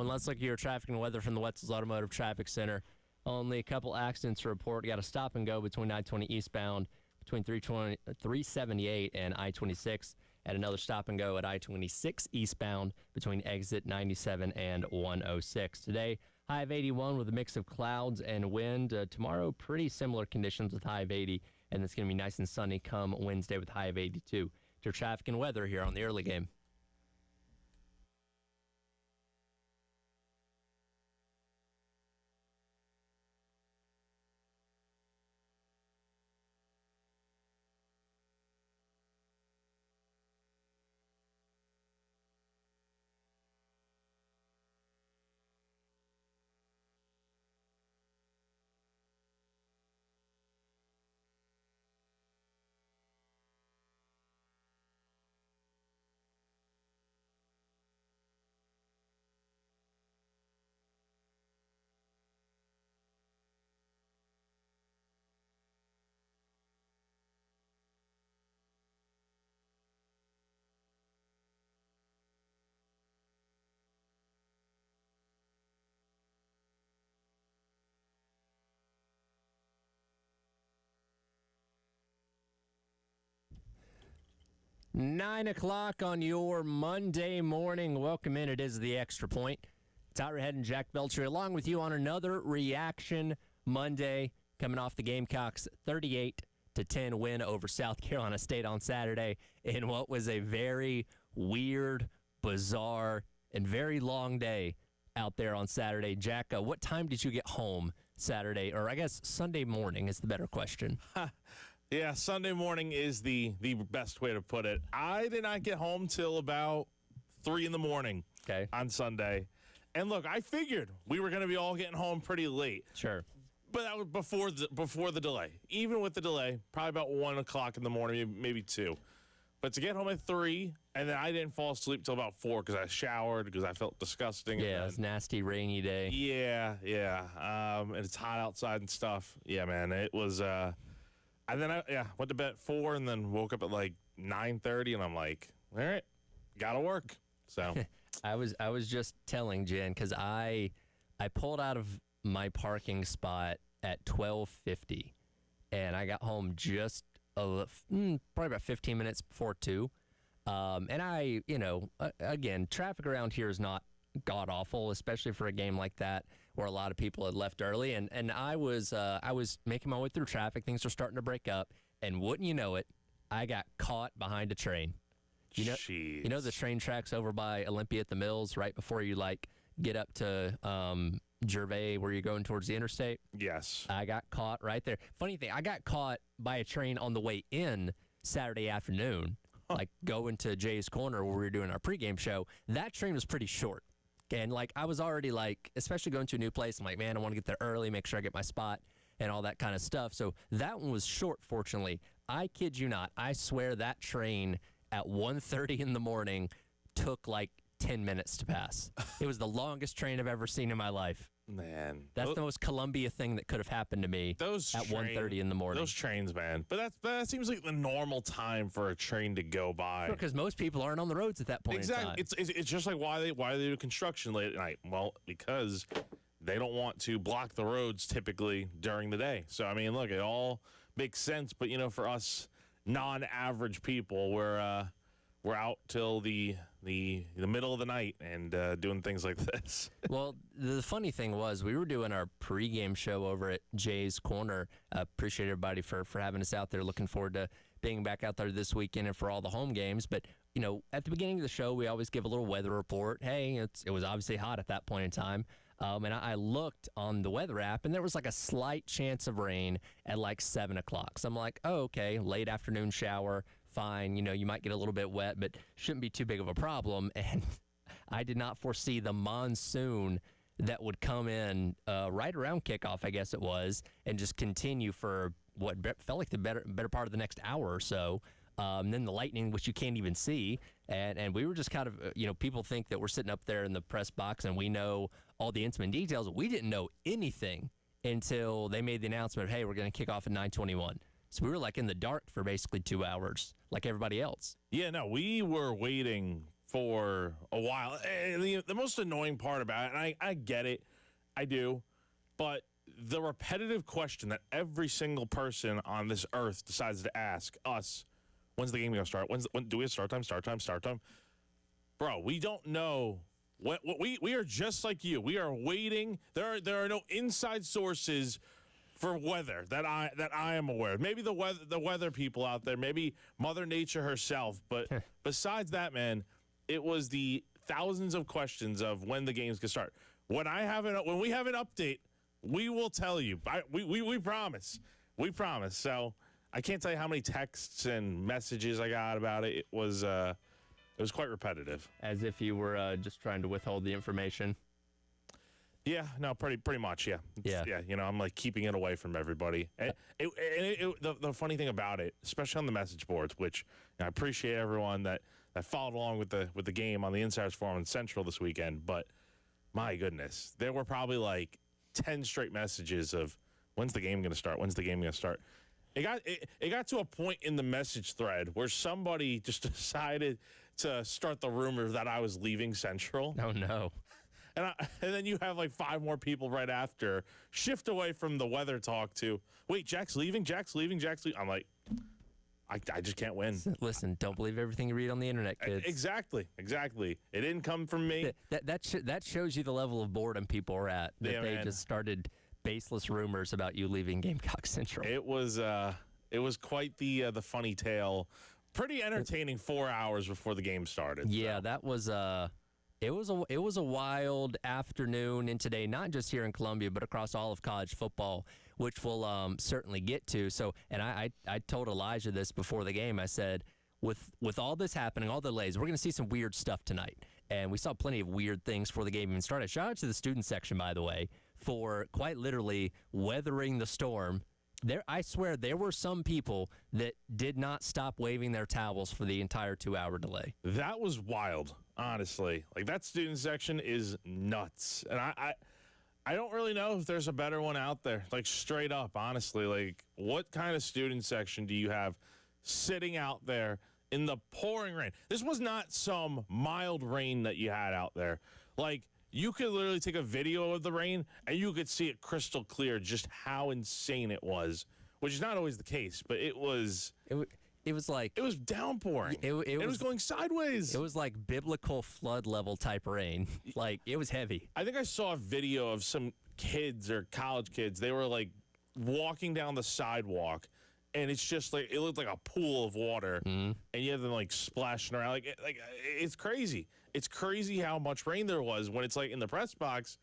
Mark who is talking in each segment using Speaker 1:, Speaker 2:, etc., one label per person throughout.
Speaker 1: Well, let's look at your traffic and weather from the Wetzel's Automotive Traffic Center. Only a couple accidents to report. Got a stop and go between I-20 eastbound between 378 and I-26, and another stop and go at I-26 eastbound between exit 97 and 106. Today, high of 81 with a mix of clouds and wind. Tomorrow, pretty similar conditions with high of 80, and it's going to be nice and sunny come Wednesday with high of 82. To your traffic and weather here on the early game. Nine o'clock on your Monday morning. Welcome in. It is the Extra Point. Tyra Head and Jack Belcher along with you on another Reaction Monday, coming off the Gamecocks 38-10 win over South Carolina State on Saturday in what was a very weird, bizarre, and very long day out there on Saturday. Jack, what time did you get home Saturday, or I guess Sunday morning is the better question?
Speaker 2: Yeah, Sunday morning is the best way to put it. I did not get home till about 3 in the morning on Sunday. And look, I figured we were going to be all getting home pretty late.
Speaker 1: Sure.
Speaker 2: But that was before the delay. Even with the delay, probably about 1 o'clock in the morning, maybe 2. But to get home at 3, and then I didn't fall asleep till about 4 because I showered because I felt disgusting.
Speaker 1: Yeah, it was a nasty, rainy day.
Speaker 2: Yeah. And it's hot outside and stuff. Yeah, man, it was... And then I went to bed at 4 and then woke up at like 9:30 and I'm like, all right, gotta work. So
Speaker 1: I was just telling Jen because I pulled out of my parking spot at 12:50 and I got home just probably about 15 minutes before 2. And I, again, traffic around here is not god awful, especially for a game like that where a lot of people had left early. And I was making my way through traffic. Things were starting to break up, and wouldn't you know it, I got caught behind a train. You know the train tracks over by Olympia at the Mills, right before you get up to Gervais, where you're going towards the interstate.
Speaker 2: Yes,
Speaker 1: I got caught right there. Funny thing, I got caught by a train on the way in Saturday afternoon, going to Jay's Corner where we were doing our pregame show. That train was pretty short. And I was already especially going to a new place, I'm like, man, I want to get there early, make sure I get my spot and all that kind of stuff. So that one was short, fortunately. I kid you not. I swear that train at 1:30 in the morning took 10 minutes to pass. It was the longest train I've ever seen in my life.
Speaker 2: Man.
Speaker 1: That's the most Columbia thing that could have happened to me at 1:30 in the morning.
Speaker 2: Those trains, man. But that seems like the normal time for a train to go by.
Speaker 1: Because most people aren't on the roads at that point in time.
Speaker 2: It's just like why they do construction late at night. Well, because they don't want to block the roads typically during the day. So, I mean, look, it all makes sense. But, for us non-average people, we're out till the middle of the night and doing things like this.
Speaker 1: Well, the funny thing was we were doing our pregame show over at Jay's Corner. Appreciate everybody for having us out there. Looking forward to being back out there this weekend and for all the home games. But, at the beginning of the show, we always give a little weather report. Hey, it was obviously hot at that point in time. And I looked on the weather app, and there was a slight chance of rain at 7 o'clock. So I'm like, oh, okay, late afternoon shower. Fine, you might get a little bit wet, but shouldn't be too big of a problem. And I did not foresee the monsoon that would come in right around kickoff, I guess it was, and just continue for what felt like the better part of the next hour or so. And then the lightning, which you can't even see. And we were just kind of, people think that we're sitting up there in the press box and we know all the intimate details. We didn't know anything until they made the announcement of, hey, we're going to kick off at 9:21. So we were in the dark for basically 2 hours, like everybody else.
Speaker 2: Yeah, no, we were waiting for a while. And the most annoying part about it, and I get it, I do, but the repetitive question that every single person on this earth decides to ask us, when's the game going to start? When do we have start time? Bro, we don't know. We are just like you. We are waiting. There are no inside sources for weather that I am aware of. Maybe the weather people out there, maybe Mother Nature herself. But besides that, man, it was the thousands of questions of when the games can start. When we have an update, we will tell you. We promise. We promise. So I can't tell you how many texts and messages I got about it. It was quite repetitive.
Speaker 1: As if you were just trying to withhold the information.
Speaker 2: Yeah, no, pretty much, yeah. Yeah, I'm like keeping it away from everybody. And the funny thing about it, especially on the message boards, which I appreciate everyone that followed along with the game on the Insiders Forum in Central this weekend, but my goodness, there were probably like 10 straight messages of when's the game going to start? When's the game going to start? It got to a point in the message thread where somebody just decided to start the rumor that I was leaving Central.
Speaker 1: Oh no.
Speaker 2: And then you have like 5 more people right after shift away from the weather talk to, wait, Jack's leaving. I'm like, I just can't win.
Speaker 1: Listen, don't believe everything you read on the internet, kids.
Speaker 2: Exactly. It didn't come from me.
Speaker 1: That shows you the level of boredom people are at. That they just started baseless rumors about you leaving Gamecock Central.
Speaker 2: It was quite the funny tale. Pretty entertaining 4 hours before the game started.
Speaker 1: Yeah,
Speaker 2: so.
Speaker 1: that was it was a wild afternoon in today, not just here in Columbia, but across all of college football, which we'll certainly get to. So, and I told Elijah this before the game. I said, with all this happening, all the delays, we're going to see some weird stuff tonight. And we saw plenty of weird things before the game even started. Shout out to the student section, by the way, for quite literally weathering the storm. I swear there were some people that did not stop waving their towels for the entire 2-hour delay.
Speaker 2: That was wild, honestly. Like, that student section is nuts. And I don't really know if there's a better one out there. Like, straight up, honestly. Like, what kind of student section do you have sitting out there in the pouring rain? This was not some mild rain that you had out there. Like, you could literally take a video of the rain and you could see it crystal clear just how insane it was, which is not always the case, but it was like it was downpouring. It was going sideways.
Speaker 1: It was like biblical flood level type rain. Like, it was heavy.
Speaker 2: I think I saw a video of some kids or college kids. They were like walking down the sidewalk, and it's just like it looked like a pool of water, and you have them like splashing around. Like it's crazy. It's crazy how much rain there was when it's like in the press box.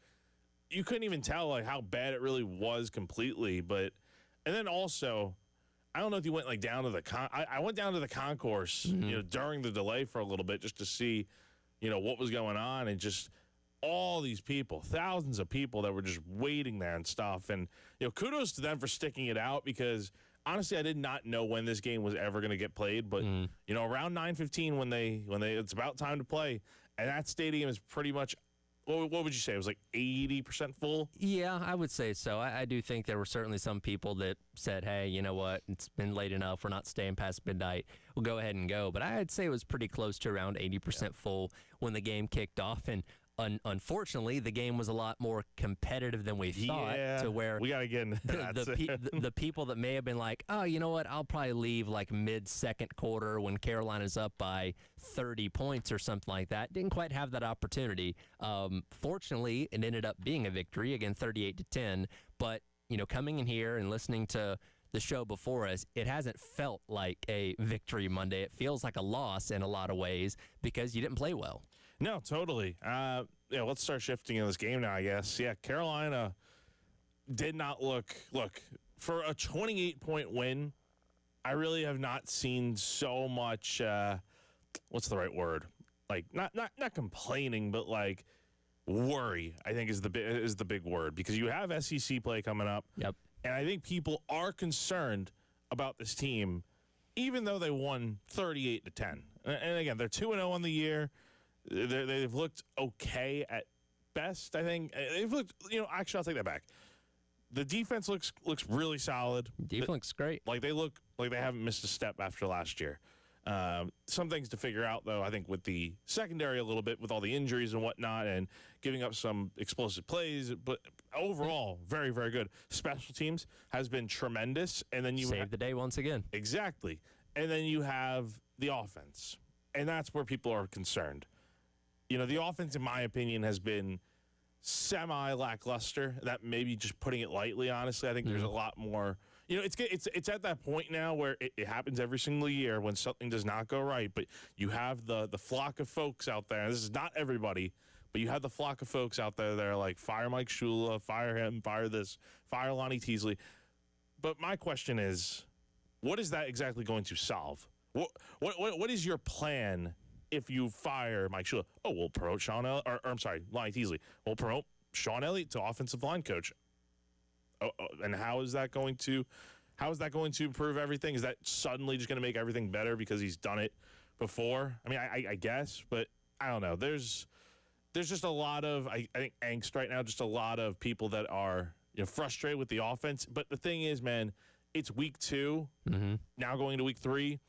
Speaker 2: You couldn't even tell like how bad it really was completely. But and then also, I don't know if you went like down to the I went down to the concourse, during the delay for a little bit just to see, what was going on, and just all these people, thousands of people that were just waiting there and stuff. And kudos to them for sticking it out, because honestly, I did not know when this game was ever going to get played, but around 9:15 when it's about time to play, and that stadium is pretty much, what would you say? It was like 80% full?
Speaker 1: Yeah, I would say so. I do think there were certainly some people that said, hey, you know what? It's been late enough. We're not staying past midnight. We'll go ahead and go. But I'd say it was pretty close to around 80% full when the game kicked off. And unfortunately, the game was a lot more competitive than we thought, to where
Speaker 2: we got to get into that.
Speaker 1: the people that may have been like, oh, you know what, I'll probably leave like mid-second quarter when Carolina's up by 30 points or something like that, didn't quite have that opportunity. Fortunately, it ended up being a victory, again, 38-10. But, coming in here and listening to the show before us, it hasn't felt like a victory Monday. It feels like a loss in a lot of ways because you didn't play well.
Speaker 2: No, totally. Let's start shifting in this game now, I guess. Yeah, Carolina did not look for a 28-point win. I really have not seen so much. What's the right word? Like not complaining, but like worry. I think is the big word, because you have SEC play coming up.
Speaker 1: Yep.
Speaker 2: And I think people are concerned about this team, even though they won 38-10. And again, they're 2-0 on the year. They've looked okay at best, I think. They've looked, actually, I'll take that back. The defense looks really solid.
Speaker 1: Defense looks great.
Speaker 2: Like they look like they haven't missed a step after last year. Some things to figure out, though, I think, with the secondary a little bit, with all the injuries and whatnot, and giving up some explosive plays. But overall, very, very good. Special teams has been tremendous. And then you
Speaker 1: saved the day once again.
Speaker 2: Exactly. And then you have the offense. And that's where people are concerned. You know, the offense, in my opinion, has been semi-lackluster. That maybe just putting it lightly, honestly. I think there's a lot more. You know, it's at that point now where it happens every single year when something does not go right. But you have the flock of folks out there. This is not everybody, but you have the flock of folks out there that are like, fire Mike Shula, fire him, fire this, fire Lonnie Teasley. But my question is, what is that exactly going to solve? What is your plan if you fire Mike Shula? Oh, we'll promote Lonnie Teasley. We'll promote Sean Elliott to offensive line coach. And how is that going to improve everything? Is that suddenly just going to make everything better because he's done it before? I mean, I guess, but I don't know. There's just a lot of I think angst right now. Just a lot of people that are frustrated with the offense. But the thing is, man, it's week 2 now going into week 3.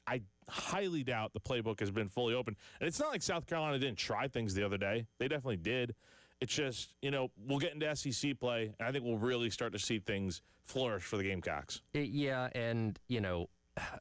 Speaker 2: I highly doubt the playbook has been fully open. And it's not like South Carolina didn't try things the other day. They definitely did. It's just, we'll get into SEC play, and I think we'll really start to see things flourish for the Gamecocks.
Speaker 1: Yeah, and,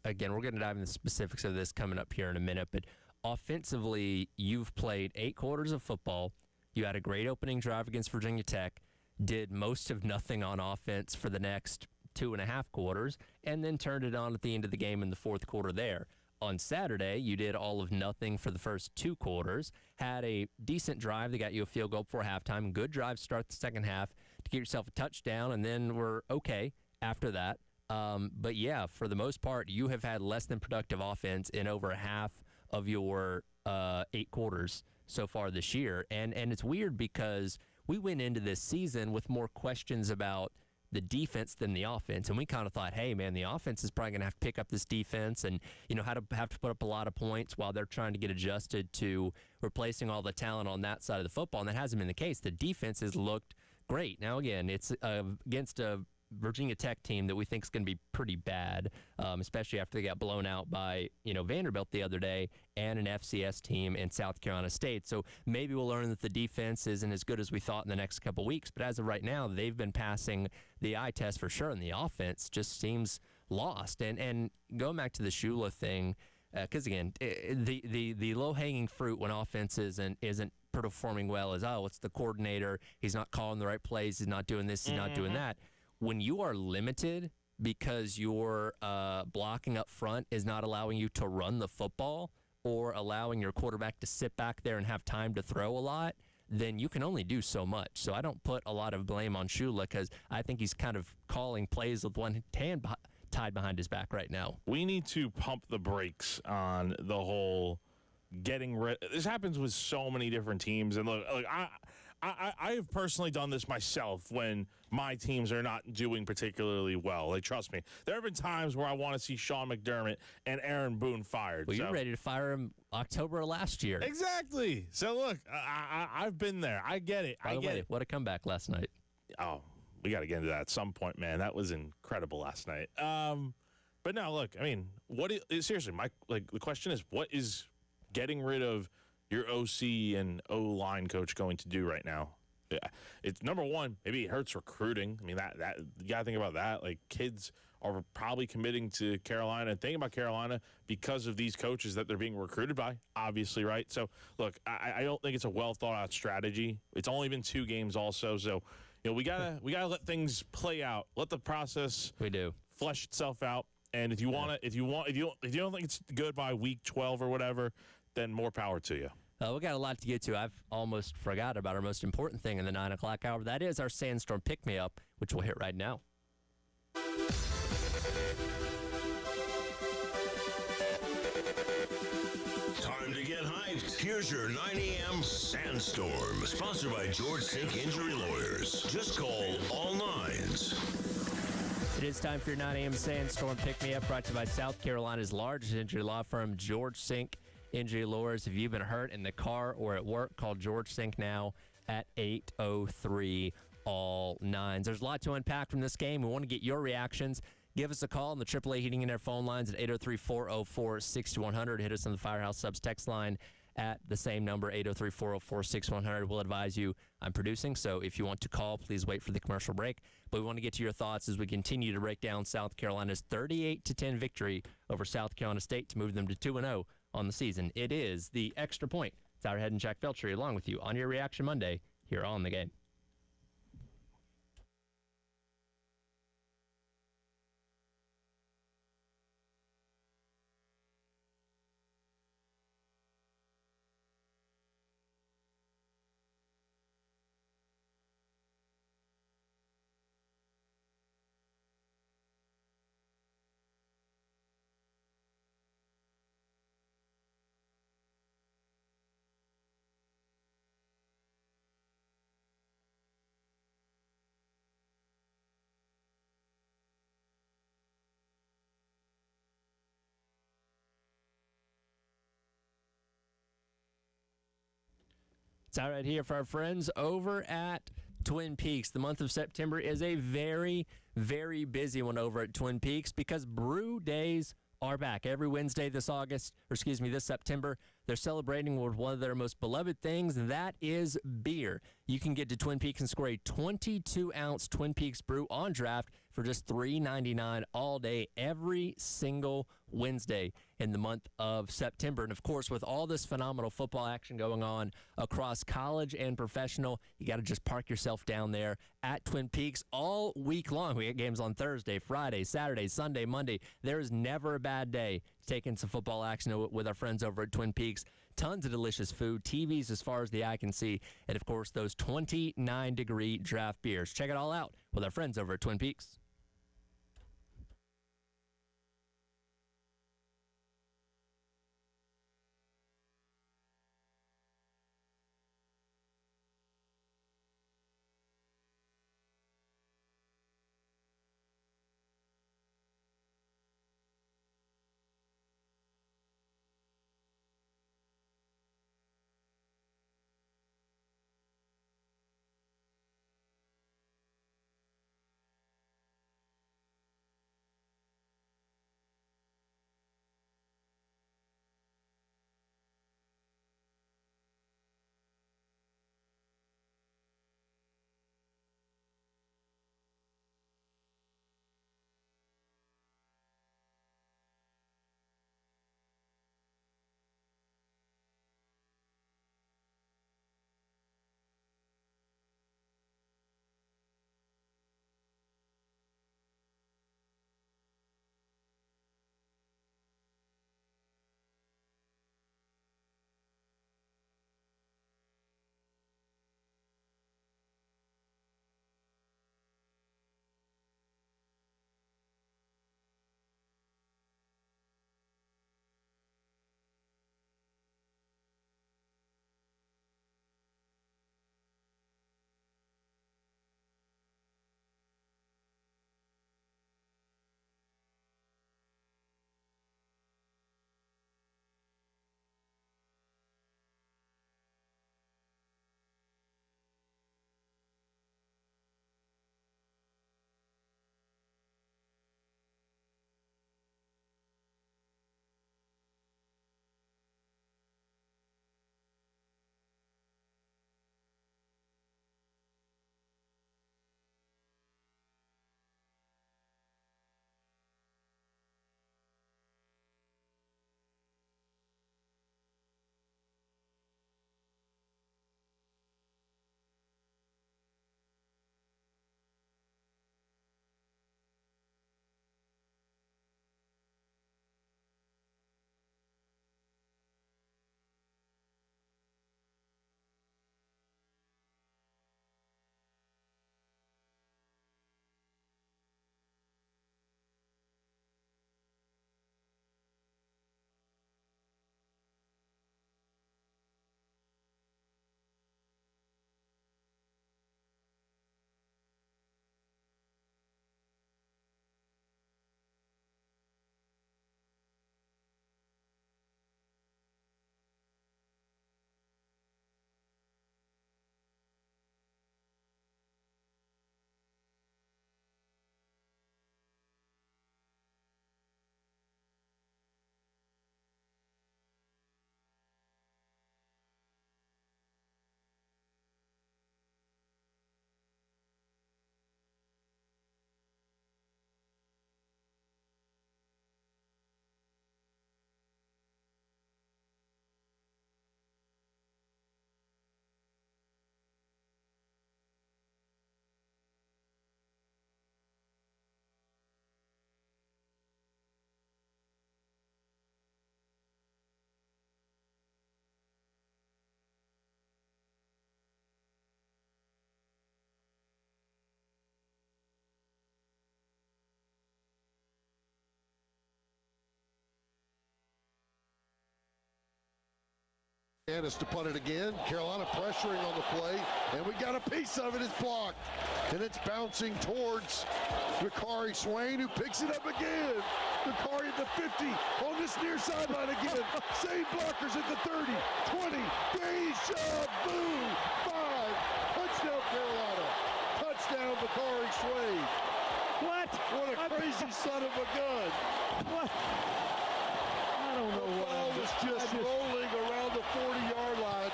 Speaker 1: again, we're going to dive into the specifics of this coming up here in a minute, but offensively, you've played 8 quarters of football. You had a great opening drive against Virginia Tech, did most of nothing on offense for the next 2.5 quarters, and then turned it on at the end of the game in the fourth quarter there. On Saturday, you did all of nothing for the first 2 quarters, had a decent drive that got you a field goal before halftime, good drive to start the second half to get yourself a touchdown, and then we're okay after that. But yeah, for the most part, you have had less than productive offense in over half of your 8 quarters so far this year. And it's weird because we went into this season with more questions about the defense than the offense. And we kind of thought, hey, man, the offense is probably going to have to pick up this defense and, have to put up a lot of points while they're trying to get adjusted to replacing all the talent on that side of the football. And that hasn't been the case. The defense has looked great. Now, again, it's against a Virginia Tech team that we think is going to be pretty bad, especially after they got blown out by, Vanderbilt the other day and an FCS team in South Carolina State. So maybe we'll learn that the defense isn't as good as we thought in the next couple weeks. But as of right now, they've been passing the eye test for sure, and the offense just seems lost. And going back to the Shula thing, because again, the low-hanging fruit when offense isn't performing well is, it's the coordinator. He's not calling the right plays. He's not doing this. He's not doing that. When you are limited because your blocking up front is not allowing you to run the football or allowing your quarterback to sit back there and have time to throw a lot, then you can only do so much. So I don't put a lot of blame on Shula because I think he's kind of calling plays with one hand tied behind his back right now.
Speaker 2: We need to pump the brakes on the whole getting rid. This happens with so many different teams. And look, I have personally done this myself when my teams are not doing particularly well. Like, trust me, there have been times where I want to see Sean McDermott and Aaron Boone fired.
Speaker 1: Well, you're ready to fire him October of last year.
Speaker 2: Exactly. So, look, I've been there. I get it.
Speaker 1: By the way, what a comeback last night.
Speaker 2: Oh, we got to get into that at some point, man. That was incredible last night. But no, look, I mean, seriously, the question is, what is getting rid of your OC and O-line coach going to do right now? Yeah, it's number one, maybe it hurts recruiting. I mean, that you got to think about that. Like, kids are probably committing to Carolina and thinking about Carolina because of these coaches that they're being recruited by, obviously, right? So, look, I don't think it's a well-thought-out strategy. It's only been 2 games also, so we gotta let things play out. Let the process flesh itself out. And if you don't think it's good by week 12 or whatever, then more power to you.
Speaker 1: We got a lot to get to. I've almost forgot about our most important thing in the 9 o'clock hour. That is our Sandstorm Pick-Me-Up, which we'll hit right now.
Speaker 3: Time to get hyped. Here's your 9 a.m. Sandstorm, sponsored by George Sink Injury Lawyers. Just call all nines.
Speaker 1: It is time for your 9 a.m. Sandstorm Pick-Me-Up, brought to you by South Carolina's largest injury law firm, George Sink Injury Lawyers. If you've been hurt in the car or at work, call George Sink now at 803 all nines. There's a lot to unpack from this game. We want to get your reactions. Give us a call on the AAA Heating and Air phone lines at 803-404-6100. Hit us on the Firehouse Subs text line at the same number, 803-404-6100. We'll advise you I'm producing, so if you want to call, please wait for the commercial break. But we want to get to your thoughts as we continue to break down South Carolina's 38-10 victory over South Carolina State to move them to 2-0 on the season. It is the Extra Point. It's our head and Jack Feltry along with you on your Reaction Monday here on The Game. It's all right here for our friends over at Twin Peaks. The month of September is a very, very busy one over at Twin Peaks because Brew Days are back. Every Wednesday this September, they're celebrating with one of their most beloved things, and that is beer. You can get to Twin Peaks and score a 22-ounce Twin Peaks brew on draft for just $3.99 all day, every single Wednesday in the month of September. And, of course, with all this phenomenal football action going on across college and professional, you got to just park yourself down there at Twin Peaks all week long. We get games on Thursday, Friday, Saturday, Sunday, Monday. There is never a bad day taking some football action with our friends over at Twin Peaks. Tons of delicious food, TVs as far as the eye can see, and, of course, those 29-degree draft beers. Check it all out with our friends over at Twin Peaks.
Speaker 4: Is to punt it again. Carolina pressuring on the play, and we got a piece of it. It's blocked, and it's bouncing towards Vicari Swain, who picks it up again. Vicari at the 50 on this near sideline again. Same blockers at the 30, 20. Deja vu. 5. Touchdown Carolina. Touchdown Vicari Swain. What a crazy son of a gun.
Speaker 5: What? I don't know what.
Speaker 4: The ball was just rolling around the 40-yard line.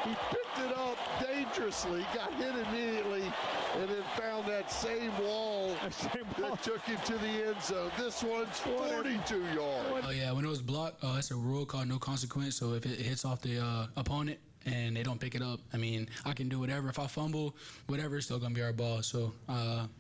Speaker 4: He picked it up dangerously, got hit immediately, and then found that same wall that took him to the end zone. This one's 42 yards.
Speaker 6: Oh, yeah, when it was blocked, it's a rule called no consequence. So if it hits off the opponent and they don't pick it up, I mean, I can do whatever. If I fumble, whatever, it's still going to be our ball. So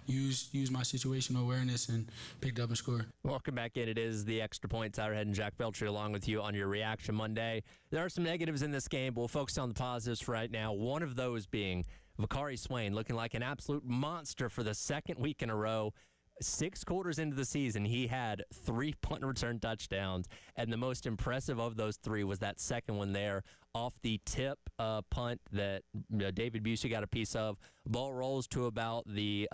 Speaker 6: use my situational awareness and pick it up and score.
Speaker 1: Welcome back in. It is the Extra Point. Tyler Head and Jack Belcher along with you on your Reaction Monday. There are some negatives in this game, but we'll focus on the positives for right now. One of those being Vicari Swain looking like an absolute monster for the second week in a row. 6 quarters into the season, he had 3 punt return touchdowns, and the most impressive of those 3 was that second one there off the tip punt that David Busey got a piece of. Ball rolls to about to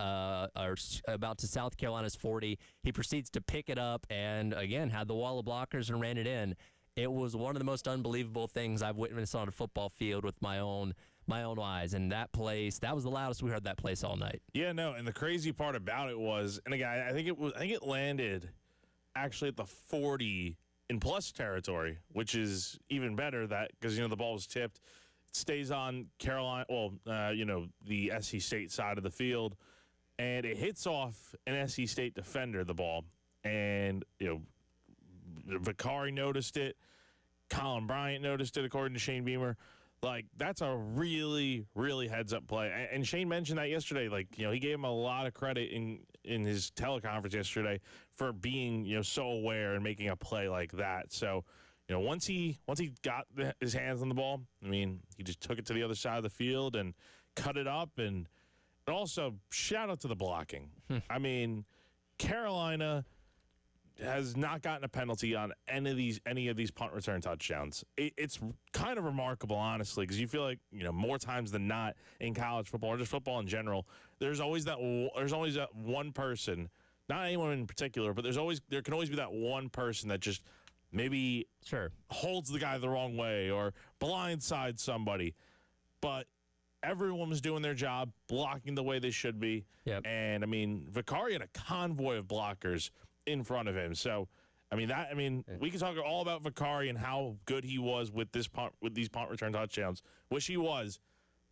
Speaker 1: South Carolina's 40. He proceeds to pick it up and again had the wall of blockers and ran it in. It was one of the most unbelievable things I've witnessed on a football field with my own eyes. And that was the loudest we heard that place all night.
Speaker 2: Yeah, no, and the crazy part about it was, and again, I think it landed actually at the 40 in plus territory, which is even better because the ball was tipped. It stays on Carolina, the SC State side of the field, and it hits off an SC State defender, the ball, and Vicari noticed it. Colin Bryant noticed it, according to Shane Beamer. Like, that's a really, really heads-up play. And Shane mentioned that yesterday. He gave him a lot of credit in his teleconference yesterday for being, so aware and making a play like that. So, once he got his hands on the ball, I mean, he just took it to the other side of the field and cut it up. And also, shout out to the blocking. I mean, Carolina has not gotten a penalty on any of these punt return touchdowns. It's kind of remarkable, honestly, because you feel like more times than not in college football or just football in general, there's always that one person, not anyone in particular, but there can always be that one person that just maybe holds the guy the wrong way or blindsides somebody, but everyone was doing their job, blocking the way they should be.
Speaker 1: Yep.
Speaker 2: And I mean, Vicari had a convoy of blockers in front of him. So, we can talk all about Vicari and how good he was with these punt return touchdowns. Wish he was,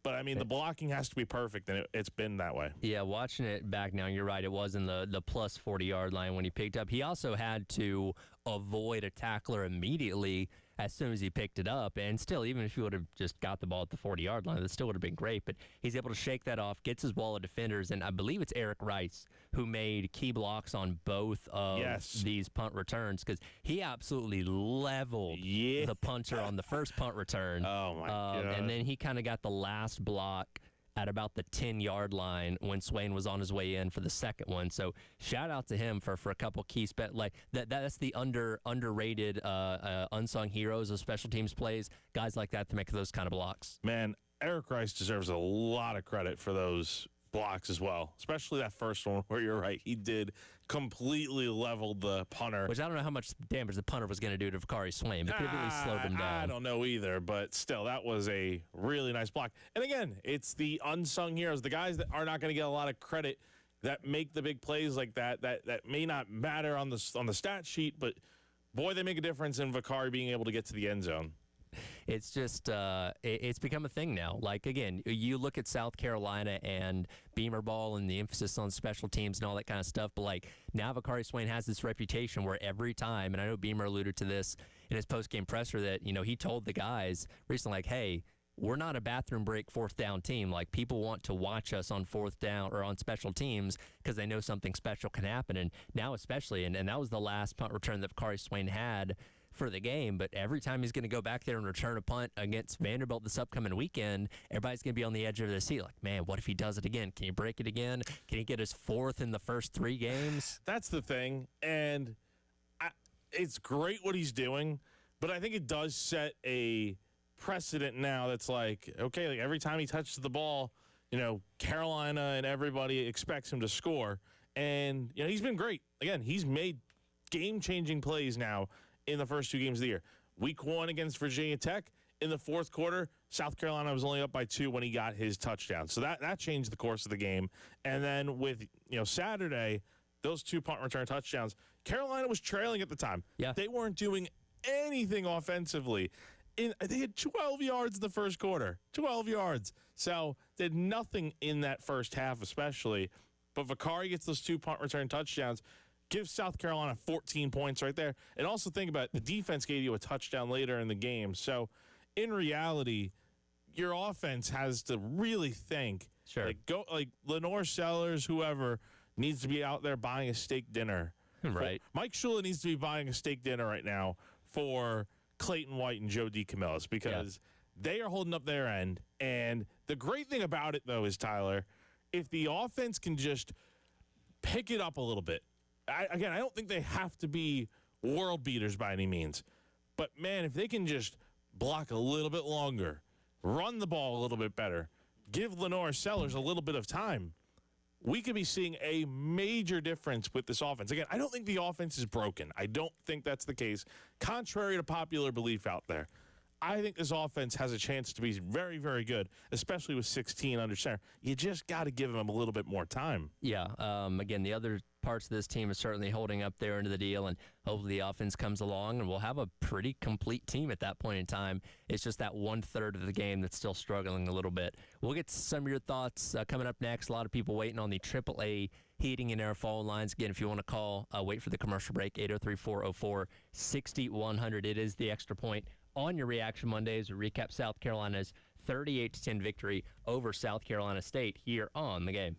Speaker 2: but the blocking has to be perfect, and it's been that way.
Speaker 1: Yeah, watching it back now, you're right. It was in the plus 40-yard line when he picked up. He also had to avoid a tackler immediately as soon as he picked it up. And still, even if he would have just got the ball at the 40-yard line, that still would have been great. But he's able to shake that off, gets his wall of defenders, and I believe it's Eric Rice who made key blocks on both of these punt returns because he absolutely leveled the punter on the first punt return.
Speaker 2: Oh, my God.
Speaker 1: And then he kind of got the last block at about the 10-yard line when Swain was on his way in for the second one. So shout out to him for a couple key that's the underrated unsung heroes of special teams plays, guys like that to make those kind of blocks.
Speaker 2: Man, Eric Rice deserves a lot of credit for those blocks as well, especially that first one where you're right. He did completely level the punter.
Speaker 1: Which I don't know how much damage the punter was going to do to Vicari Swain, but it really slowed him down.
Speaker 2: I don't know either, but still, that was a really nice block. And again, it's the unsung heroes, the guys that are not going to get a lot of credit that make the big plays like that may not matter on the stat sheet, but boy, they make a difference in Vicari being able to get to the end zone.
Speaker 1: It's just it's become a thing now. Like, again, you look at South Carolina and Beamer ball and the emphasis on special teams and all that kind of stuff, but like now Vicari Swain has this reputation where every time, and I know Beamer alluded to this in his post-game presser, that he told the guys recently, like, hey, we're not a bathroom break fourth down team. Like, people want to watch us on fourth down or on special teams because they know something special can happen. And now especially, and that was the last punt return that Vicari Swain had for the game, but every time he's going to go back there and return a punt against Vanderbilt this upcoming weekend, everybody's going to be on the edge of their seat like, man, what if he does it again? Can he break it again? Can he get his fourth in the first 3 games?
Speaker 2: That's the thing, and it's great what he's doing, but I think it does set a precedent now that's like, okay, like every time he touches the ball, Carolina and everybody expects him to score. And, he's been great. Again, he's made game-changing plays now in the first 2 games of the year. Week 1 against Virginia Tech, in the fourth quarter, South Carolina was only up by 2 when he got his touchdown. So that changed the course of the game. And then with, Saturday, those 2 punt return touchdowns, Carolina was trailing at the time.
Speaker 1: Yeah.
Speaker 2: They weren't doing anything offensively. They had 12 yards in the first quarter. 12 yards. So they did nothing in that first half especially. But Vakari gets those 2 punt return touchdowns, gives South Carolina 14 points right there. And also think about it, the defense gave you a touchdown later in the game. So in reality, your offense has to really think.
Speaker 1: Sure.
Speaker 2: Like Lenore Sellers, whoever, needs to be out there buying a steak dinner.
Speaker 1: Right.
Speaker 2: Mike Shula needs to be buying a steak dinner right now for Clayton White and Joe DeCamillis because they are holding up their end. And the great thing about it, though, is, Tyler, if the offense can just pick it up a little bit. I don't think they have to be world beaters by any means. But, man, if they can just block a little bit longer, run the ball a little bit better, give Lenore Sellers a little bit of time, we could be seeing a major difference with this offense. Again, I don't think the offense is broken. I don't think that's the case, contrary to popular belief out there. I think this offense has a chance to be very, very good, especially with 16 under center. You just got to give them a little bit more time.
Speaker 1: Yeah. Again, the other parts of this team is certainly holding up their end of the deal, and hopefully the offense comes along, and we'll have a pretty complete team at that point in time. It's just that 1/3 of the game that's still struggling a little bit. We'll get to some of your thoughts coming up next. A lot of people waiting on the AAA heating and air phone lines. Again, if you want to call, wait for the commercial break, 803-404-6100. It is the Extra Point on your Reaction Mondays. We recap South Carolina's 38-10 victory over South Carolina State here on The Game.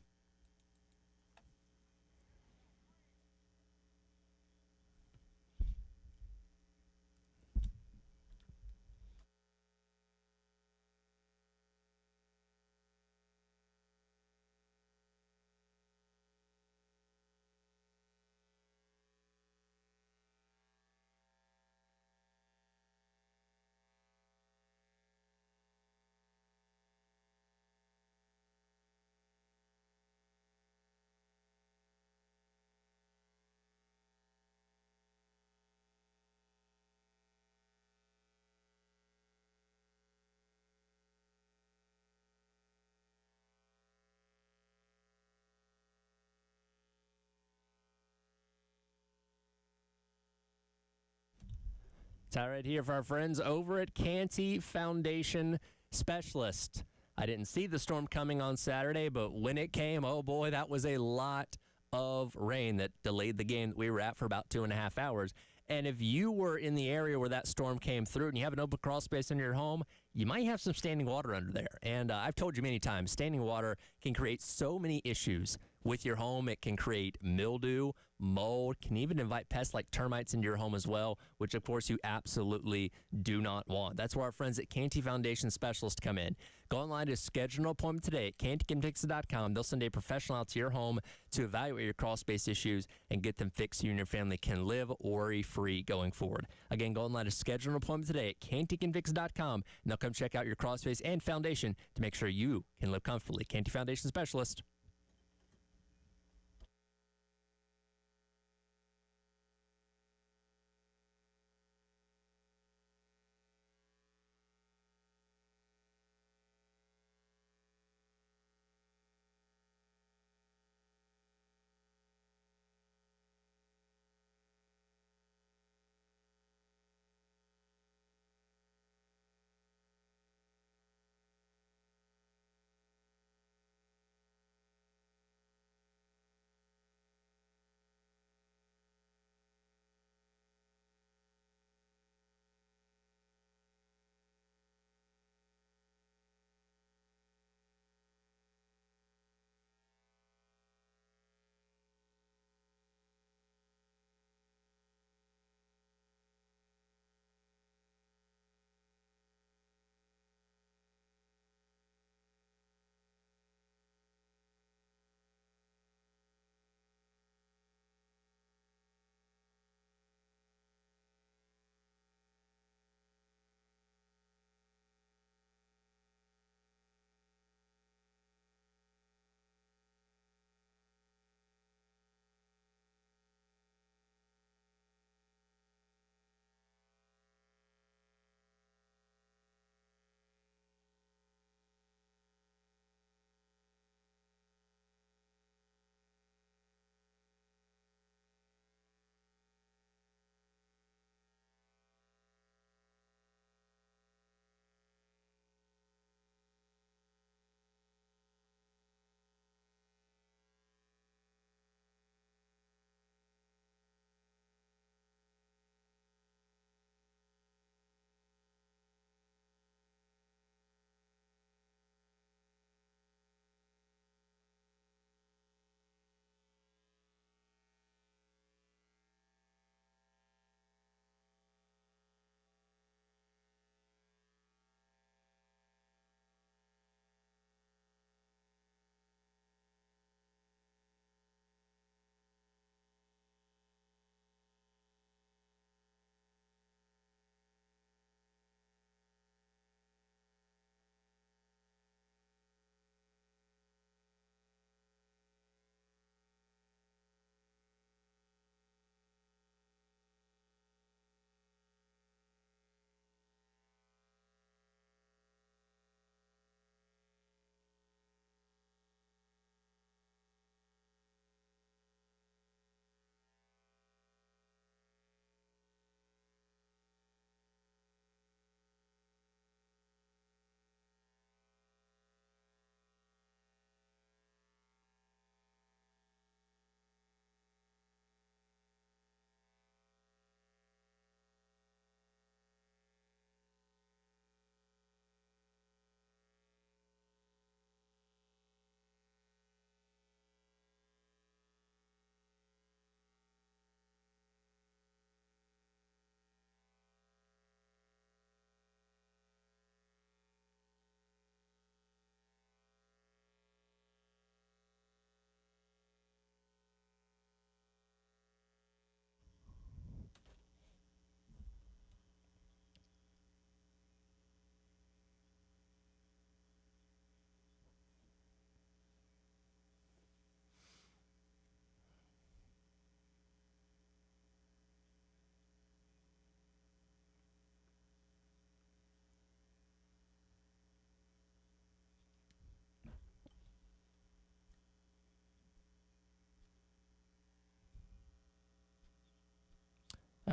Speaker 1: All right, here for our friends over at Canty Foundation Specialist. I didn't see the storm coming on Saturday, but when it came, oh boy, that was a lot of rain that delayed the game that we were at for about 2.5 hours. And if you were in the area where that storm came through and you have an open crawl space in your home, you might have some standing water under there. And I've told you many times, standing water can create so many issues with your home. It can create mildew, mold, can even invite pests like termites into your home as well, which of course you absolutely do not want. That's where our friends at Canty Foundation Specialist come in. Go online to schedule an appointment today at cantycanfix.com. They'll send a professional out to your home to evaluate your crawl space issues and get them fixed so you and your family can live worry-free going forward. Again, go online to schedule an appointment today at cantycanfix.com, and they'll come check out your crawl space and foundation to make sure you can live comfortably. Canty Foundation Specialist.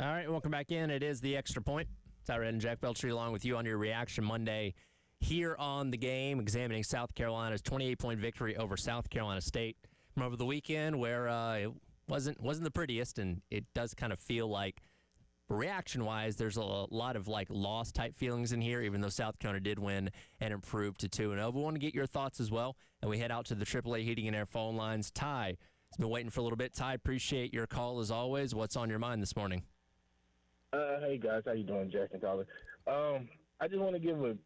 Speaker 1: All right, welcome back in. It is the Extra Point. Tyler and Jack Beltry along with you on your Reaction Monday here on the game, examining South Carolina's 28-point victory over South Carolina State from over the weekend, where it wasn't the prettiest, and it does kind of feel like, reaction-wise, there's a lot of like loss-type feelings in here, even though South Carolina did win and improve to 2-0. But we want to get your thoughts as well, and we head out to the AAA Heating and Air phone lines. Ty has been waiting for a little bit. Ty, appreciate your call as always. What's on your mind this morning?
Speaker 7: Hey guys, how you doing, Jack and Tyler? I just want to give a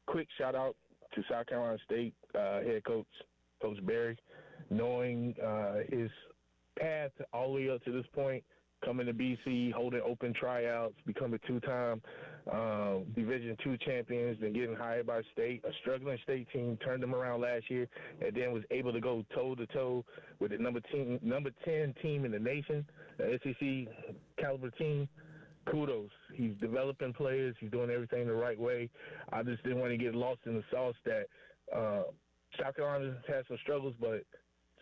Speaker 7: quick shout out to South Carolina State head coach, Coach Berry, knowing his path all the way up to this point, coming to BC, holding open tryouts, becoming two-time Division II champions, then getting hired by state. A struggling state team turned them around last year, and then was able to go toe-to-toe with the number 10 team in the nation, the SEC caliber team. Kudos. He's developing players. He's doing everything the right way. I just didn't want to get lost in the sauce that South Carolina had some struggles, but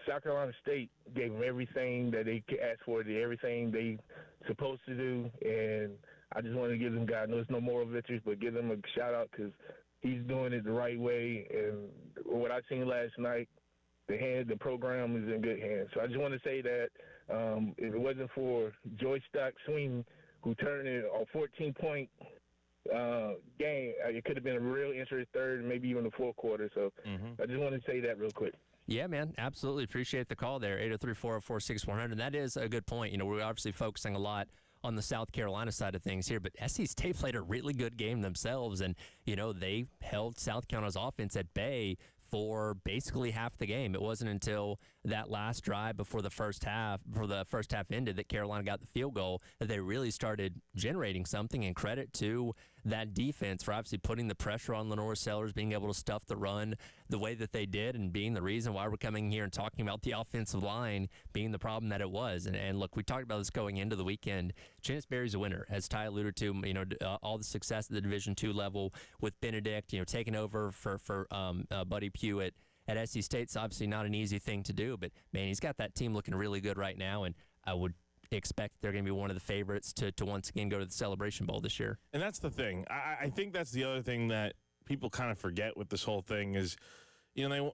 Speaker 7: South Carolina State gave them everything that they asked for, everything they supposed to do, and I just wanted to give them, God knows no moral victories, but give them a shout-out because he's doing it the right way, and what I seen last night, the program is in good hands. So I just want to say that if it wasn't for Joy Stock Sweeney, who turned it a 14-point game, it could have been a real interesting third, maybe even the fourth quarter. So I just want to say that real quick.
Speaker 1: Yeah, man, absolutely appreciate the call there, 803-404-6400. That is a good point. You know, we're obviously focusing a lot on the South Carolina side of things here, but SC State played a really good game themselves, and, you know, they held South Carolina's offense at bay for basically half the game. It wasn't until that last drive before the first half ended, that Carolina got the field goal, that they really started generating something, and credit to that defense for obviously putting the pressure on Lenore Sellers, being able to stuff the run the way that they did, and being the reason why we're coming here and talking about the offensive line being the problem that it was. And look, we talked about this going into the weekend. Chennis Berry's a winner, as Ty alluded to. You know, all the success at the Division II level with Benedict, you know, taking over for Buddy Pugh at SC State's obviously not an easy thing to do, but man, he's got that team looking really good right now, and I would expect they're going to be one of the favorites to once again go to the Celebration Bowl this year.
Speaker 2: And that's the thing. I think that's the other thing that people kind of forget with this whole thing is, you know,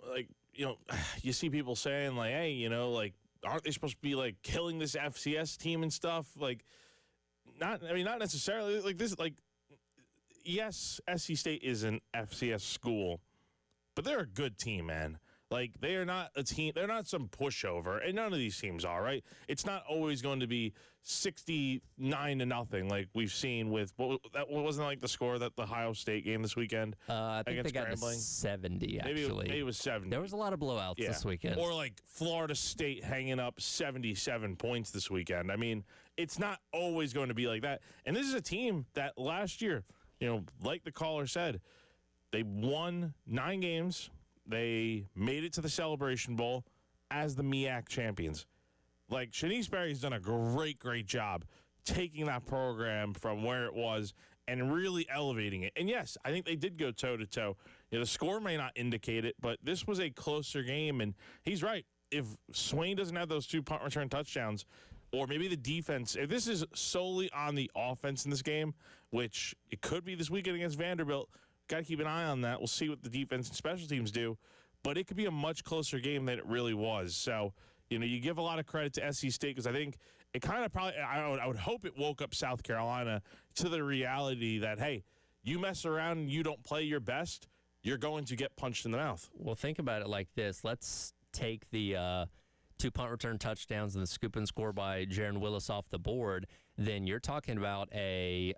Speaker 2: you see people saying like, hey, you know, like, aren't they supposed to be like killing this FCS team and stuff? Like, not necessarily like this. Like, yes, SC State is an FCS school, but they're a good team, man. Like, they are not a team. They're not some pushover, and none of these teams are, right? It's not always going to be 69-0 like we've seen with that wasn't like the score that the Ohio State game this weekend.
Speaker 1: I think they got to 70. Actually,
Speaker 2: maybe it was 70.
Speaker 1: There was a lot of blowouts this weekend.
Speaker 2: Or like Florida State hanging up 77 points this weekend. I mean, it's not always going to be like that. And this is a team that last year, you know, like the caller said, they won 9 games. They made it to the Celebration Bowl as the MEAC champions. Like, Chennis Berry's done a great job taking that program from where it was and really elevating it. And, yes, I think they did go toe-to-toe. You know, the score may not indicate it, but this was a closer game. And he's right. If Swain doesn't have those 2 punt return touchdowns, or maybe the defense, if this is solely on the offense in this game, which it could be this weekend against Vanderbilt, got to keep an eye on that. We'll see what the defense and special teams do, but it could be a much closer game than it really was. So, you know, you give a lot of credit to SC State because I think it kind of probably, I would hope it woke up South Carolina to the reality that, hey, you mess around and you don't play your best, you're going to get punched in the mouth.
Speaker 1: Well, think about it like this. Let's take the 2 punt return touchdowns and the scoop and score by Jaron Willis off the board. Then you're talking about a,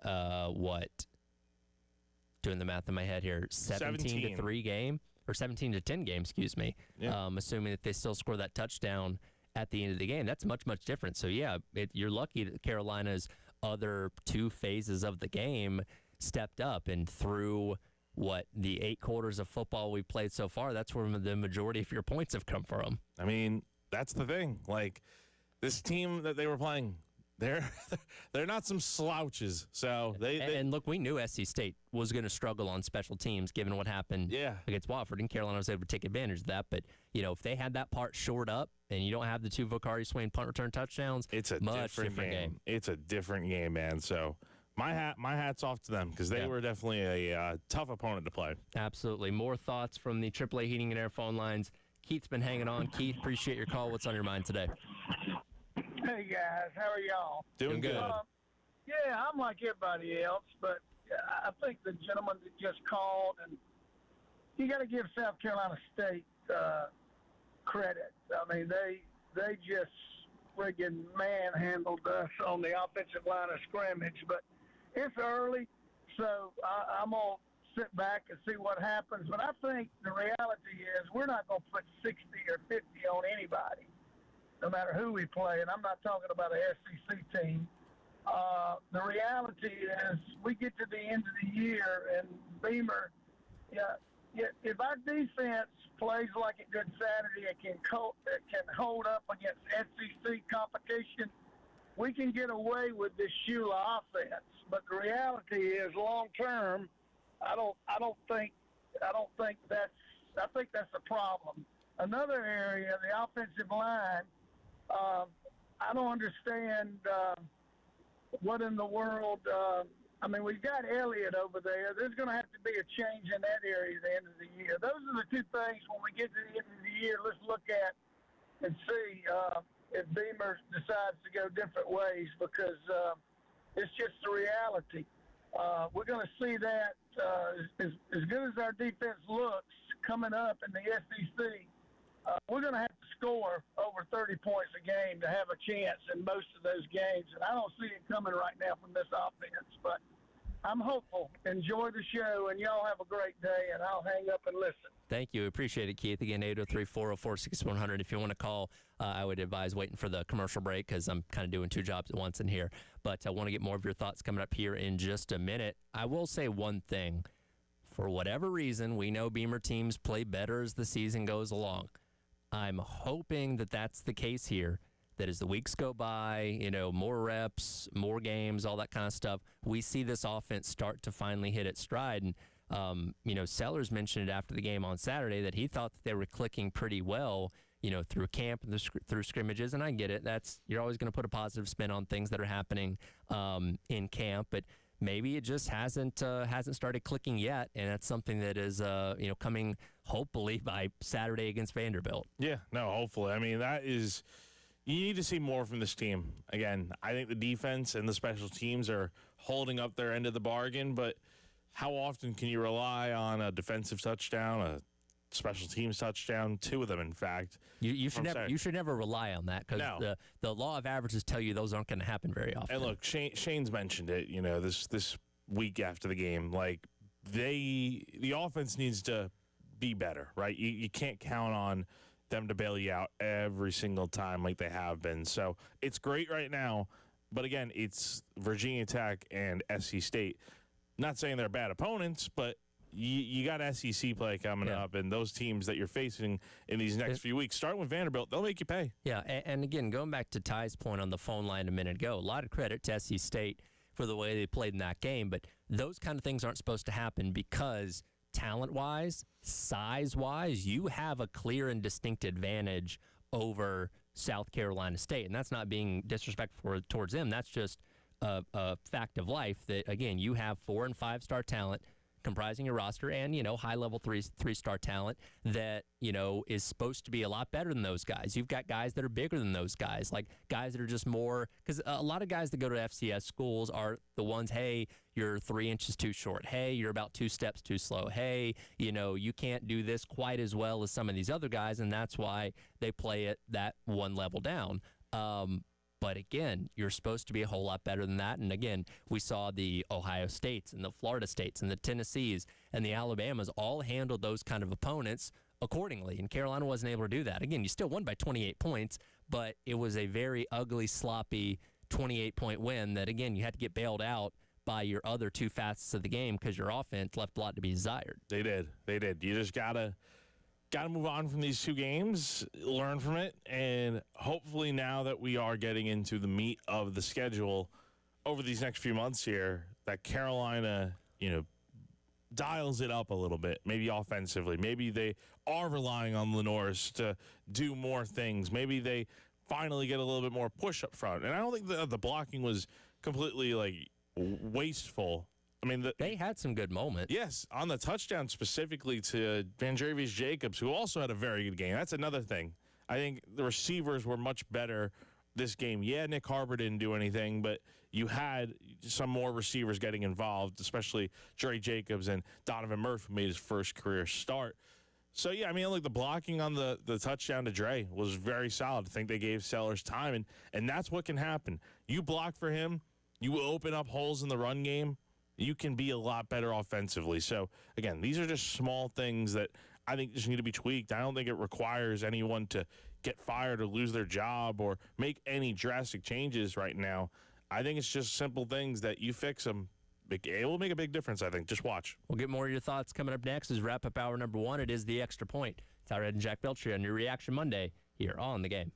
Speaker 1: doing the math in my head here, 17-3 game, or 17-10 game, excuse me. Yeah. Assuming that they still score that touchdown at the end of the game, that's much different. So yeah, you're lucky that Carolina's other 2 phases of the game stepped up, and through the 8 quarters of football we played so far, that's where the majority of your points have come from.
Speaker 2: I mean, that's the thing. Like, this team that they were playing, they're not some slouches. So
Speaker 1: and look, we knew SC State was going to struggle on special teams given what happened against Wofford, and Carolina was able to take advantage of that. But if they had that part shored up and you don't have the 2 Vakari Swain punt return touchdowns,
Speaker 2: it's a
Speaker 1: much different game.
Speaker 2: It's a different game, man. So my hat's off to them because they were definitely a tough opponent to play.
Speaker 1: Absolutely. More thoughts from the AAA Heating and Air phone lines. Keith's been hanging on. Keith, appreciate your call. What's on your mind today?
Speaker 5: Hey, guys. How are y'all?
Speaker 2: Doing good.
Speaker 5: Yeah, I'm like everybody else, but I think the gentleman that just called, and you got to give South Carolina State credit. I mean, they just friggin' manhandled us on the offensive line of scrimmage, but it's early, so I'm going to sit back and see what happens. But I think the reality is we're not going to put 60 or 50 on anybody, no matter who we play, and I'm not talking about an SEC team. The reality is we get to the end of the year, and Beamer, if our defense plays like it did Saturday and can hold up against SEC competition, we can get away with this Shula offense. But the reality is, long term, I think that's a problem. Another area, the offensive line. I don't understand what in the world. We've got Elliott over there. There's going to have to be a change in that area at the end of the year. Those are the 2 things when we get to the end of the year, let's look at and see if Beamer decides to go different ways, because it's just the reality. We're going to see that as good as our defense looks coming up in the SEC, we're going to have to score over 30 points a game to have a chance in most of those games. And I don't see it coming right now from this offense, but I'm hopeful. Enjoy the show, and y'all have a great day, and I'll hang up and listen.
Speaker 1: Thank you. Appreciate it, Keith. Again, 803-404-6100. If you want to call, I would advise waiting for the commercial break because I'm kind of doing 2 jobs at once in here. But I want to get more of your thoughts coming up here in just a minute. I will say one thing. For whatever reason, we know Beamer teams play better as the season goes along. I'm hoping that that's the case here, that as the weeks go by, more reps, more games, all that kind of stuff, we see this offense start to finally hit its stride. And, Sellers mentioned it after the game on Saturday that he thought that they were clicking pretty well, through camp and through scrimmages. And I get it. You're always going to put a positive spin on things that are happening in camp, but maybe it just hasn't started clicking yet, and that's something that is coming hopefully by Saturday against Vanderbilt.
Speaker 2: Yeah, no, hopefully. I mean, you need to see more from this team. Again, I think the defense and the special teams are holding up their end of the bargain, but how often can you rely on a defensive touchdown, a special teams touchdown, 2 of them, in fact?
Speaker 1: You should never rely on that, because the law of averages tell you those aren't going to happen very often.
Speaker 2: And look, Shane's mentioned it, this week after the game, like the offense needs to be better, right? You can't count on them to bail you out every single time like they have been. So it's great right now, but again, it's Virginia Tech and SC State. Not saying they're bad opponents, but you got SEC play coming up, and those teams that you're facing in these next few weeks, starting with Vanderbilt, they'll make you pay.
Speaker 1: Yeah, and again, going back to Ty's point on the phone line a minute ago, a lot of credit to SC State for the way they played in that game, but those kind of things aren't supposed to happen because talent-wise, size-wise, you have a clear and distinct advantage over South Carolina State, and that's not being disrespectful towards them. That's just a fact of life that, again, you have 4- and 5-star talent comprising your roster and, high-level 3-star talent that, is supposed to be a lot better than those guys. You've got guys that are bigger than those guys, like guys that are just more – because a lot of guys that go to FCS schools are the ones, hey, you're 3 inches too short. Hey, you're about 2 steps too slow. Hey, you can't do this quite as well as some of these other guys, and that's why they play it that one level down. But again, you're supposed to be a whole lot better than that. And again, we saw the Ohio States and the Florida States and the Tennessees and the Alabamas all handled those kind of opponents accordingly. And Carolina wasn't able to do that. Again, you still won by 28 points, but it was a very ugly, sloppy 28-point win that, again, you had to get bailed out by your other 2 facets of the game because your offense left a lot to be desired.
Speaker 2: They did. You just got to got to move on from these 2 games, learn from it, and hopefully now that we are getting into the meat of the schedule over these next few months here, that Carolina, dials it up a little bit, maybe offensively. Maybe they are relying on Lenore's to do more things. Maybe they finally get a little bit more push up front. And I don't think the blocking was completely, wasteful. I mean,
Speaker 1: they had some good moments.
Speaker 2: Yes, on the touchdown specifically to Vandrevius Jacobs, who also had a very good game. That's another thing. I think the receivers were much better this game. Yeah, Nick Harbor didn't do anything, but you had some more receivers getting involved, especially Dre Jacobs and Donovan Murphy, who made his first career start. So, yeah, I mean, the blocking on the touchdown to Dre was very solid. I think they gave Sellers time, and that's what can happen. You block for him, you open up holes in the run game, you can be a lot better offensively. So, again, these are just small things that I think just need to be tweaked. I don't think it requires anyone to get fired or lose their job or make any drastic changes right now. I think it's just simple things that you fix them. It will make a big difference, I think. Just watch.
Speaker 1: We'll get more of your thoughts coming up next as wrap-up hour number 1. It is the Extra Point. Tyrod and Jack Belcher on your Reaction Monday here on The Game.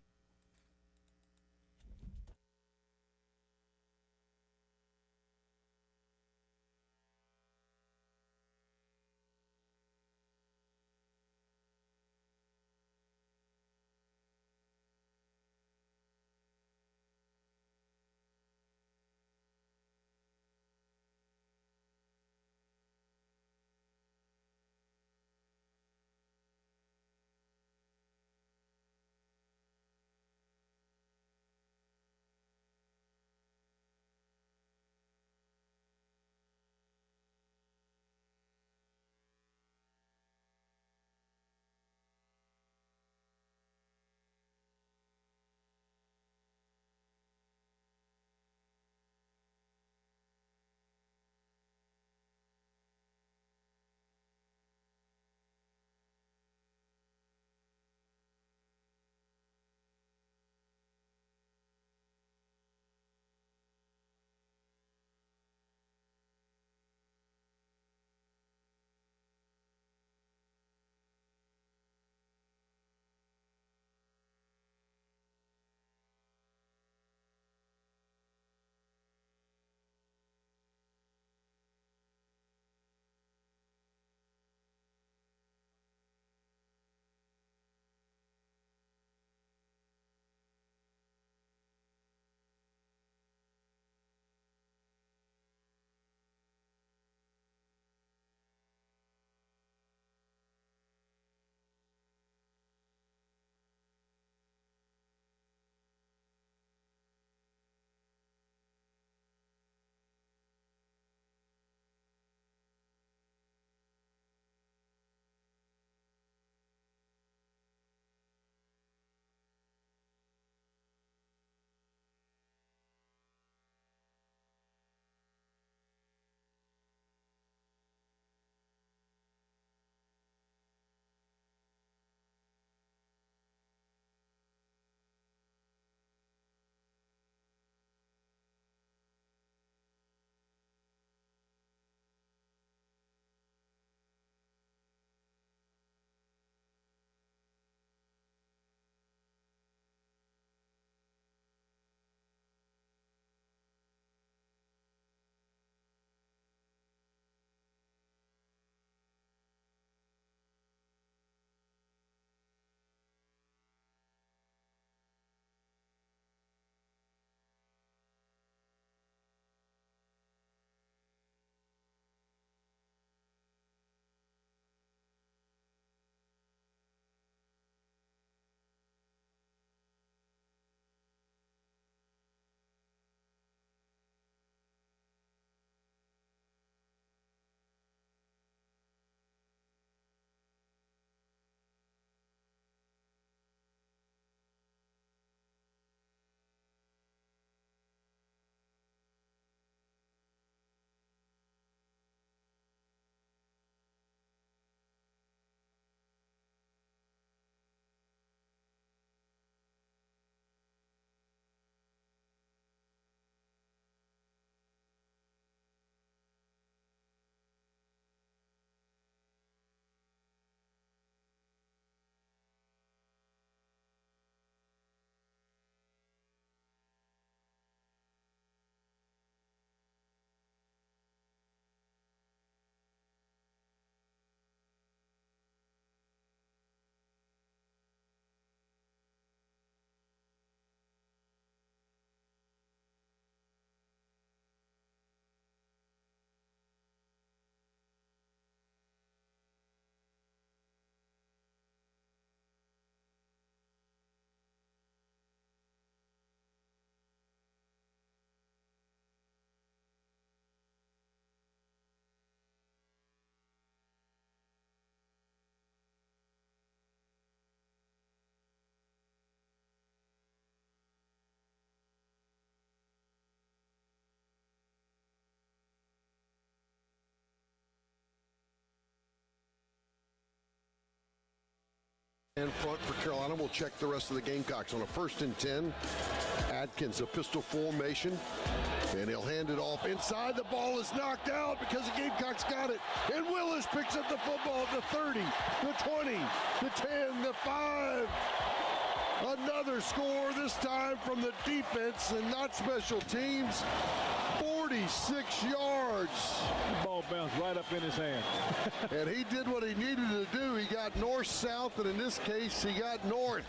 Speaker 4: In front for Carolina. We'll check the rest of the Gamecocks on a 1st and 10. Atkins, a pistol formation. And he'll hand it off inside. The ball is knocked out because the Gamecocks got it. And Willis picks up the football at the 30, the 20, the 10, the 5. Another score, this time from the defense and not special teams. 46 yards.
Speaker 8: The ball bounced right up in his hand.
Speaker 4: And he did what he needed to do. He got north-south, and in this case, he got north.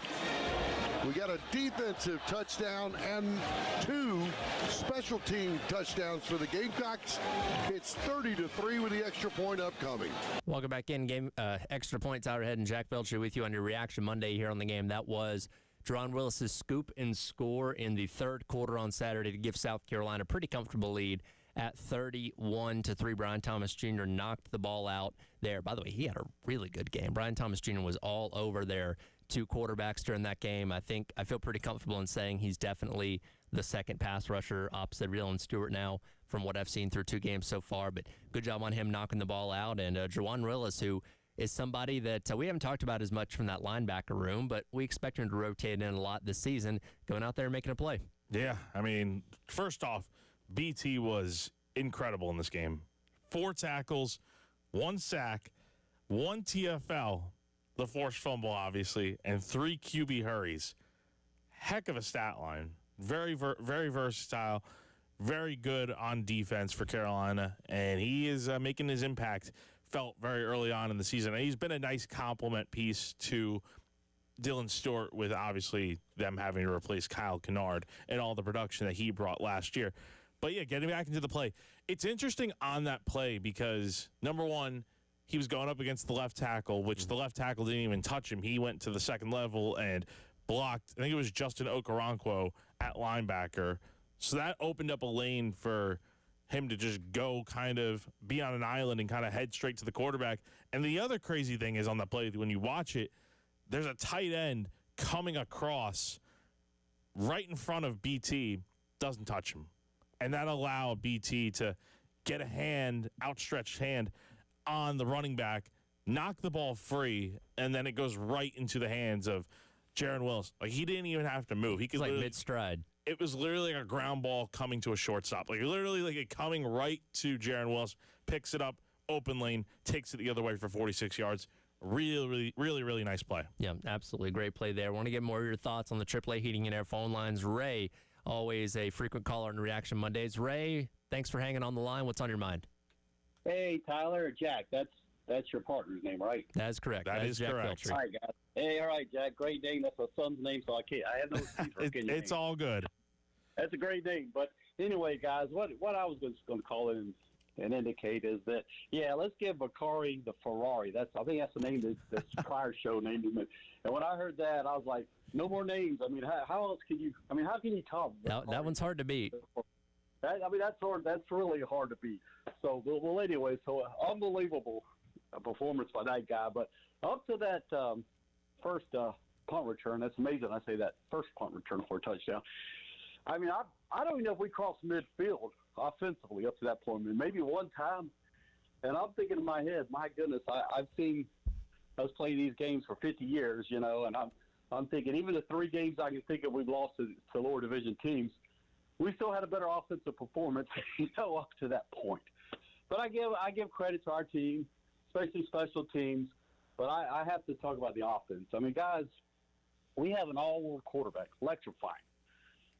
Speaker 4: We got a defensive touchdown and 2 special team touchdowns for the Gamecocks. It's 30-3 with the extra point upcoming.
Speaker 1: Welcome back in. Game extra points. Tyler Head and Jack Belcher with you on your reaction Monday here on the game. That was Jerron Willis's scoop and score in the 3rd quarter on Saturday to give South Carolina a pretty comfortable lead at 31-3. Brian Thomas Jr. knocked the ball out there. By the way, he had a really good game. Brian Thomas Jr. was all over their 2 quarterbacks during that game. I feel pretty comfortable in saying he's definitely the second pass rusher opposite Rylan Stewart now from what I've seen through 2 games so far. But good job on him knocking the ball out. And Jerron Willis, who is somebody that we haven't talked about as much from that linebacker room, but we expect him to rotate in a lot this season, going out there and making a play.
Speaker 2: Yeah, I mean, first off, BT was incredible in this game. 4 tackles, 1 sack, 1 TFL, the forced fumble, obviously, and 3 QB hurries. Heck of a stat line. Very versatile, very good on defense for Carolina, and he is making his impact felt very early on in the season. And he's been a nice complement piece to Dylan Stewart, with obviously them having to replace Kyle Kennard and all the production that he brought last year. But, yeah, getting back into the play. It's interesting on that play because, number one, he was going up against the left tackle, which the left tackle didn't even touch him. He went to the second level and blocked, I think it was Justin Okoronkwo at linebacker. So that opened up a lane for him to just go kind of be on an island and kind of head straight to the quarterback. And the other crazy thing is on the play, when you watch it, there's a tight end coming across right in front of BT, doesn't touch him. And that allowed BT to get a outstretched hand on the running back, knock the ball free, and then it goes right into the hands of Jerron Willis. Like, he didn't even have to move. He could
Speaker 1: like mid-stride.
Speaker 2: It was literally like a ground ball coming to a shortstop. Like, literally like it coming right to Jerron Willis, picks it up, open lane, takes it the other way for 46 yards. Really nice play.
Speaker 1: Yeah, absolutely. Great play there. Want to get more of your thoughts on the AAA Heating and Air phone lines. Ray, always a frequent caller in Reaction Mondays. Ray, thanks for hanging on the line. What's on your mind?
Speaker 9: Hey, Tyler, Jack, that's your partner's name, right?
Speaker 1: That is correct.
Speaker 2: That is
Speaker 1: Jack
Speaker 2: correct.
Speaker 1: Feltry.
Speaker 9: All right, guys. Hey, all right, Jack, great name. That's my son's name, so I have no excuse for getting your
Speaker 2: It's
Speaker 9: name.
Speaker 2: all good.
Speaker 9: That's a great name. But anyway, guys, what I was just going to call it and indicate is that, yeah, let's give Bakari the Ferrari. I think that's the name that this prior show named him. And when I heard that, I was like, no more names. I mean, how else can you – I mean, how can you top
Speaker 1: that one's hard to beat.
Speaker 9: That's hard. That's really hard to beat. So, well, anyway, so unbelievable performance by that guy. But up to that first punt return, that's amazing. I say that first punt return for a touchdown. I mean, I don't even know if we crossed midfield offensively up to that point. I mean, maybe one time. And I'm thinking in my head, my goodness, I've seen us play these games for 50 years, you know, and I'm thinking even the 3 games I can think of we've lost to lower division teams, we still had a better offensive performance, you know, up to that point. But I give credit to our team, especially special teams. But I have to talk about the offense. I mean, guys, we have an all-world quarterback, electrifying.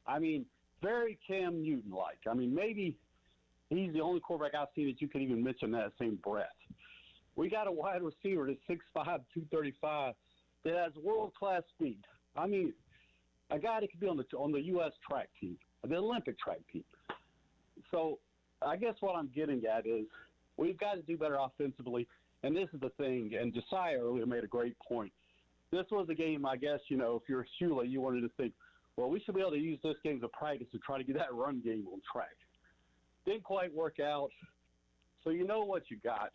Speaker 9: I mean, very Cam Newton-like. I mean, maybe he's the only quarterback I've seen that you could even mention that same breath. We got a wide receiver that's 6'5", 235, that has world-class speed. I mean, a guy that could be on the U.S. track team, the Olympic track team. So I guess what I'm getting at is we've got to do better offensively, and this is the thing, and Josiah earlier made a great point. This was a game, I guess, you know, if you're Shula, you wanted to think, well, we should be able to use this game as a practice to try to get that run game on track. Didn't quite work out, so you know what you got.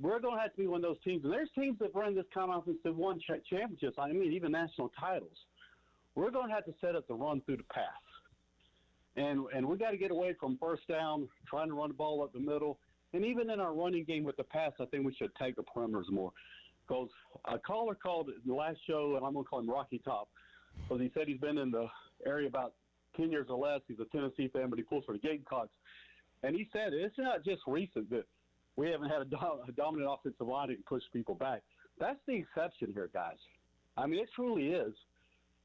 Speaker 9: We're going to have to be one of those teams, and there's teams that run this kind of offense that won championships, I mean, even national titles. We're going to have to set up the run through the pass. And we got to get away from first down, trying to run the ball up the middle. And even in our running game with the pass, I think we should attack the perimeters more. Because a caller called the last show, and I'm going to call him Rocky Top, because he said he's been in the area about 10 years or less. He's a Tennessee fan, but he pulls for the Gamecocks. And he said it's not just recent that we haven't had a dominant offensive line that can push people back. That's the exception here, guys. I mean, it truly is.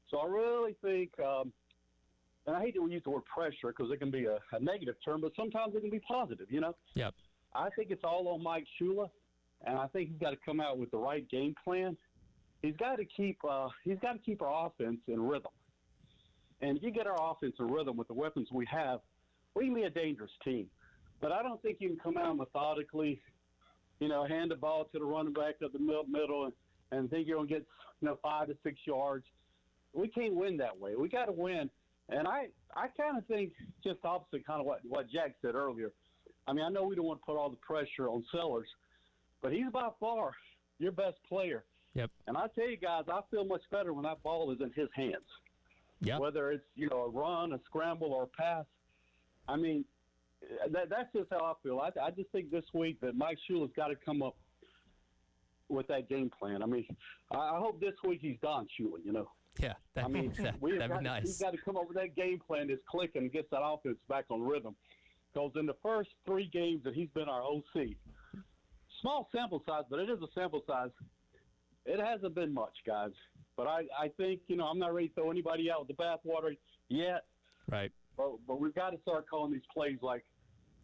Speaker 9: So I really think, and I hate to use the word pressure because it can be a negative term, but sometimes it can be positive, you know?
Speaker 1: Yep.
Speaker 9: I think it's all on Mike Shula, and I think he's got to come out with the right game plan. He's got to keep our offense in rhythm. And if you get our offense in rhythm with the weapons we have, we can be a dangerous team. But I don't think you can come out methodically, hand the ball to the running back up the middle and think you're going to get, 5 to 6 yards. We can't win that way. We got to win. And I kind of think just opposite kind of what Jack said earlier. I mean, I know we don't want to put all the pressure on Sellers, but he's by far your best player.
Speaker 1: Yep.
Speaker 9: And I tell you guys, I feel much better when that ball is in his hands.
Speaker 1: Yep.
Speaker 9: Whether it's, a run, a scramble, or a pass. I mean, that's just how I feel. I just think this week that Mike Shula's got to come up with that game plan. I mean, I hope this week he's Don Shula,
Speaker 1: Yeah, that'd be nice.
Speaker 9: He's got to come up with that game plan that's clicking and gets that offense back on rhythm. Because in the first 3 games that he's been our OC, small sample size, but it is a sample size, it hasn't been much, guys. But I think, I'm not ready to throw anybody out with the bathwater yet.
Speaker 1: Right.
Speaker 9: But we've got to start calling these plays like,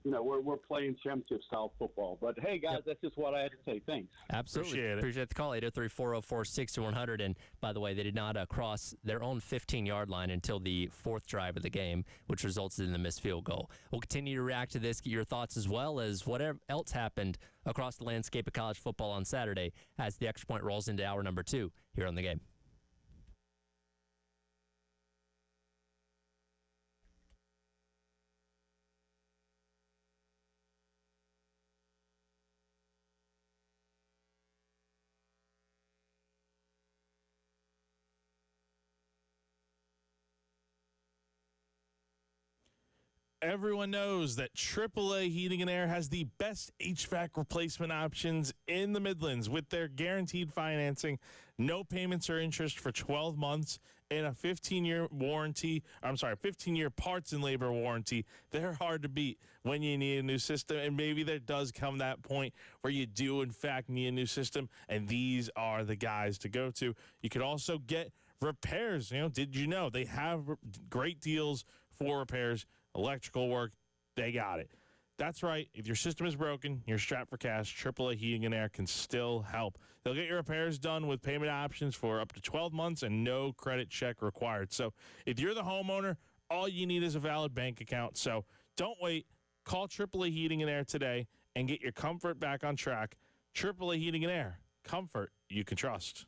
Speaker 9: we're playing championship-style football. But, hey, guys, That's just what I had to say. Thanks.
Speaker 1: Absolutely. Appreciate the call, 803-404-6100. And, by the way, they did not cross their own 15-yard line until the 4th drive of the game, which resulted in the missed field goal. We'll continue to react to this, get your thoughts as well as whatever else happened across the landscape of college football on Saturday as the Extra Point rolls into hour number 2 here on The Game.
Speaker 2: Everyone knows that AAA Heating and Air has the best HVAC replacement options in the Midlands with their guaranteed financing, no payments or interest for 12 months, and a 15-year warranty. 15-year parts and labor warranty. They're hard to beat when you need a new system, and maybe there does come that point where you do, in fact, need a new system, and these are the guys to go to. You could also get repairs. Did you know they have great deals for repairs? Electrical work, they got it. That's right. If your system is broken, you're strapped for cash. AAA Heating and Air can still help. They'll get your repairs done with payment options for up to 12 months and no credit check required. So if you're the homeowner, all you need is a valid bank account. So don't wait. Call AAA Heating and Air today and get your comfort back on track. AAA Heating and Air. Comfort you can trust.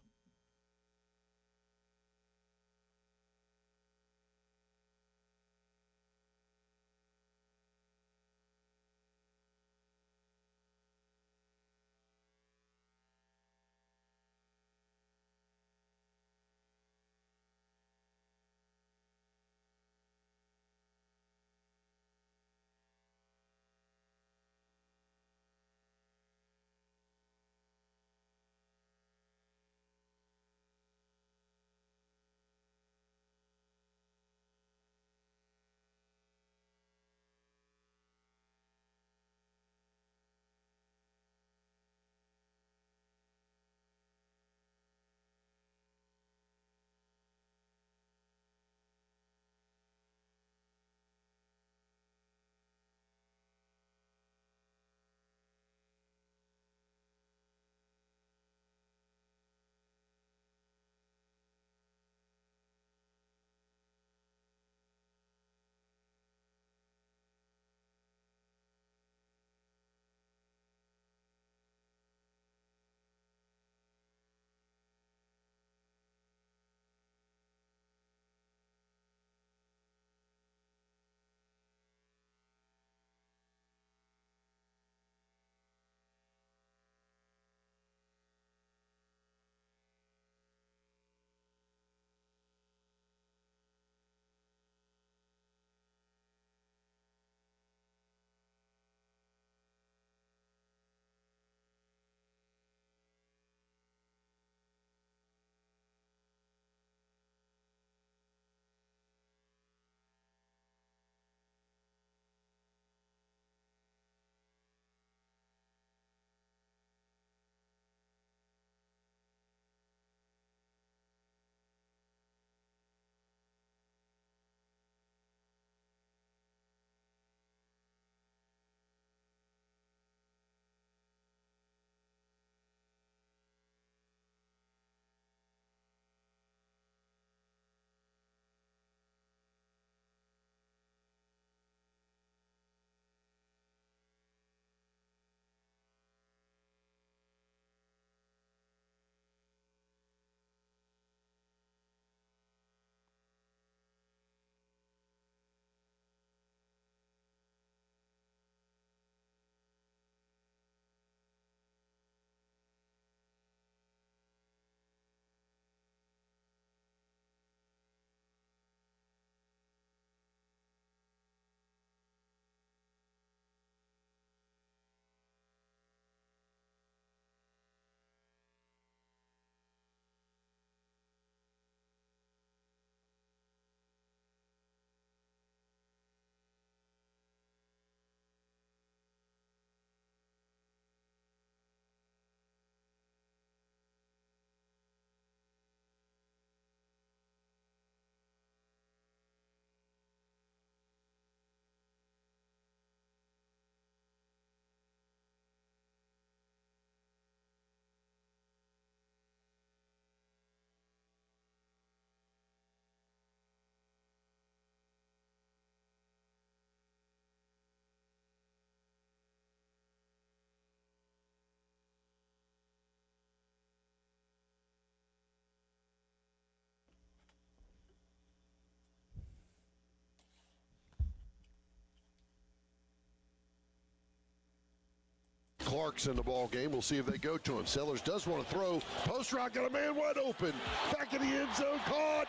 Speaker 4: Clark's in the ball game. We'll see if they go to him. Sellers does want to throw. Post route, got a man wide open. Back in the end zone, caught.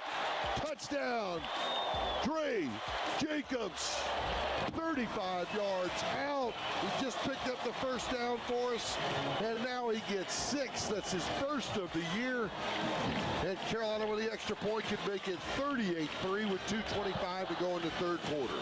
Speaker 4: Touchdown. Dre Jacobs, 35 yards out. He just picked up the first down for us, and now he gets 6. That's his first of the year. And Carolina with the extra point could make it 38-3 with 2:25 to go in the third quarter.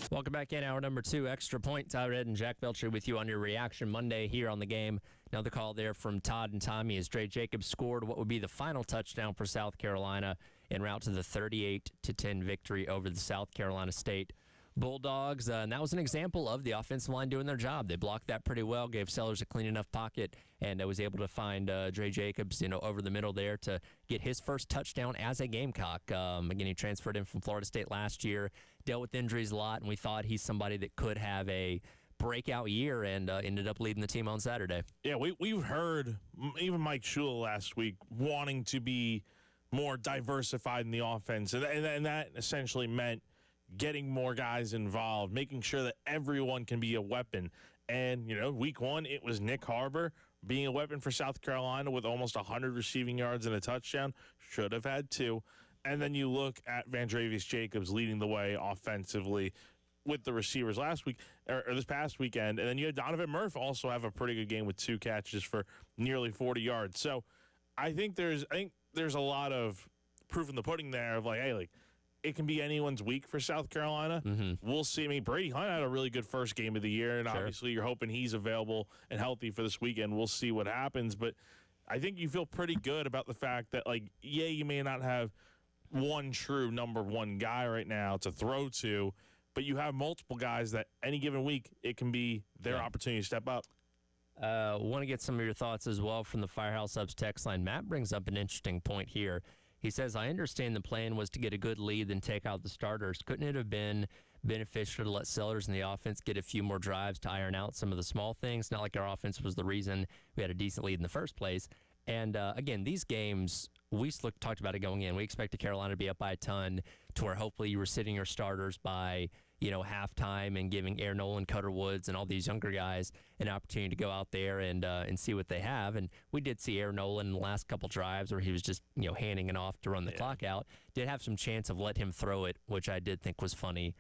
Speaker 1: Welcome back in hour number 2, Extra Point. Tyler Ed and Jack Belcher with you on your reaction Monday here on the game. Another call there from Todd and Tommy as Dre Jacobs scored what would be the final touchdown for South Carolina en route to the 38-10 victory over the South Carolina State Bulldogs. And that was an example of the offensive line doing their job. They blocked that pretty well, gave Sellers a clean enough pocket, and was able to find Dre Jacobs, over the middle there to get his first touchdown as a Gamecock. Again, he transferred in from Florida State last year, dealt with injuries a lot, and we thought he's somebody that could have a breakout year, and ended up leading the team on Saturday.
Speaker 2: Yeah, we've heard even Mike Shula last week wanting to be more diversified in the offense, and that essentially meant getting more guys involved, making sure that everyone can be a weapon. And, week 1, it was Nick Harbor being a weapon for South Carolina with almost 100 receiving yards and a touchdown. Should have had 2. And then you look at Vandrevius Jacobs leading the way offensively with the receivers last week, or this past weekend. And then you had Donovan Murph also have a pretty good game with 2 catches for nearly 40 yards. So I think there's a lot of proof in the pudding there of it can be anyone's week for South Carolina.
Speaker 1: Mm-hmm.
Speaker 2: We'll see. I mean, Brady Hunt had a really good first game of the year, and obviously you're hoping he's available and healthy for this weekend. We'll see what happens. But I think you feel pretty good about the fact that, you may not have one true number 1 guy right now to throw to, but you have multiple guys that any given week it can be their opportunity to step up.
Speaker 1: Want to get some of your thoughts as well from the Firehouse Subs text line. Matt brings up an interesting point here. He says, I understand the plan was to get a good lead and take out the starters. Couldn't it have been beneficial to let Sellers in the offense get a few more drives to iron out some of the small things? Not like our offense was the reason we had a decent lead in the first place. And, again, these games, we talked about it going in. We expected Carolina to be up by a ton to where hopefully you were sitting your starters by, halftime and giving Air Nolan, Cutter Woods, and all these younger guys an opportunity to go out there and see what they have. And we did see Air Nolan in the last couple drives where he was just, handing it off to run the clock out. Did have some chance of let him throw it, which I did think was funny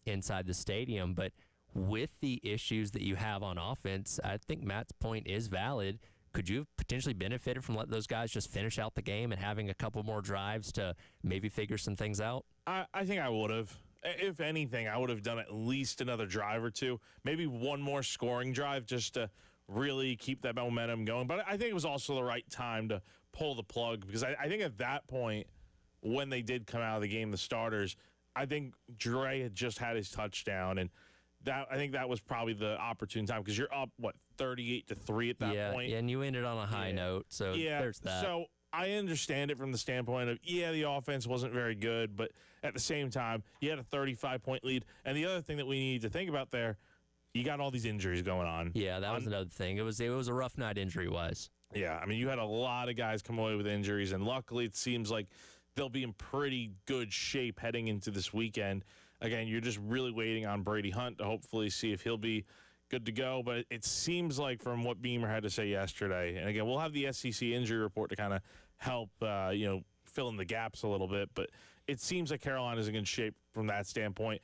Speaker 1: inside the stadium. But with the issues that you have on offense, I think Matt's point is valid. Could you have potentially benefited from letting those guys just finish out the game and having a couple more drives to maybe figure some things out?
Speaker 2: I think I would have. If anything, I would have done at least another drive or 2, maybe one more scoring drive just to really keep that momentum going. But I think it was also the right time to pull the plug because I think at that point, when they did come out of the game, the starters, I think Dre had just had his touchdown, and I think that was probably the opportune time because you're up, 38-3 at that point?
Speaker 1: Yeah, and you ended on a high note, so there's that.
Speaker 2: So I understand it from the standpoint of, the offense wasn't very good, but at the same time, you had a 35-point lead. And the other thing that we need to think about there, you got all these injuries going on.
Speaker 1: Yeah, that was another thing. It was a rough night injury-wise.
Speaker 2: Yeah, I mean, you had a lot of guys come away with injuries, and luckily it seems like they'll be in pretty good shape heading into this weekend. Again, you're just really waiting on Brady Hunt to hopefully see if he'll be good to go. But it seems like from what Beamer had to say yesterday, and again, we'll have the SEC injury report to kind of help, fill in the gaps a little bit. But it seems like Carolina's in good shape from that standpoint.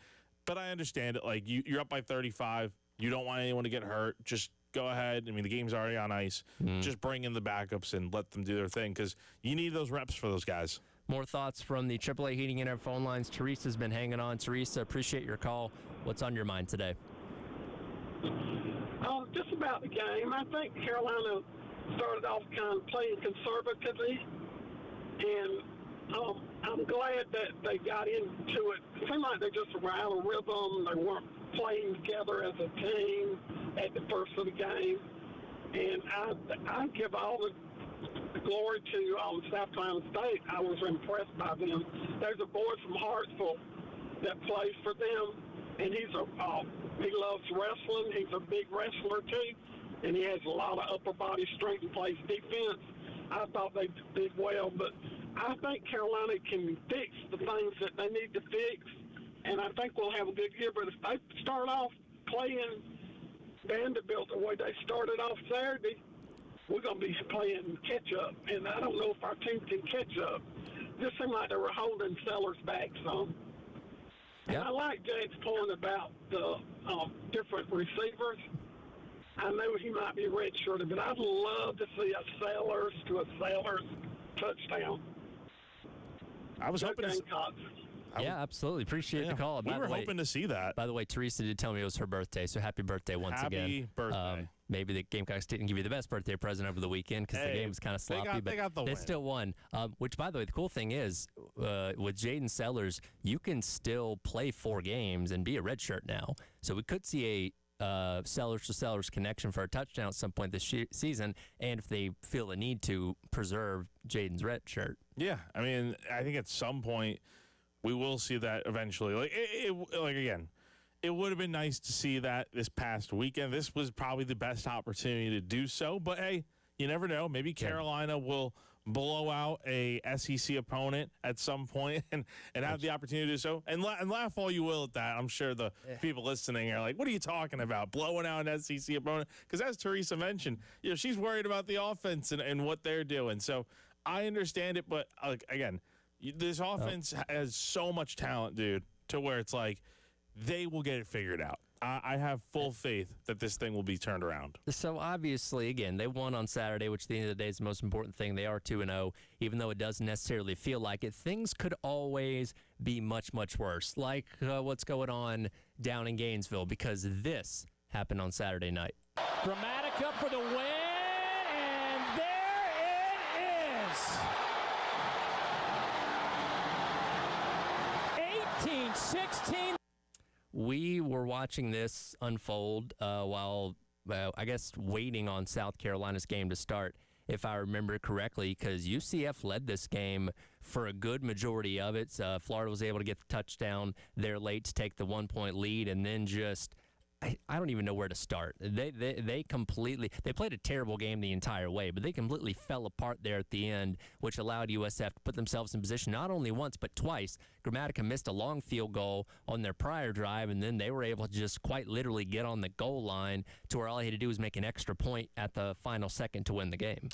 Speaker 2: But I understand it. You're up by 35. You don't want anyone to get hurt. Just go ahead. I mean, the game's already on ice. Just bring in the backups and let them do their thing because you need those reps for those guys.
Speaker 1: More thoughts from the AAA Heating and Air phone lines. Teresa's been hanging on. Teresa, appreciate your call. What's on your mind today?
Speaker 10: Just about the game. I think Carolina started off kind of playing conservatively, and I'm glad that they got into it. It seemed like they just were out of rhythm. They weren't playing together as a team at the first of the game. And I give all the glory to South Carolina State. I was impressed by them. There's a boy from Hartsville that plays for them, and he loves wrestling. He's a big wrestler too, and he has a lot of upper body strength and plays defense. I thought they did well, but I think Carolina can fix the things that they need to fix, and I think we'll have a good year. But if they start off playing Vanderbilt the way they started off Saturday, we're going to be playing catch-up, and I don't know if our team can catch up. Just seemed like they were holding Sellers back some. And I like Jake's point about the different receivers. I know he might be redshirted, but I'd love to see a Sellers touchdown.
Speaker 2: I was hoping
Speaker 1: Yeah, absolutely. Appreciate the call.
Speaker 2: We were hoping to see that.
Speaker 1: By the way, Teresa did tell me it was her birthday, so happy birthday once again.
Speaker 2: Happy birthday.
Speaker 1: Maybe the Gamecocks didn't give you the best birthday present over the weekend because the game was kind of sloppy,
Speaker 2: they got the
Speaker 1: they
Speaker 2: win.
Speaker 1: still won. Which, by the way, the cool thing is with Jaden Sellers, you can still play 4 games and be a redshirt now. So we could see a Sellers-to-Sellers connection for a touchdown at some point this season, and if they feel the need to preserve Jaden's red shirt.
Speaker 2: Yeah, I mean, I think at some point we will see that eventually. Like again, it would have been nice to see that this past weekend. This was probably the best opportunity to do so, but hey, you never know. Maybe Carolina will blow out a SEC opponent at some point and have the opportunity to do so. And laugh all you will at that. I'm sure the people listening are like, what are you talking about, blowing out an SEC opponent? Because as Teresa mentioned, she's worried about the offense and what they're doing. So I understand it, but again, this offense has so much talent, dude, to where it's like they will get it figured out. I have full faith that this thing will be turned around.
Speaker 1: So obviously, again, they won on Saturday, which at the end of the day is the most important thing. They are 2-0, even though it doesn't necessarily feel like it. Things could always be much, much worse, like what's going on down in Gainesville, because this happened on Saturday night.
Speaker 11: Gramatica for the win, and there it is. 18-16.
Speaker 1: We were watching this unfold while, I guess, waiting on South Carolina's game to start, if I remember correctly, because UCF led this game for a good majority of it. Florida was able to get the touchdown there late to take the 1-point lead, and then just I don't even know where to start. They played a terrible game the entire way, but they completely fell apart there at the end, which allowed USF to put themselves in position not only once but twice. Gramatica missed a long field goal on their prior drive, and then they were able to just quite literally get on the goal line to where all he had to do was make an extra point at the final second to win the game.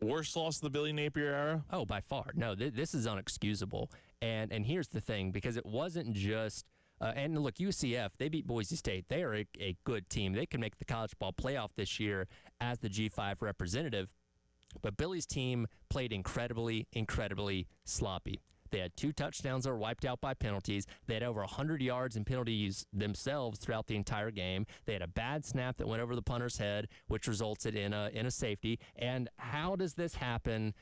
Speaker 2: Worst loss of the Billy Napier era?
Speaker 1: Oh, by far. No, this is unexcusable. And here's the thing, because it wasn't just and look, UCF, they beat Boise State. They are a good team. They can make the college ball playoff this year as the G5 representative. But Billy's team played incredibly, incredibly sloppy. They had 2 touchdowns that were wiped out by penalties. They had over 100 yards in penalties themselves throughout the entire game. They had a bad snap that went over the punter's head, which resulted in a safety. And how does this happen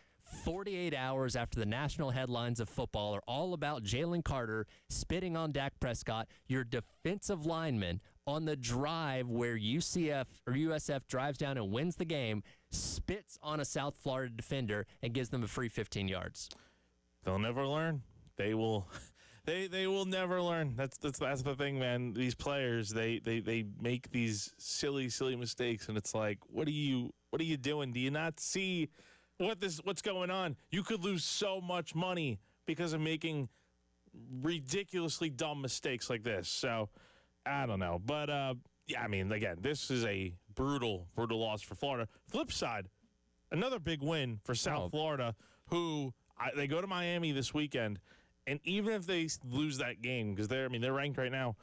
Speaker 1: 48 hours after the national headlines of football are all about Jalen Carter spitting on Dak Prescott, your defensive lineman, on the drive where USF drives down and wins the game, spits on a South Florida defender and gives them a free 15 yards?
Speaker 2: They'll never learn. They will never learn. That's the thing, man. These players, they make these silly mistakes, and it's like, what are you doing? Do you not see what's going on? You could lose so much money because of making ridiculously dumb mistakes like this. So I don't know, but yeah, I mean, again, this is a brutal loss for Florida. Flip side, another big win for South Florida, who they go to Miami this weekend, and even if they lose that game, because they're ranked right now,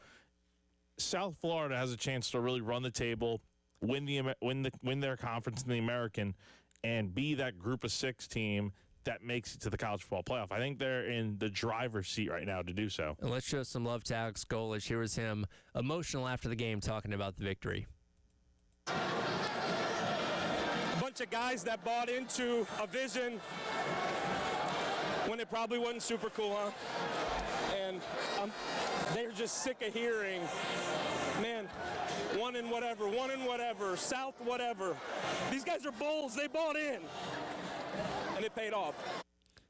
Speaker 2: South Florida has a chance to really run the table, win their conference in the American, and be that group of 6 team that makes it to the college football playoff. I think they're in the driver's seat right now to do so.
Speaker 1: And let's show some love to Alex Golich. Here was him emotional after the game talking about the victory.
Speaker 12: A bunch of guys that bought into a vision when it probably wasn't super cool, huh? And they're just sick of hearing, man, one and whatever, South whatever. These guys are bulls. They bought in, and it paid off.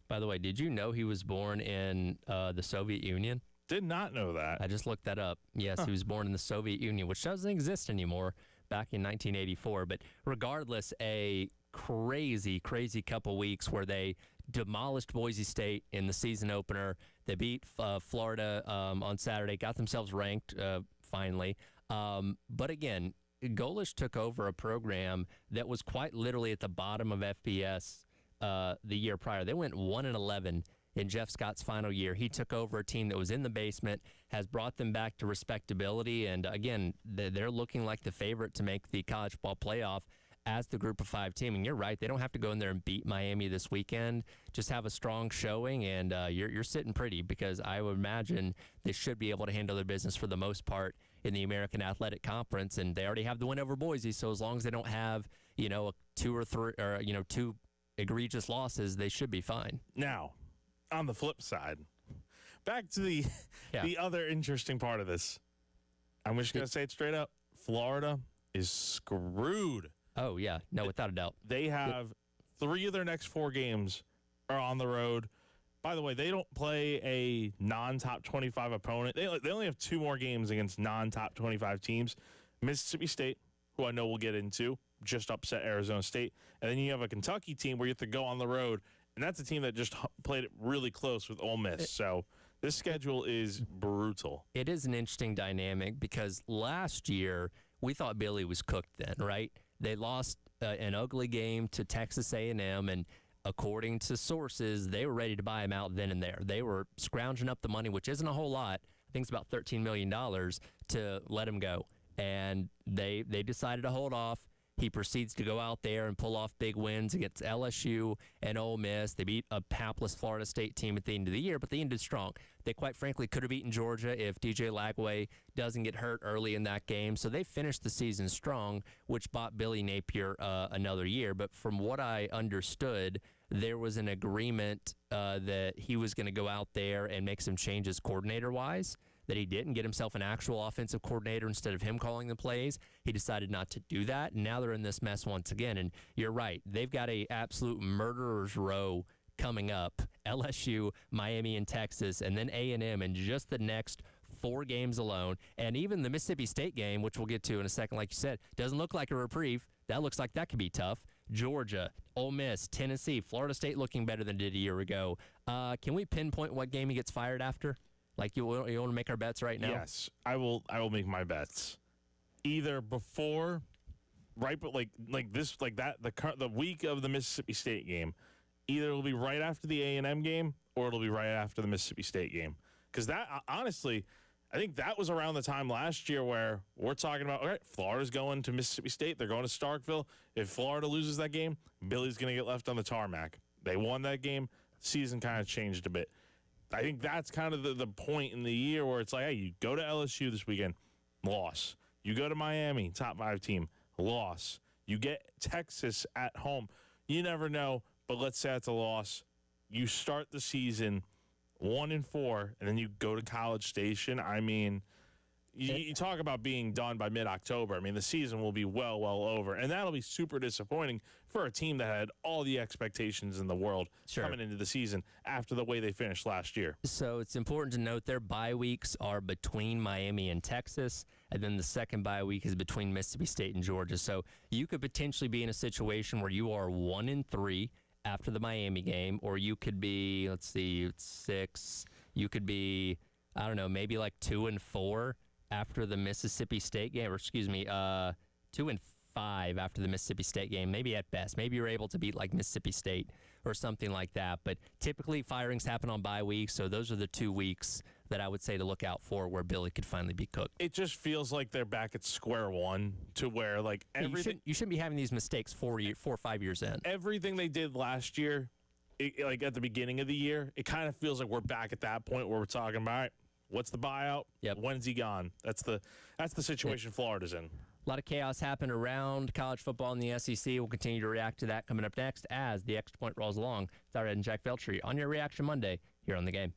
Speaker 1: By the way, did you know he was born in the Soviet Union?
Speaker 2: Did not know that.
Speaker 1: I just looked that up. Yes, he was born in the Soviet Union, which doesn't exist anymore, back in 1984. But regardless, a crazy couple weeks where they demolished Boise State in the season opener. They beat Florida on Saturday, got themselves ranked finally. But again, Golish took over a program that was quite literally at the bottom of FBS the year prior. They went 1-11 in Jeff Scott's final year. He took over a team that was in the basement, has brought them back to respectability, and again, they're looking like the favorite to make the college football playoff as the Group of 5 team. And you're right, they don't have to go in there and beat Miami this weekend. Just have a strong showing, and you're sitting pretty, because I would imagine they should be able to handle their business for the most part in the American Athletic Conference, and they already have the win over Boise. So as long as they don't have, two egregious losses, they should be fine.
Speaker 2: Now, on the flip side, back to the other interesting part of this. I'm just going to say it straight up. Florida is screwed.
Speaker 1: Oh, yeah. No, without a doubt.
Speaker 2: They have 3 of their next 4 games are on the road. By the way, they don't play a non-top 25 opponent. They only have 2 more games against non-top 25 teams. Mississippi State, who I know we'll get into, just upset Arizona State. And then you have a Kentucky team where you have to go on the road, and that's a team that just played it really close with Ole Miss. So this schedule is brutal.
Speaker 1: It is an interesting dynamic, because last year we thought Billy was cooked then, right? They lost an ugly game to Texas A&M, and according to sources, they were ready to buy him out then and there. They were scrounging up the money, which isn't a whole lot. I think it's about $13 million to let him go. And they decided to hold off. He proceeds to go out there and pull off big wins against LSU and Ole Miss. They beat a hapless Florida State team at the end of the year, but they ended strong. They quite frankly could have beaten Georgia if DJ Lagway doesn't get hurt early in that game. So they finished the season strong, which bought Billy Napier another year. But from what I understood, there was an agreement that he was going to go out there and make some changes coordinator-wise, that he didn't get himself an actual offensive coordinator instead of him calling the plays. He decided not to do that, and now they're in this mess once again. And you're right. They've got a absolute murderer's row coming up. LSU, Miami, and Texas, and then A&M in just the next 4 games alone. And even the Mississippi State game, which we'll get to in a second, like you said, doesn't look like a reprieve. That looks like that could be tough. Georgia, Ole Miss, Tennessee, Florida State looking better than it did a year ago. Can we pinpoint what game he gets fired after? Like, you want to make our bets right now?
Speaker 2: Yes, I will make my bets. Either before, right, but like that, the week of the Mississippi State game, either it'll be right after the A&M game or it'll be right after the Mississippi State game. Because that, honestly, I think that was around the time last year where we're talking about, all right, Florida's going to Mississippi State. They're going to Starkville. If Florida loses that game, Billy's going to get left on the tarmac. They won that game. Season kind of changed a bit. I think that's kind of the point in the year where it's like, hey, you go to LSU this weekend, loss. You go to Miami, top 5 team, loss. You get Texas at home. You never know, but let's say it's a loss. You start the season 1-4, and then you go to College Station. I mean, you talk about being done by mid-October. I mean, the season will be well over, and that'll be super disappointing for a team that had all the expectations in the world coming into the season after the way they finished last year.
Speaker 1: So it's important to note their bye weeks are between Miami and Texas, and then the second bye week is between Mississippi State and Georgia. So you could potentially be in a situation where you are 1-3 after the Miami game, or you could be, let's see, 6. You could be, I don't know, maybe like 2-4 after the Mississippi State game, or 2-5 after the Mississippi State game, maybe at best. Maybe you're able to beat like Mississippi State or something like that. But typically firings happen on bye weeks, so those are the 2 weeks that I would say to look out for where Billy could finally be cooked.
Speaker 2: It just feels like they're back at square one to where like everything.
Speaker 1: You shouldn't be having these mistakes 4 or 5 years in.
Speaker 2: Everything they did last year, like at the beginning of the year, it kind of feels like we're back at that point where we're talking about, all right, what's the buyout?
Speaker 1: Yep.
Speaker 2: When's he gone? That's the situation Florida's in.
Speaker 1: A lot of chaos happened around college football in the SEC. We'll continue to react to that coming up next as the Extra Point rolls along. It's Ed and Jack Veltri on your Reaction Monday here on The Game.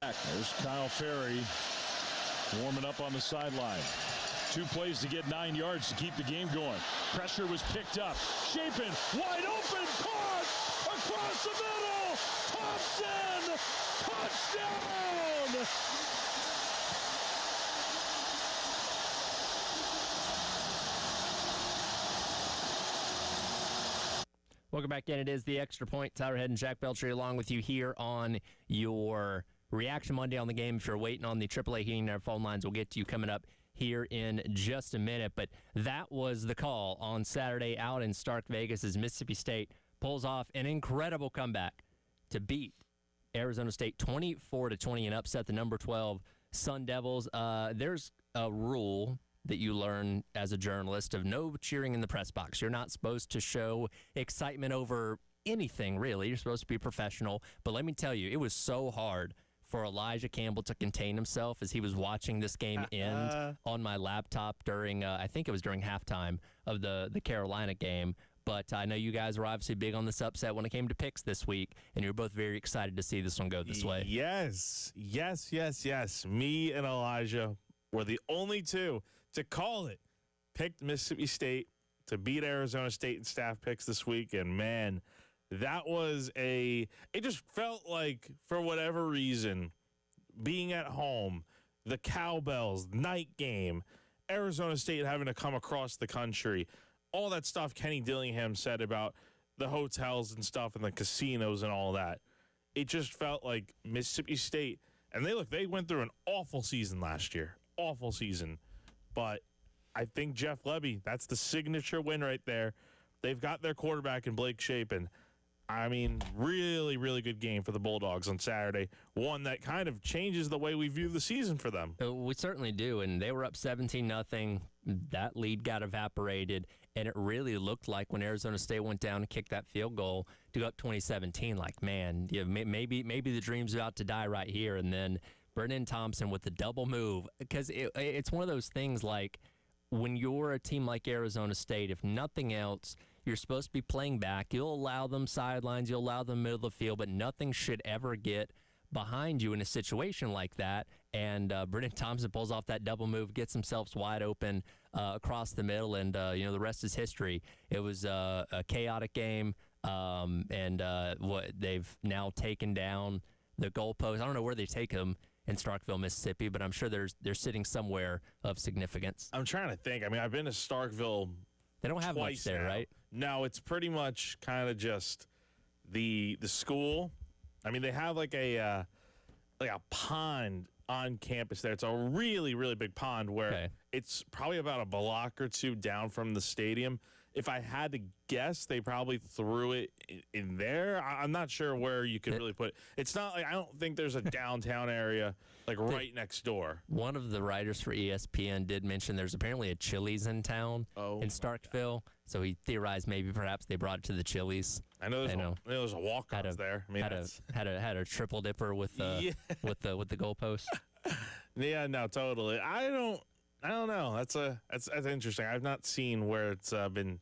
Speaker 8: There's Kyle Ferry warming up on the sideline. 2 plays to get 9 yards to keep the game going. Pressure was picked up. Shapen, wide open, caught across the middle. Thompson, touchdown!
Speaker 1: Welcome back in. It is the Extra Point. Tyler Head and Jack Beltry along with you here on your Reaction Monday on the game. If you're waiting on the AAA Heating Air phone lines, we'll get to you coming up here in just a minute. But that was the call on Saturday out in Stark Vegas as Mississippi State pulls off an incredible comeback to beat Arizona State 24-20 and upset the number 12 Sun Devils. There's a rule that you learn as a journalist of no cheering in the press box. You're not supposed to show excitement over anything, really. You're supposed to be professional. But let me tell you, it was so hard for Elijah Campbell to contain himself as he was watching this game end on my laptop during, I think it was during halftime of the Carolina game. But I know you guys were obviously big on this upset when it came to picks this week, and you're both very excited to see this one go this way.
Speaker 2: Yes. Me and Elijah were the only two to call it. Picked Mississippi State to beat Arizona State in staff picks this week, and man, that was it just felt like, for whatever reason, being at home, the cowbells, night game, Arizona State having to come across the country, all that stuff Kenny Dillingham said about the hotels and stuff and the casinos and all that. It just felt like Mississippi State, and they went through an awful season last year. Awful season. But I think Jeff Lebby, that's the signature win right there. They've got their quarterback in Blake Shapen. I mean, really, really good game for the Bulldogs on Saturday. One that kind of changes the way we view the season for them.
Speaker 1: We certainly do, and they were up 17-0. That lead got evaporated, and it really looked like when Arizona State went down and kicked that field goal to go up 2017, like, man, maybe the dream's about to die right here. And then Brennan Thompson with the double move, because it's one of those things like when you're a team like Arizona State, if nothing else, you're supposed to be playing back. You'll allow them sidelines, you'll allow them middle of the field, but nothing should ever get behind you in a situation like that. And Brennan Thompson pulls off that double move, gets himself wide open across the middle, and the rest is history. It was a chaotic game, and what they've now taken down the goalpost. I don't know where they take them in Starkville, Mississippi, but I'm sure they're sitting somewhere of significance.
Speaker 2: I'm trying to think. I mean, I've been to Starkville.
Speaker 1: They don't have much there,
Speaker 2: now.
Speaker 1: right?
Speaker 2: No, it's pretty much kind of just the school. I mean, they have like a pond on campus there. It's a really, really big pond where it's probably about a block or two down from the stadium. If I had to guess, they probably threw it in there. I'm not sure where you could really put it. It's not like, I don't think there's a downtown area like right next door.
Speaker 1: One of the writers for ESPN did mention there's apparently a Chili's in town in Starkville. So he theorized perhaps they brought it to the Chili's.
Speaker 2: I know there's a walk-ons there. I mean,
Speaker 1: had a triple dipper with the goalpost.
Speaker 2: Yeah, no, totally. I don't know. That's interesting. I've not seen where it's been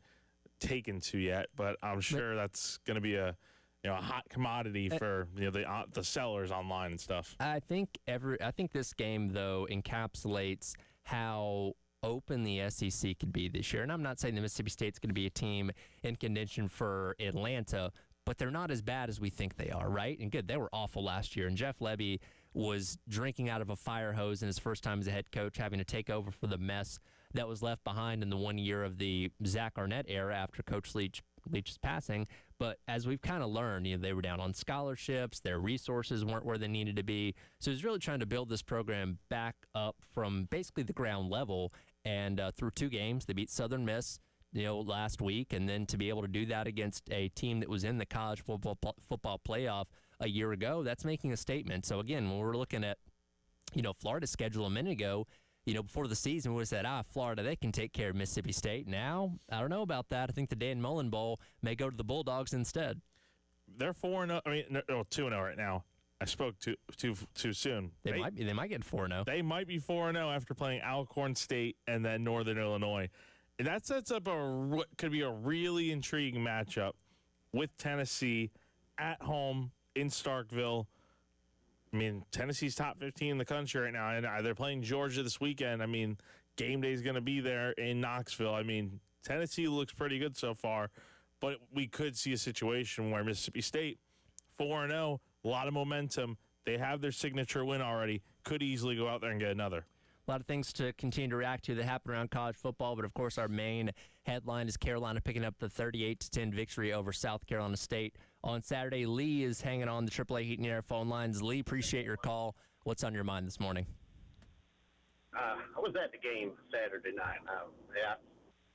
Speaker 2: taken to yet, but I'm sure that's going to be a hot commodity for the sellers online and stuff.
Speaker 1: I think this game though encapsulates how open the SEC could be this year. And I'm not saying that Mississippi State's going to be a team in contention for Atlanta, but they're not as bad as we think they are, right? And good, they were awful last year. And Jeff Lebby was drinking out of a fire hose in his first time as a head coach, having to take over for the mess that was left behind in the 1 year of the Zach Arnett era after Coach Leach's passing. But as we've kind of learned, they were down on scholarships, their resources weren't where they needed to be. So he's really trying to build this program back up from basically the ground level. And through 2 games, they beat Southern Miss, last week, and then to be able to do that against a team that was in the college football playoff a year ago, that's making a statement. So again, when we're looking at, Florida's schedule a minute ago, before the season, we would have said, Florida, they can take care of Mississippi State. Now, I don't know about that. I think the Dan Mullen Bowl may go to the Bulldogs instead.
Speaker 2: They're 4-0. I mean, no, 2-0 right now. I spoke too soon.
Speaker 1: They might get 4-0.
Speaker 2: They might be 4-0 after playing Alcorn State and then Northern Illinois. And that sets up what could be a really intriguing matchup with Tennessee at home in Starkville. I mean, Tennessee's top 15 in the country right now, and they're playing Georgia this weekend. I mean, game day is going to be there in Knoxville. I mean, Tennessee looks pretty good so far, but we could see a situation where Mississippi State, 4-0, a lot of momentum. They have their signature win already, could easily go out there and get another.
Speaker 1: A lot of things to continue to react to that happen around college football, but of course our main headline is Carolina picking up the 38-10 victory over South Carolina State on Saturday. Lee is hanging on the AAA Heat and Air phone lines. Lee, appreciate your call. What's on your mind this morning?
Speaker 13: I was at the game Saturday night. I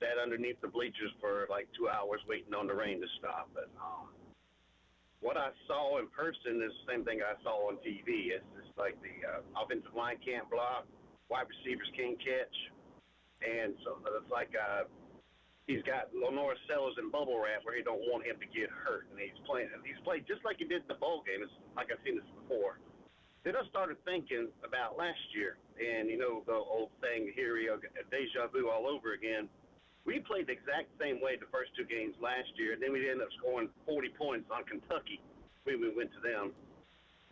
Speaker 13: sat underneath the bleachers for like 2 hours waiting on the rain to stop. But what I saw in person is the same thing I saw on TV. It's just like the offensive line can't block. Wide receivers can't catch, and so it's like he's got Lenore Sellers in bubble wrap where he don't want him to get hurt, and he's played just like he did in the bowl game. It's like I've seen this before. Then I started thinking about last year, and you know the old thing here, deja vu all over again. We played the exact same way the first two games last year, and then we ended up scoring 40 points on Kentucky when we went to them.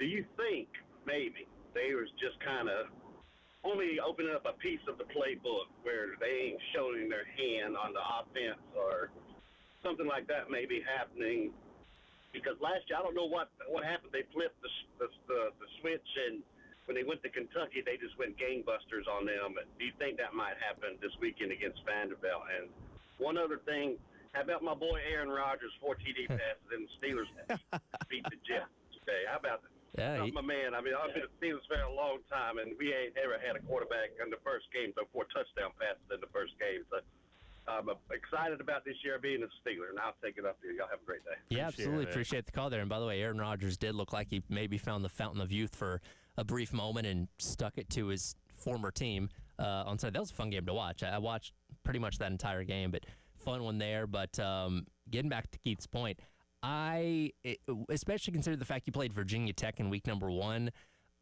Speaker 13: Do you think maybe they was just kind of only opening up a piece of the playbook where they ain't showing their hand on the offense or something like that may be happening? Because last year, I don't know what happened. They flipped the switch, and when they went to Kentucky, they just went gangbusters on them. Do you think that might happen this weekend against Vanderbilt? And one other thing, how about my boy Aaron Rodgers, 4 TD passes, and the Steelers beat the Jets today? How about that?
Speaker 1: Yeah,
Speaker 13: My man. I mean, I've been a Steelers fan a long time, and we ain't ever had a quarterback in the first game throw 4 touchdown passes in the first game. So I'm excited about this year being a Steeler, and I'll take it up here. Y'all have a great day.
Speaker 1: Yeah, absolutely. Appreciate the call there. And by the way, Aaron Rodgers did look like he maybe found the fountain of youth for a brief moment and stuck it to his former team on Sunday. That was a fun game to watch. I watched pretty much that entire game, but fun one there. But getting back to Keith's point, especially consider the fact you played Virginia Tech in week number 1,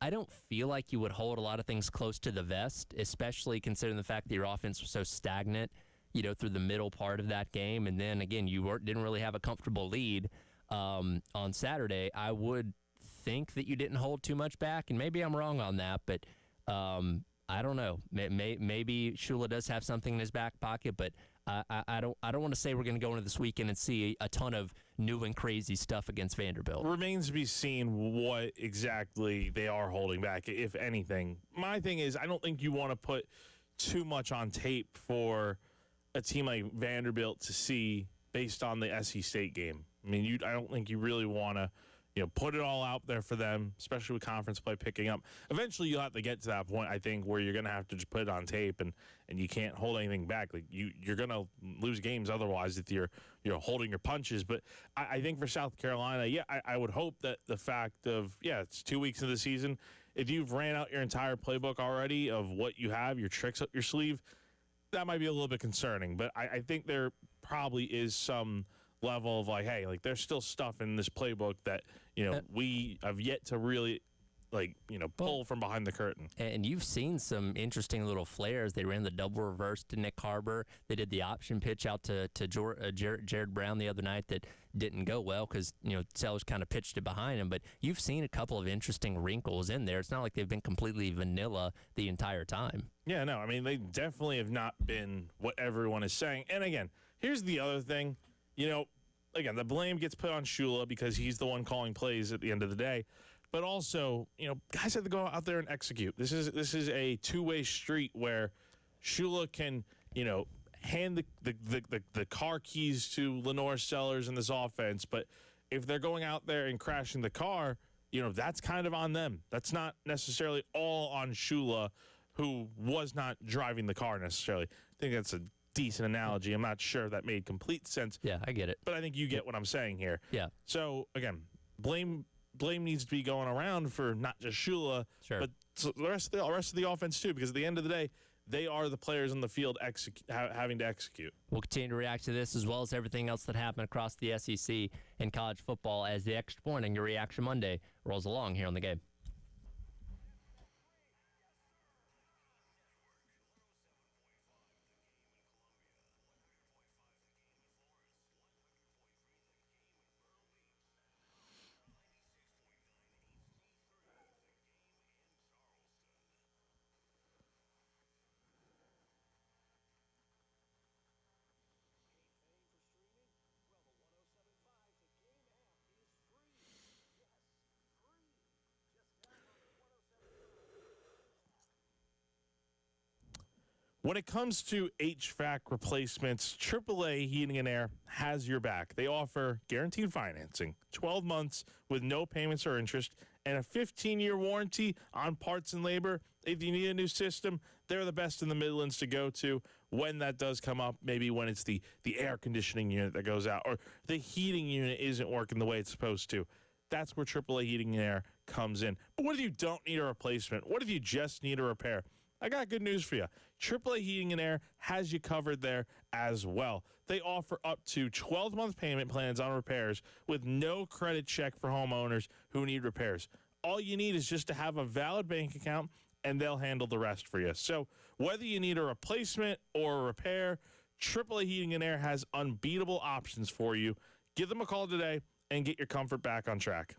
Speaker 1: I don't feel like you would hold a lot of things close to the vest, especially considering the fact that your offense was so stagnant, you know, through the middle part of that game. And then, again, you didn't really have a comfortable lead on Saturday. I would think that you didn't hold too much back, and maybe I'm wrong on that, but I don't know. Maybe Shula does have something in his back pocket, but I don't want to say we're going to go into this weekend and see a ton of new and crazy stuff against Vanderbilt.
Speaker 2: Remains to be seen what exactly they are holding back, if anything. My thing is, I don't think you want to put too much on tape for a team like Vanderbilt to see based on the SC State game. I mean, I don't think you really want to, put it all out there for them, especially with conference play picking up. Eventually, you'll have to get to that point, I think, where you're going to have to just put it on tape and you can't hold anything back. Like you're going to lose games otherwise if you're holding your punches. But I think for South Carolina, I would hope that the fact of, it's 2 weeks of the season, if you've ran out your entire playbook already of what you have, your tricks up your sleeve, that might be a little bit concerning. But I think there probably is some level of hey, there's still stuff in this playbook that, we have yet to really, pull from behind the curtain.
Speaker 1: And you've seen some interesting little flares. They ran the double reverse to Nick Harbor. They did the option pitch out to Jared Brown the other night that didn't go well because, Sellers kind of pitched it behind him. But you've seen a couple of interesting wrinkles in there. It's not like they've been completely vanilla the entire time.
Speaker 2: Yeah, no, I mean, they definitely have not been what everyone is saying. And again, here's the other thing. Again, the blame gets put on Shula because he's the one calling plays at the end of the day. But also, guys have to go out there and execute. This is a two-way street where Shula can, hand the car keys to Lenore Sellers in this offense. But if they're going out there and crashing the car, that's kind of on them. That's not necessarily all on Shula, who was not driving the car necessarily. I think that's a decent analogy. I'm not sure that made complete sense.
Speaker 1: Yeah, I get it.
Speaker 2: But I think you get what I'm saying here.
Speaker 1: Yeah.
Speaker 2: So, again, blame needs to be going around for not just Shula, but the rest of the offense too, because at the end of the day, they are the players on the field having to execute.
Speaker 1: We'll continue to react to this as well as everything else that happened across the SEC and college football as the Extra Point and Your Reaction Monday rolls along here on the game.
Speaker 2: When it comes to HVAC replacements, AAA Heating and Air has your back. They offer guaranteed financing, 12 months with no payments or interest, and a 15-year warranty on parts and labor. If you need a new system, they're the best in the Midlands to go to when that does come up, maybe when it's the air conditioning unit that goes out or the heating unit isn't working the way it's supposed to. That's where AAA Heating and Air comes in. But what if you don't need a replacement? What if you just need a repair? I got good news for you. AAA Heating and Air has you covered there as well. They offer up to 12-month payment plans on repairs with no credit check for homeowners who need repairs. All you need is just to have a valid bank account, and they'll handle the rest for you. So whether you need a replacement or a repair, AAA Heating and Air has unbeatable options for you. Give them a call today and get your comfort back on track.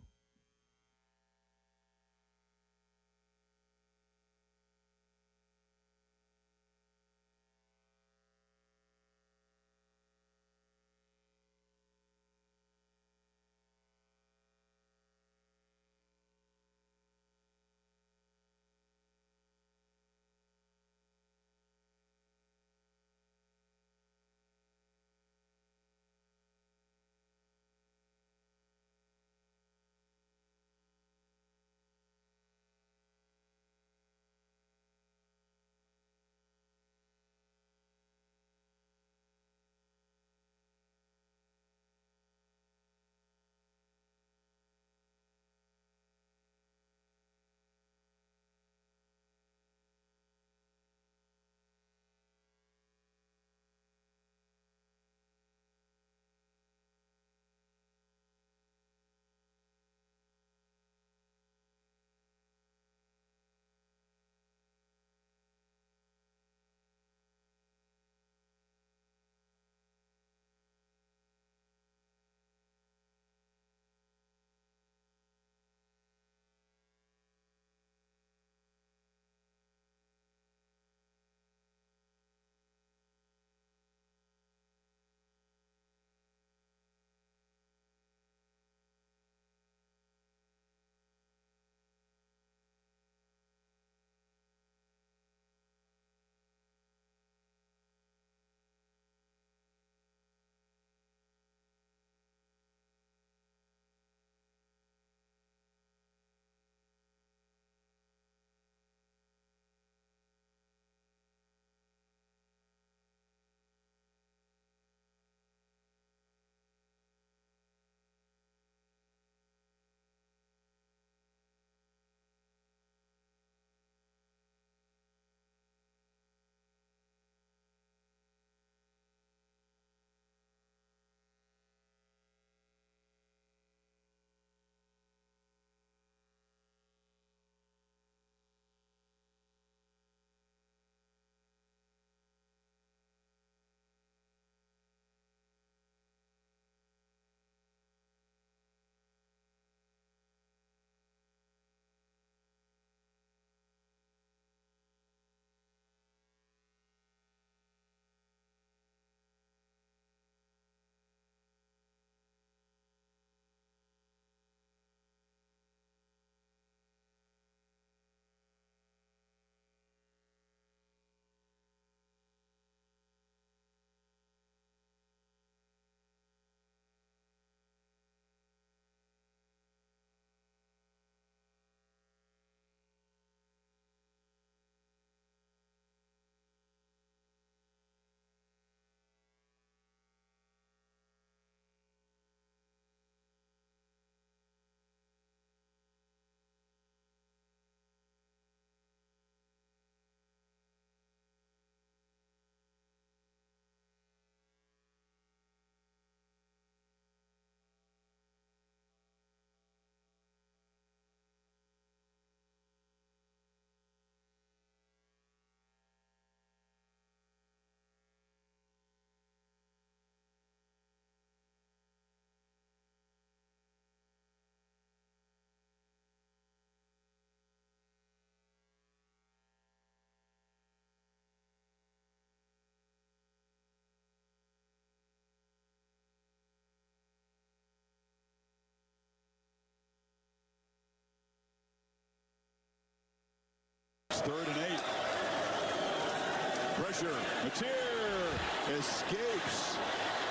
Speaker 8: Pressure. Mateer escapes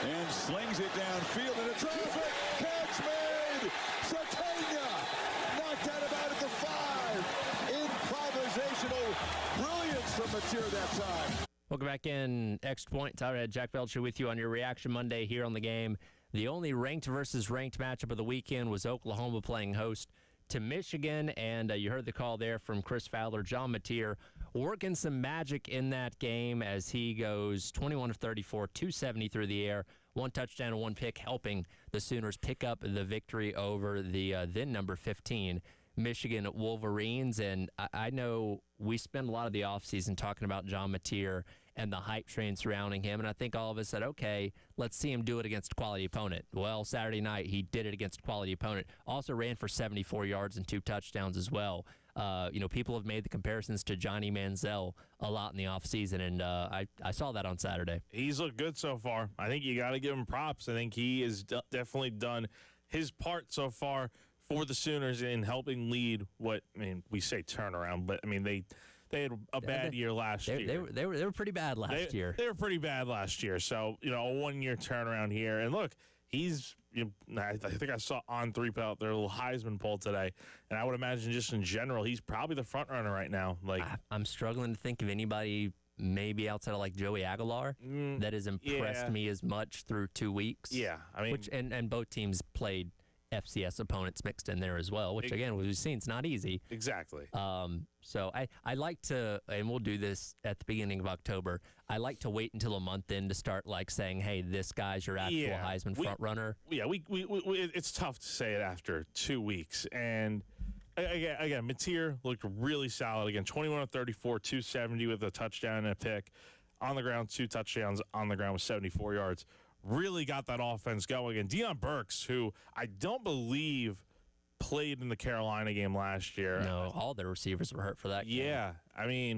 Speaker 8: and slings it downfield into traffic. Catch made. Satania knocked out about at the 5. Improvisational brilliance from Mateer that time.
Speaker 1: Welcome back in. Extra Point. Tyler, Jack Belcher with you on your Reaction Monday here on the game. The only ranked versus ranked matchup of the weekend was Oklahoma playing host to Michigan, and you heard the call there from Chris Fowler. John Mateer working some magic in that game as he goes 21 of 34, 270 through the air, 1 touchdown and 1 pick, helping the Sooners pick up the victory over the then number 15 Michigan Wolverines. And I know we spend a lot of the offseason talking about John Mateer and the hype train surrounding him, and I think all of us said, okay, let's see him do it against a quality opponent. Well, Saturday night, he did it against a quality opponent. Also ran for 74 yards and 2 touchdowns as well. People have made the comparisons to Johnny Manziel a lot in the offseason, and I saw that on Saturday.
Speaker 2: He's looked good so far. I think you got to give him props. I think he has definitely done his part so far for the Sooners in helping lead what, we say turnaround, but, they had a bad year last year.
Speaker 1: They were pretty bad last year.
Speaker 2: They were pretty bad last year. So, a 1-year turnaround here. And look, he's, I think I saw On 3 put out their little Heisman poll today. And I would imagine just in general, he's probably the front runner right now.
Speaker 1: I'm struggling to think of anybody maybe outside of like Joey Aguilar that has impressed me as much through 2 weeks.
Speaker 2: Yeah.
Speaker 1: And both teams played FCS opponents mixed in there as well, which again, we've seen it's not easy.
Speaker 2: Exactly.
Speaker 1: So I like to, and we'll do this at the beginning of October, I like to wait until a month in to start saying, hey, this guy's your actual Heisman front runner.
Speaker 2: Yeah, it's tough to say it after 2 weeks. And again, Mateer looked really solid. Again, 21 of 34, 270 with a touchdown and a pick. On the ground, 2 touchdowns on the ground with 74 yards. Really got that offense going. And Deion Burks, who I don't believe played in the Carolina game last year.
Speaker 1: No, all their receivers were hurt for that game.
Speaker 2: Yeah.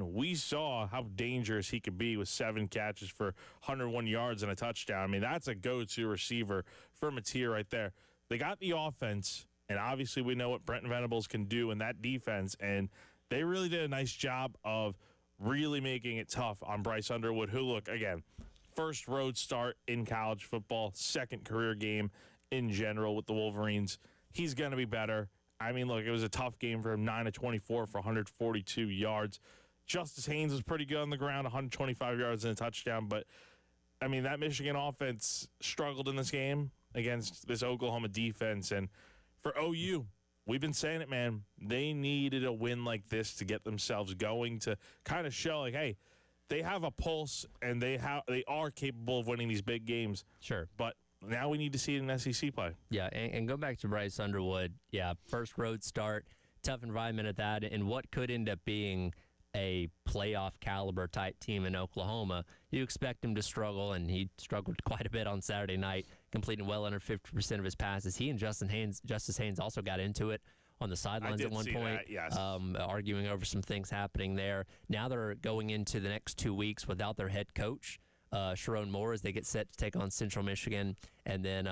Speaker 2: We saw how dangerous he could be with 7 catches for 101 yards and a touchdown. That's a go-to receiver for Mateer right there. They got the offense, and obviously we know what Brent Venables can do in that defense, and they really did a nice job of really making it tough on Bryce Underwood, who, look, again, first road start in college football, second career game in general with the Wolverines. He's going to be better. Look, it was a tough game for him, 9 of 24 for 142 yards. Justice Haynes was pretty good on the ground, 125 yards and a touchdown. But, that Michigan offense struggled in this game against this Oklahoma defense. And for OU, we've been saying it, man, they needed a win like this to get themselves going, to kind of show, hey, they have a pulse, and they are capable of winning these big games.
Speaker 1: Sure.
Speaker 2: But now we need to see it in SEC play.
Speaker 1: Yeah, and go back to Bryce Underwood. Yeah, first road start, tough environment at that, and what could end up being a playoff caliber type team in Oklahoma. You expect him to struggle, and he struggled quite a bit on Saturday night, completing well under 50% of his passes. He and Justice Haynes also got into it on the sidelines at one point,
Speaker 2: yes.
Speaker 1: Arguing over some things happening there. Now they're going into the next 2 weeks without their head coach, Sharon Moore, as they get set to take on Central Michigan and then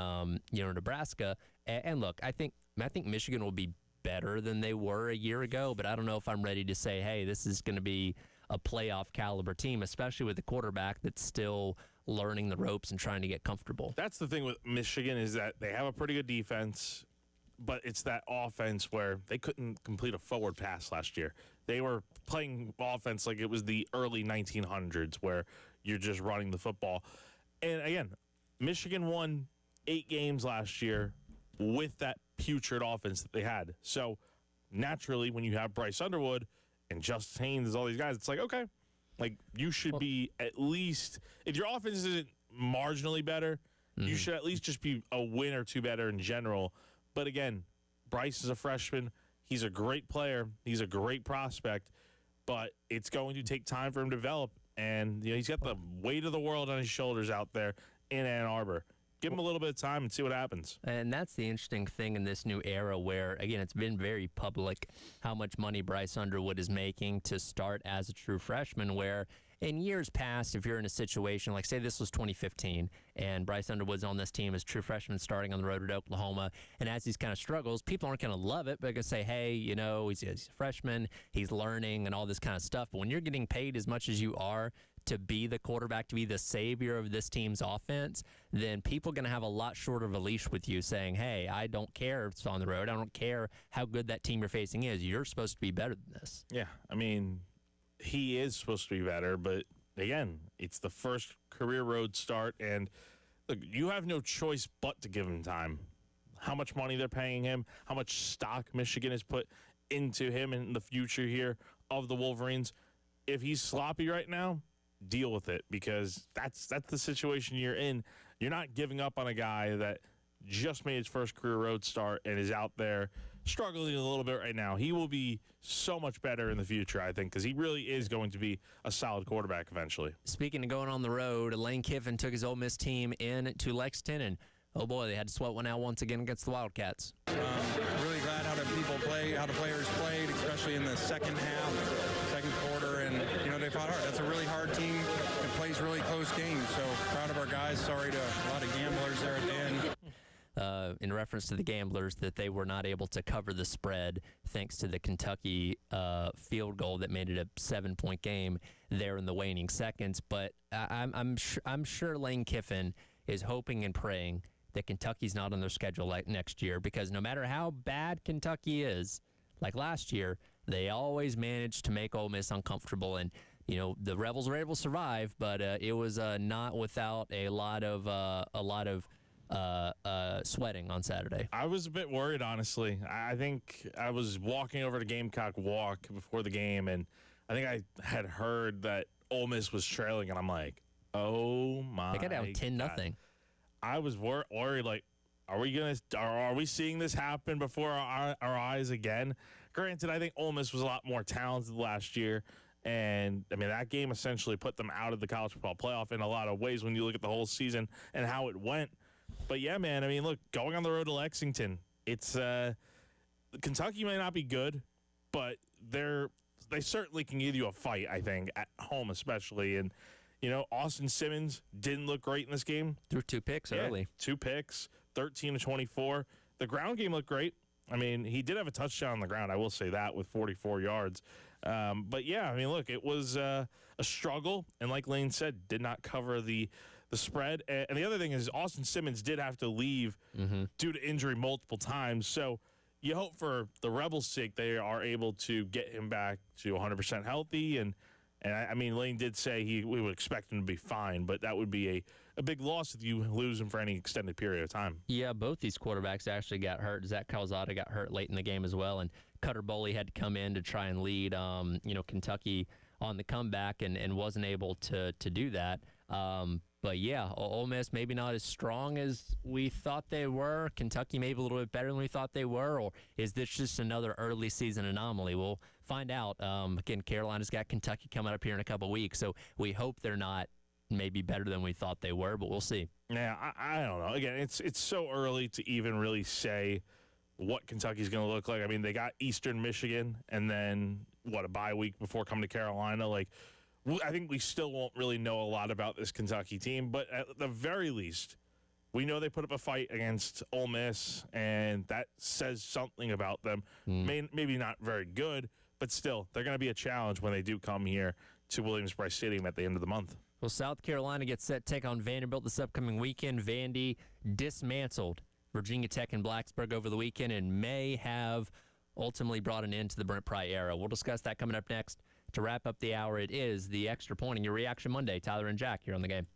Speaker 1: Nebraska. And look, I think Michigan will be better than they were a year ago, but I don't know if I'm ready to say, hey, this is going to be a playoff caliber team, especially with the quarterback that's still learning the ropes and trying to get comfortable.
Speaker 2: That's the thing with Michigan, is that they have a pretty good defense, but it's that offense where they couldn't complete a forward pass last year. They were playing offense like it was the early 1900s, where you're just running the football. And again, Michigan won 8 games last year with that putrid offense that they had. So naturally, when you have Bryce Underwood and Justice Haynes and all these guys, it's like, okay, you should be at least, if your offense isn't marginally better, you should at least just be a win or 2 better in general. But again, Bryce is a freshman. He's a great player. He's a great prospect. But it's going to take time for him to develop. And he's got the weight of the world on his shoulders out there in Ann Arbor. Give him a little bit of time and see what happens.
Speaker 1: And that's the interesting thing in this new era where, again, it's been very public how much money Bryce Underwood is making to start as a true freshman, where in years past, if you're in a situation, like say this was 2015, and Bryce Underwood's on this team as true freshman starting on the road at Oklahoma, and as these kind of struggles, people aren't going to love it, but they're going to say, hey, he's a freshman, he's learning and all this kind of stuff. But when you're getting paid as much as you are to be the quarterback, to be the savior of this team's offense, then people are going to have a lot shorter of a leash with you saying, hey, I don't care if it's on the road. I don't care how good that team you're facing is. You're supposed to be better than this.
Speaker 2: Yeah, I mean, he is supposed to be better, but again, it's the first career road start, and look, you have no choice but to give him time. How much money they're paying him, how much stock Michigan has put into him in the future here of the Wolverines. If he's sloppy right now, deal with it, because that's the situation you're in. You're not giving up on a guy that just made his first career road start and is out there struggling a little bit right now. He will be so much better in the future, I think, because he really is going to be a solid quarterback eventually.
Speaker 1: Speaking of going on the road, Lane Kiffin took his Ole Miss team in to Lexington, and oh boy, they had to sweat one out once again against the Wildcats.
Speaker 14: Really glad how the players played, especially in the second half, second quarter, and they fought hard. That's a really hard team that plays really close games. So proud of our guys. Sorry to a lot of gamblers there at the end.
Speaker 1: In reference to the gamblers, that they were not able to cover the spread thanks to the Kentucky field goal that made it a 7-point game there in the waning seconds. But I'm sure Lane Kiffin is hoping and praying that Kentucky's not on their schedule like next year, because no matter how bad Kentucky is, like last year, they always manage to make Ole Miss uncomfortable. And the Rebels were able to survive, but it was not without a lot of sweating on Saturday.
Speaker 2: I was a bit worried, honestly. I think I was walking over to Gamecock Walk before the game, and I think I had heard that Ole Miss was trailing, and I'm like, oh my!
Speaker 1: They got down 10-0.
Speaker 2: I was worried. Like, are we seeing this happen before our eyes again? Granted, I think Ole Miss was a lot more talented last year, and I mean that game essentially put them out of the college football playoff in a lot of ways when you look at the whole season and how it went. But yeah, man, I mean, look, going on the road to Lexington, it's Kentucky may not be good, but they certainly can give you a fight, I think, at home especially. And Austin Simmons didn't look great in this game.
Speaker 1: Threw 2 picks early.
Speaker 2: 2 picks, 13-24. The ground game looked great. I mean, he did have a touchdown on the ground, I will say that, with 44 yards. But yeah, I mean, look, it was a struggle, and like Lane said, did not cover the spread. And the other thing is Austin Simmons did have to leave due to injury multiple times. So you hope for the Rebels' sake they are able to get him back to 100% healthy. And I mean, Lane did say we would expect him to be fine, but that would be a big loss if you lose him for any extended period of time.
Speaker 1: Yeah, both these quarterbacks actually got hurt. Zach Calzada got hurt late in the game as well, and Cutter Boley had to come in to try and lead Kentucky on the comeback and wasn't able to do that. But yeah, Ole Miss maybe not as strong as we thought they were. Kentucky maybe a little bit better than we thought they were. Or is this just another early season anomaly? We'll find out. Again, Carolina's got Kentucky coming up here in a couple weeks, so we hope they're not maybe better than we thought they were, but we'll see.
Speaker 2: Yeah, I don't know. Again, it's so early to even really say what Kentucky's going to look like. I mean, they got Eastern Michigan and then, a bye week before coming to Carolina. Like, I think we still won't really know a lot about this Kentucky team, but at the very least, we know they put up a fight against Ole Miss, and that says something about them. Maybe not very good, but still, they're going to be a challenge when they do come here to Williams-Brice Stadium at the end of the month.
Speaker 1: Well, South Carolina gets set to take on Vanderbilt this upcoming weekend. Vandy dismantled Virginia Tech and Blacksburg over the weekend and may have ultimately brought an end to the Brent Pry era. We'll discuss that coming up next. To wrap up the hour, it is the Extra Point in your Reaction Monday. Tyler and Jack here on the game.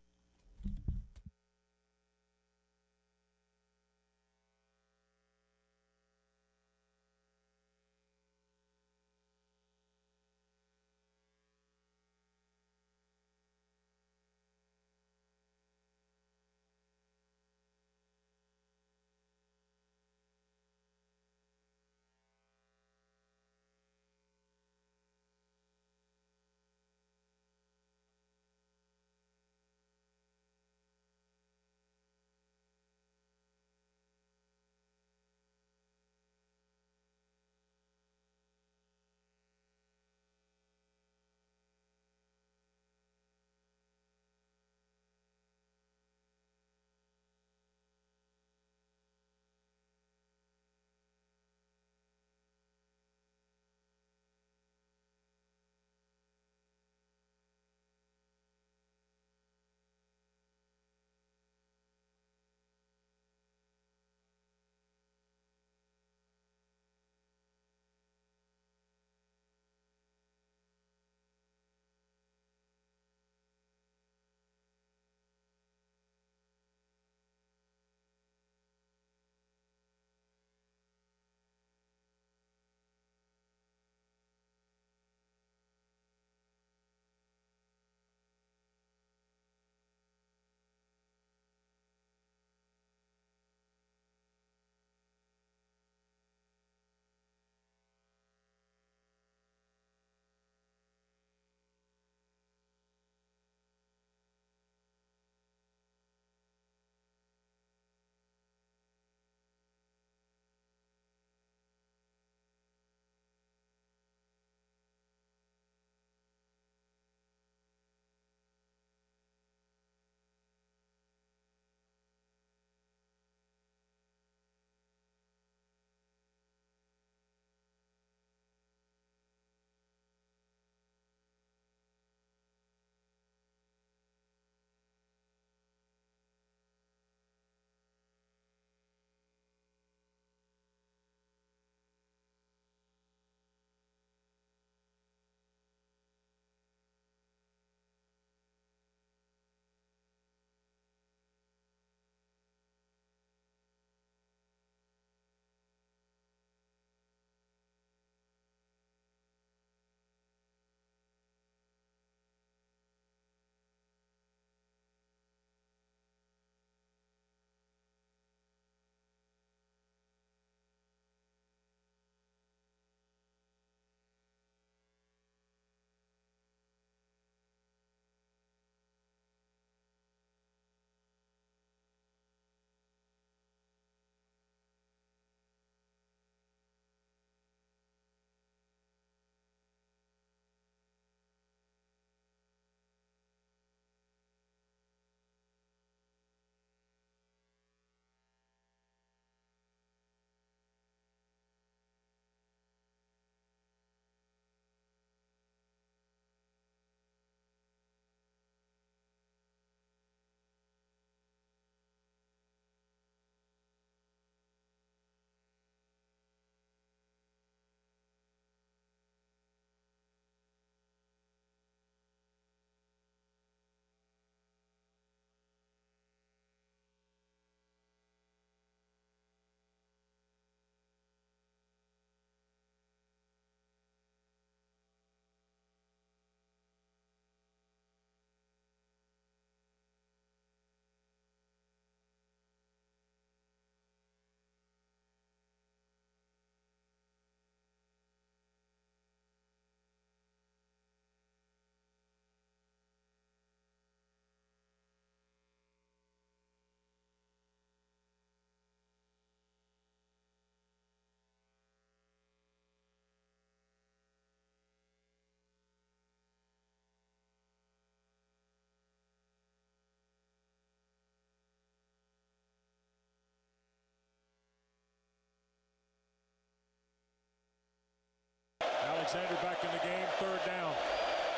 Speaker 8: Alexander back in the game, third down.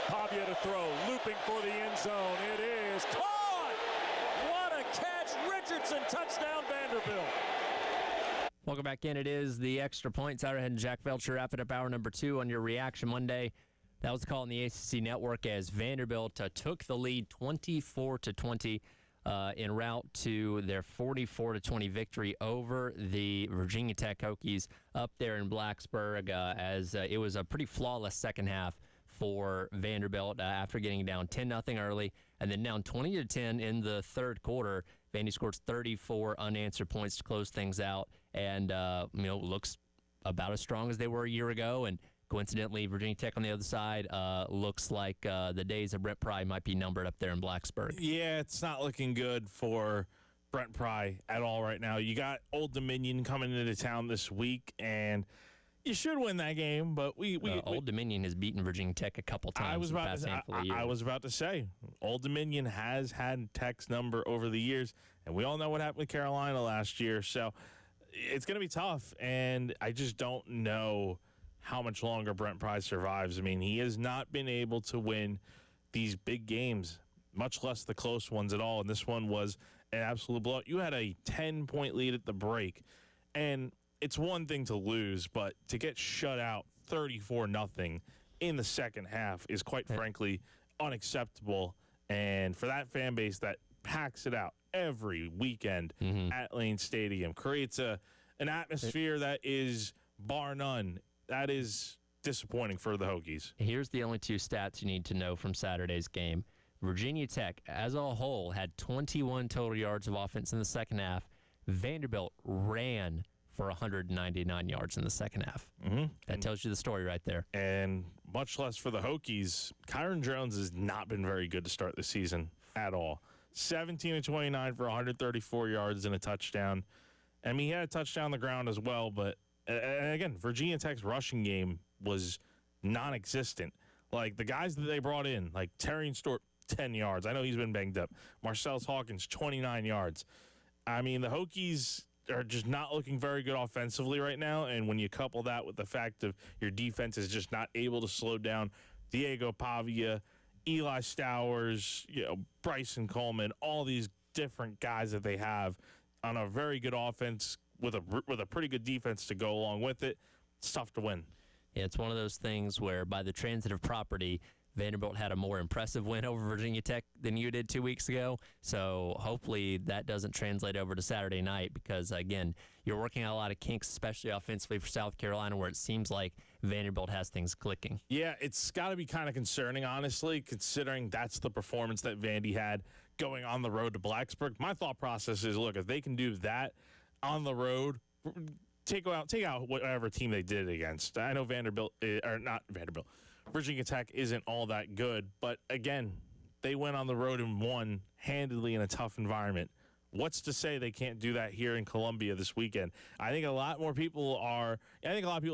Speaker 8: Pavia to throw, looping for the end zone. It is caught! What a catch! Richardson, touchdown Vanderbilt.
Speaker 1: Welcome back in. It is the Extra Point. Tyler Head and Jack Felcher wrapping up hour number 2 on your Reaction Monday. That was the call on the ACC Network as Vanderbilt took the lead 24-20 en route to their 44-20 victory over the Virginia Tech Hokies up there in Blacksburg, as it was a pretty flawless second half for Vanderbilt after getting down 10-0 early and then down 20-10 in the third quarter. Vandy scores 34 unanswered points to close things out, and looks about as strong as they were a year ago. And coincidentally, Virginia Tech on the other side looks like the days of Brent Pry might be numbered up there in Blacksburg.
Speaker 2: Yeah, it's not looking good for Brent Pry at all right now. You got Old Dominion coming into town this week, and you should win that game, but
Speaker 1: Old Dominion has beaten Virginia Tech a couple times in the past handful of years.
Speaker 2: I was about to say, Old Dominion has had Tech's number over the years, and we all know what happened with Carolina last year. So it's going to be tough, and I just don't know how much longer Brent Pry survives. I mean, he has not been able to win these big games, much less the close ones at all, and this one was an absolute blowout. You had a 10-point lead at the break, and it's one thing to lose, but to get shut out 34-0 in the second half is quite frankly unacceptable. And for that fan base that packs it out every weekend at Lane Stadium, creates an atmosphere that is bar none. That is disappointing for the Hokies.
Speaker 1: Here's the only 2 stats you need to know from Saturday's game. Virginia Tech, as a whole, had 21 total yards of offense in the second half. Vanderbilt ran for 199 yards in the second half. That tells you the story right there.
Speaker 2: And much less for the Hokies, Kyron Jones has not been very good to start the season at all. 17-29 for 134 yards and a touchdown. I mean, he had a touchdown on the ground as well, but and again, Virginia Tech's rushing game was non-existent. Like, the guys that they brought in, like Terrion Stewart, 10 yards. I know he's been banged up. Marcellus Hawkins, 29 yards. I mean, the Hokies are just not looking very good offensively right now, and when you couple that with the fact of your defense is just not able to slow down Diego Pavia, Eli Stowers, Bryson Coleman, all these different guys that they have on a very good offense with a pretty good defense to go along with it, it's tough to win.
Speaker 1: Yeah, it's one of those things where by the transitive property, Vanderbilt had a more impressive win over Virginia Tech than you did 2 weeks ago. So hopefully that doesn't translate over to Saturday night because, again, you're working out a lot of kinks, especially offensively for South Carolina, where it seems like Vanderbilt has things clicking.
Speaker 2: Yeah, it's got to be kind of concerning, honestly, considering that's the performance that Vandy had going on the road to Blacksburg. My thought process is, look, if they can do that on the road, take out whatever team they did it against. I know Virginia Tech isn't all that good, but again, they went on the road and won handedly in a tough environment. What's to say they can't do that here in Columbia this weekend? I think a lot of people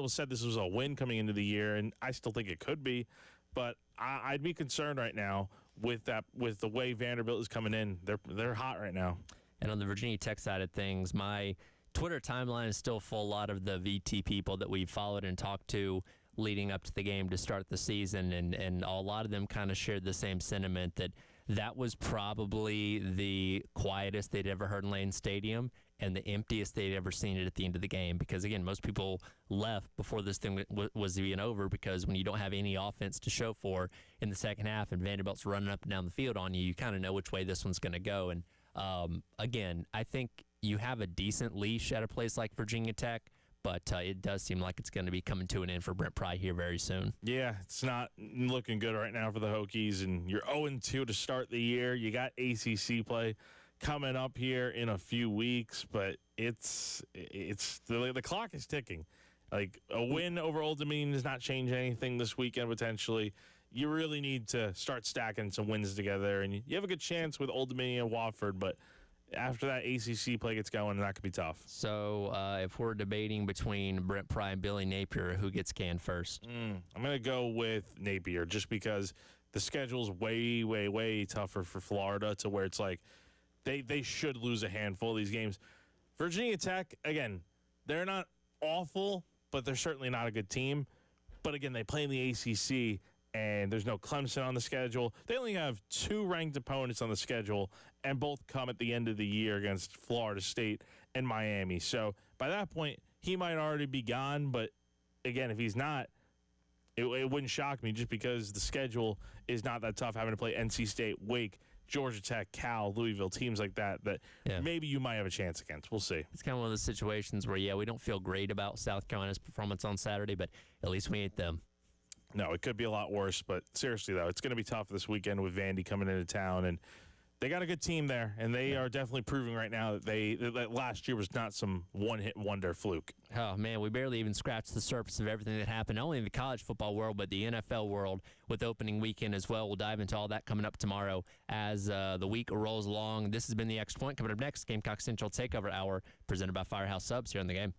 Speaker 2: said this was a win coming into the year, and I still think it could be, but I'd be concerned right now with the way Vanderbilt is coming in. They're hot right now.
Speaker 1: And on the Virginia Tech side of things, my Twitter timeline is still full a lot of the VT people that we've followed and talked to leading up to the game to start the season, and a lot of them kind of shared the same sentiment that was probably the quietest they'd ever heard in Lane Stadium and the emptiest they'd ever seen it at the end of the game. Because, again, most people left before this thing was even over because when you don't have any offense to show for in the second half and Vanderbilt's running up and down the field on you, you kind of know which way this one's going to go. And, again, I think you have a decent leash at a place like Virginia Tech, but it does seem like it's going to be coming to an end for Brent Pry here very soon.
Speaker 2: Yeah, it's not looking good right now for the Hokies, and you're 0-2 to start the year. You got ACC play coming up here in a few weeks, but the clock is ticking. Like, a win over Old Dominion does not change anything this weekend potentially. You really need to start stacking some wins together, and you have a good chance with Old Dominion and Wofford, but after that ACC play gets going, that could be tough.
Speaker 1: So if we're debating between Brent Pry and Billy Napier, who gets canned first?
Speaker 2: I'm going to go with Napier just because the schedule's way, way, way tougher for Florida to where it's like they should lose a handful of these games. Virginia Tech, again, they're not awful, but they're certainly not a good team. But again, they play in the ACC, and there's no Clemson on the schedule. They only have 2 ranked opponents on the schedule, and both come at the end of the year against Florida State and Miami. So by that point, he might already be gone. But again, if he's not, it wouldn't shock me just because the schedule is not that tough, having to play NC State, Wake, Georgia Tech, Cal, Louisville, teams like that maybe you might have a chance against. We'll see.
Speaker 1: It's kind of one of those situations where, we don't feel great about South Carolina's performance on Saturday, but at least we ain't them.
Speaker 2: No, it could be a lot worse, but seriously, though, it's going to be tough this weekend with Vandy coming into town, and they got a good team there, and they are definitely proving right now that last year was not some one-hit wonder fluke.
Speaker 1: Oh, man, we barely even scratched the surface of everything that happened, not only in the college football world, but the NFL world with opening weekend as well. We'll dive into all that coming up tomorrow as the week rolls along. This has been the Extra Point. Coming up next, Gamecock Central Takeover Hour, presented by Firehouse Subs here on The Game.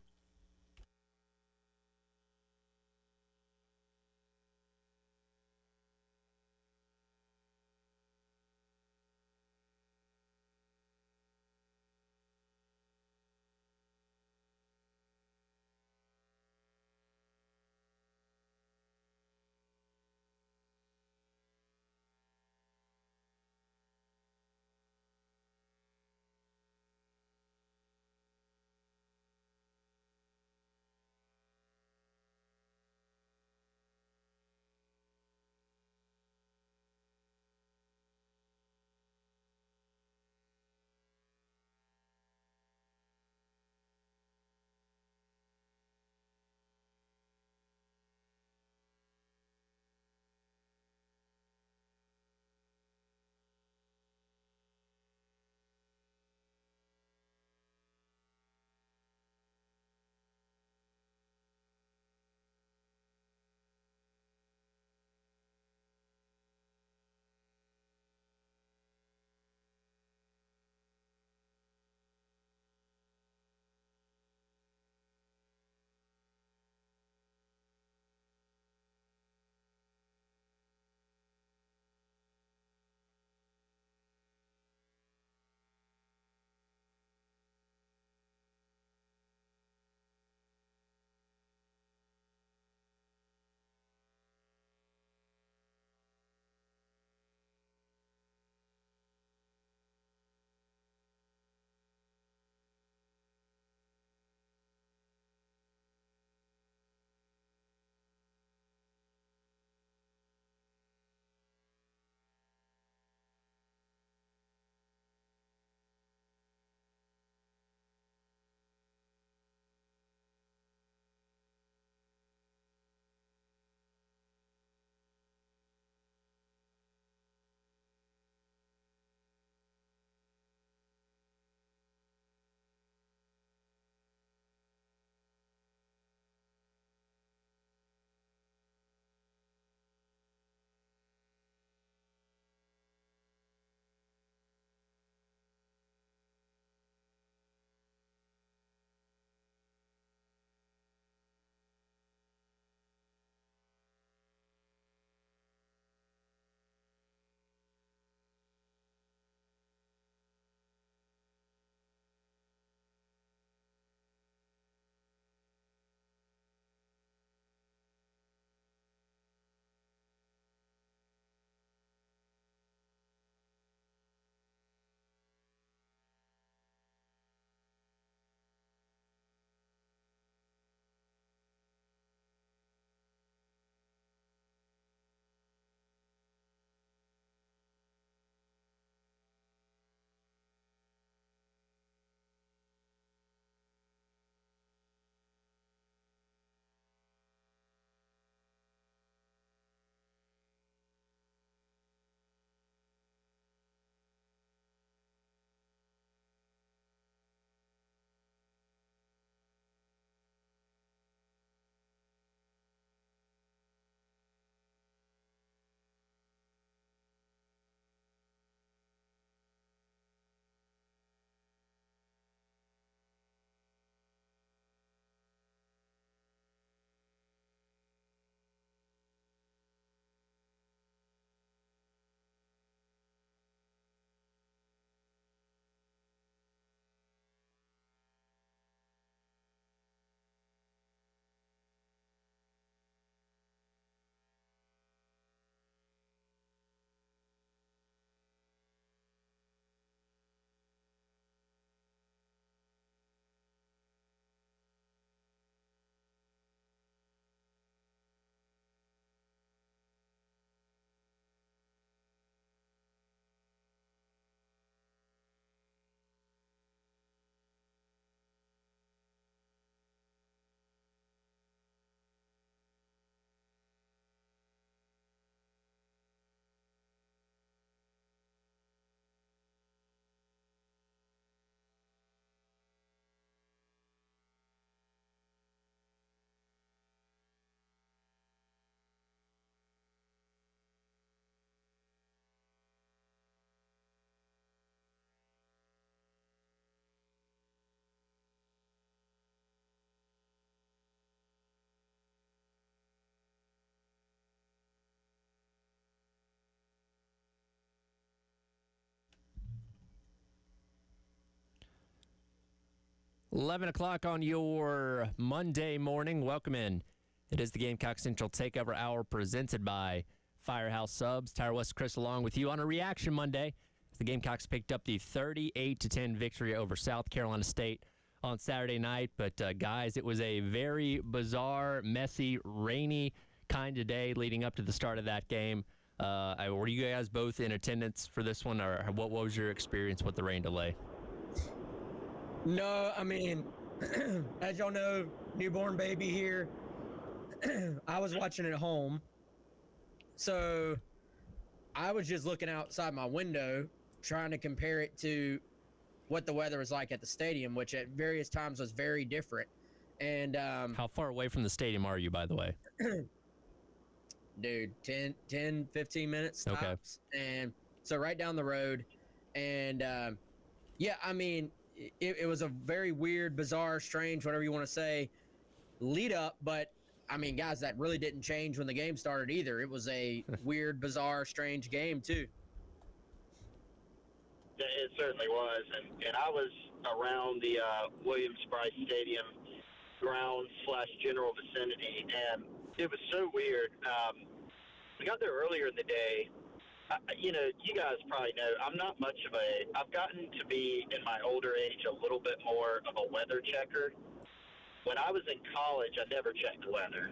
Speaker 1: 11 o'clock on your Monday morning. Welcome in. It is the Gamecock Central Takeover Hour presented by Firehouse Subs. Tyler West, Chris, along with you on a reaction Monday. The Gamecocks picked up the 38-10 victory over South Carolina State on Saturday night. But, guys, it was a very bizarre, messy, rainy kind of day leading up to the start of that game. Were you guys both in attendance for this one, or what was your experience with the rain delay?
Speaker 15: No, I mean, as y'all know, newborn baby here. I was watching at home. So I was just looking outside my window, trying to compare it to what the weather was like at the stadium, which at various times was very different. And
Speaker 1: how far away from the stadium are you, by the way?
Speaker 15: Dude, 10, 15 minutes tops.
Speaker 1: Okay.
Speaker 15: And so right down the road. And yeah, I mean, it was a very weird, bizarre, strange, whatever you want to say, lead up. But I mean, guys, that really didn't change when the game started either. It was a weird, bizarre, strange game too.
Speaker 13: It certainly was, and I was around the Williams-Brice Stadium ground/general vicinity, and it was so weird. We got there earlier in the day. You know, you guys probably know, I've gotten to be, in my older age, a little bit more of a weather checker. When I was in college, I never checked the weather.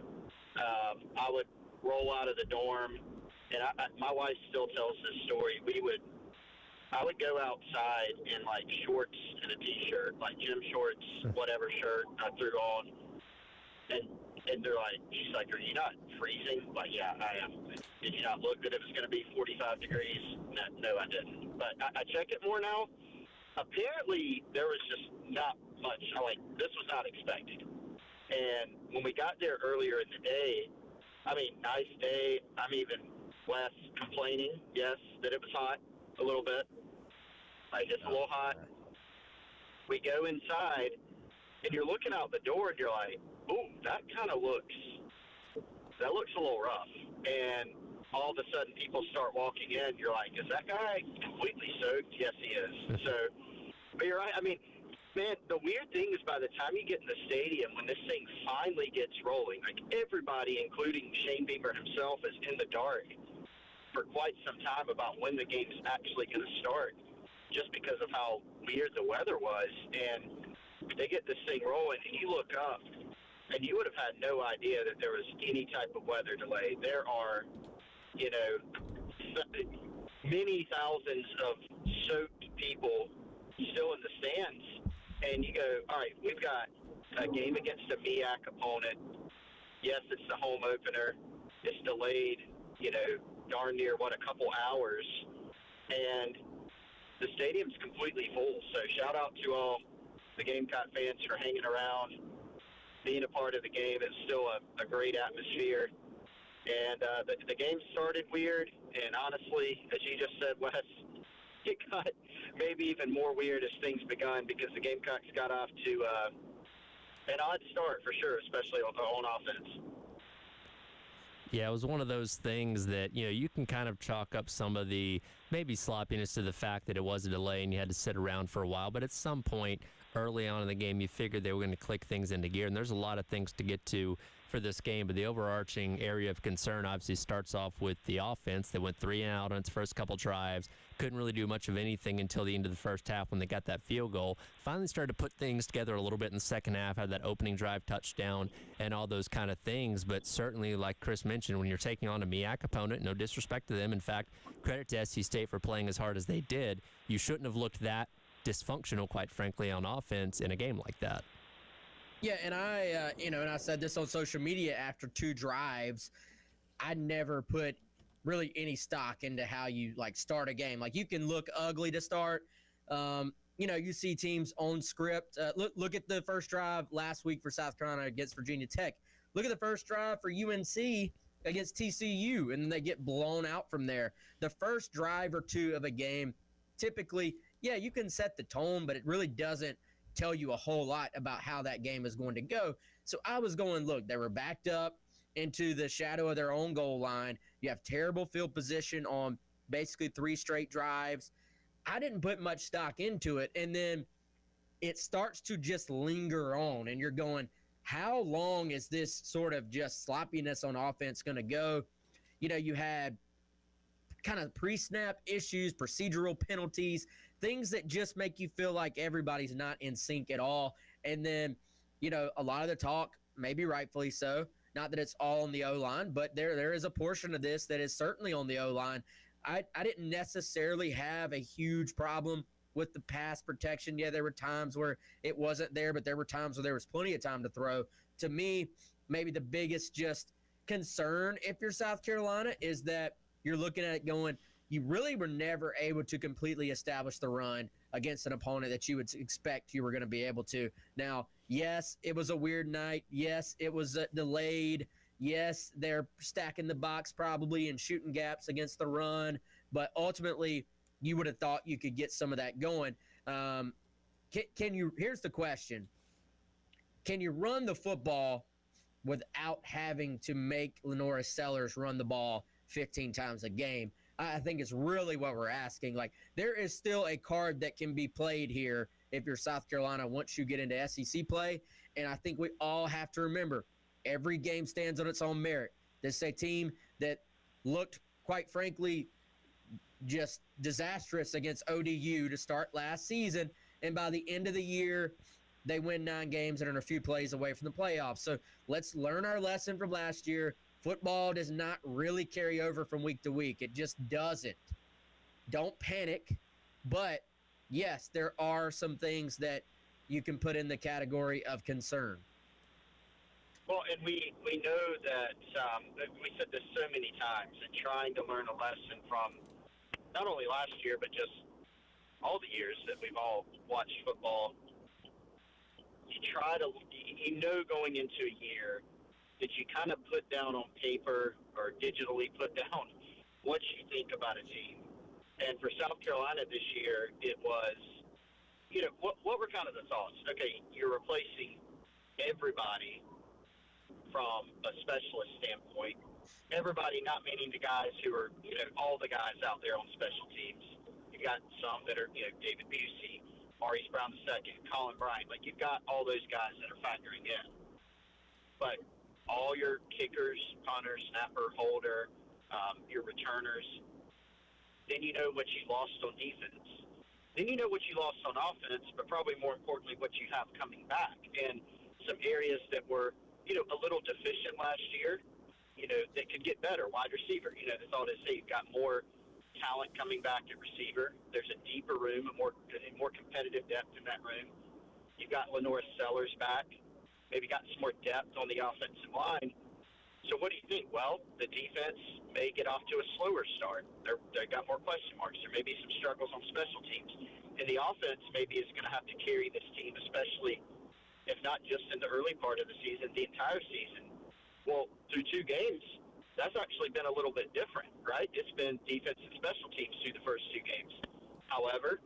Speaker 13: I would roll out of the dorm, and my wife still tells this story. I would go outside in, like, shorts and a T-shirt, like gym shorts, whatever shirt I threw on, and they're like, she's like, are you not freezing? Like, yeah, I am. Did you not look that it was going to be 45 degrees? No, I didn't. But I check it more now. Apparently, there was just not much. This was not expected. And when we got there earlier in the day, I mean, nice day. I'm even less complaining, yes, that it was hot a little bit. Like, it's a little hot. We go inside, and you're looking out the door, and you're like, ooh, that looks a little rough. And all of a sudden, people start walking in. You're like, is that guy completely soaked? Yes, he is. So, but you're right. I mean, man, the weird thing is by the time you get in the stadium, when this thing finally gets rolling, like everybody, including Shane Beamer himself, is in the dark for quite some time about when the game's actually going to start, just because of how weird the weather was. And they get this thing rolling, and you look up, and you would have had no idea that there was any type of weather delay. There are, you know, many thousands of soaked people still in the stands. And you go, all right, we've got a game against a MEAC opponent. Yes, it's the home opener. It's delayed, you know, darn near, a couple hours. And the stadium's completely full. So shout out to all the Gamecock fans for hanging around, being a part of the game. It's still a great atmosphere. And the game started weird, and honestly, as you just said, Wes, it got maybe even more weird as things begun, because the Gamecocks got off to an odd start for sure, especially on offense.
Speaker 1: Yeah, it was one of those things that, you know, you can kind of chalk up some of the maybe sloppiness to the fact that it was a delay and you had to sit around for a while. But at some point early on in the game, you figured they were going to click things into gear. And there's a lot of things to get to for this game. But the overarching area of concern obviously starts off with the offense. They went 3 and out on its first couple drives. Couldn't really do much of anything until the end of the first half when they got that field goal. Finally started to put things together a little bit in the second half, had that opening drive touchdown and all those kind of things. But certainly, like Chris mentioned, when you're taking on a MEAC opponent, no disrespect to them. In fact, credit to SC State for playing as hard as they did. You shouldn't have looked that dysfunctional, quite frankly, on offense in a game like that.
Speaker 15: Yeah, and I said this on social media after 2 drives. I never put really any stock into how you start a game. Like, you can look ugly to start. You see teams on script. Look at the first drive last week for South Carolina against Virginia Tech. Look at the first drive for UNC against TCU, and then they get blown out from there. The first drive or 2 of a game, typically, yeah, you can set the tone, but it really doesn't tell you a whole lot about how that game is going to go. So I was going, look, they were backed up into the shadow of their own goal line. You have terrible field position on basically 3 straight drives. I didn't put much stock into it. And then it starts to just linger on, and you're going, how long is this sort of just sloppiness on offense going to go? You know, you had kind of pre-snap issues, procedural penalties, things that just make you feel like everybody's not in sync at all. And then, you know, a lot of the talk, maybe rightfully so, not that it's all on the O-line, but there is a portion of this that is certainly on the O-line. I didn't necessarily have a huge problem with the pass protection. Yeah, there were times where it wasn't there, but there were times where there was plenty of time to throw. To me, maybe the biggest just concern if you're South Carolina is that you're looking at it going, you really were never able to completely establish the run against an opponent that you would expect you were going to be able to. Now, yes, it was a weird night. Yes, it was delayed. Yes, they're stacking the box probably and shooting gaps against the run, but ultimately you would have thought you could get some of that going. Can you? Here's the question. Can you run the football without having to make Lenora Sellers run the ball 15 times a game? I think it's really what we're asking. Like, there is still a card that can be played here if you're South Carolina once you get into SEC play, and I think we all have to remember every game stands on its own merit. This is a team that looked, quite frankly, just disastrous against ODU to start last season, and by the end of the year, they win 9 games and are a few plays away from the playoffs. So let's learn our lesson from last year. Football does not really carry over from week to week. It just doesn't. Don't panic. But, yes, there are some things that you can put in the category of concern.
Speaker 16: Well, and we know that we said this so many times, and trying to learn a lesson from not only last year, but just all the years that we've all watched football. You know going into a year that you kind of put down on paper or digitally put down what you think about a team. And for South Carolina this year, it was, you know, what were kind of the thoughts? Okay, you're replacing everybody from a specialist standpoint. Everybody, not meaning the guys who are, you know, all the guys out there on special teams. You've got some that are, you know, David Busey, Maurice Brown II, Colin Bryant. Like, you've got all those guys that are factoring in. But all your kickers, punters, snapper, holder, your returners, then you know what you lost on defense. Then you know what you lost on offense, but probably more importantly what you have coming back. And some areas that were, you know, a little deficient last year, you know, that could get better. Wide receiver, you know, the thought is, hey, you've got more talent coming back at receiver. There's a deeper room, a more competitive depth in that room. You've got Lenora Sellers back. Maybe got some more depth on the offensive line. So what do you think? Well, the defense may get off to a slower start. They've got more question marks. There may be some struggles on special teams. And the offense maybe is going to have to carry this team, especially if not just in the early part of the season, the entire season. Well, through 2 games, that's actually been a little bit different, right? It's been defense and special teams through the first 2 games. However,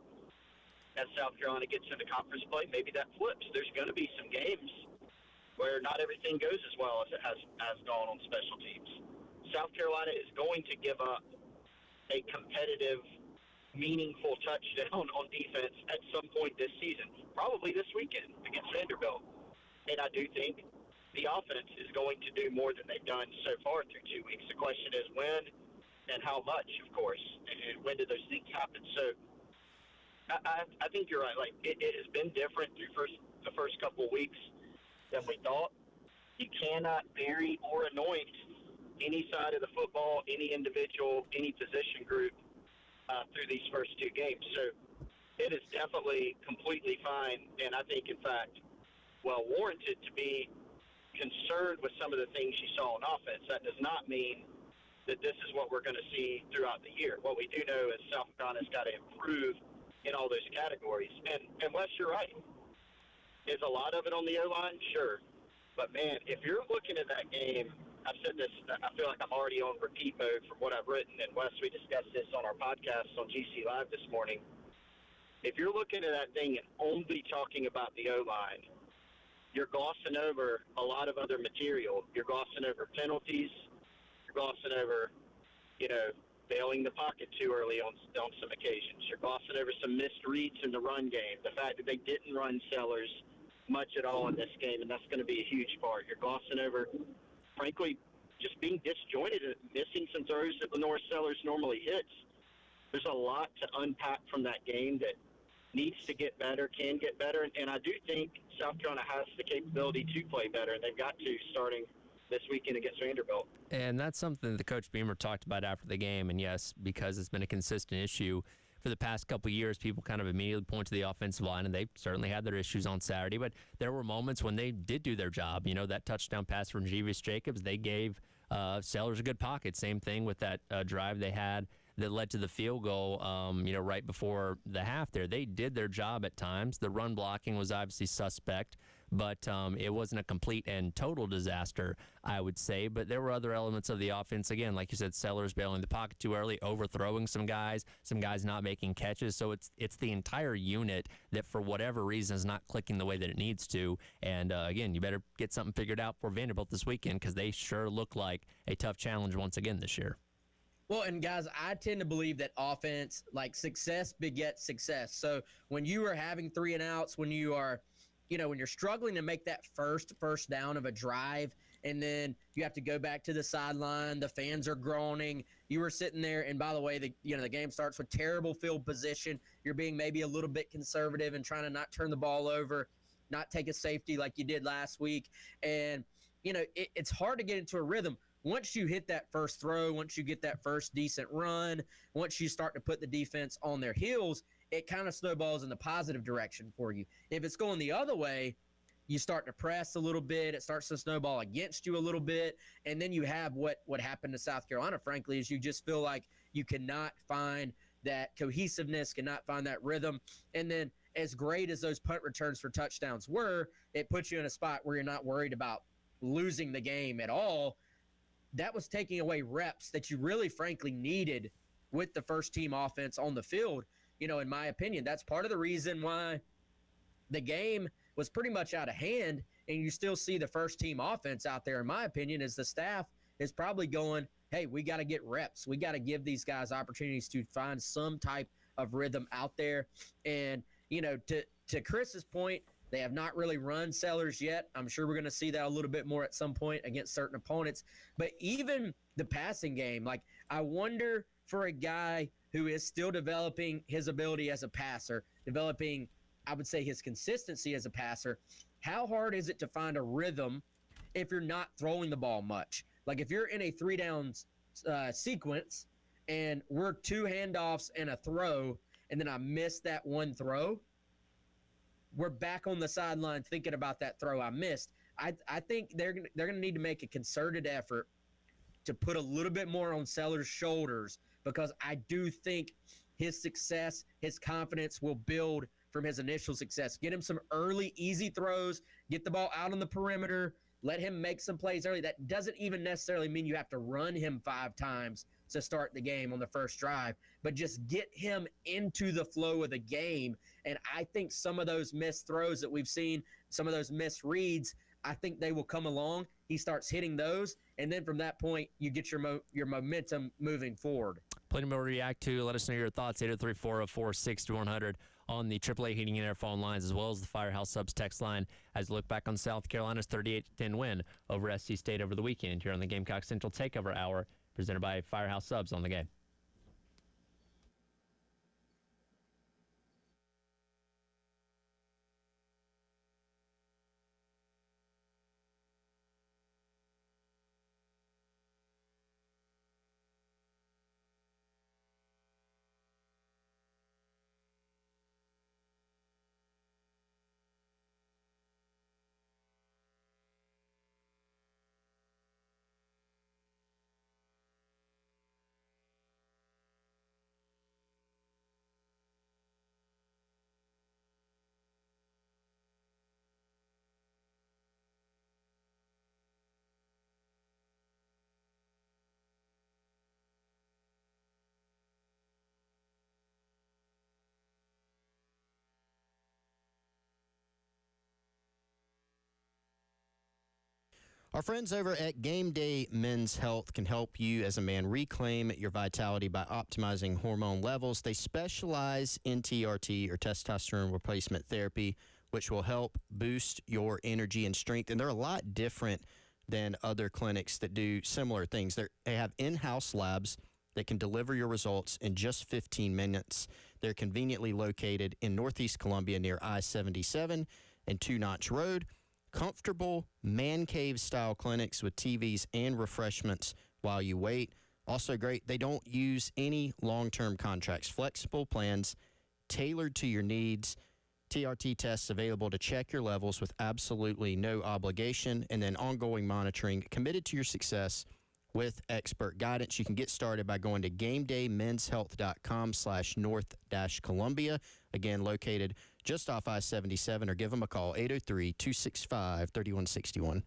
Speaker 16: as South Carolina gets into conference play, maybe that flips. There's going to be some games where not everything goes as well as it has gone on special teams. South Carolina is going to give up a competitive, meaningful touchdown on defense at some point this season, probably this weekend against Vanderbilt. And I do think the offense is going to do more than they've done so far through 2 weeks. The question is when and how much, of course, and when do those things happen. So I think you're right. Like, it has been different through the first couple of weeks than we thought. You cannot bury or anoint any side of the football, any individual, any position group through these first 2 games. So it is definitely completely fine, and I think, in fact, well warranted to be concerned with some of the things you saw on offense. That does not mean that this is what we're going to see throughout the year. What we do know is South Carolina's got to improve in all those categories. And Wes, you're right. Is a lot of it on the O-line? Sure. But, man, if you're looking at that game, I've said this, I feel like I'm already on repeat mode from what I've written. And, Wes, we discussed this on our podcast on GC Live this morning. If you're looking at that thing and only talking about the O-line, you're glossing over a lot of other material. You're glossing over penalties. You're glossing over, you know, bailing the pocket too early on some occasions. You're glossing over some missed reads in the run game. The fact that they didn't run Sellers much at all in this game, and that's going to be a huge part. You're glossing over, frankly, just being disjointed and missing some throws that Lenore Sellers normally hits. There's a lot to unpack from that game that needs to get better, can get better, and I do think South Carolina has the capability to play better, and they've got to starting this weekend against Vanderbilt.
Speaker 1: And that's something that Coach Beamer talked about after the game. And yes, because it's been a consistent issue for the past couple of years, people kind of immediately point to the offensive line, and they certainly had their issues on Saturday. But there were moments when they did do their job. You know, that touchdown pass from Jeeves Jacobs, they gave Sellers a good pocket. Same thing with that drive they had that led to the field goal, right before the half there. They did their job at times. The run blocking was obviously suspect, but it wasn't a complete and total disaster, I would say. But there were other elements of the offense. Again, like you said, Sellers bailing the pocket too early, overthrowing some guys not making catches. So it's the entire unit that, for whatever reason, is not clicking the way that it needs to. And, again, you better get something figured out for Vanderbilt this weekend, because they sure look like a tough challenge once again this year.
Speaker 15: Well, and guys, I tend to believe that offense, like success begets success. So when you are having 3 and outs, when you are, when you're struggling to make that first down of a drive, and then you have to go back to the sideline, the fans are groaning, you were sitting there, and by the way, the game starts with terrible field position. You're being maybe a little bit conservative and trying to not turn the ball over, not take a safety like you did last week. And, it's hard to get into a rhythm. Once you hit that first throw, once you get that first decent run, once you start to put the defense on their heels, it kind of snowballs in the positive direction for you. If it's going the other way, you start to press a little bit, it starts to snowball against you a little bit, and then you have what happened to South Carolina, frankly, is you just feel like you cannot find that cohesiveness, cannot find that rhythm. And then as great as those punt returns for touchdowns were, it puts you in a spot where you're not worried about losing the game at all. That was taking away reps that you really, frankly, needed with the first-team offense on the field. In my opinion, that's part of the reason why the game was pretty much out of hand, and you still see the first-team offense out there, in my opinion, is the staff is probably going, hey, we got to get reps. We got to give these guys opportunities to find some type of rhythm out there. And, to Chris's point, they have not really run Sellers yet. I'm sure we're going to see that a little bit more at some point against certain opponents. But even the passing game, I wonder for a guy who is still developing his ability as a passer, developing, I would say, his consistency as a passer, how hard is it to find a rhythm if you're not throwing the ball much? Like if you're in a 3-down sequence and we're 2 handoffs and a throw, and then I miss that one throw, we're back on the sideline thinking about that throw I missed. I think they're going to need to make a concerted effort to put a little bit more on Sellers' shoulders, because I do think his success, his confidence will build from his initial success. Get him some early, easy throws, get the ball out on the perimeter, let him make some plays early. That doesn't even necessarily mean you have to run him 5 times to start the game on the first drive, but just get him into the flow of the game. And I think some of those missed throws that we've seen, some of those missed reads, I think they will come along. He starts hitting those, and then from that point, you get your momentum moving forward.
Speaker 1: Plenty more to react to. Let us know your thoughts, 803-404-6100 on the AAA Heating and Air phone lines, as well as the Firehouse Subs text line, as we look back on South Carolina's 38-10 win over SC State over the weekend here on the Gamecock Central Takeover Hour, presented by Firehouse Subs on the Game.
Speaker 17: Our friends over at Game Day Men's Health can help you as a man reclaim your vitality by optimizing hormone levels. They specialize in TRT, or testosterone replacement therapy, which will help boost your energy and strength. And they're a lot different than other clinics that do similar things. They have in-house labs that can deliver your results in just 15 minutes. They're conveniently located in Northeast Columbia near I-77 and Two Notch Road. Comfortable man cave style clinics with TVs and refreshments while you wait. Also great, they don't use any long-term contracts. Flexible plans tailored to your needs. TRT tests available to check your levels with absolutely no obligation, and then ongoing monitoring. Committed to your success with expert guidance. You can get started by going to GameDayMen'sHealth.com/North-Columbia. Again, located just off I-77, or give them a call, 803-265-3161.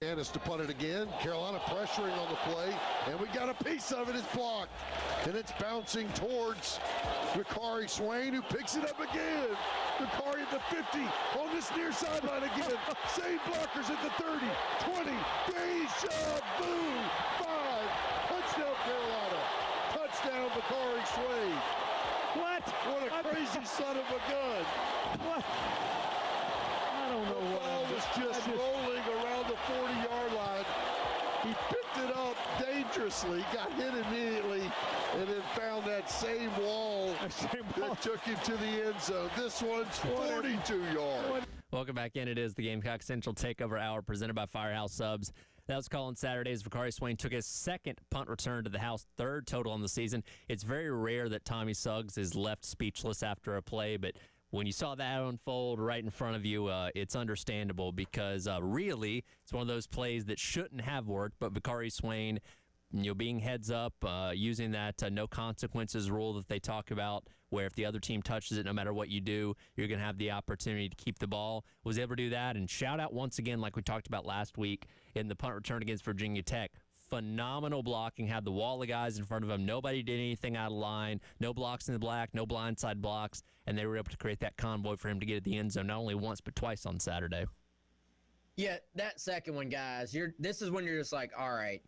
Speaker 4: And it's to punt it again. Carolina pressuring on the play, and we got a piece of it. It's blocked, and it's bouncing towards Ricari Swain, who picks it up again. Ricari at the 50 on this near sideline again. Same blockers at the 30, 20. Deja vu. 5. Touchdown Carolina. Touchdown Ricari Swain.
Speaker 11: What?
Speaker 4: What a crazy son of a gun.
Speaker 11: What? I don't know
Speaker 4: the
Speaker 11: what.
Speaker 4: ball was just rolling around the 40-yard line. He picked it up dangerously, got hit immediately, and then found that same wall that took him to the end zone. This one's 42 yards.
Speaker 1: Welcome back in. It is the Gamecock Central Takeover Hour presented by Firehouse Subs. That was calling Saturdays. Vakari Swain took his second punt return to the house, third total on the season. It's very rare that Tommy Suggs is left speechless after a play, but when you saw that unfold right in front of you, it's understandable because really it's one of those plays that shouldn't have worked, but Vakari Swain, being heads up, using that no consequences rule that they talk about, where if the other team touches it, no matter what you do, you're going to have the opportunity to keep the ball, was able to do that. And shout out once again, like we talked about last week in the punt return against Virginia Tech, phenomenal blocking, had the wall of guys in front of him. Nobody did anything out of line, no blocks in the black, no blindside blocks, and they were able to create that convoy for him to get at the end zone not only once but twice on Saturday.
Speaker 15: Yeah, that second one, guys, this is when you're just like, all right,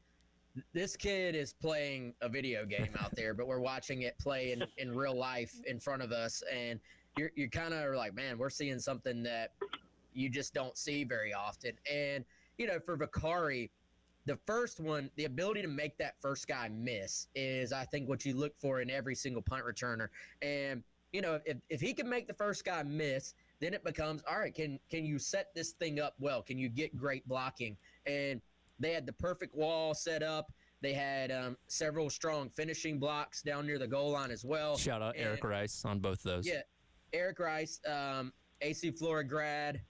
Speaker 15: this kid is playing a video game out there, but we're watching it play in real life in front of us, and you're kind of like, man, we're seeing something that you just don't see very often. And, for Vakari, the first one, the ability to make that first guy miss is, I think, what you look for in every single punt returner. And, if he can make the first guy miss, then it becomes, all right, can you set this thing up well? Can you get great blocking? And they had the perfect wall set up. They had several strong finishing blocks down near the goal line as well.
Speaker 1: Shout out Eric Rice on both of those.
Speaker 15: Yeah, Eric Rice, AC Florida grad.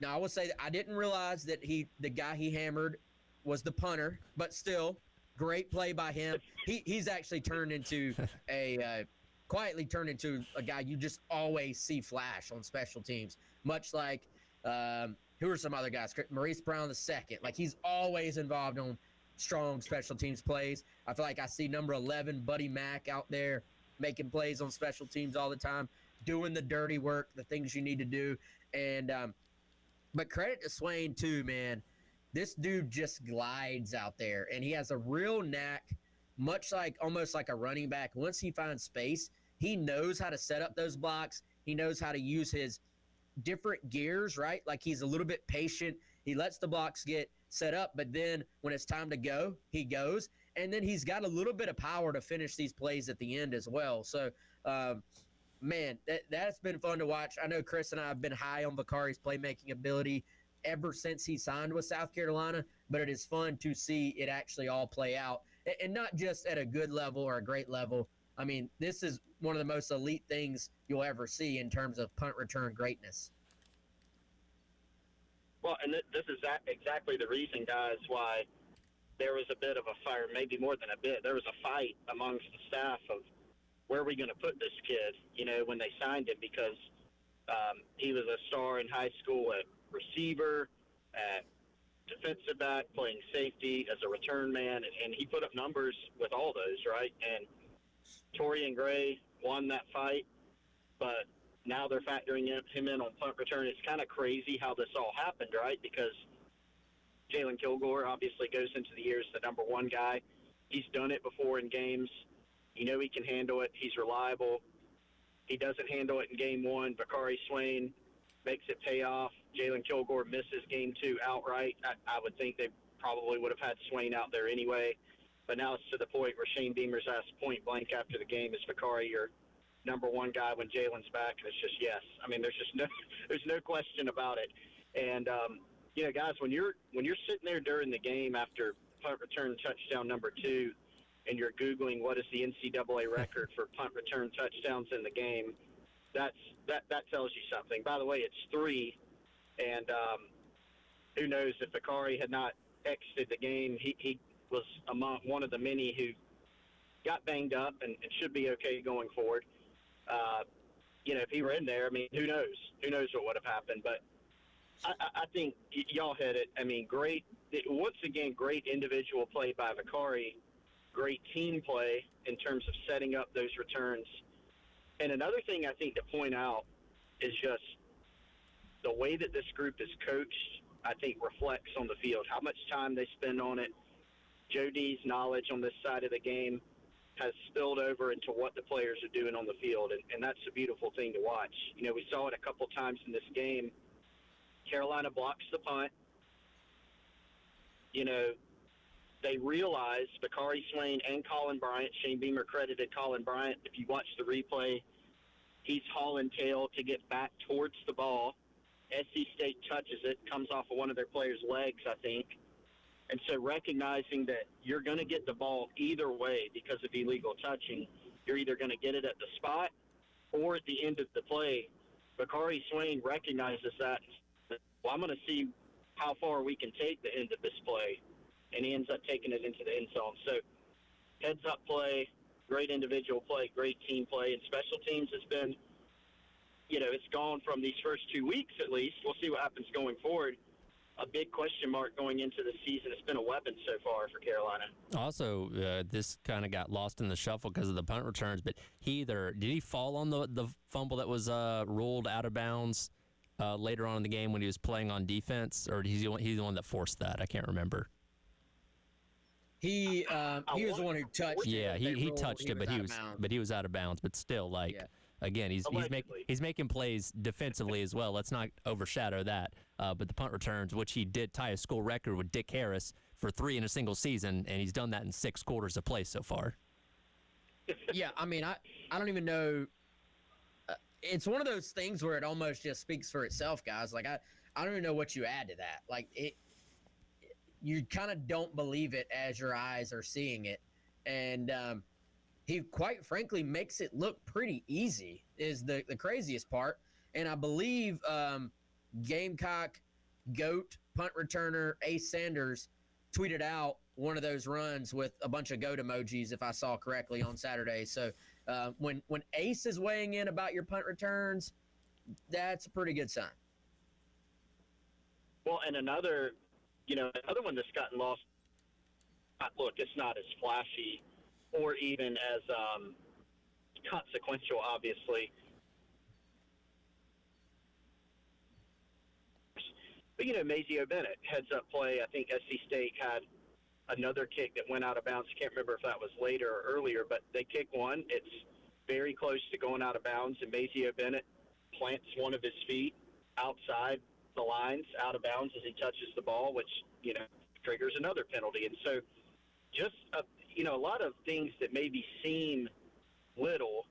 Speaker 15: Now, I will say that I didn't realize that the guy he hammered was the punter, but still, great play by him. He's actually turned into quietly turned into a guy you just always see flash on special teams, much like who are some other guys? Maurice Brown II. Like, he's always involved on strong special teams plays. I feel like I see number 11, Buddy Mack, out there making plays on special teams all the time, doing the dirty work, the things you need to do. And but credit to Swain too, man. This dude just glides out there, and he has a real knack, much like almost like a running back. Once he finds space, he knows how to set up those blocks. He knows how to use his different gears, right? Like, he's a little bit patient. He lets the blocks get set up, but then when it's time to go, he goes. And then he's got a little bit of power to finish these plays at the end as well. So, man, that's been fun to watch. I know Chris and I have been high on Vakari's playmaking ability ever since he signed with South Carolina, but it is fun to see it actually all play out, and not just at a good level or a great level. I mean, this is one of the most elite things you'll ever see in terms of punt return greatness.
Speaker 16: Well, and this is exactly the reason, guys, why there was a bit of a fire, maybe more than a bit. There was a fight amongst the staff of where are we going to put this kid, when they signed him, because he was a star in high school at receiver, at defensive back, playing safety, as a return man, and he put up numbers with all those, right? And Torian Gray won that fight, but now they're factoring him in on punt return. It's kind of crazy how this all happened, right? Because Jalen Kilgore obviously goes into the year as the number one guy. He's done it before in games. He can handle it. He's reliable. He doesn't handle it in game one. Vakari Swain makes it pay off. Jalen Kilgore misses game two outright. I would think they probably would have had Swain out there anyway. But now it's to the point where Shane Beamer's asked point blank after the game, is Vakari your number one guy when Jalen's back? And it's just yes. I mean, there's no question about it. And guys, when you're sitting there during the game after punt return touchdown number 2, and you're Googling what is the NCAA record for punt return touchdowns in the game, that tells you something. By the way, it's 3, and who knows if Vakari had not exited the game, he was among one of the many who got banged up and should be okay going forward. If he were in there, I mean, who knows? Who knows what would have happened? But I think y'all hit it. I mean, once again, great individual play by Vakari, great team play in terms of setting up those returns. And another thing I think to point out is just the way that this group is coached, I think reflects on the field, how much time they spend on it. Joe D's knowledge on this side of the game has spilled over into what the players are doing on the field, and that's a beautiful thing to watch. We saw it a couple times in this game. Carolina blocks the punt. they realized Bakari Swain and Colin Bryant, Shane Beamer credited Colin Bryant, if you watch the replay, he's hauling tail to get back towards the ball. SC State touches it, comes off of one of their players' legs, I think. And so recognizing that you're going to get the ball either way because of illegal touching, you're either going to get it at the spot or at the end of the play. Bakari Swain recognizes that. Well, I'm going to see how far we can take the end of this play. And he ends up taking it into the end zone. So heads-up play, great individual play, great team play. And special teams has been, it's gone from these first 2 weeks at least. We'll see what happens going forward. A big question mark going into the season. It's been a weapon so far for Carolina.
Speaker 1: Also, this kind of got lost in the shuffle because of the punt returns, but did he fall on the fumble that was ruled out of bounds later on in the game when he was playing on defense, or he's the one that forced that? I can't remember.
Speaker 15: He was the one who touched it.
Speaker 1: Yeah, he touched it, but he was out of bounds. But still, again, he's making plays defensively as well. Let's not overshadow that. But the punt returns, which he did tie a school record with Dick Harris for 3 in a single season, and he's done that in 6 quarters of play so far.
Speaker 15: Yeah, I mean, I don't even know. It's one of those things where it almost just speaks for itself, guys. Like, I don't even know what you add to that. Like, you kind of don't believe it as your eyes are seeing it. And he, quite frankly, makes it look pretty easy is the craziest part. And I believe Gamecock GOAT punt returner Ace Sanders tweeted out one of those runs with a bunch of GOAT emojis, if I saw correctly, on Saturday. So when Ace is weighing in about your punt returns, that's a pretty good sign.
Speaker 16: Well, and another one that's gotten lost, look, it's not as flashy or even as consequential, obviously. But, Mazio Bennett, heads-up play. I think SC State had another kick that went out of bounds. I can't remember if that was later or earlier, but they kick one. It's very close to going out of bounds, and Mazio Bennett plants one of his feet outside the lines, out of bounds as he touches the ball, which, triggers another penalty. And so just, a lot of things that maybe seem little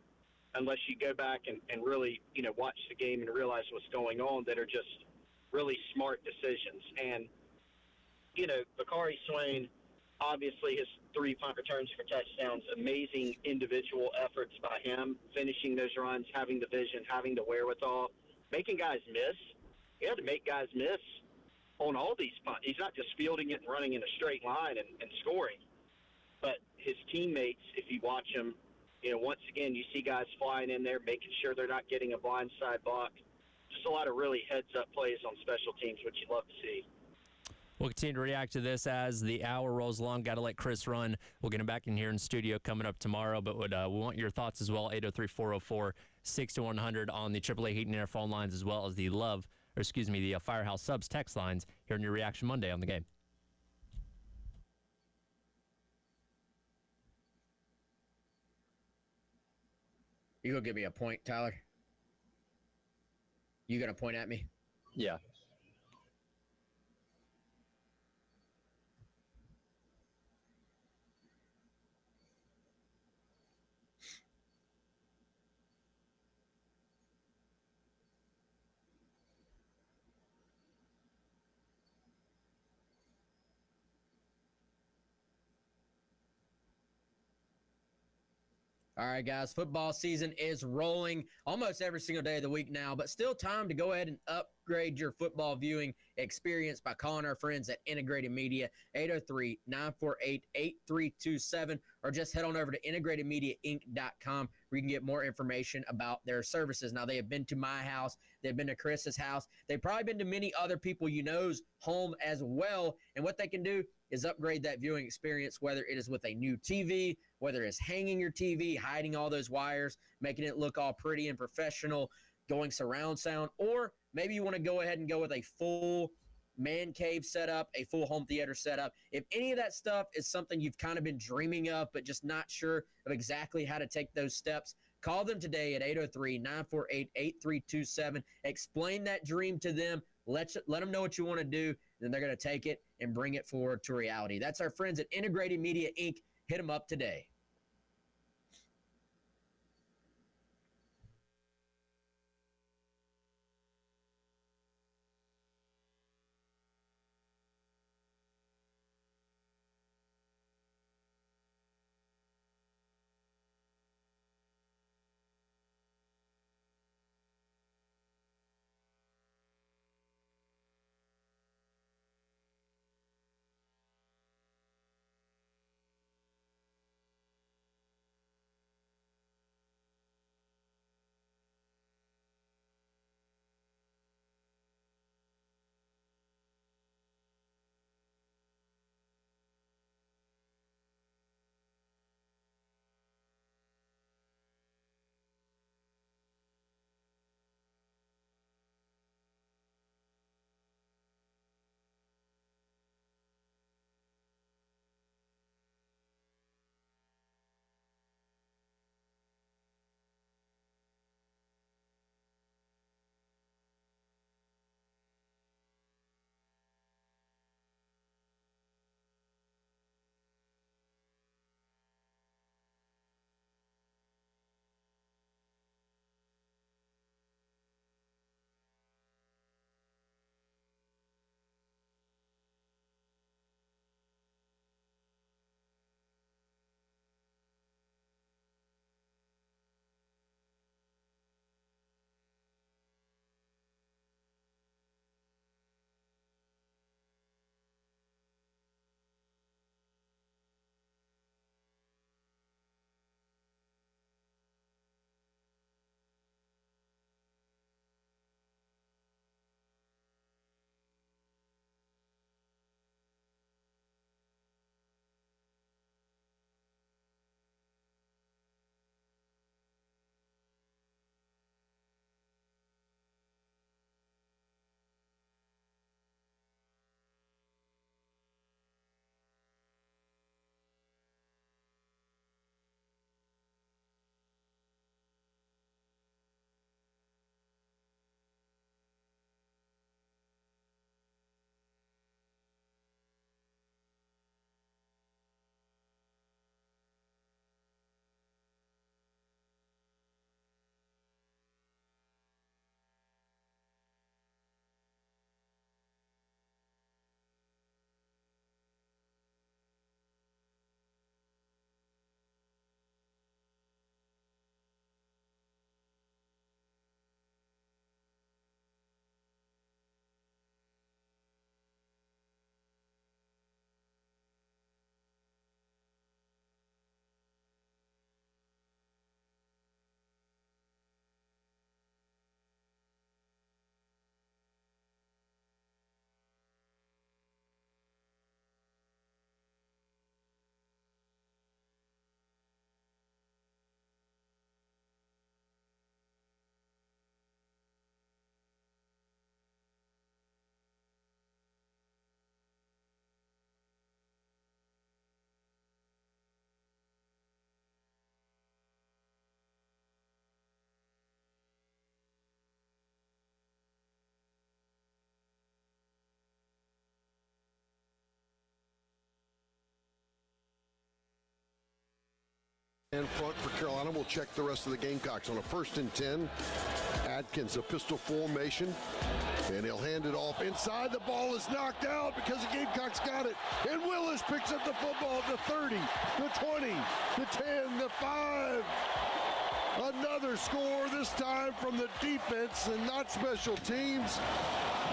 Speaker 16: unless you go back and really, watch the game and realize what's going on that are just really smart decisions. And, Bakari Swain, obviously his 3 punt returns for touchdowns, amazing individual efforts by him, finishing those runs, having the vision, having the wherewithal, making guys miss. He had to make guys miss on all these punts. He's not just fielding it and running in a straight line and scoring. But his teammates, if you watch them, once again, you see guys flying in there, making sure they're not getting a blindside block. Just a lot of really heads-up plays on special teams, which you'd love to see.
Speaker 1: We'll continue to react to this as the hour rolls along. Got to let Chris run. We'll get him back in here in studio coming up tomorrow, but we want your thoughts as well. 803-404-6100 on the AAA Heat and Air phone lines, as well as the the Firehouse Subs text lines here in your Reaction Monday on the game.
Speaker 15: You gonna give me a point, Tyler? You gonna point at me?
Speaker 1: Yeah.
Speaker 15: All right, guys, football season is rolling almost every single day of the week now, but still time to go ahead and upgrade your football viewing experience by calling our friends at Integrated Media, 803-948-8327, or just head on over to integratedmediainc.com where you can get more information about their services. Now, they have been to my house. They've been to Chris's house. They've probably been to many other people you know's home as well, and what they can do is upgrade that viewing experience, whether it is with a new TV, whether it's hanging your TV, hiding all those wires, making it look all pretty and professional, going surround sound, or maybe you want to go ahead and go with a full man cave setup, a full home theater setup. If any of that stuff is something you've kind of been dreaming of but just not sure of exactly how to take those steps, call them today at 803-948-8327. Explain that dream to them. Let them know what you want to do. then they're going to take it and bring it forward to reality. That's our friends at Integrated Media, Inc. Hit them up today.
Speaker 4: In front for Carolina. We'll check the rest of the Gamecocks on a 1st and 10. Atkins, a pistol formation. And he'll hand it off inside. The ball is knocked out because the Gamecocks got it. And Willis picks up the football at the 30, the 20, the 10, the 5. Another score, this time from the defense and not special teams.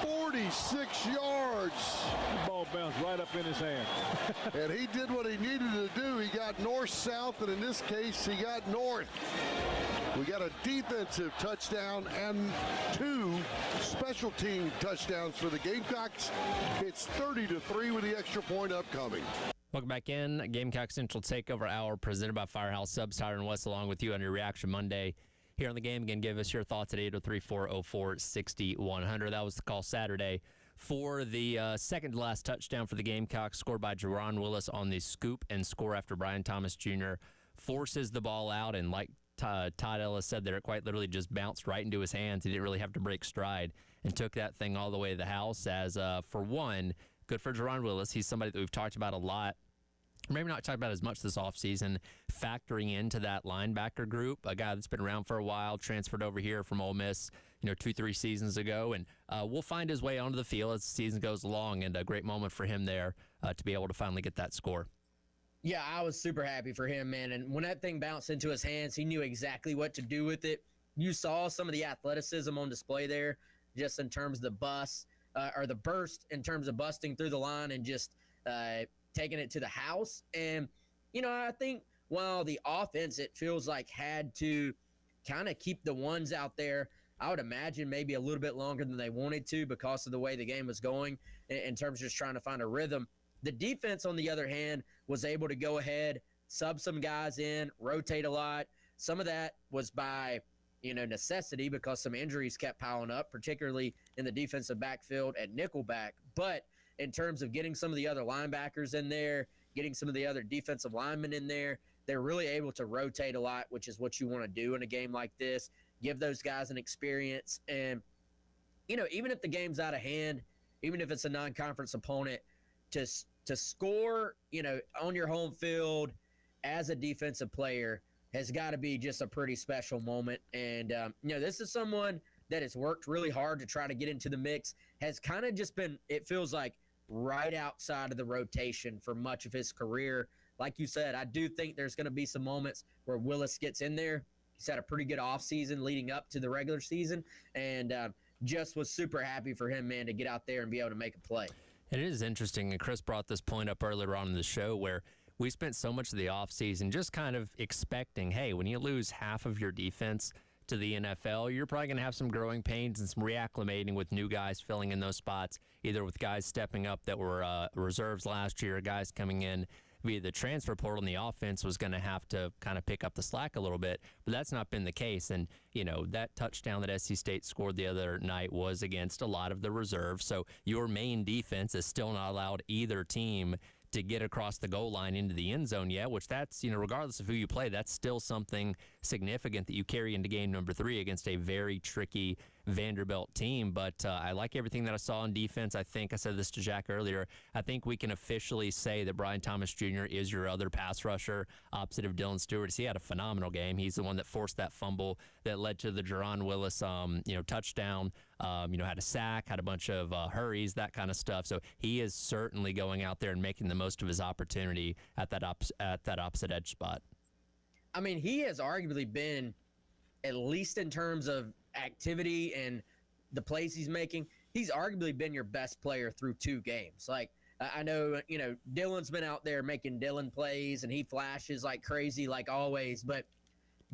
Speaker 4: 46 yards.
Speaker 18: The ball bounced right up in his hand.
Speaker 4: And he did what he needed to do. He got north-south, and in this case, he got north. We got a defensive touchdown and 2 special team touchdowns for the Gamecocks. It's 30-3 with the extra point upcoming.
Speaker 1: Welcome back in. Gamecock Central Takeover Hour presented by Firehouse Subs Tire and West, along with you on your Reaction Monday here on the game. Again, give us your thoughts at 803-404-6100. That was the call Saturday for the second to last touchdown for the Gamecocks, scored by Jerron Willis on the scoop and score after Brian Thomas Jr. forces the ball out. And like Todd Ellis said there, it quite literally just bounced right into his hands. He didn't really have to break stride. and took that thing all the way to the house. As for one, good for Jerron Willis. He's somebody that we've talked about a lot. Maybe not talked about as much this offseason, factoring into that linebacker group, a guy that's been around for a while, transferred over here from Ole Miss, 2-3 seasons ago, and will find his way onto the field as the season goes along, and a great moment for him there to be able to finally get that score.
Speaker 15: Yeah, I was super happy for him, man, and when that thing bounced into his hands, he knew exactly what to do with it. You saw some of the athleticism on display there, just in terms of the burst in terms of busting through the line and just taking it to the house. And, I think while the offense, it feels like, had to kind of keep the ones out there, I would imagine maybe a little bit longer than they wanted to because of the way the game was going in terms of just trying to find a rhythm. The defense, on the other hand, was able to go ahead, sub some guys in, rotate a lot. Some of that was by, necessity because some injuries kept piling up, particularly in the defensive backfield at nickelback. But in terms of getting some of the other linebackers in there, getting some of the other defensive linemen in there, they're really able to rotate a lot, which is what you want to do in a game like this. Give those guys an experience. And, even if the game's out of hand, even if it's a non-conference opponent, to score, on your home field as a defensive player has got to be just a pretty special moment. And, this is someone that has worked really hard to try to get into the mix, has kind of just been, it feels like, right outside of the rotation for much of his career. Like you said, I do think there's going to be some moments where Willis gets in there. He's had a pretty good offseason leading up to the regular season, and just was super happy for him, man, to get out there and be able to make a play.
Speaker 1: It is interesting, and Chris brought this point up earlier on in the show, where we spent so much of the offseason just kind of expecting, hey, when you lose half of your defense to the NFL, you're probably going to have some growing pains and some reacclimating with new guys filling in those spots, either with guys stepping up that were reserves last year, guys coming in via the transfer portal, and the offense was going to have to kind of pick up the slack a little bit. But that's not been the case. And, that touchdown that SC State scored the other night was against a lot of the reserves. So your main defense is still not allowed either team to get across the goal line into the end zone yet, which that's, regardless of who you play, that's still something significant that you carry into game number 3 against a very tricky Vanderbilt team. But I like everything that I saw on defense. I think I said this to Jack earlier. I think we can officially say that Brian Thomas Jr. is your other pass rusher opposite of Dylan Stewart. He had a phenomenal game. He's the one that forced that fumble that led to the Jerron Willis, touchdown. Had a sack, had a bunch of hurries, that kind of stuff. So he is certainly going out there and making the most of his opportunity at that opposite edge spot.
Speaker 15: I mean, he has arguably been, at least in terms of activity and the plays he's making, he's arguably been your best player through 2 games. Like, I know, Dylan's been out there making Dylan plays, and he flashes like crazy, like always. But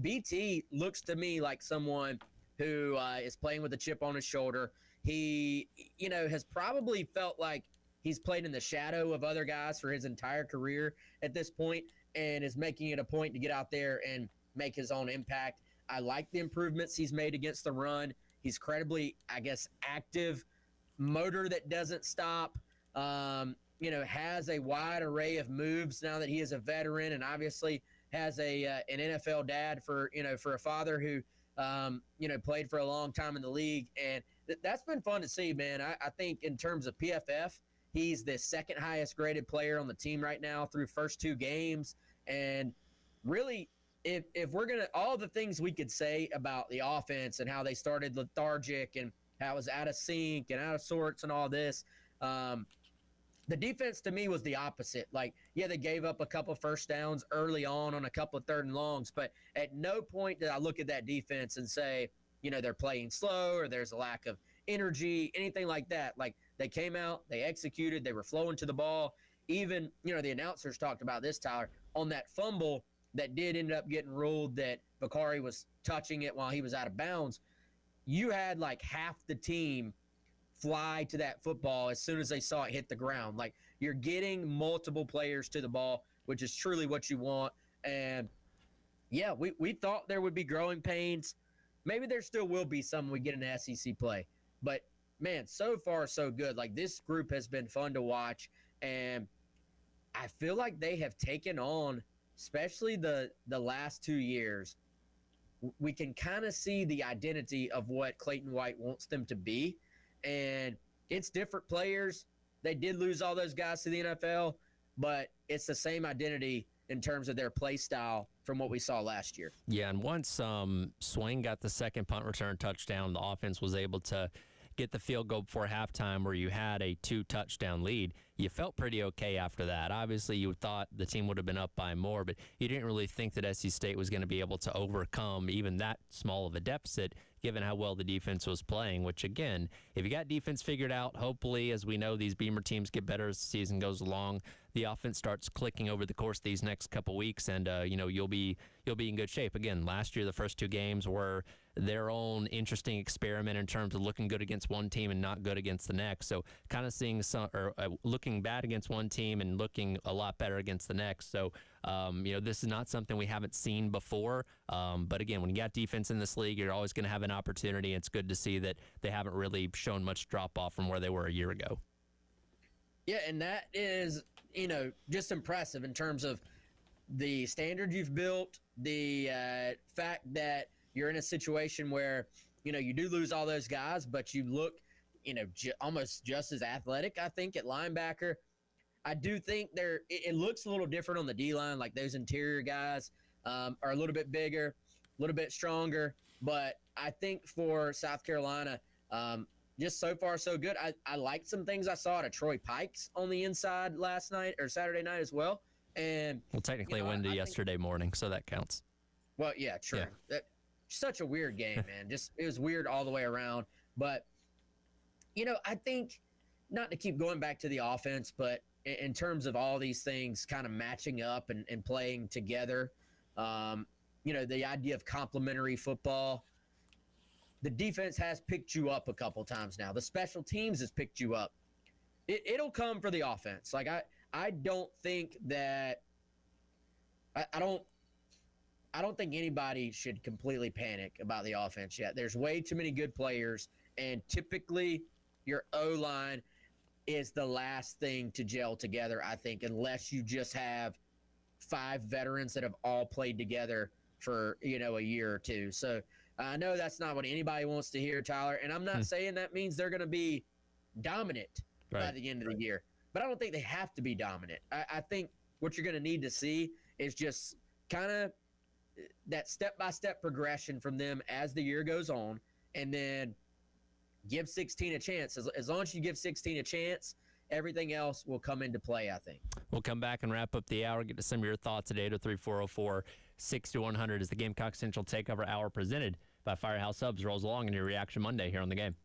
Speaker 15: BT looks to me like someone who is playing with a chip on his shoulder. He, has probably felt like he's played in the shadow of other guys for his entire career at this point, and is making it a point to get out there and make his own impact. I like the improvements he's made against the run. He's credibly, active, motor that doesn't stop, has a wide array of moves now that he is a veteran, and obviously has an NFL dad for a father who, played for a long time in the league. And that's been fun to see, man. I think in terms of PFF, he's the second highest graded player on the team right now through first 2 games. And really, if we're going to, all the things we could say about the offense and how they started lethargic and how it was out of sync and out of sorts and all this, the defense to me was the opposite. Like, yeah, they gave up a couple first downs early on a couple of 3rd and longs, but at no point did I look at that defense and say, they're playing slow or there's a lack of energy, anything like that. Like, they came out, they executed, they were flowing to the ball. Even, the announcers talked about this, Tyler, on that fumble that did end up getting ruled that Bakari was touching it while he was out of bounds. You had like half the team fly to that football as soon as they saw it hit the ground. Like, you're getting multiple players to the ball, which is truly what you want. And yeah, we thought there would be growing pains. Maybe there still will be some when we get into SEC play, but man, so far so good. Like, this group has been fun to watch, and I feel like they have taken on, especially the last 2 years, we can kind of see the identity of what Clayton White wants them to be. and it's different players. They did lose all those guys to the NFL, but it's the same identity in terms of their play style from what we saw last year.
Speaker 1: Yeah, and once Swain got the second punt return touchdown, the offense was able to get the field goal before halftime where you had a 2-touchdown lead. You felt pretty okay after that. Obviously, you thought the team would have been up by more, but you didn't really think that SC State was going to be able to overcome even that small of a deficit given how well the defense was playing, which, again, if you got defense figured out, hopefully, as we know, these Beamer teams get better as the season goes along. The offense starts clicking over the course of these next couple weeks, and you'll be in good shape. Again, last year the first two games were their own interesting experiment in terms of looking good against one team and not good against the next. So kind of seeing looking bad against one team and looking a lot better against the next. So this is not something we haven't seen before. But again, when you got defense in this league, you're always going to have an opportunity. It's good to see that they haven't really shown much drop off from where they were a year ago.
Speaker 15: Yeah, and that is, just impressive in terms of the standard you've built, the fact that you're in a situation where, you do lose all those guys, but you look, almost just as athletic, I think, at linebacker. I do think it looks a little different on the D-line, like those interior guys are a little bit bigger, a little bit stronger. But I think for South Carolina, just so far so good. I liked some things I saw out of Troy Pikes on the inside last night or Saturday night as well. And
Speaker 1: technically it went to yesterday morning, so that counts.
Speaker 15: Well, yeah, true. Yeah. Such a weird game, man. It was weird all the way around. But, I think, not to keep going back to the offense, but in terms of all these things kind of matching up and playing together, the idea of complementary football, the defense has picked you up a couple times now. The special teams has picked you up. It'll come for the offense. Like, I don't think that I don't think anybody should completely panic about the offense yet. There's way too many good players, and typically your O-line is the last thing to gel together, I think, unless you just have 5 veterans that have all played together for, a year or two. So I know that's not what anybody wants to hear, Tyler, and I'm not saying that means they're going to be dominant by the end of the year, but I don't think they have to be dominant. I think what you're going to need to see is just kind of that step-by-step progression from them as the year goes on, and then give 16 a chance. As long as you give 16 a chance, everything else will come into play, I think.
Speaker 1: We'll come back and wrap up the hour, get to some of your thoughts at 803-404-6100 as the Gamecock Central Takeover Hour presented by Firehouse Subs rolls along in your Reaction Monday here on The Game.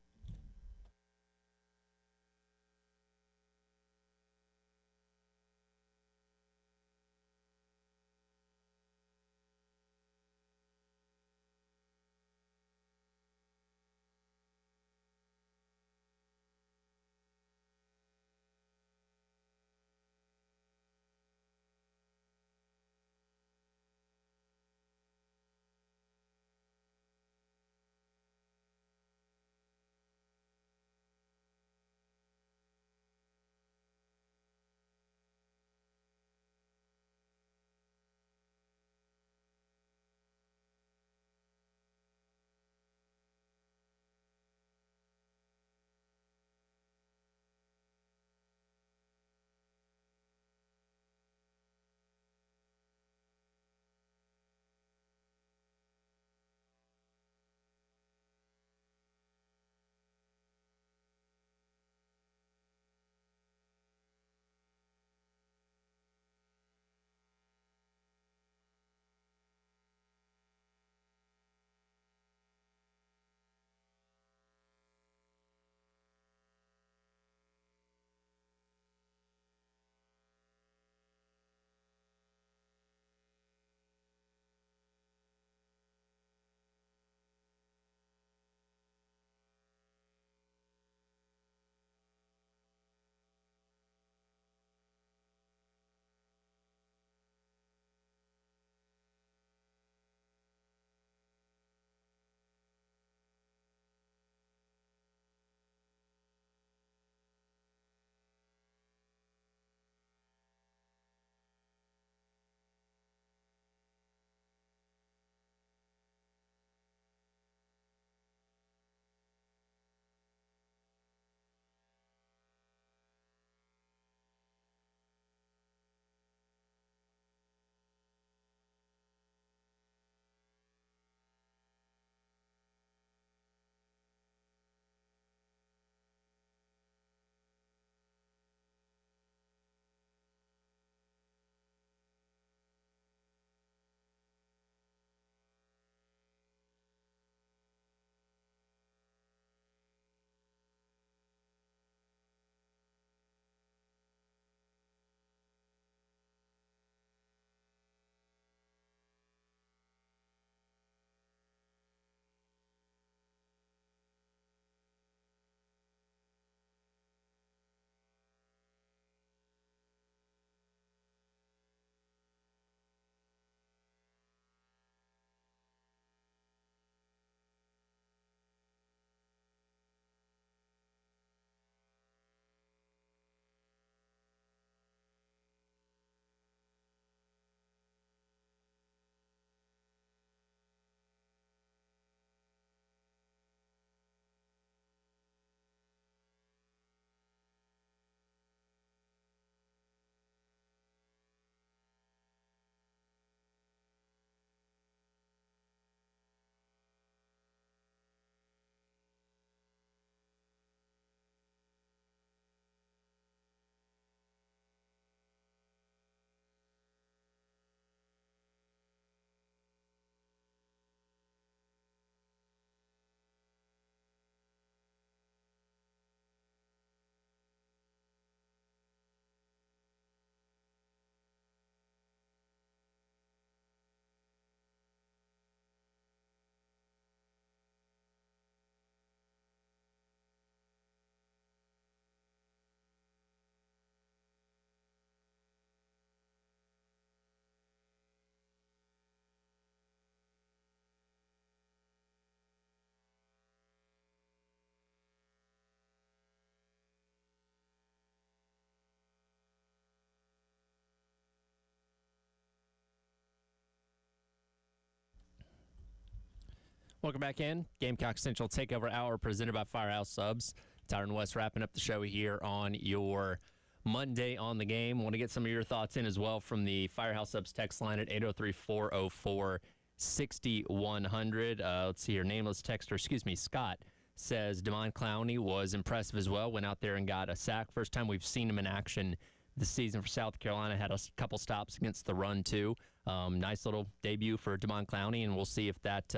Speaker 1: Welcome back in. Gamecock Central Takeover Hour presented by Firehouse Subs. Tyron West wrapping up the show here on your Monday on the game. Want to get some of your thoughts in as well from the Firehouse Subs text line at 803-404-6100. Let's see here. Nameless texter, Scott, says Damon Clowney was impressive as well. Went out there and got a sack. First time we've seen him in action this season for South Carolina. Had a couple stops against the run, too. Nice little debut for Damon Clowney, and we'll see if that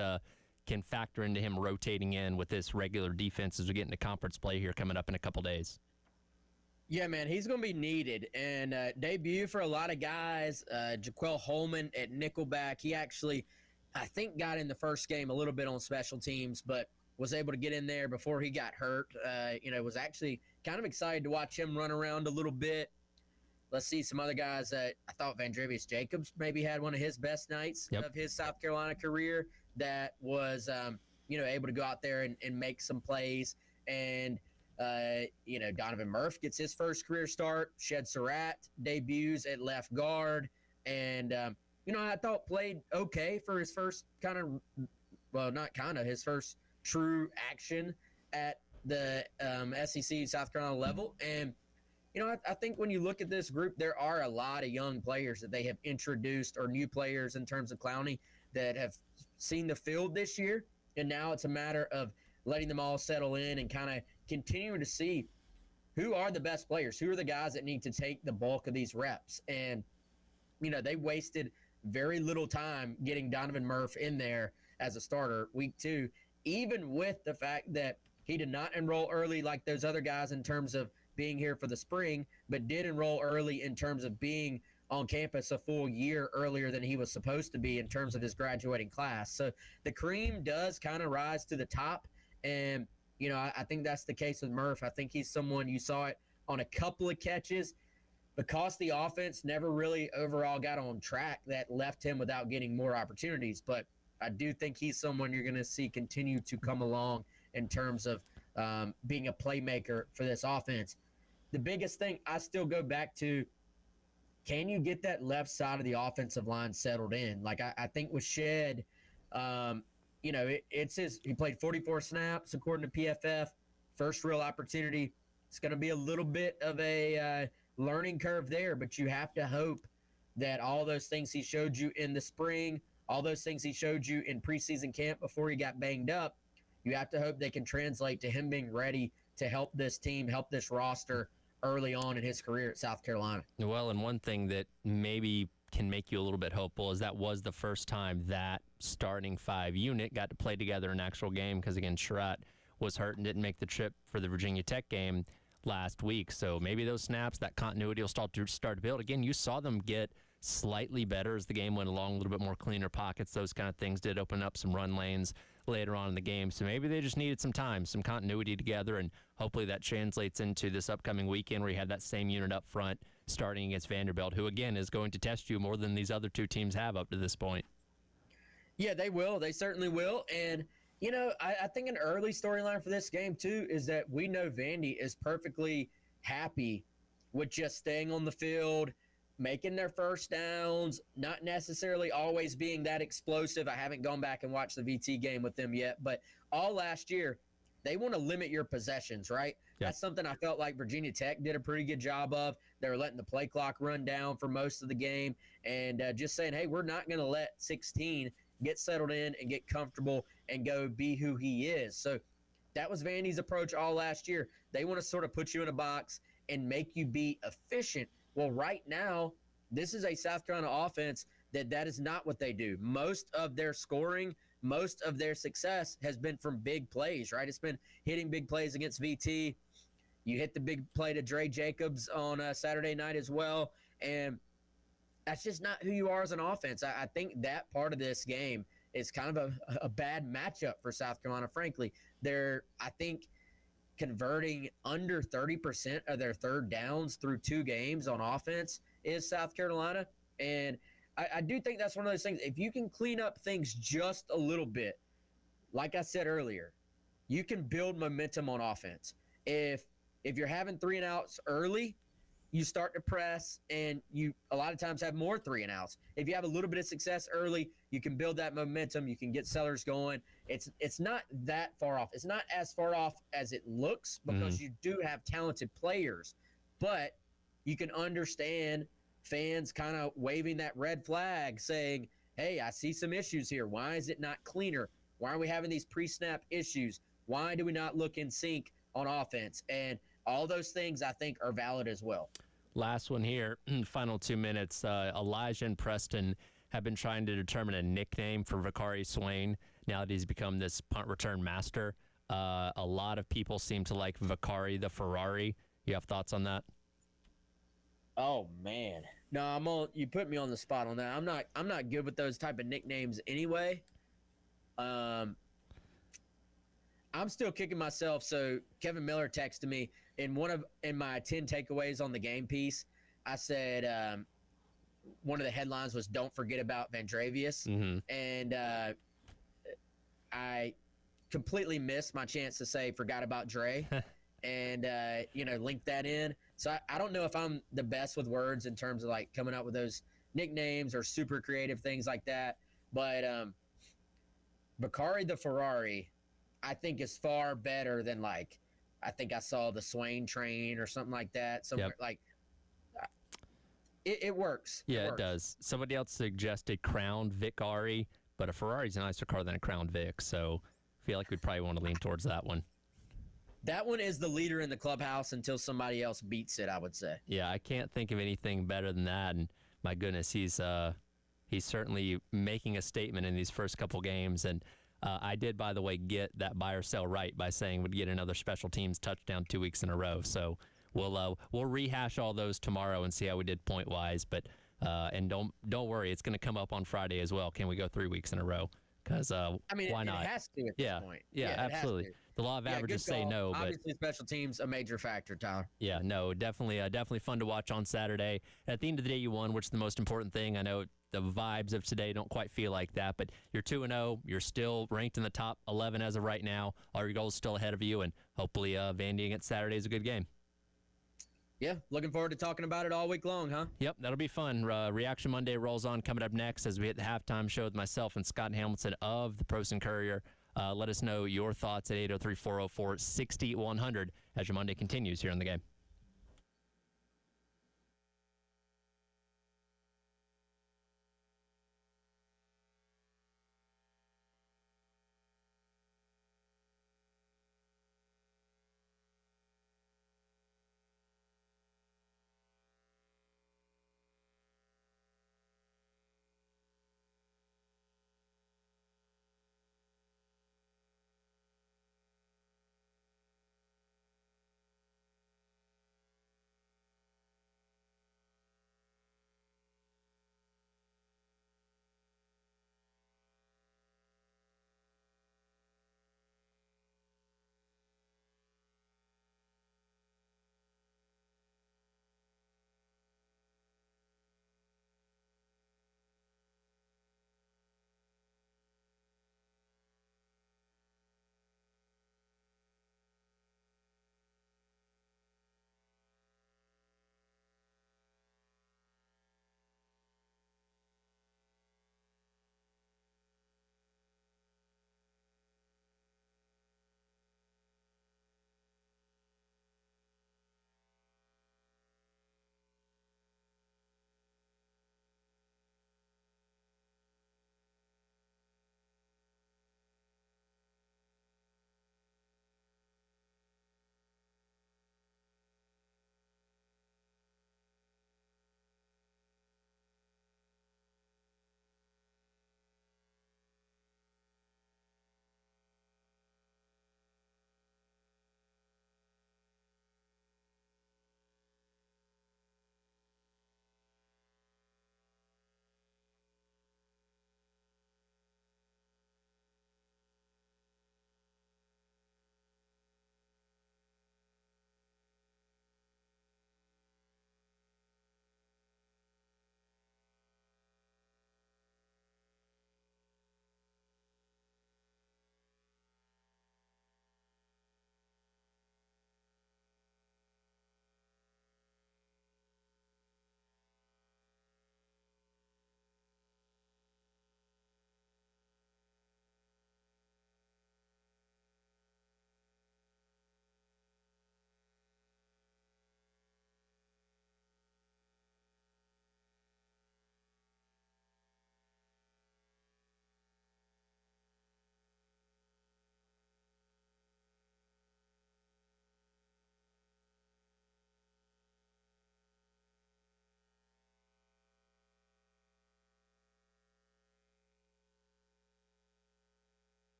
Speaker 1: can factor into him rotating in with this regular defense as we get into conference play here coming up in a couple days.
Speaker 15: Yeah, man, he's going to be needed. And debut for a lot of guys. Jaquel Holman at nickelback. He actually, I think, got in the first game a little bit on special teams, but was able to get in there before he got hurt. Was actually kind of excited to watch him run around a little bit. Let's see some other guys. I thought Vandrevius Jacobs maybe had one of his best nights of his South Carolina career that was, able to go out there and make some plays. And, Donovan Murph gets his first career start. Shed Surratt debuts at left guard. And, I thought played okay for his first his first true action at the SEC South Carolina level. And, I think when you look at this group, there are a lot of young players that they have introduced, or new players in terms of Clowney, that have seen the field this year. And now it's a matter of letting them all settle in and kind of continuing to see who are the best players, who are the guys that need to take the bulk of these reps. And, they wasted very little time getting Donovan Murph in there as a starter week 2, even with the fact that he did not enroll early like those other guys in terms of being here for the spring, but did enroll early in terms of being on campus a full year earlier than he was supposed to be in terms of his graduating class. So the cream does kind of rise to the top. And, I think that's the case with Murph. I think he's someone, you saw it on a couple of catches, because the offense never really overall got on track, that left him without getting more opportunities. But I do think he's someone you're going to see continue to come along in terms of being a playmaker for this offense. The biggest thing I still go back to, can you get that left side of the offensive line settled in? Like I think with Shed, he played 44 snaps according to PFF, first real opportunity. It's going to be a little bit of a learning curve there, but you have to hope that all those things he showed you in the spring, all those things he showed you in preseason camp before he got banged up, you have to hope they can translate to him being ready to help this team, help this roster early on in his career at South Carolina.
Speaker 1: Well, and one thing that maybe can make you a little bit hopeful is that was the first time that starting 5 unit got to play together in an actual game, because, again, Surratt was hurt and didn't make the trip for the Virginia Tech game last week. So maybe those snaps, that continuity will start to build. Again, you saw them get slightly better as the game went along, a little bit more cleaner pockets. Those kind of things did open up some run lanes later on in the game. So maybe they just needed some time, some continuity together, and hopefully that translates into this upcoming weekend where you have that same unit up front starting against Vanderbilt, who, again, is going to test you more than these other two teams have up to this point.
Speaker 15: Yeah, they will. They certainly will. And, I think an early storyline for this game, too, is that we know Vandy is perfectly happy with just staying on the field, making their first downs, not necessarily always being that explosive. I haven't gone back and watched the VT game with them yet, but all last year, they want to limit your possessions, right? Yeah. That's something I felt like Virginia Tech did a pretty good job of. They were letting the play clock run down for most of the game and just saying, hey, we're not going to let 16 get settled in and get comfortable and go be who he is. So that was Vandy's approach all last year. They want to sort of put you in a box and make you be efficient. Well, right now, this is a South Carolina offense that is not what they do. Most of their scoring, most of their success has been from big plays, right? It's been hitting big plays against VT. You hit the big play to Dre Jacobs on Saturday night as well, and that's just not who you are as an offense. I think that part of this game is kind of a bad matchup for South Carolina, frankly. They're, I think, converting under 30% of their third downs through 2 games on offense is South Carolina. And I do think that's one of those things. If you can clean up things just a little bit, like I said earlier, you can build momentum on offense. If you're having 3 and outs early, you start to press, and you a lot of times have more 3 and outs. If you have a little bit of success early, you can build that momentum. You can get sellers going. It's not that far off. It's not as far off as it looks because you do have talented players, but you can understand fans kind of waving that red flag saying, hey, I see some issues here. Why is it not cleaner? Why are we having these pre-snap issues? Why do we not look in sync on offense? And all those things I think are valid as well.
Speaker 1: Last one here, final 2 minutes. Elijah and Preston have been trying to determine a nickname for Vakari Swain now that he's become this punt return master. A lot of people seem to like Vakari the Ferrari. You have thoughts on that?
Speaker 15: Oh man, no, you put me on the spot on that. I'm not good with those type of nicknames anyway. I'm still kicking myself. So Kevin Miller texted me in my 10 takeaways on the game piece. I said one of the headlines was "Don't forget about Vandravius," and I completely missed my chance to say "forgot about Dre," and link that in. So I don't know if I'm the best with words in terms of like coming up with those nicknames or super creative things like that. But Bakari the Ferrari, I think is far better than like, I think I saw the Swain train or something like that. Somewhere like it works.
Speaker 1: Yeah,
Speaker 15: it
Speaker 1: does. Somebody else suggested Crown Vicari, but a Ferrari's a nicer car than a Crown Vic. So I feel like we'd probably want to lean towards that one.
Speaker 15: That one is the leader in the clubhouse until somebody else beats it, I would say.
Speaker 1: Yeah, I can't think of anything better than that. And my goodness, he's certainly making a statement in these first couple games. And I did, by the way, get that buy or sell right by saying we'd get another special teams touchdown 2 weeks in a row. So we'll rehash all those tomorrow and see how we did point wise. But and don't worry, it's going to come up on Friday as well. Can we go 3 weeks in a row? Because why not?
Speaker 15: It has to at this point.
Speaker 1: Yeah, absolutely. The law of averages say no, but
Speaker 15: obviously special teams a major factor, Tyler.
Speaker 1: Yeah, no, definitely fun to watch on Saturday. At the end of the day, you won, which is the most important thing. I know the vibes of today don't quite feel like that, but you're 2-0. You're still ranked in the top 11 as of right now. All your goals still ahead of you, and hopefully Vandy against Saturday is a good game.
Speaker 15: Yeah, looking forward to talking about it all week long, huh?
Speaker 1: Yep, that'll be fun. Reaction Monday rolls on coming up next as we hit the halftime show with myself and Scott Hamilton of the Pros and Courier. Let us know your thoughts at 803-404-6100 as your Monday continues here on The Game.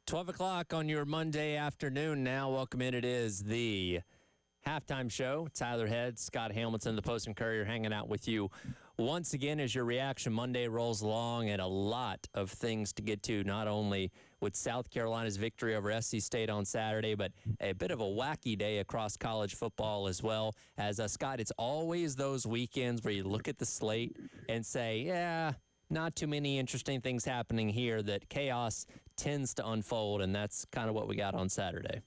Speaker 1: 12 o'clock on your Monday afternoon now. Welcome in. It is the halftime show. Tyler Head, Scott Hamilton, the Post and Courier hanging out with you once again as your Reaction Monday rolls along, and a lot of things to get to, not only with South Carolina's victory over SC State on Saturday, but a bit of a wacky day across college football as well. As Scott, it's always those weekends where you look at the slate and say, yeah, not too many interesting things happening here, that chaos tends to unfold, and that's kind of what we got on Saturday.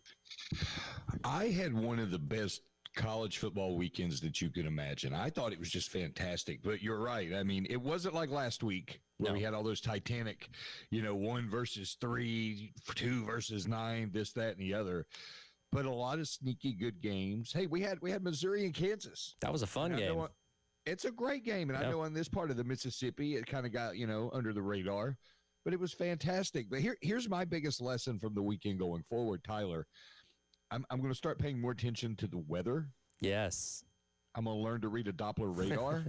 Speaker 19: I had one of the best college football weekends that you could imagine. I thought it was just fantastic, but you're right. I mean, it wasn't like last week where we had all those Titanic, 1 versus 3, 2 versus 9, this, that, and the other. But a lot of sneaky good games. Hey, we had Missouri and Kansas.
Speaker 1: That was a fun game.
Speaker 19: It's a great game, and I know on this part of the Mississippi, it kind of got, under the radar, but it was fantastic. But here's my biggest lesson from the weekend going forward, Tyler. I'm going to start paying more attention to the weather.
Speaker 1: Yes.
Speaker 19: I'm going to learn to read a Doppler radar,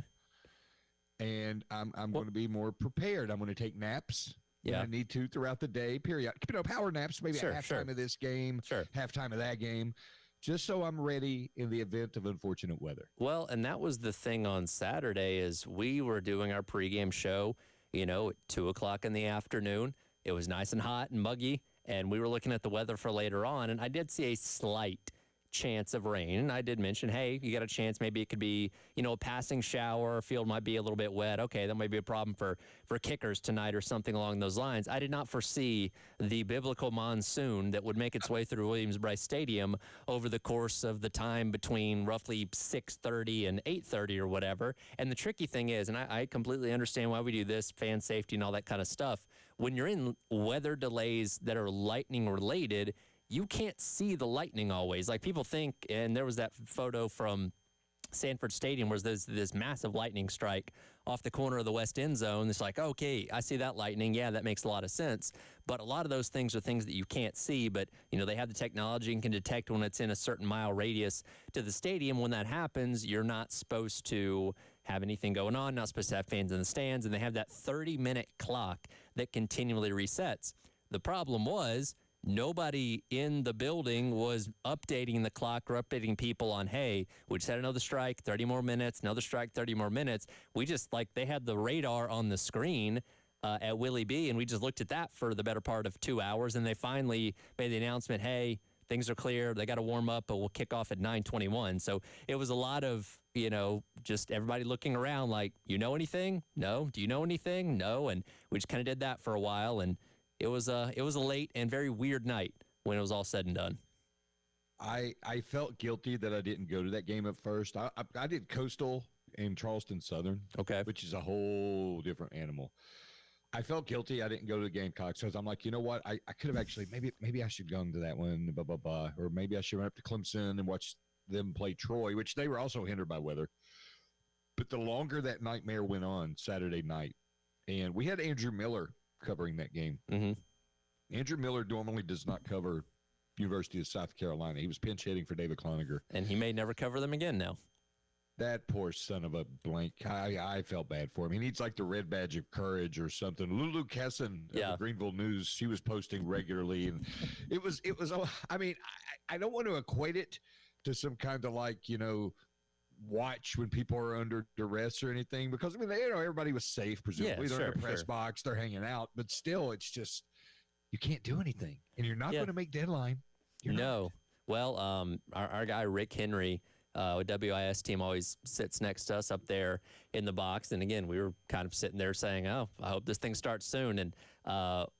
Speaker 19: and I'm going to be more prepared. I'm going to take naps.
Speaker 1: Yeah.
Speaker 19: I need to throughout the day, period. Power naps, maybe at halftime of this game, halftime of that game, just so I'm ready in the event of unfortunate weather.
Speaker 1: Well, and that was the thing on Saturday is we were doing our pregame show, at 2 o'clock in the afternoon. It was nice and hot and muggy, and we were looking at the weather for later on, and I did see a slight chance of rain. And I did mention, hey, you got a chance. Maybe it could be, a passing shower. Field might be a little bit wet. Okay, that might be a problem for kickers tonight or something along those lines. I did not foresee the biblical monsoon that would make its way through Williams-Brice Stadium over the course of the time between roughly 6:30 and 8:30 or whatever. And the tricky thing is, and I completely understand why we do this, fan safety and all that kind of stuff, when you're in weather delays that are lightning related, you can't see the lightning always. Like people think, and there was that photo from Sanford Stadium where there's this massive lightning strike off the corner of the west end zone. It's like, okay, I see that lightning. Yeah, that makes a lot of sense. But a lot of those things are things that you can't see, but, they have the technology and can detect when it's in a certain mile radius to the stadium. When that happens, you're not supposed to have anything going on, not supposed to have fans in the stands, and they have that 30-minute clock that continually resets. The problem was, nobody in the building was updating the clock or updating people on, hey, we just had another strike, 30 more minutes, another strike, 30 more minutes. We just, they had the radar on the screen at Willy B, and we just looked at that for the better part of 2 hours, and they finally made the announcement, hey, things are clear, they got to warm up, but we'll kick off at 9:21. So it was a lot of, just everybody looking around like, anything? No. Do you know anything? No. And we just kind of did that for a while, and it was a late and very weird night when it was all said and done.
Speaker 19: I felt guilty that I didn't go to that game at first. I did Coastal and Charleston Southern, which is a whole different animal. I felt guilty I didn't go to the Gamecocks because I'm like, you know what? I could have actually maybe I should go to that one, blah, blah, blah. Or maybe I should run up to Clemson and watch them play Troy, which they were also hindered by weather. But the longer that nightmare went on Saturday night, and we had Andrew Miller covering that game.
Speaker 1: Mm-hmm.
Speaker 19: Andrew Miller normally does not cover University of South Carolina. He was pinch hitting for David Cloninger.
Speaker 1: And he may never cover them again now.
Speaker 19: That poor son of a blank. I felt bad for him. He needs like the red badge of courage or something. Lulu Kesson of the Greenville News, she was posting regularly. And it was, I mean, I don't want to equate it to some kind of watch when people are under duress or anything, because I mean, everybody was safe, presumably. They're in a press box, they're hanging out, but still, it's just, you can't do anything, and you're not going to make deadline.
Speaker 1: No. Well, our guy Rick Henry, with WIS team, always sits next to us up there in the box, and again, we were kind of sitting there saying, oh, I hope this thing starts soon. And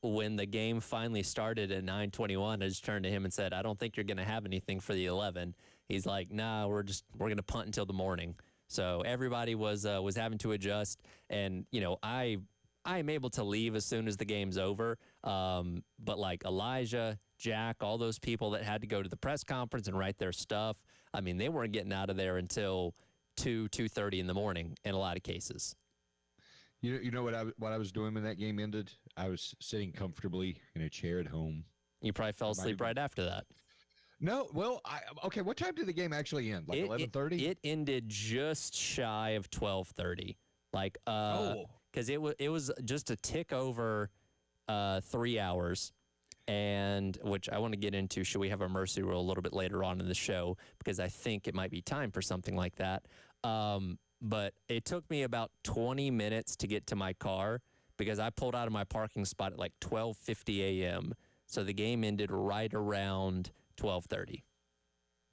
Speaker 1: when the game finally started at 9:21, I just turned to him and said, I don't think you're going to have anything for the 11. He's like, nah, we're going to punt until the morning. So everybody was having to adjust. And, I am able to leave as soon as the game's over. But like Elijah, Jack, all those people that had to go to the press conference and write their stuff, I mean, they weren't getting out of there until 2:30 in the morning in a lot of cases.
Speaker 19: You know what I was doing when that game ended? I was sitting comfortably in a chair at home.
Speaker 1: You probably fell asleep right after that.
Speaker 19: No, well, okay. What time did the game actually end? Like 11:30?
Speaker 1: It ended just shy of 12:30. Like, because it was just a tick over 3 hours, and which I want to get into. Should we have a mercy rule a little bit later on in the show? Because I think it might be time for something like that. But it took me about 20 minutes to get to my car because I pulled out of my parking spot at like 12:50 a.m. So the game ended right around 12:30.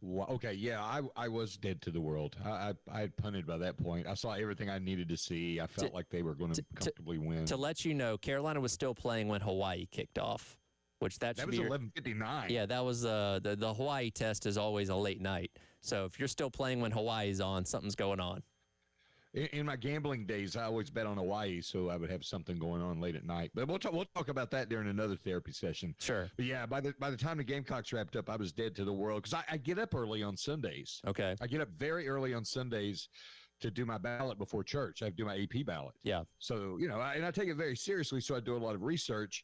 Speaker 19: Wow. Okay, yeah, I was dead to the world. I had punted by that point. I saw everything I needed to see. I felt like they were going to comfortably win.
Speaker 1: To let you know, Carolina was still playing when Hawaii kicked off, which that
Speaker 19: was 11:59.
Speaker 1: Yeah, that was the Hawaii test is always a late night. So if you're still playing when Hawaii's on, something's going on.
Speaker 19: In my gambling days, I always bet on Hawaii, so I would have something going on late at night. But we'll talk about that during another therapy session.
Speaker 1: Sure.
Speaker 19: But yeah, by the time the Gamecocks wrapped up, I was dead to the world because I get up early on Sundays.
Speaker 1: Okay.
Speaker 19: I get up very early on Sundays to do my ballot before church. I have to do my AP ballot.
Speaker 1: Yeah.
Speaker 19: So and I take it very seriously. So I do a lot of research.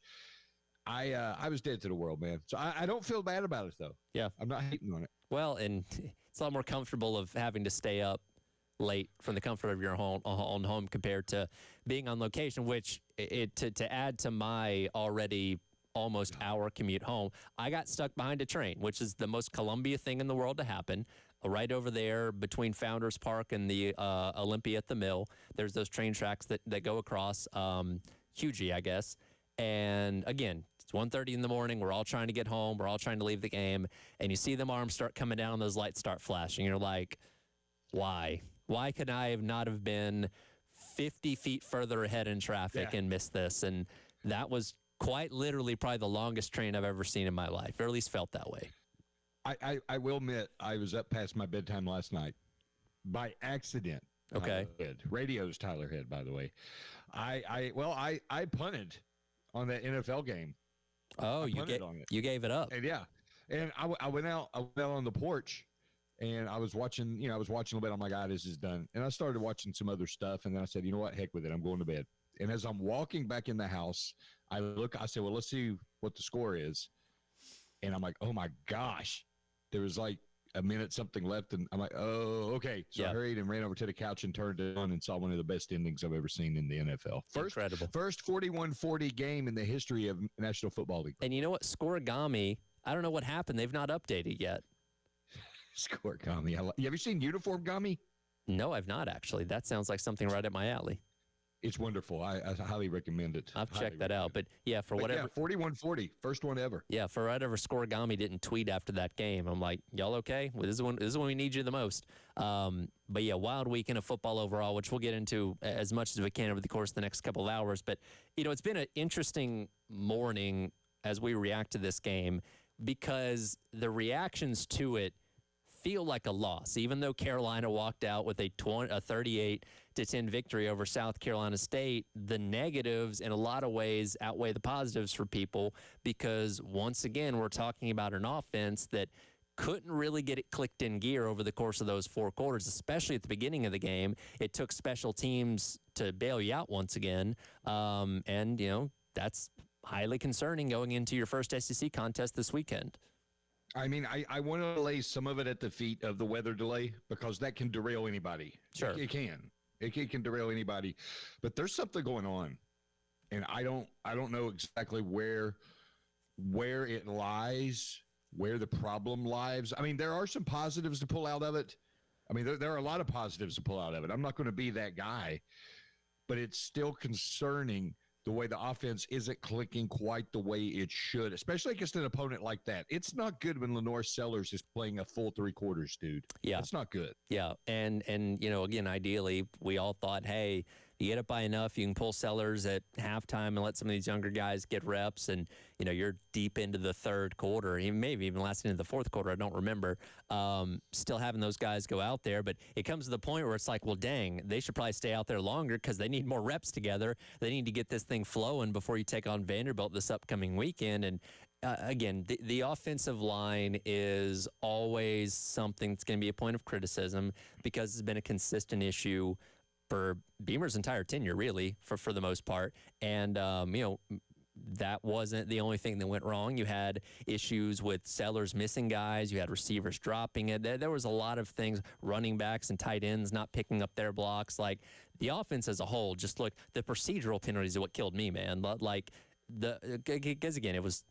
Speaker 19: I was dead to the world, man. So I don't feel bad about it though.
Speaker 1: Yeah.
Speaker 19: I'm not hating on it.
Speaker 1: Well, and it's a lot more comfortable of having to stay up late from the comfort of your own home compared to being on location, which to add to my already almost hour commute home, I got stuck behind a train, which is the most Columbia thing in the world to happen. Right over there between Founders Park and the Olympia at the Mill, there's those train tracks that go across hugely, I guess. And again, it's 1:30 in the morning. We're all trying to get home. We're all trying to leave the game. And you see them arms start coming down and those lights start flashing. You're like, why? Why could I not have been 50 feet further ahead in traffic and missed this? And that was quite literally probably the longest train I've ever seen in my life, or at least felt that way.
Speaker 19: I will admit I was up past my bedtime last night by accident.
Speaker 1: Okay.
Speaker 19: Radio's Tyler Head, by the way. I punted on that NFL game.
Speaker 1: Oh, you gave it up.
Speaker 19: And yeah. And I went out on the porch. And I was watching a little bit. I'm like, this is done. And I started watching some other stuff. And then I said, you know what? Heck with it. I'm going to bed. And as I'm walking back in the house, I said, well, let's see what the score is. And I'm like, oh my gosh, there was like a minute something left. And I'm like, oh, okay. So I hurried and ran over to the couch and turned it on and saw one of the best endings I've ever seen in the NFL.
Speaker 1: Incredible.
Speaker 19: First 41-40 game in the history of National Football League.
Speaker 1: And you know what? Scoregami, I don't know what happened. They've not updated yet.
Speaker 19: Scoregami. Have you ever seen Uniform Gami?
Speaker 1: No, I've not actually. That sounds like something right up my alley.
Speaker 19: It's wonderful. I highly recommend it.
Speaker 1: I've checked that out. But yeah, whatever.
Speaker 19: 41-40, first one ever.
Speaker 1: Yeah, for whatever Scoregami didn't tweet after that game. I'm like, y'all okay? Well, this is when we need you the most. But yeah, wild weekend of football overall, which we'll get into as much as we can over the course of the next couple of hours. But it's been an interesting morning as we react to this game because the reactions to it feel like a loss, even though Carolina walked out with a 38-10 victory over South Carolina State. The negatives in a lot of ways outweigh the positives for people because once again, we're talking about an offense that couldn't really get it clicked in gear over the course of those four quarters, especially at the beginning of the game. It took special teams to bail you out once again. And that's highly concerning going into your first SEC contest this weekend.
Speaker 19: I mean, I want to lay some of it at the feet of the weather delay because that can derail anybody.
Speaker 1: Sure.
Speaker 19: It can. It can derail anybody. But there's something going on. And I don't know exactly where it lies, where the problem lies. I mean, there are some positives to pull out of it. I mean, there are a lot of positives to pull out of it. I'm not going to be that guy. But it's still concerning the way the offense isn't clicking quite the way it should, especially against an opponent like that. It's not good when Lenore Sellers is playing a full 3 quarters, dude.
Speaker 1: Yeah.
Speaker 19: It's not good.
Speaker 1: Yeah. And again, ideally, we all thought, hey, you get up by enough, you can pull Sellers at halftime and let some of these younger guys get reps, and you're deep into the third quarter, maybe even lasting into the fourth quarter. I don't remember. Still having those guys go out there, but it comes to the point where it's like, well, dang, they should probably stay out there longer because they need more reps together. They need to get this thing flowing before you take on Vanderbilt this upcoming weekend. And again, the offensive line is always something that's going to be a point of criticism because it's been a consistent issue for Beamer's entire tenure, really, for the most part. And, that wasn't the only thing that went wrong. You had issues with Sellers missing guys. You had receivers dropping it. There was a lot of things, running backs and tight ends not picking up their blocks. Like, the offense as a whole, just look, the procedural penalties are what killed me, man. Like, because again, it was,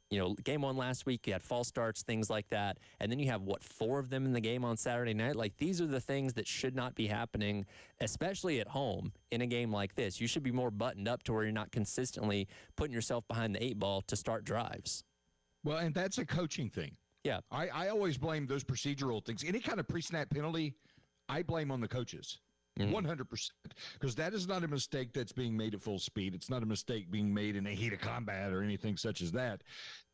Speaker 1: game one last week, you had false starts, things like that. And then you have, 4 of them in the game on Saturday night? Like, these are the things that should not be happening, especially at home in a game like this. You should be more buttoned up to where you're not consistently putting yourself behind the 8 ball to start drives.
Speaker 19: Well, and that's a coaching thing.
Speaker 1: Yeah.
Speaker 19: I always blame those procedural things. Any kind of pre-snap penalty, I blame on the coaches. 100%, because that is not a mistake that's being made at full speed. It's not a mistake being made in a heat of combat or anything such as that.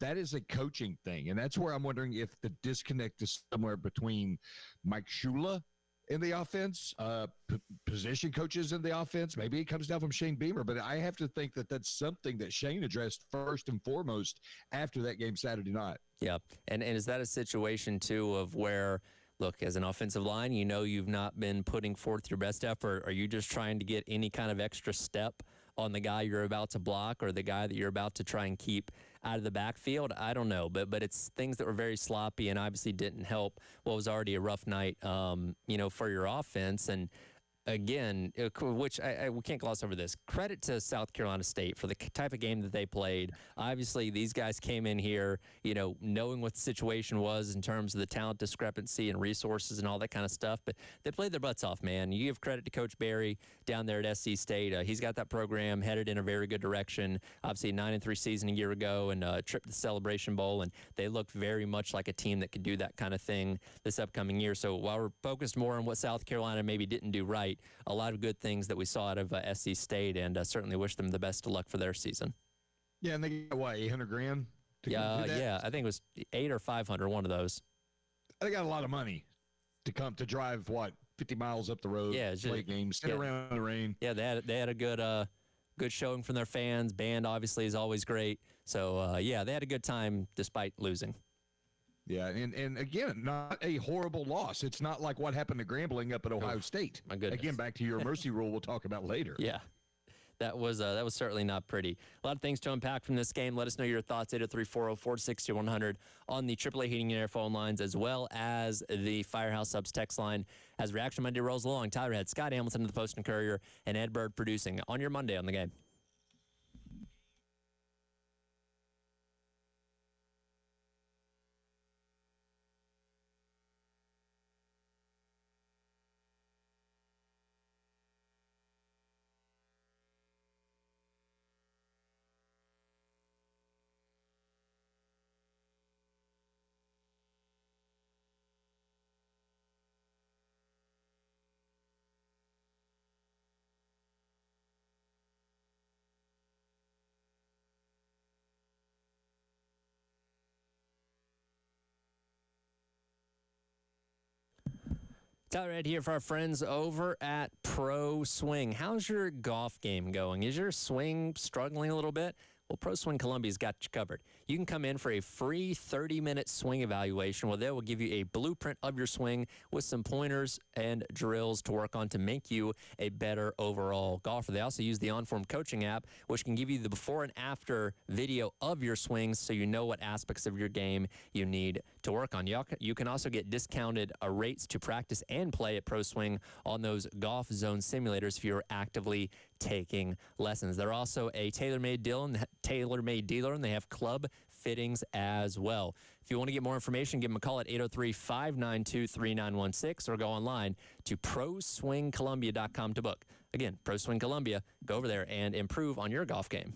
Speaker 19: That is a coaching thing, and that's where I'm wondering if the disconnect is somewhere between Mike Shula in the offense, position coaches in the offense. Maybe it comes down from Shane Beamer, but I have to think that that's something that Shane addressed first and foremost after that game Saturday night.
Speaker 1: Yeah, and is that a situation, too, of where – look, as an offensive line, you've not been putting forth your best effort. Are you just trying to get any kind of extra step on the guy you're about to block or the guy that you're about to try and keep out of the backfield? I don't know, but it's things that were very sloppy and obviously didn't help what was already a rough night, for your offense. And again, which we can't gloss over this. Credit to South Carolina State for the type of game that they played. Obviously, these guys came in here, knowing what the situation was in terms of the talent discrepancy and resources and all that kind of stuff. But they played their butts off, man. You give credit to Coach Barry down there at SC State. He's got that program headed in a very good direction. Obviously, a 9-3 season a year ago and a trip to the Celebration Bowl, and they look very much like a team that could do that kind of thing this upcoming year. So while we're focused more on what South Carolina maybe didn't do right, a lot of good things that we saw out of SC State, and certainly wish them the best of luck for their season.
Speaker 19: Yeah, and they got, $800,000?
Speaker 1: Yeah, I think it was 8 or 500, one of those.
Speaker 19: They got a lot of money to drive, 50 miles up the road, play games, sit around in the rain.
Speaker 1: Yeah, they had a good showing from their fans. Band obviously is always great. So, they had a good time despite losing.
Speaker 19: Yeah, and again, not a horrible loss. It's not like what happened to Grambling up at Ohio State.
Speaker 1: My goodness.
Speaker 19: Again, back to your mercy rule we'll talk about later.
Speaker 1: Yeah, that was certainly not pretty. A lot of things to unpack from this game. Let us know your thoughts, 803-404-6100 on the AAA Heating and Air phone lines, as well as the Firehouse Subs text line. As Reaction Monday rolls along, Tyler Head, Scott Hamilton of the Post and Courier, and Ed Bird producing on your Monday on the game. Tyler Ed here for our friends over at Pro Swing. How's your golf game going? Is your swing struggling a little bit? Well, Pro Swing Columbia's got you covered. You can come in for a free 30-minute swing evaluation where they will give you a blueprint of your swing with some pointers and drills to work on to make you a better overall golfer. They also use the OnForm coaching app, which can give you the before and after video of your swings so you know what aspects of your game you need to work on. You can also get discounted rates to practice and play at Pro Swing on those Golf Zone simulators if you're actively taking lessons. They're also a tailor-made dealer, and they have club fittings as well. If you want to get more information, give them a call at 803-592-3916 or go online to proswingcolumbia.com to book. Again, Pro Swing Columbia. Go over there and improve on your golf game.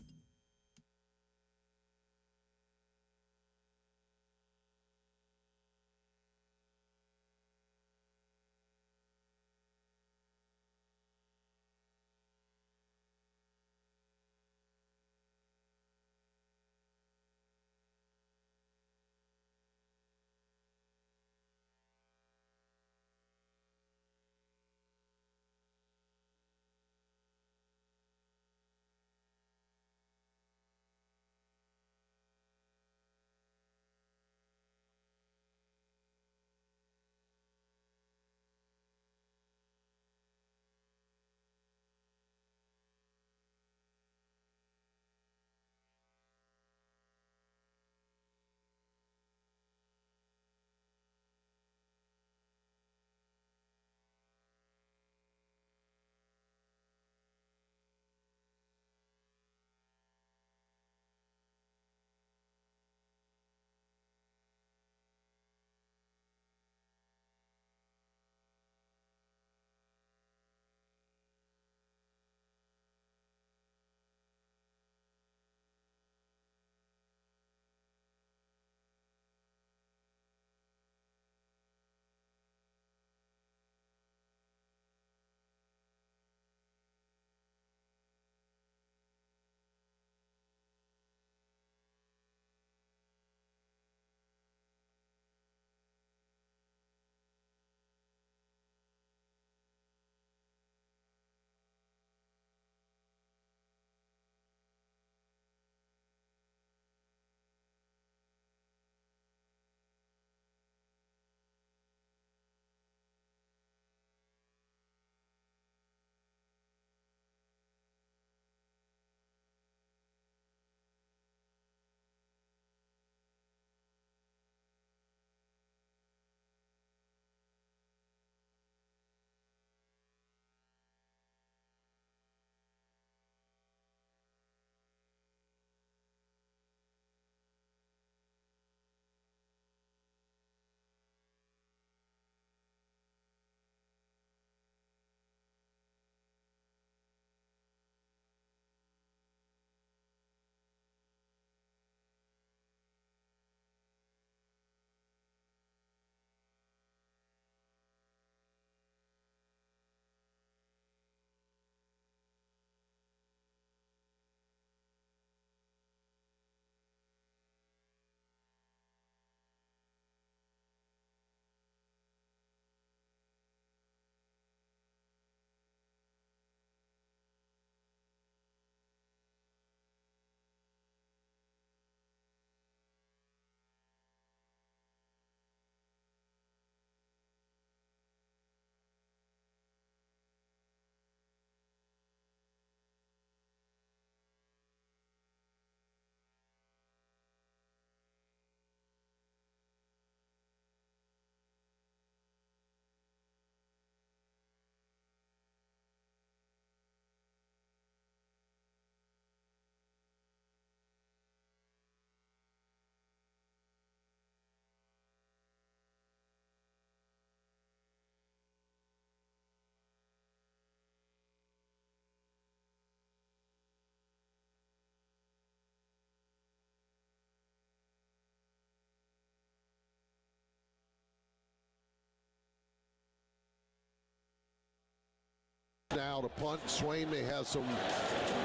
Speaker 4: now to punt. Swain may have some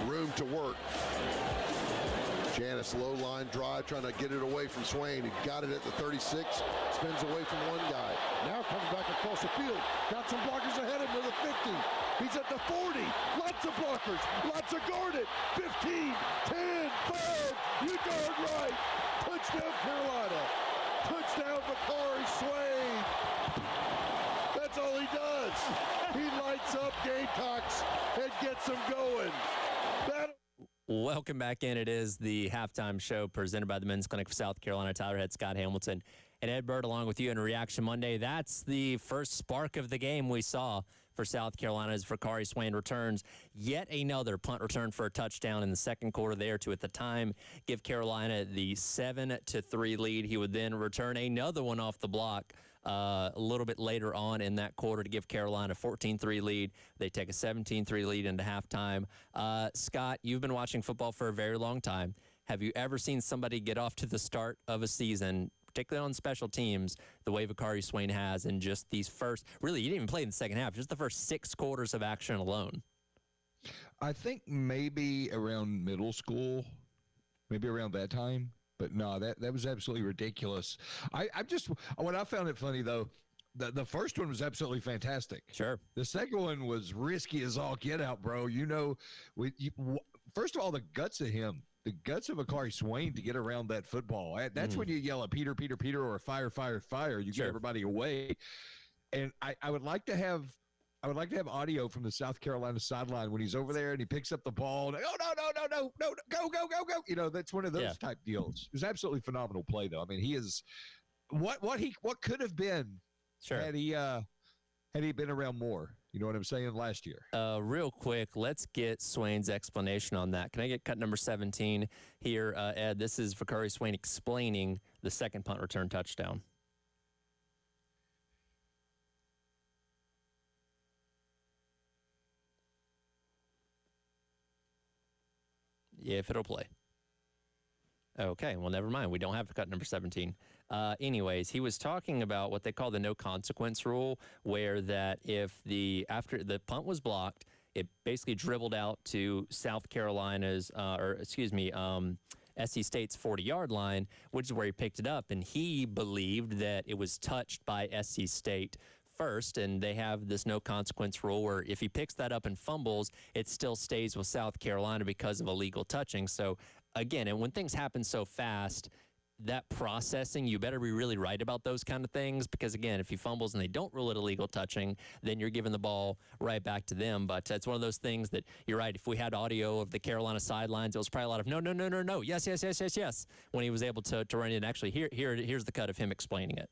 Speaker 4: room to work. Janice low line drive, trying to get it away from Swain. He got it at the 36, spins away from one guy. Now coming back across the field. Got some blockers ahead of him to the 50. He's at the 40. Lots of blockers. Lots of guarded. 15, 10, 5. You darn right. Touchdown Carolina. Touchdown Bakari Swain. That's all he does. He lights up Gamecocks and gets them going.
Speaker 1: Welcome back in. It is the halftime show presented by the Men's Clinic of South Carolina. Tyler Head, Scott Hamilton, and Ed Bird along with you in Reaction Monday. That's the first spark of the game we saw for South Carolina as Bakari Swain returns yet another punt return for a touchdown in the second quarter there to, at the time, give Carolina the 7-3 lead. He would then return another one off the block a little bit later on in that quarter to give Carolina a 14-3 lead. They take a 17-3 lead into halftime. Scott, you've been watching football for a very long time. Have you ever seen somebody get off to the start of a season, particularly on special teams, the way Bakari Swain has in just these first, really, you didn't even play in the second half, just the first 6 quarters of action alone?
Speaker 19: I think maybe around middle school, maybe around that time. But no, that was absolutely ridiculous. What I found it funny, though, the first one was absolutely fantastic.
Speaker 1: Sure.
Speaker 19: The second one was risky as all get out, bro. First of all, the guts of him, the guts of Bakari Swain to get around that football. That's when you yell at Peter, Peter, Peter, or fire, fire, fire. You get everybody away. And I would like to have audio from the South Carolina sideline when he's over there and he picks up the ball. And, no, go. That's one of those type deals. It was absolutely phenomenal play, though. I mean, he is what could have been had he been around more. You know what I'm saying? Last year.
Speaker 1: Real quick, let's get Swain's explanation on that. Can I get cut number 17 here, Ed? This is Bakari Swain explaining the second punt return touchdown. Yeah, if it'll play. Okay, well, never mind. We don't have to cut number 17. Anyways, he was talking about what they call the no consequence rule, where that if after the punt was blocked, it basically dribbled out to South Carolina's, SC State's 40-yard line, which is where he picked it up, and he believed that it was touched by SC State first, and they have this no consequence rule where if he picks that up and fumbles, it still stays with South Carolina because of illegal touching. So again, and when things happen so fast, that processing, you better be really right about those kind of things, because again, if he fumbles and they don't rule it illegal touching, then you're giving the ball right back to them. But it's one of those things that you're right. If we had audio of the Carolina sidelines, it was probably a lot of no, yes, when he was able to run it. Actually, here's the cut of him explaining it.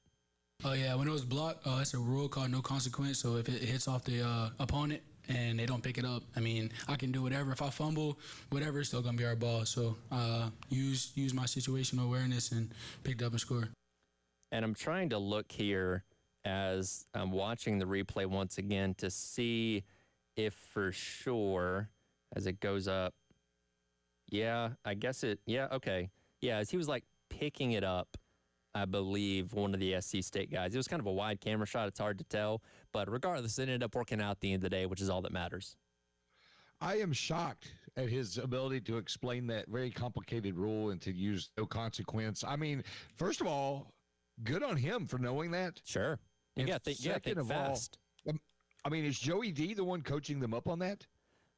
Speaker 6: Oh, yeah, when it was blocked, it's a rule called no consequence. So if it hits off the opponent and they don't pick it up, I mean, I can do whatever. If I fumble, whatever, it's still going to be our ball. So use my situational awareness and pick it up and score.
Speaker 1: And I'm trying to look here as I'm watching the replay once again to see if for sure, as it goes up, okay. Yeah, as he was like picking it up, I believe one of the SC State guys. It was kind of a wide camera shot. It's hard to tell. But regardless, it ended up working out at the end of the day, which is all that matters.
Speaker 19: I am shocked at his ability to explain that very complicated rule and to use no consequence. I mean, first of all, good on him for knowing that.
Speaker 1: Sure. You got to think fast.
Speaker 19: I mean, is Joey D the one coaching them up on that?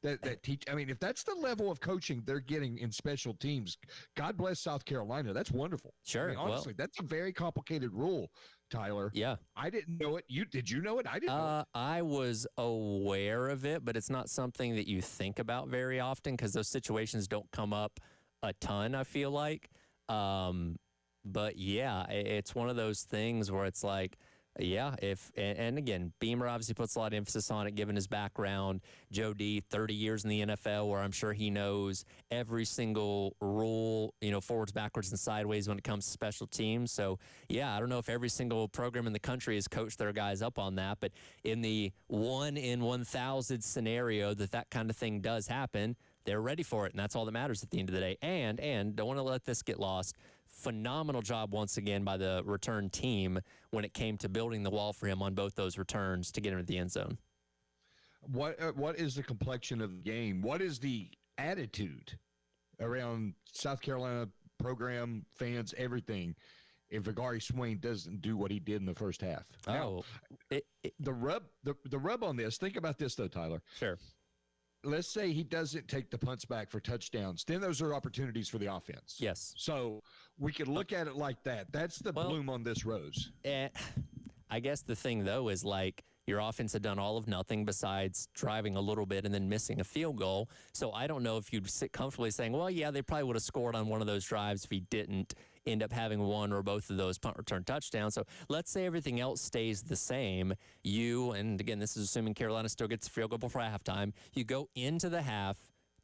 Speaker 19: That teach. I mean, if that's the level of coaching they're getting in special teams, God bless South Carolina. That's wonderful.
Speaker 1: Sure.
Speaker 19: I mean, honestly, that's a very complicated rule, Tyler.
Speaker 1: Yeah.
Speaker 19: I didn't know it. Did you know it? I didn't know it.
Speaker 1: I was aware of it, but it's not something that you think about very often because those situations don't come up a ton, I feel like. But yeah, it's one of those things where it's like, yeah, and again, Beamer obviously puts a lot of emphasis on it, given his background. Joe D, 30 years in the NFL, where I'm sure he knows every single rule, forwards, backwards, and sideways when it comes to special teams. So, yeah, I don't know if every single program in the country has coached their guys up on that, but in the 1 in 1,000 scenario that kind of thing does happen, they're ready for it, and that's all that matters at the end of the day. And don't want to let this get lost. Phenomenal job once again by the return team when it came to building the wall for him on both those returns to get him to the end zone.
Speaker 19: What is the complexion of the game? What is the attitude around South Carolina program, fans, everything, if Vakari Swain doesn't do what he did in the first half? Now, the rub on this, think about this, though, Tyler.
Speaker 1: Sure.
Speaker 19: Let's say he doesn't take the punts back for touchdowns. Then those are opportunities for the offense.
Speaker 1: Yes.
Speaker 19: So we could look at it like that. That's the bloom on this rose.
Speaker 1: I guess the thing, though, is like your offense had done all of nothing besides driving a little bit and then missing a field goal. So I don't know if you'd sit comfortably saying, well, yeah, they probably would have scored on one of those drives if he didn't end up having one or both of those punt return touchdowns. So let's say everything else stays the same. And again, this is assuming Carolina still gets a field goal before halftime. You go into the half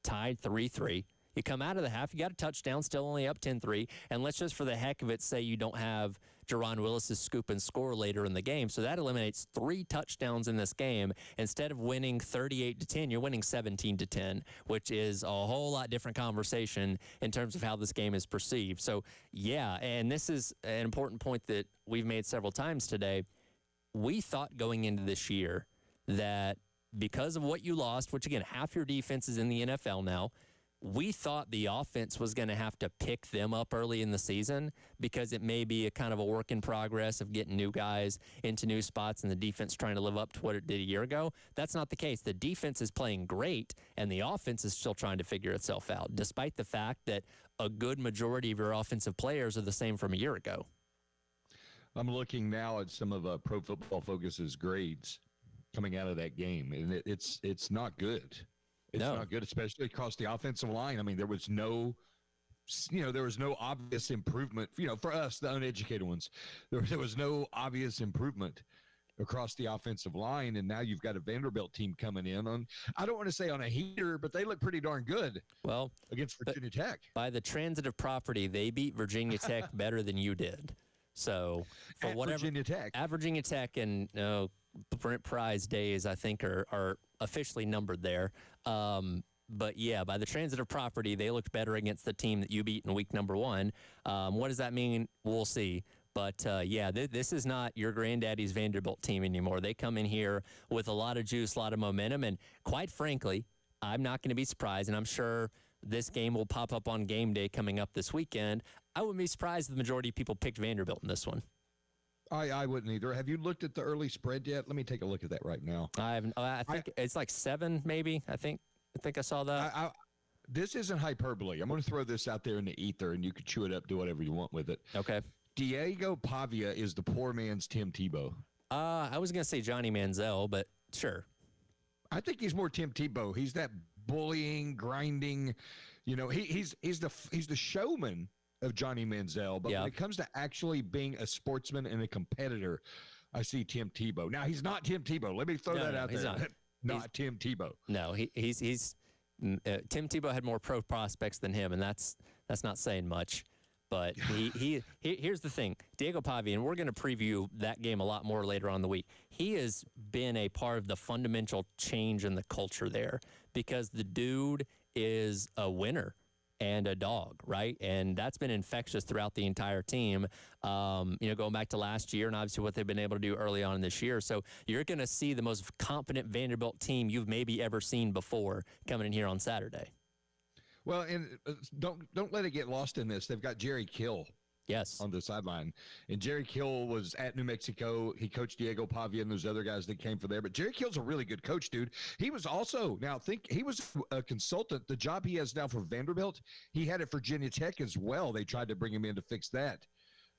Speaker 1: tied 3-3. You come out of the half, you got a touchdown, still only up 10-3. And let's just for the heck of it say you don't have Jerron Willis's scoop and score later in the game. So that eliminates 3 touchdowns in this game. Instead of winning 38-10, you're winning 17-10, which is a whole lot different conversation in terms of how this game is perceived. So, yeah, and this is an important point that we've made several times today. We thought going into this year that because of what you lost, which, again, half your defense is in the NFL now, we thought the offense was going to have to pick them up early in the season because it may be a kind of a work in progress of getting new guys into new spots and the defense trying to live up to what it did a year ago. That's not the case. The defense is playing great, and the offense is still trying to figure itself out, despite the fact that a good majority of your offensive players are the same from a year ago.
Speaker 19: I'm looking now at some of Pro Football Focus's grades coming out of that game, and it's not good. It's not good, especially across the offensive line. I mean, there was no obvious improvement. For us, the uneducated ones, there was no obvious improvement across the offensive line. And now you've got a Vanderbilt team coming in on, I don't want to say on a heater, but they look pretty darn good.
Speaker 1: Well,
Speaker 19: against Virginia Tech.
Speaker 1: By the transitive property, they beat Virginia Tech better than you did. So for
Speaker 19: Virginia Tech,
Speaker 1: at Virginia Tech, and Brent Prize days, I think, are officially numbered there. But yeah, by the transitive property, they looked better against the team that you beat in week number 1. What does that mean? We'll see. But this is not your granddaddy's Vanderbilt team anymore. They come in here with a lot of juice, a lot of momentum, and quite frankly, I'm not going to be surprised, and I'm sure this game will pop up on game day coming up this weekend. I wouldn't be surprised if the majority of people picked Vanderbilt in this one.
Speaker 19: I wouldn't either. Have you looked at the early spread yet? Let me take a look at that right now.
Speaker 1: I think it's like 7, maybe. I think I saw that.
Speaker 19: This isn't hyperbole. I'm going to throw this out there in the ether, and you can chew it up, do whatever you want with it.
Speaker 1: Okay.
Speaker 19: Diego Pavia is the poor man's Tim Tebow.
Speaker 1: I was going to say Johnny Manziel, but sure.
Speaker 19: I think he's more Tim Tebow. He's that bullying, grinding. He's the showman of Johnny Manziel, but when it comes to actually being a sportsman and a competitor, I see Tim Tebow. Now, he's not Tim Tebow. Let me throw that out there. Not Tim Tebow.
Speaker 1: No, he's Tim Tebow had more pro prospects than him, and that's not saying much. But here's the thing, Diego Pavia, and we're going to preview that game a lot more later on in the week. He has been a part of the fundamental change in the culture there because the dude is a winner and a dog, right? And that's been infectious throughout the entire team, going back to last year and obviously what they've been able to do early on in this year. So you're going to see the most confident Vanderbilt team you've maybe ever seen before coming in here on Saturday.
Speaker 19: Well, and don't let it get lost in this. They've got Jerry Kill.
Speaker 1: Yes.
Speaker 19: On the sideline. And Jerry Kill was at New Mexico. He coached Diego Pavia and those other guys that came from there. But Jerry Kill's a really good coach, dude. He was also, he was a consultant. The job he has now for Vanderbilt, he had at Virginia Tech as well. They tried to bring him in to fix that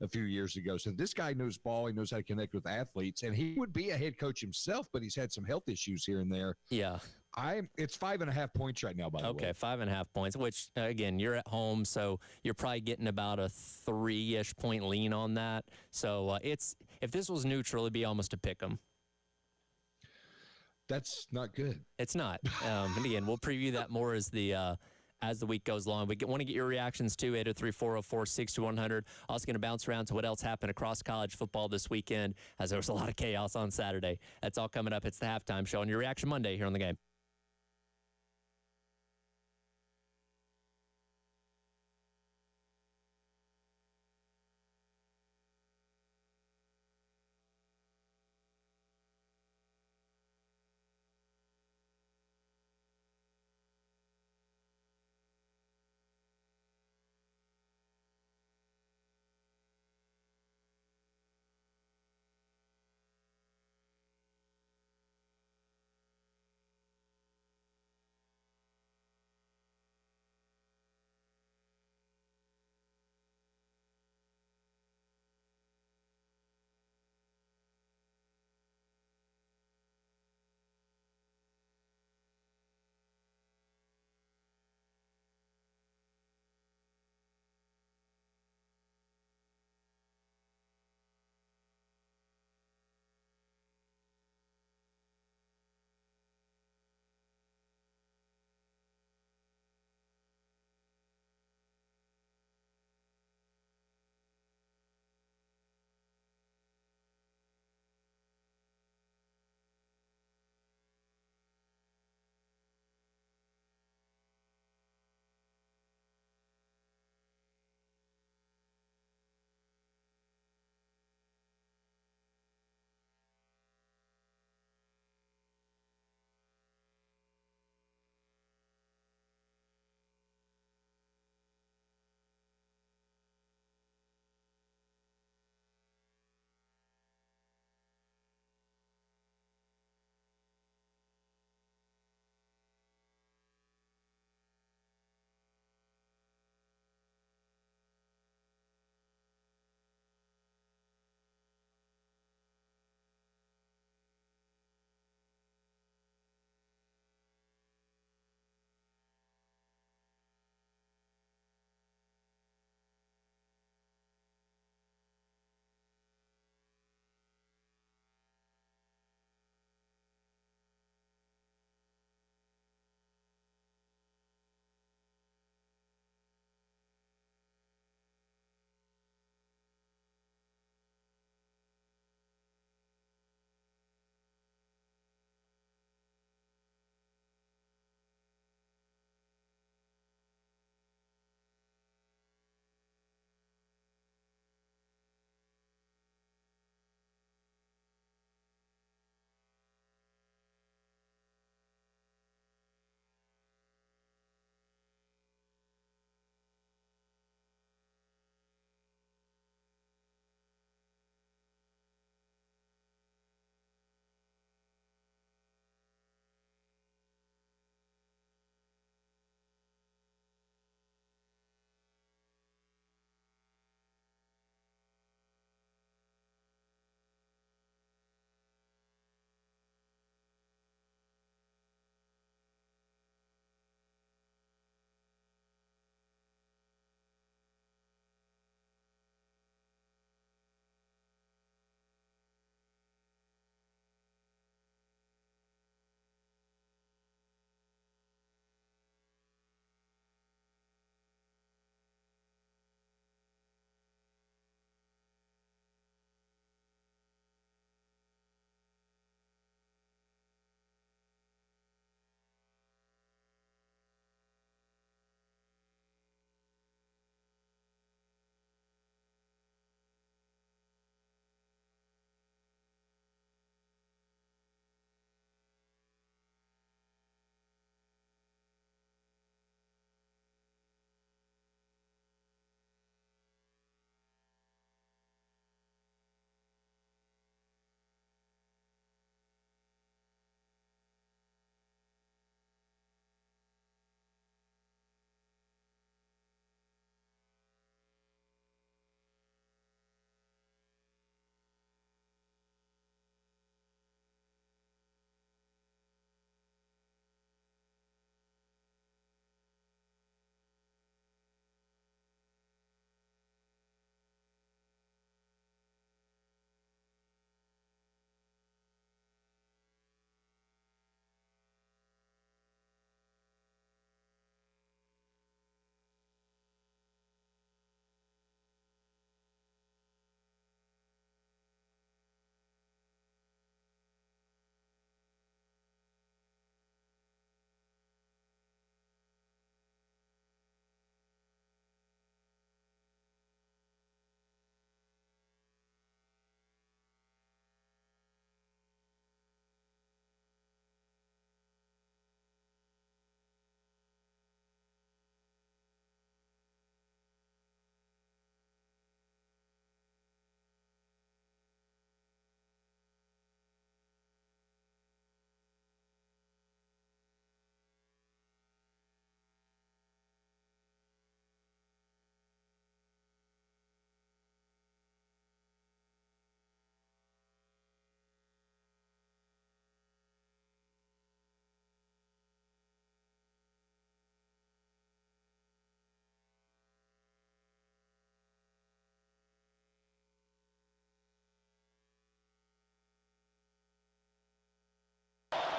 Speaker 19: a few years ago. So this guy knows ball. He knows how to connect with athletes. And he would be a head coach himself, but he's had some health issues here and there.
Speaker 1: Yeah.
Speaker 19: It's 5.5 points right now, by the way.
Speaker 1: Okay, 5.5 points, which, again, you're at home, so you're probably getting about a 3-ish point lean on that. So if this was neutral, it'd be almost a pick 'em.
Speaker 19: That's not good.
Speaker 1: It's not. And again, we'll preview that more as the week goes along. We want to get your reactions too, 803-404-6100. Also going to bounce around to what else happened across college football this weekend, as there was a lot of chaos on Saturday. That's all coming up. It's the Halftime Show on your Reaction Monday here on The Game.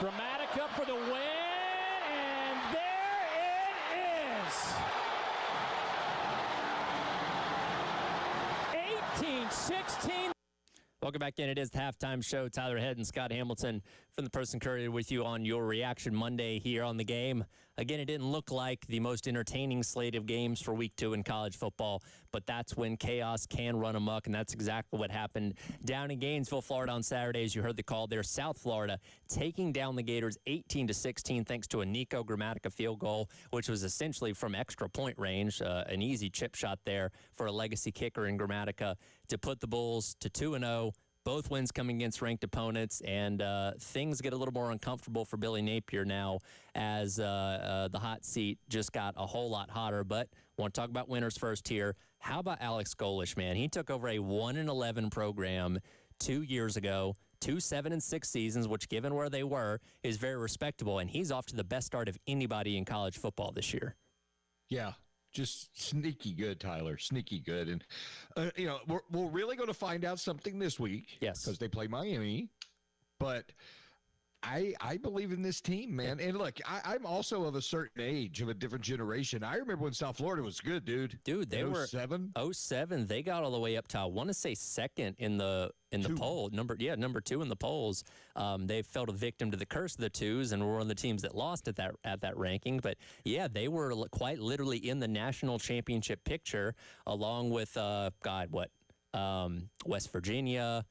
Speaker 11: Gramatica for the win, and there it is. 18-16.
Speaker 1: Welcome back in. It is the halftime show. Tyler Head and Scott Hamilton from the Person Courier with you on your reaction Monday here on the game. Again, it didn't look like the most entertaining slate of games for week 2 in college football, but that's when chaos can run amok, and that's exactly what happened down in Gainesville, Florida on Saturday. As you heard the call there, South Florida taking down the Gators 18-16 thanks to a Nico Gramatica field goal, which was essentially from extra point range, an easy chip shot there for a legacy kicker in Gramatica to put the Bulls to 2-0. Both wins coming against ranked opponents, and things get a little more uncomfortable for Billy Napier now as the hot seat just got a whole lot hotter. But I want to talk about winners first here. How about Alex Golesh, man? He took over a 1-11 program 2 years ago, 2 7-6 seasons, which given where they were is very respectable, and he's off to the best start of anybody in college football this year.
Speaker 19: Yeah. Just sneaky good, Tyler. Sneaky good. And, we're really going to find out something this week.
Speaker 1: Yes.
Speaker 19: Because they play Miami. But I believe in this team, man. And look, I'm also of a certain age, of a different generation. I remember when South Florida was good, dude.
Speaker 1: Dude, they were 07. They got all the way up to, I want to say, second in the poll. Number 2 in the polls. They fell a victim to the curse of the twos and were one of the teams that lost at that ranking. But yeah, they were quite literally in the national championship picture, along with West Virginia.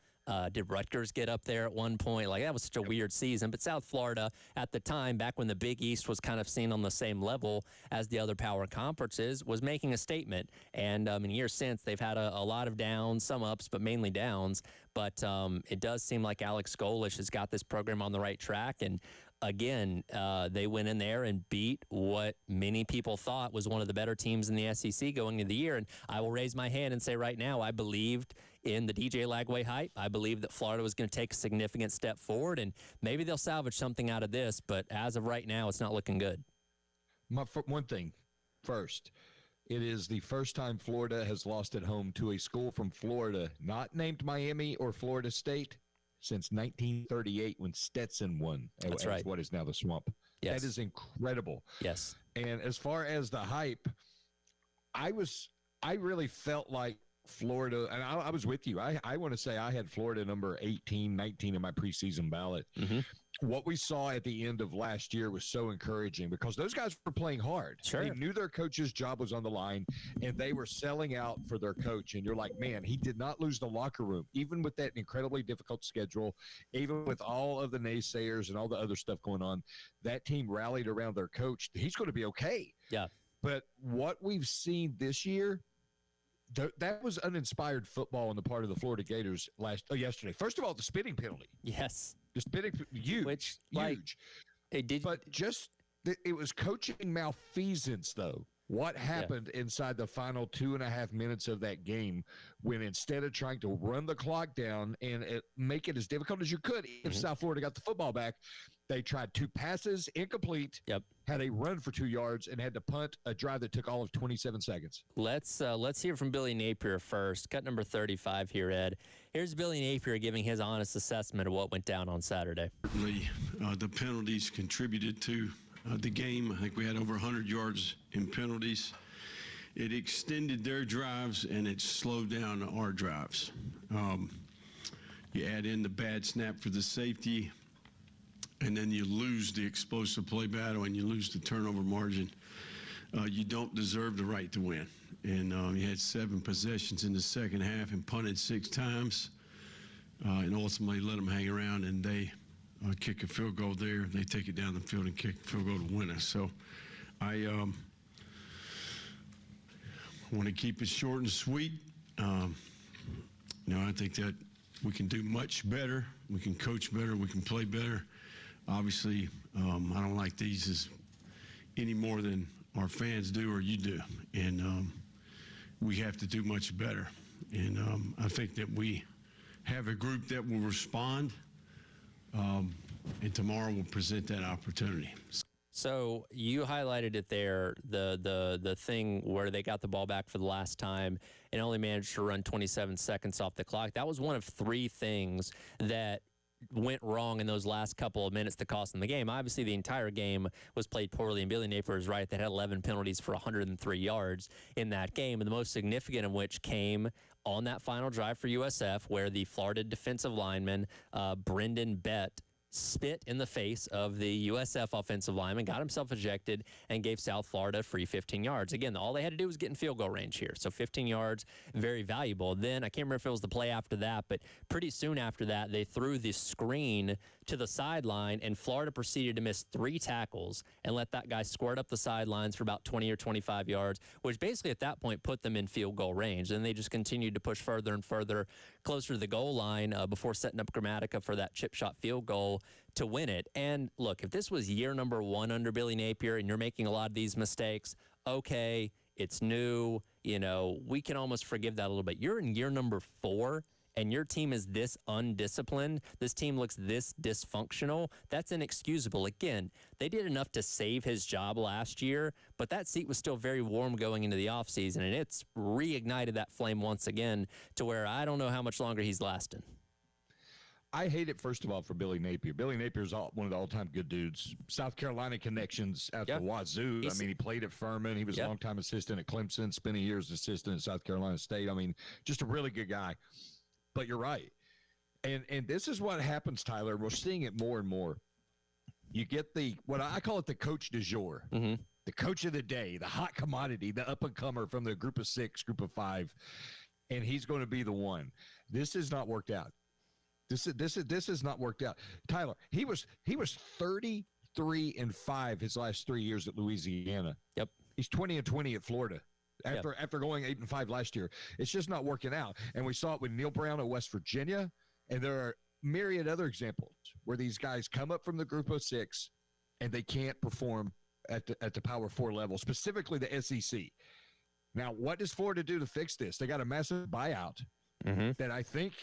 Speaker 1: Did Rutgers get up there at one point? Like, that was such a weird season. But South Florida, at the time, back when the Big East was kind of seen on the same level as the other power conferences, was making a statement. And in years since, they've had a lot of downs, some ups, but mainly downs. But it does seem like Alex Golesh has got this program on the right track. And again, they went in there and beat what many people thought was one of the better teams in the SEC going into the year. And I will raise my hand and say right now, I believed in the DJ Lagway hype. I believe that Florida was going to take a significant step forward, and maybe they'll salvage something out of this. But as of right now, it's not looking good.
Speaker 19: One thing first. It is the first time Florida has lost at home to a school from Florida, not named Miami or Florida State, since 1938 when Stetson won.
Speaker 1: That's right.
Speaker 19: What is now the Swamp.
Speaker 1: Yes.
Speaker 19: That is incredible.
Speaker 1: Yes.
Speaker 19: And as far as the hype, I really felt like Florida, and I was with you. I want to say I had Florida number 18, 19 in my preseason ballot.
Speaker 1: Mm-hmm.
Speaker 19: What we saw at the end of last year was so encouraging because those guys were playing hard.
Speaker 1: Sure.
Speaker 19: They knew their coach's job was on the line, and they were selling out for their coach. And you're like, man, he did not lose the locker room, even with that incredibly difficult schedule, even with all of the naysayers and all the other stuff going on. That team rallied around their coach. He's going to be okay.
Speaker 1: Yeah.
Speaker 19: But what we've seen this year, that was uninspired football on the part of the Florida Gators yesterday. First of all, the spitting penalty.
Speaker 1: Yes.
Speaker 19: The spitting, huge. But it was coaching malfeasance, though. What happened inside the final 2.5 minutes of that game when instead of trying to run the clock down and make it as difficult as you could, if South Florida got the football back, they tried 2 passes, incomplete, had a run for 2 yards, and had to punt a drive that took all of 27 seconds.
Speaker 1: Let's hear from Billy Napier first. Cut number 35 here, Ed. Here's Billy Napier giving his honest assessment of what went down on Saturday.
Speaker 20: Certainly, the penalties contributed to the game. I think we had over 100 yards in penalties. It extended their drives, and it slowed down our drives. You add in the bad snap for the safety, and then you lose the explosive play battle and you lose the turnover margin. You don't deserve the right to win. And you had 7 possessions in the second half and punted 6 times and ultimately let them hang around, and they kick a field goal there. They take it down the field and kick a field goal to win us. So I want to keep it short and sweet. I think that we can do much better. We can coach better. We can play better. Obviously, I don't like these any more than our fans do or you do. And we have to do much better. And I think that we have a group that will respond, and tomorrow will present that opportunity.
Speaker 1: So you highlighted it there, the thing where they got the ball back for the last time and only managed to run 27 seconds off the clock. That was one of 3 things that went wrong in those last couple of minutes to cost them the game. Obviously, the entire game was played poorly, and Billy Napier is right. They had 11 penalties for 103 yards in that game, and the most significant of which came on that final drive for USF, where the Florida defensive lineman, Brendan Bett, spit in the face of the USF offensive lineman, got himself ejected, and gave South Florida a free 15 yards. Again, all they had to do was get in field goal range here. So 15 yards, very valuable. Then, I can't remember if it was the play after that, but pretty soon after that, they threw the screen to the sideline, and Florida proceeded to miss 3 tackles and let that guy squirt up the sidelines for about 20 or 25 yards, which basically at that point put them in field goal range. And they just continued to push further and further closer to the goal line before setting up Grammatica for that chip shot field goal to win it. And look, if this was year number 1 under Billy Napier and you're making a lot of these mistakes, okay, it's new. You know, we can almost forgive that a little bit. You're in year number 4, and your team is this undisciplined, this team looks this dysfunctional, that's inexcusable. Again, they did enough to save his job last year, but that seat was still very warm going into the offseason, and it's reignited that flame once again to where I don't know how much longer he's lasting.
Speaker 19: I hate it, first of all, for Billy Napier. Billy Napier's one of the all-time good dudes. South Carolina connections at the wazoo. I mean, he played at Furman. He was a long-time assistant at Clemson, spent a year as assistant at South Carolina State. I mean, just a really good guy. But you're right. And this is what happens, Tyler. We're seeing it more and more. You get what I call it the coach du jour, the coach of the day, the hot commodity, the up-and-comer from the group of 6, group of 5, and he's going to be the one. This has not worked out. This has not worked out. Tyler, he was 33-5 his last 3 years at Louisiana.
Speaker 1: Yep.
Speaker 19: He's 20-20 at Florida. After going 8-5 last year, it's just not working out. And we saw it with Neil Brown at West Virginia, and there are myriad other examples where these guys come up from the group of 6 and they can't perform at the Power 4 level, specifically the SEC. Now, what does Florida do to fix this? They got a massive buyout that I think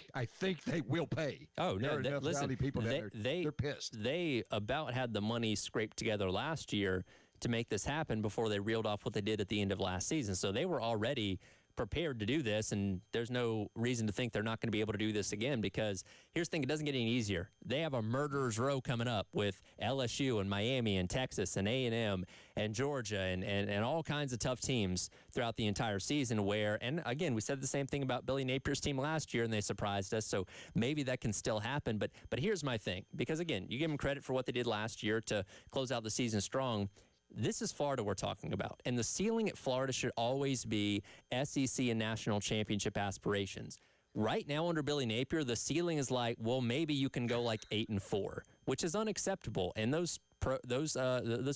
Speaker 19: they will pay.
Speaker 1: Oh, no,
Speaker 19: there are enough rowdy people they're pissed.
Speaker 1: They about had the money scraped together last year to make this happen before they reeled off what they did at the end of last season. So they were already prepared to do this, and there's no reason to think they're not going to be able to do this again, because here's the thing, it doesn't get any easier. They have a murderer's row coming up with LSU and Miami and Texas and A&M and Georgia and all kinds of tough teams throughout the entire season where, and again, we said the same thing about Billy Napier's team last year, and they surprised us, so maybe that can still happen. But here's my thing, because again, you give them credit for what they did last year to close out the season strong. This is Florida we're talking about, and the ceiling at Florida should always be SEC and national championship aspirations. Right now under Billy Napier, the ceiling is like, well, maybe you can go like 8-4, which is unacceptable. And those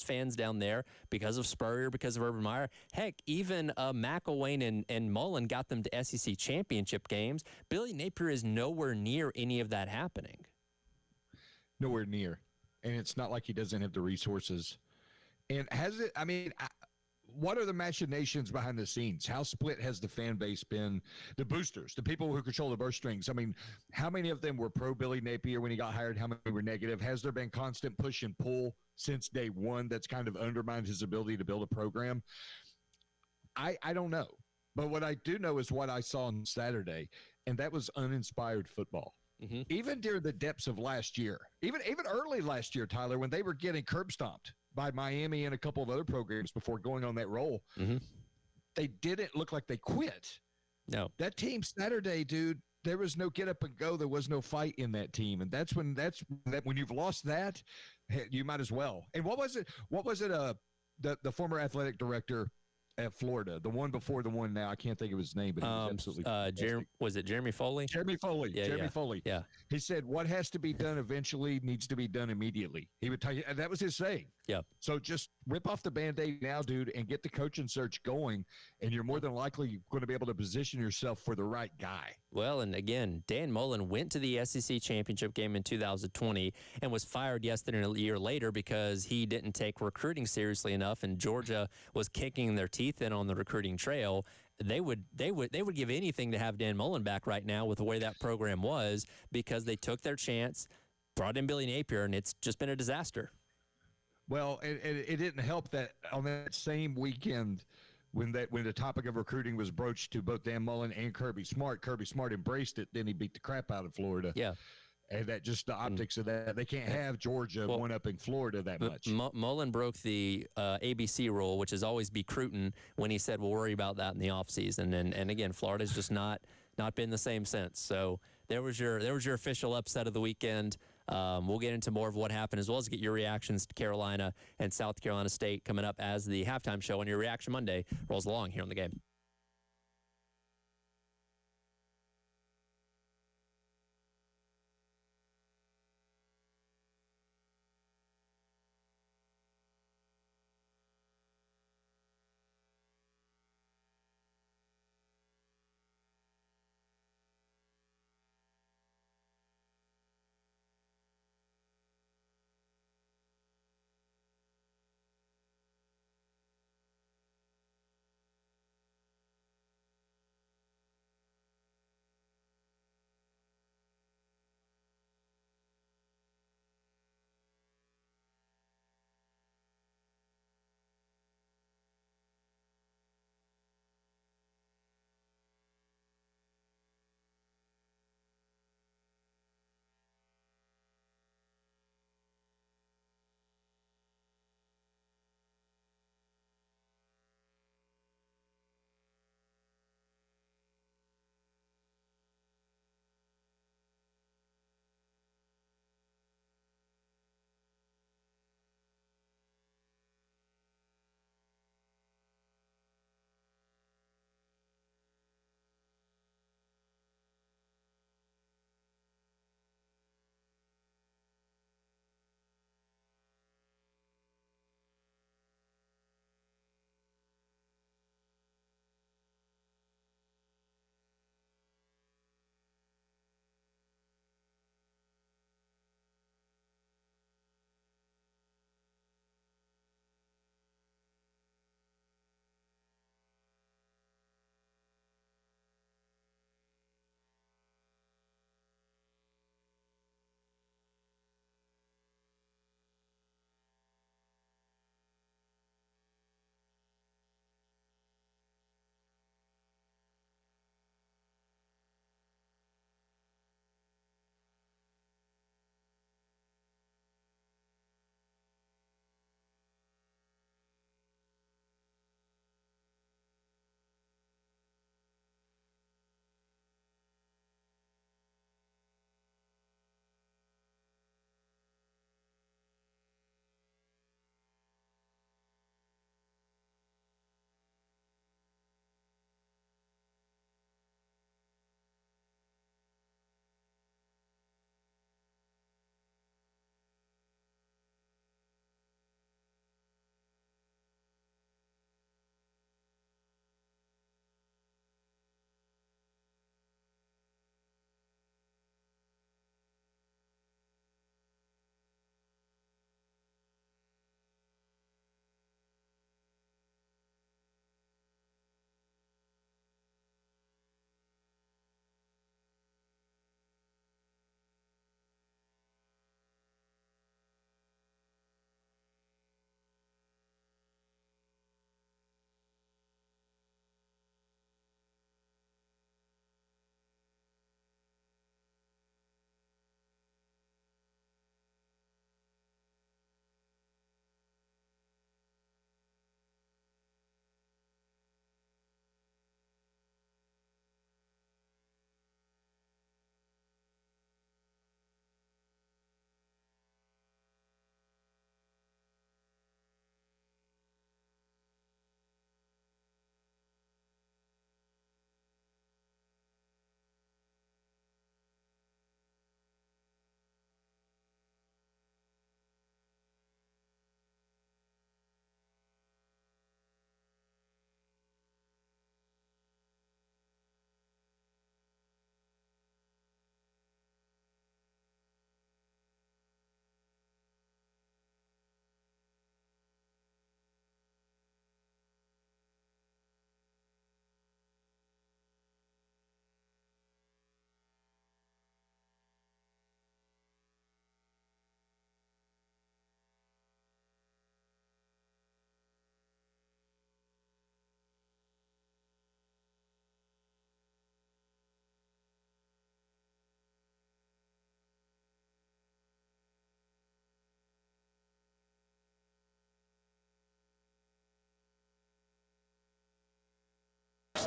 Speaker 1: fans down there, because of Spurrier, because of Urban Meyer, heck, even McElwain and Mullen got them to SEC championship games. Billy Napier is nowhere near any of that happening.
Speaker 19: Nowhere near. And it's not like he doesn't have the resources. And what are the machinations behind the scenes? How split has the fan base been? The boosters, the people who control the purse strings. I mean, how many of them were pro Billy Napier when he got hired? How many were negative? Has there been constant push and pull since day one that's kind of undermined his ability to build a program? I don't know. But what I do know is what I saw on Saturday, and that was uninspired football. Even during the depths of last year, even early last year, Tyler, when they were getting curb stomped by Miami and a couple of other programs before going on that roll, they didn't look like they quit.
Speaker 1: No.
Speaker 19: That team Saturday, dude, there was no get up and go. There was no fight in that team. And that's when you've lost that, you might as well. And what was it? The former athletic director at Florida, the one before the one now, I can't think of his name, but he was absolutely
Speaker 1: was it Jeremy Foley?
Speaker 19: Jeremy Foley.
Speaker 1: Yeah,
Speaker 19: Jeremy Foley.
Speaker 1: Yeah.
Speaker 19: He said, what has to be done eventually needs to be done immediately. He would tell you, and that was his saying.
Speaker 1: Yeah.
Speaker 19: So just rip off the Band-Aid now, dude, and get the coaching search going, and you're more than likely going to be able to position yourself for the right guy.
Speaker 1: Well, and again, Dan Mullen went to the SEC championship game in 2020 and was fired yesterday a year later because he didn't take recruiting seriously enough, and Georgia was kicking their teeth in on the recruiting trail. They would give anything to have Dan Mullen back right now with the way that program was, because they took their chance, brought in Billy Napier, and it's just been a disaster.
Speaker 19: Well, it didn't help that on that same weekend when the topic of recruiting was broached to both Dan Mullen and Kirby Smart embraced it. Then he beat the crap out of Florida.
Speaker 1: Yeah.
Speaker 19: And that just the optics of that, they can't have Georgia one-upping Florida that much.
Speaker 1: Mullen broke the ABC rule, which is always be Cruton, when he said we'll worry about that in the offseason. And again, Florida's just not been the same since. So there was your official upset of the weekend. We'll get into more of what happened, as well as get your reactions to Carolina and South Carolina State coming up as the halftime show and your Reaction Monday rolls along here on The Game.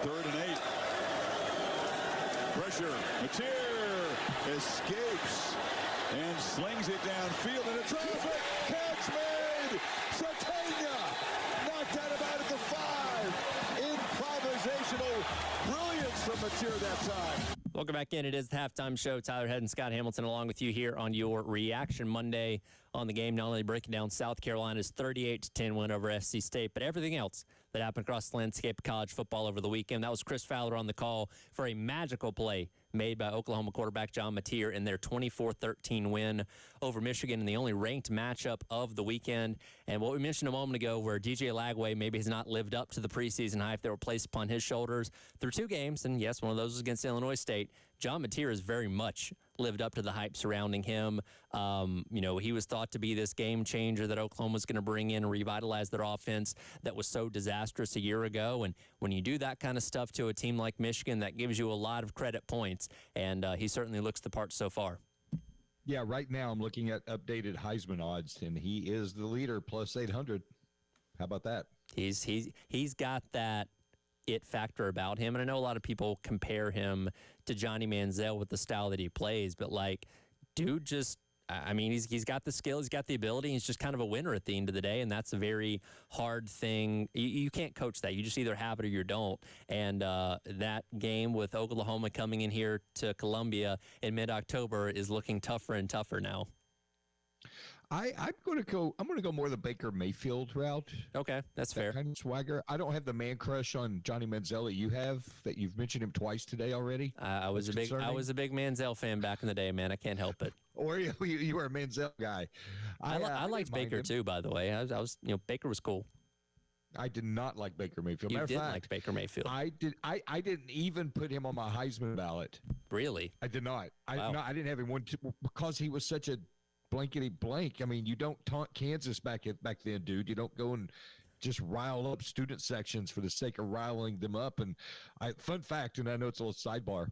Speaker 8: 3rd and 8. Pressure. Mateer escapes and slings it downfield in a traffic. Catch made. Satania knocked out about at the 5. Improvisational brilliance from Mateer that time.
Speaker 1: Welcome back in. It is the halftime show. Tyler Head and Scott Hamilton along with you here on your Reaction Monday on the game. Not only breaking down South Carolina's 38-10 win over SC State, but everything else that happened across the landscape of college football over the weekend. That was Chris Fowler on the call for a magical play made by Oklahoma quarterback John Mateer in their 24-13 win over Michigan in the only ranked matchup of the weekend. And what we mentioned a moment ago, where DJ Lagway maybe has not lived up to the preseason hype that were placed upon his shoulders through 2 games, and yes, one of those was against Illinois State, John Mateer has very much lived up to the hype surrounding him. He was thought to be this game changer that Oklahoma was going to bring in and revitalize their offense that was so disastrous a year ago. And when you do that kind of stuff to a team like Michigan, that gives you a lot of credit points. And he certainly looks the part so far.
Speaker 19: Yeah, right now I'm looking at updated Heisman odds, and he is the leader, plus 800. How about that?
Speaker 1: He's got that it factor about him. And I know a lot of people compare him to Johnny Manziel with the style that he plays, but dude he's got the skill, he's got the ability, he's just kind of a winner at the end of the day, and that's a very hard thing. You can't coach that. You just either have it or you don't. And that game with Oklahoma coming in here to Columbia in mid-October is looking tougher and tougher now.
Speaker 19: I'm going to go more the Baker Mayfield route.
Speaker 1: Okay, that's fair.
Speaker 19: Kind of swagger. I don't have the man crush on Johnny Manziel that you have. That you've mentioned him twice today already.
Speaker 1: I was a big Manziel fan back in the day, man. I can't help it.
Speaker 19: Or you were a Manziel guy.
Speaker 1: I liked Baker too, by the way. I was Baker was cool.
Speaker 19: I did not like Baker Mayfield.
Speaker 1: You
Speaker 19: Matter
Speaker 1: didn't
Speaker 19: of fact,
Speaker 1: like Baker Mayfield.
Speaker 19: I didn't even put him on my Heisman ballot.
Speaker 1: Really?
Speaker 19: I did not.
Speaker 1: Wow.
Speaker 19: I didn't have him because he was such a blankety blank. I mean, you don't taunt Kansas back then, dude. You don't go and just rile up student sections for the sake of riling them up. And fun fact, and I know it's a little sidebar,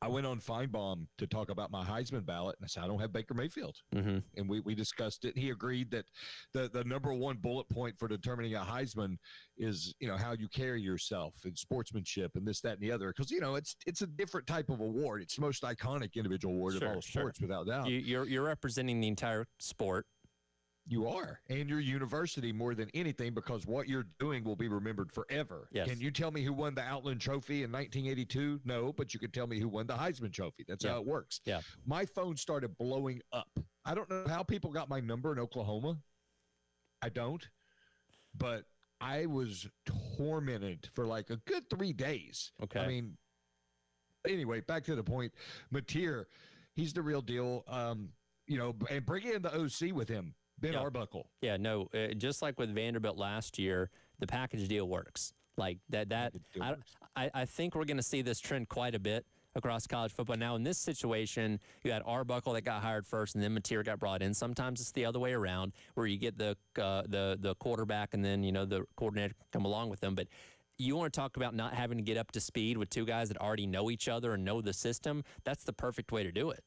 Speaker 19: I went on Feinbaum to talk about my Heisman ballot, and I said, I don't have Baker Mayfield. Mm-hmm. And we discussed it, and he agreed that the number one bullet point for determining a Heisman is, how you carry yourself and sportsmanship and this, that, and the other. Because, it's a different type of award. It's the most iconic individual award of all sports, without doubt.
Speaker 1: You're representing the entire sport.
Speaker 19: You are, and your university more than anything, because what you're doing will be remembered forever.
Speaker 1: Yes.
Speaker 19: Can you tell me who won the Outland Trophy in 1982? No, but you can tell me who won the Heisman Trophy. That's how it works.
Speaker 1: Yeah.
Speaker 19: My phone started blowing up. I don't know how people got my number in Oklahoma. I don't, but I was tormented for like a good 3 days.
Speaker 1: Okay.
Speaker 19: I mean, anyway, back to the point. Mateer, he's the real deal. And bring in the OC with him. Ben Arbuckle.
Speaker 1: Yeah, no, just like with Vanderbilt last year, the package deal works. Like that. I think we're going to see this trend quite a bit across college football. Now, in this situation, you had Arbuckle that got hired first, and then Mateer got brought in. Sometimes it's the other way around, where you get the quarterback, and then the coordinator come along with them. But you want to talk about not having to get up to speed with two guys that already know each other and know the system. That's the perfect way to do it.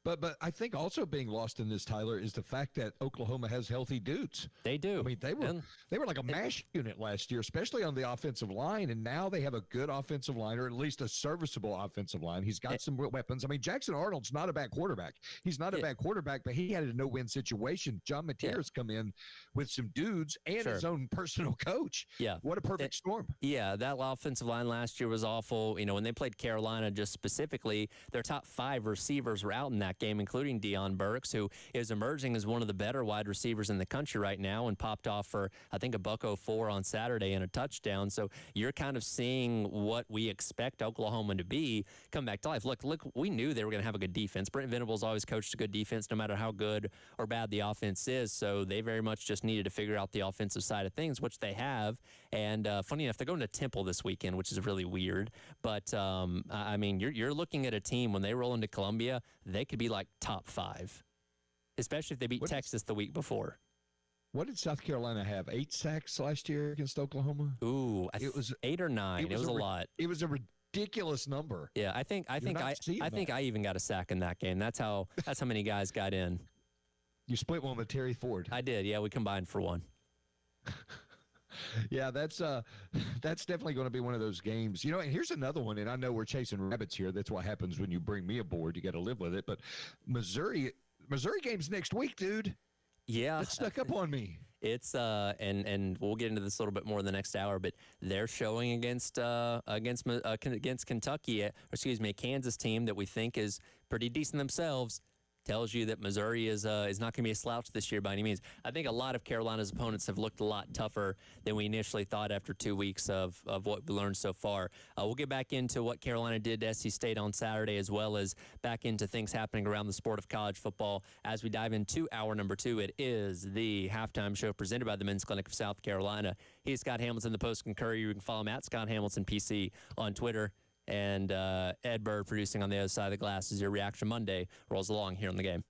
Speaker 19: But I think also being lost in this, Tyler, is the fact that Oklahoma has healthy dudes.
Speaker 1: They do.
Speaker 19: I mean, they were like a mash unit last year, especially on the offensive line, and now they have a good offensive line, or at least a serviceable offensive line. He's got some weapons. I mean, Jackson Arnold's not a bad quarterback. He's not a bad quarterback, but he had a no-win situation. John Mateer's come in with some dudes and his own personal coach.
Speaker 1: Yeah.
Speaker 19: What a perfect storm.
Speaker 1: Yeah, that offensive line last year was awful. When they played Carolina, just specifically, their top 5 receivers were out in that game, including Deion Burks, who is emerging as one of the better wide receivers in the country right now and popped off for, I think, $104 on Saturday and a touchdown. So you're kind of seeing what we expect Oklahoma to be come back to life. Look, we knew they were going to have a good defense. Brent Venables always coached a good defense no matter how good or bad the offense is. So they very much just needed to figure out the offensive side of things, which they have. And funny enough, they're going to Temple this weekend, which is really weird. But, I mean, you're looking at a team, when they roll into Columbia, they could be like top 5, especially if they beat Texas the week before.
Speaker 19: What did South Carolina have? 8 sacks last year against Oklahoma?
Speaker 1: Ooh, it was 8 or 9. It was a lot.
Speaker 19: It was a ridiculous number.
Speaker 1: Yeah, I think I even got a sack in that game. That's how many guys got in.
Speaker 19: You split one with Terry Ford.
Speaker 1: I did. Yeah, we combined for one.
Speaker 19: Yeah, that's definitely going to be one of those games. You know, and here's another one, and I know we're chasing rabbits here. That's what happens when you bring me aboard. You got to live with it. But Missouri game's next week, dude.
Speaker 1: Yeah.
Speaker 19: That snuck up on me.
Speaker 1: It's and we'll get into this a little bit more in the next hour, but they're showing against Kentucky, or excuse me, a Kansas team that we think is pretty decent themselves. Tells you that Missouri is not going to be a slouch this year by any means. I think a lot of Carolina's opponents have looked a lot tougher than we initially thought after 2 weeks of what we learned so far. We'll get back into what Carolina did to SC State on Saturday, as well as back into things happening around the sport of college football as we dive into hour number 2. It is the halftime show presented by the Men's Clinic of South Carolina. He's Scott Hamilton, the Post and Courier. You can follow him at Scott Hamilton PC on Twitter. And Ed Bird producing on the other side of the glass as your Reaction Monday rolls along here on the game.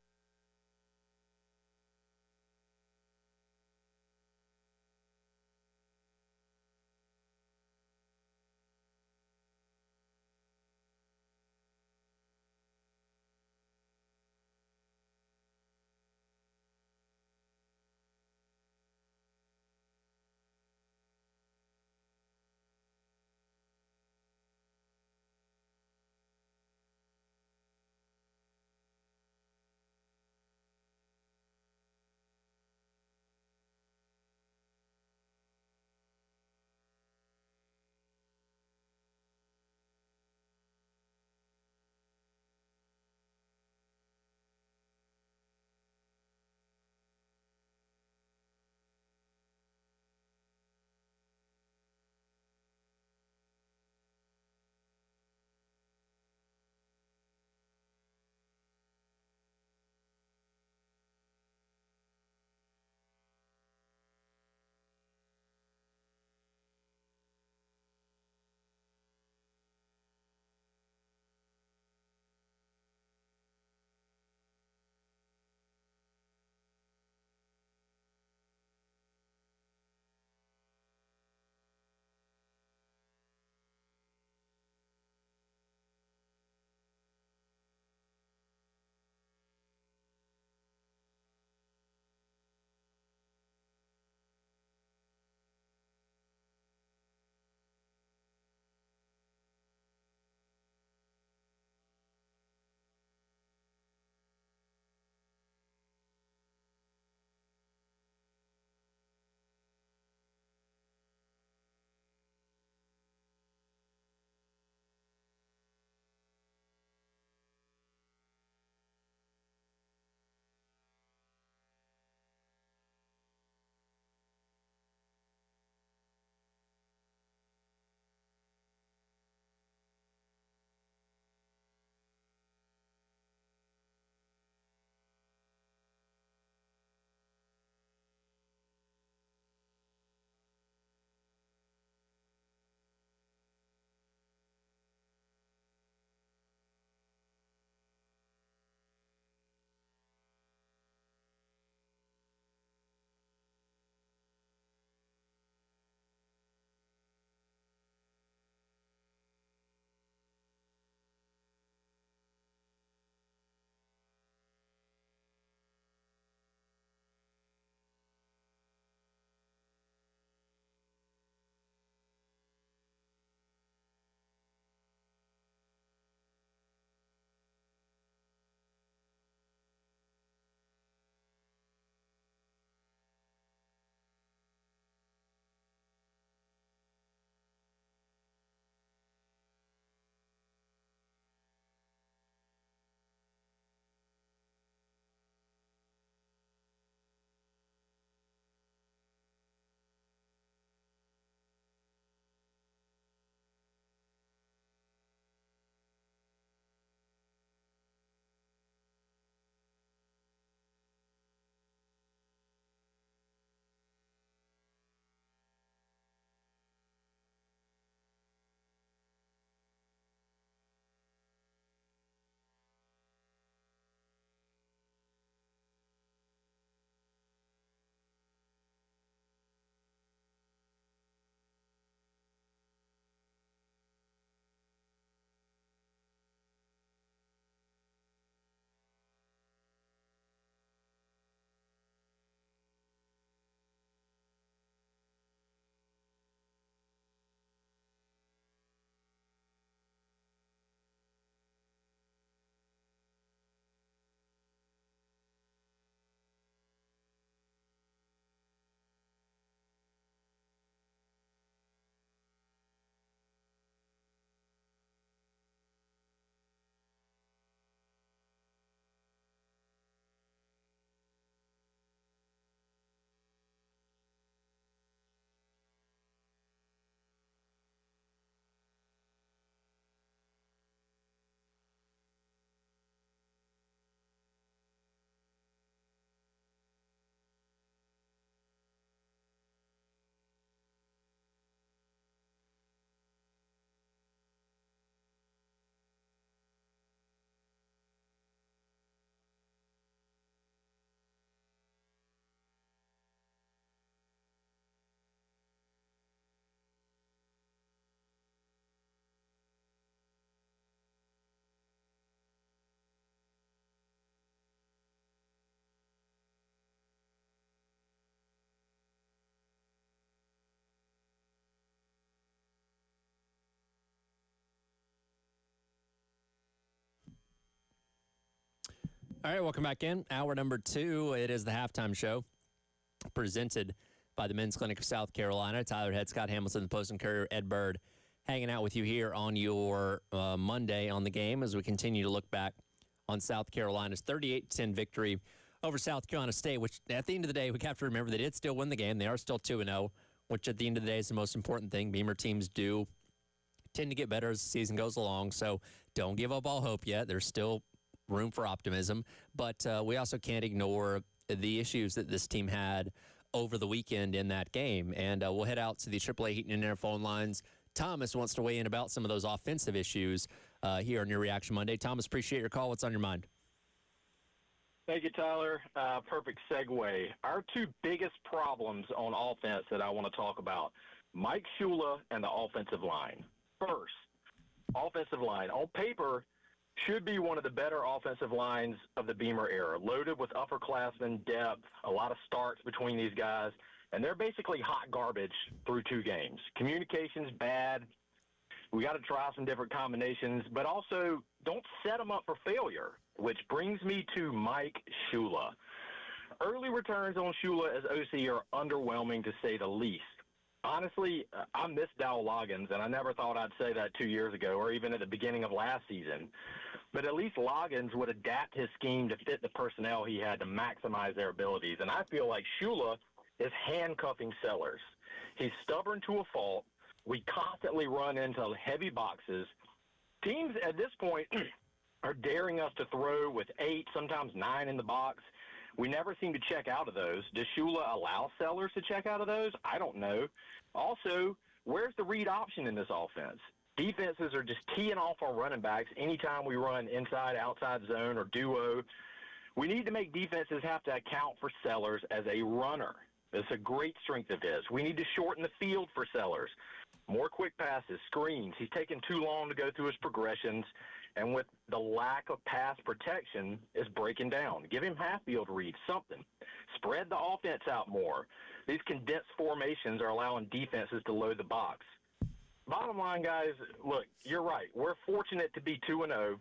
Speaker 1: All right, welcome back in. Hour number 2. It is the halftime show presented by the Men's Clinic of South Carolina. Tyler Head, Scott Hamilton, the Post and Courier, Ed Bird, hanging out with you here on your Monday on the game as we continue to look back on South Carolina's 38-10 victory over South Carolina State, which at the end of the day, we have to remember they did still win the game. They are still 2-0, which at the end of the day is the most important thing. Beamer teams do tend to get better as the season goes along, so don't give up all hope yet. There's still room for optimism, but we also can't ignore the issues that this team had over the weekend in that game. And we'll head out to the AAA Heating and Air phone lines. Thomas wants to weigh in about some of those offensive issues here on Your Reaction Monday. Thomas, appreciate your call. What's on your mind?
Speaker 19: Thank you, Tyler. Perfect segue. Our two biggest problems on offense that I want to talk about, Mike Shula and the offensive line. First, offensive line. On paper, should be one of the better offensive lines of the Beamer era, loaded with upperclassmen, depth, a lot of starts between these guys, and they're basically hot garbage through 2 games. Communication's bad. We got to try some different combinations, but also don't set them up for failure, which brings me to Mike Shula. Early returns on Shula as OC are underwhelming, to say the least. Honestly, I miss Dow Loggins, and I never thought I'd say that 2 years ago or even at the beginning of last season. But at least Loggins would adapt his scheme to fit the personnel he had to maximize their abilities. And I feel like Shula is handcuffing Sellers. He's stubborn to a fault. We constantly run into heavy boxes. Teams at this point are daring us to throw with 8, sometimes 9 in the box. We never seem to check out of those. Does Shula allow Sellers to check out of those? I don't know. Also, where's the read option in this offense? Defenses are just teeing off our running backs anytime we run inside, outside zone, or duo. We need to make defenses have to account for Sellers as a runner. It's a great strength of his. We need to shorten the field for Sellers. More quick passes, screens. He's taking too long to go through his progressions, and with the lack of pass protection, is breaking down. Give him half-field reads, something. Spread the offense out more. These condensed formations are allowing defenses to load the box. Bottom line, guys, look, you're right. We're fortunate to be 2-0.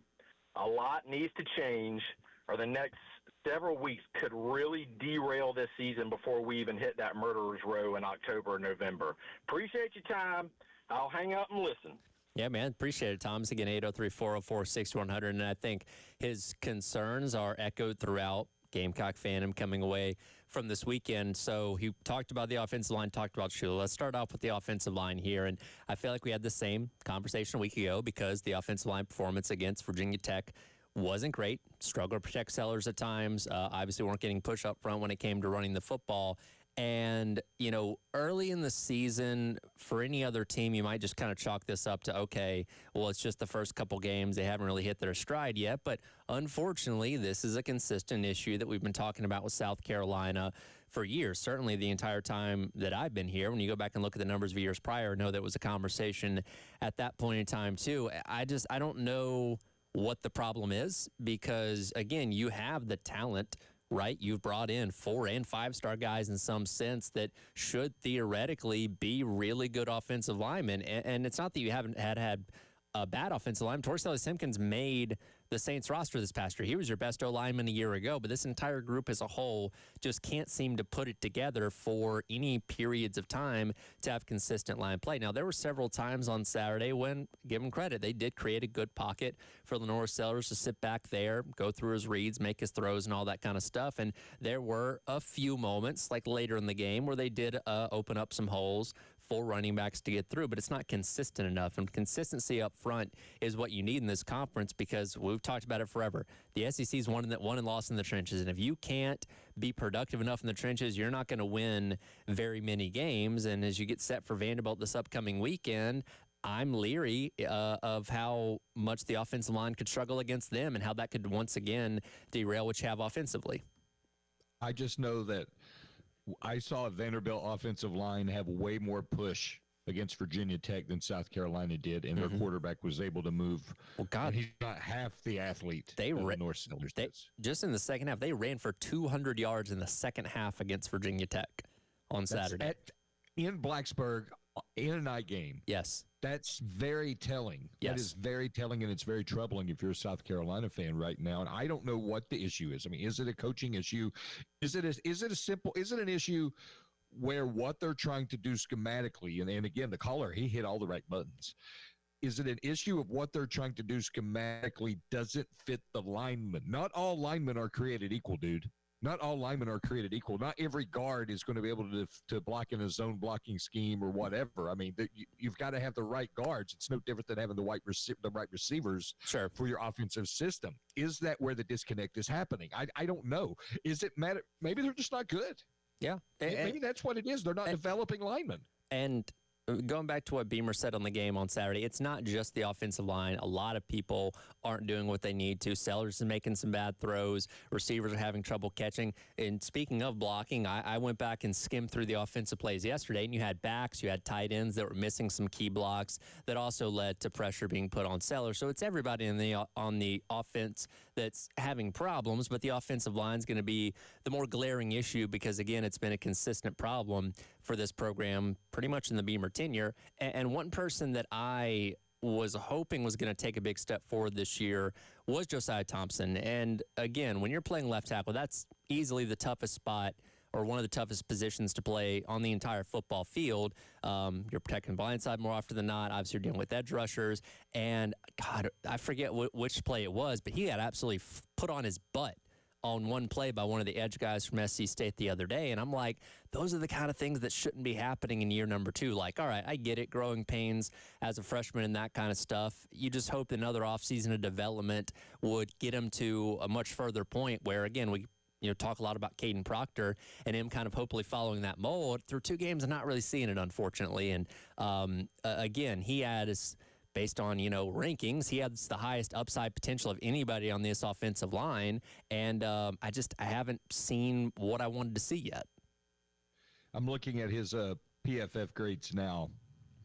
Speaker 19: A lot needs to change, or the next several weeks could really derail this season before we even hit that murderer's row in October or November. Appreciate your time. I'll hang out and listen.
Speaker 1: Yeah, man. Appreciate it, Thomas. Again, 803-404-6100. And I think his concerns are echoed throughout Gamecock fandom coming away from this weekend. So he talked about the offensive line, talked about Shula. Let's start off with the offensive line here. And I feel like we had the same conversation a week ago because the offensive line performance against Virginia Tech wasn't great. Struggled to protect Sellers at times. Obviously weren't getting push up front when it came to running the football. And, you know, early in the season, for any other team, you might just kind of chalk this up to, okay, well, it's just the first couple games. They haven't really hit their stride yet. But unfortunately, this is a consistent issue that we've been talking about with South Carolina for years, certainly the entire time that I've been here. When you go back and look at the numbers of years prior, I know that was a conversation at that point in time, too. I don't know what the problem is because, again, you have the talent, right? You've brought in 4- and 5-star guys in some sense that should theoretically be really good offensive linemen. And it's not that you haven't had a bad offensive lineman. Torcelli Simpkins made the Saints roster this past year. He was your best O-lineman a year ago, but this entire group as a whole just can't seem to put it together for any periods of time to have consistent line play. Now, there were several times on Saturday when, give them credit, they did create a good pocket for Lenore Sellers to sit back there, go through his reads, make his throws and all that kind of stuff. And there were a few moments, like later in the game, where they did open up some holes for running backs to get through, but it's not consistent enough. And consistency up front is what you need in this conference because we've talked about it forever. The SEC's won and lost in the trenches, and if you can't be productive enough in the trenches, you're not going to win very many games. And as you get set for Vanderbilt this upcoming weekend, I'm leery of how much the offensive line could struggle against them and how that could once again derail what you have offensively.
Speaker 19: I just know that I saw a Vanderbilt offensive line have way more push against Virginia Tech than South Carolina did, and their quarterback was able to move. Well, God, he's not half the athlete North Sellers does.
Speaker 1: Just in the second half, they ran for 200 yards in the second half against Virginia Tech on Saturday.
Speaker 19: In Blacksburg, in a night game.
Speaker 1: Yes.
Speaker 19: That's very telling.
Speaker 1: Yes.
Speaker 19: That is very telling, and it's very troubling if you're a South Carolina fan right now. And I don't know what the issue is. I mean, is it a coaching issue? Is it an issue where what they're trying to do schematically, and again, the caller, he hit all the right buttons. Is it an issue of what they're trying to do schematically doesn't fit the linemen? Not all linemen are created equal, dude. Not all linemen are created equal. Not every guard is going to be able to block in a zone blocking scheme or whatever. I mean, you've got to have the right guards. It's no different than having the right receivers for your offensive system. Is that where the disconnect is happening? I don't know. Is it matter? Maybe they're just not good.
Speaker 1: Yeah.
Speaker 19: Maybe that's what it is. They're not developing linemen.
Speaker 1: And going back to what Beamer said on the game on Saturday, it's not just the offensive line. A lot of people aren't doing what they need to. Sellers is making some bad throws. Receivers are having trouble catching. And speaking of blocking, I went back and skimmed through the offensive plays yesterday, and you had backs, you had tight ends that were missing some key blocks that also led to pressure being put on Sellers. So it's everybody on the offense that's having problems, but the offensive line is going to be the more glaring issue because, again, it's been a consistent problem for this program pretty much in the Beamer tenure. And one person that I was hoping was going to take a big step forward this year was Josiah Thompson. And, again, when you're playing left tackle, that's easily the toughest spot or one of the toughest positions to play on the entire football field. You're protecting the blind side more often than not. Obviously, you're dealing with edge rushers. And, God, I forget which play it was, but he got absolutely put on his butt on one play by one of the edge guys from SC State the other day. And I'm like, those are the kind of things that shouldn't be happening in year number 2. Like, all right, I get it, growing pains as a freshman and that kind of stuff. You just hope another offseason of development would get him to a much further point where, again, we talk a lot about Caden Proctor and him kind of hopefully following that mold. Through 2 games, I'm not really seeing it, unfortunately. And, again, he had based on, rankings, he has the highest upside potential of anybody on this offensive line. And I haven't seen what I wanted to see yet.
Speaker 19: I'm looking at his PFF grades now.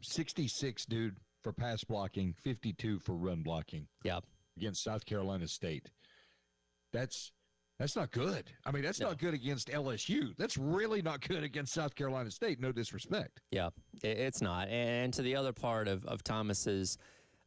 Speaker 19: 66, dude, for pass blocking, 52 for run blocking.
Speaker 1: Yeah.
Speaker 19: Against South Carolina State. That's not good. I mean, that's not good against LSU. That's really not good against South Carolina State. No disrespect.
Speaker 1: Yeah, it's not. And to the other part of Thomas's,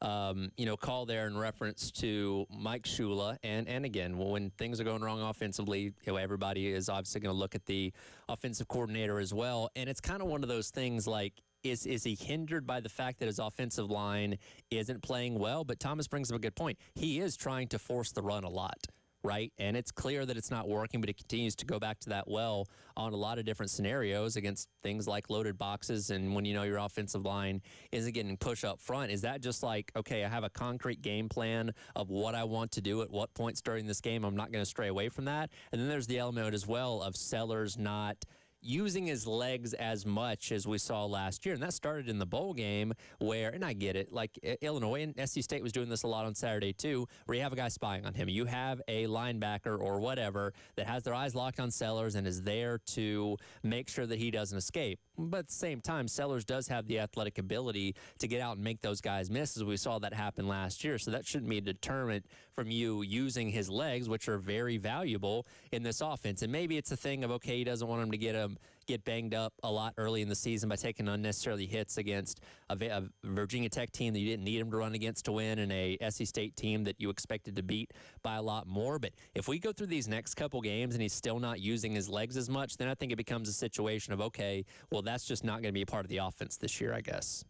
Speaker 1: call there in reference to Mike Shula. And again, when things are going wrong offensively, everybody is obviously going to look at the offensive coordinator as well. And it's kind of one of those things like, is he hindered by the fact that his offensive line isn't playing well? But Thomas brings up a good point. He is trying to force the run a lot. Right? And it's clear that it's not working, but it continues to go back to that well on a lot of different scenarios against things like loaded boxes. And when your offensive line isn't getting push up front, is that just like, okay, I have a concrete game plan of what I want to do at what points during this game? I'm not going to stray away from that. And then there's the element as well of Sellers not using his legs as much as we saw last year. And that started in the bowl game where, and I get it, like Illinois and SC State was doing this a lot on Saturday too, where you have a guy spying on him. You have a linebacker or whatever that has their eyes locked on Sellers and is there to make sure that he doesn't escape. But at the same time, Sellers does have the athletic ability to get out and make those guys miss, as we saw that happen last year. So that shouldn't be a deterrent from you using his legs, which are very valuable in this offense. And maybe it's a thing of, okay, he doesn't want him to get banged up a lot early in the season by taking unnecessarily hits against a Virginia Tech team that you didn't need him to run against to win, and a SC State team that you expected to beat by a lot more. But if we go through these next couple games and he's still not using his legs as much, then I think it becomes a situation of, okay, well, that's just not going to be a part of the offense this year, I guess.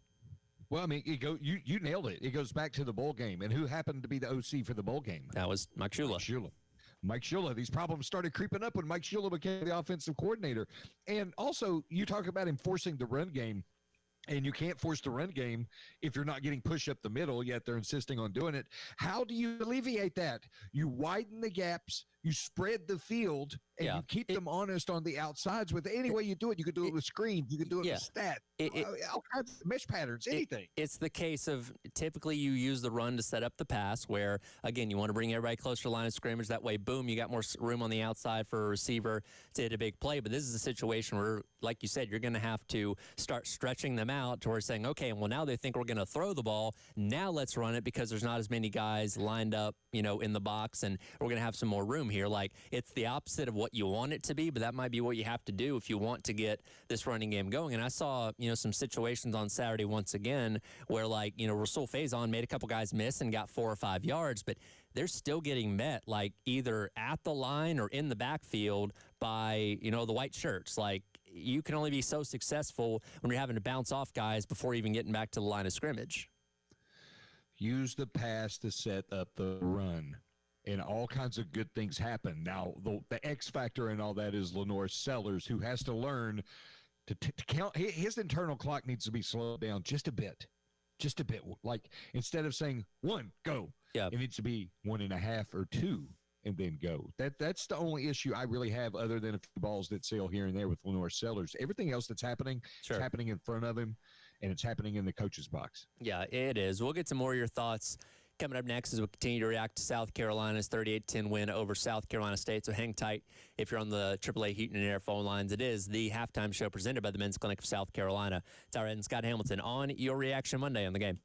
Speaker 19: Well, I mean, you nailed it. It goes back to the bowl game. And who happened to be the OC for the bowl game?
Speaker 1: That was Mike Shula.
Speaker 19: Mike Shula. These problems started creeping up when Mike Shula became the offensive coordinator. And also, you talk about enforcing the run game, and you can't force the run game if you're not getting push up the middle, yet they're insisting on doing it. How do you alleviate that? You widen the gaps, you spread the field, and you keep them honest on the outsides. With any way you do it, you can do it with screens, you can do it with stat, all kinds of mesh patterns, anything.
Speaker 1: It's the case of typically you use the run to set up the pass where, again, you want to bring everybody closer to the line of scrimmage. That way, boom, you got more room on the outside for a receiver to hit a big play. But this is a situation where, like you said, you're going to have to start stretching them out towards saying, okay, well, now they think we're going to throw the ball. Now let's run it because there's not as many guys lined up, in the box, and we're going to have some more room. room here. Like, it's the opposite of what you want it to be, but that might be what you have to do if you want to get this running game going. And I saw, some situations on Saturday once again where, like, Rasul Faison made a couple guys miss and got 4 or 5 yards, but they're still getting met, like, either at the line or in the backfield by, the white shirts. Like, you can only be so successful when you're having to bounce off guys before even getting back to the line of scrimmage.
Speaker 19: Use the pass to set up the run, and all kinds of good things happen. Now, the X factor in all that is Lenore Sellers, who has to learn to count. His internal clock needs to be slowed down just a bit. Just a bit. Like, instead of saying 1, go, it needs to be 1.5 or 2. And then go. That's the only issue I really have, other than a few balls that sail here and there with Lenore Sellers. Everything else that's happening, it's happening in front of him, and it's happening in the coach's box.
Speaker 1: Yeah, it is. We'll get some more of your thoughts coming up next as we continue to react to South Carolina's 38-10 win over South Carolina State. So hang tight if you're on the AAA Heat and Air phone lines. It is the halftime show presented by the Men's Clinic of South Carolina. It's our Ed and Scott Hamilton on Your Reaction Monday on the game.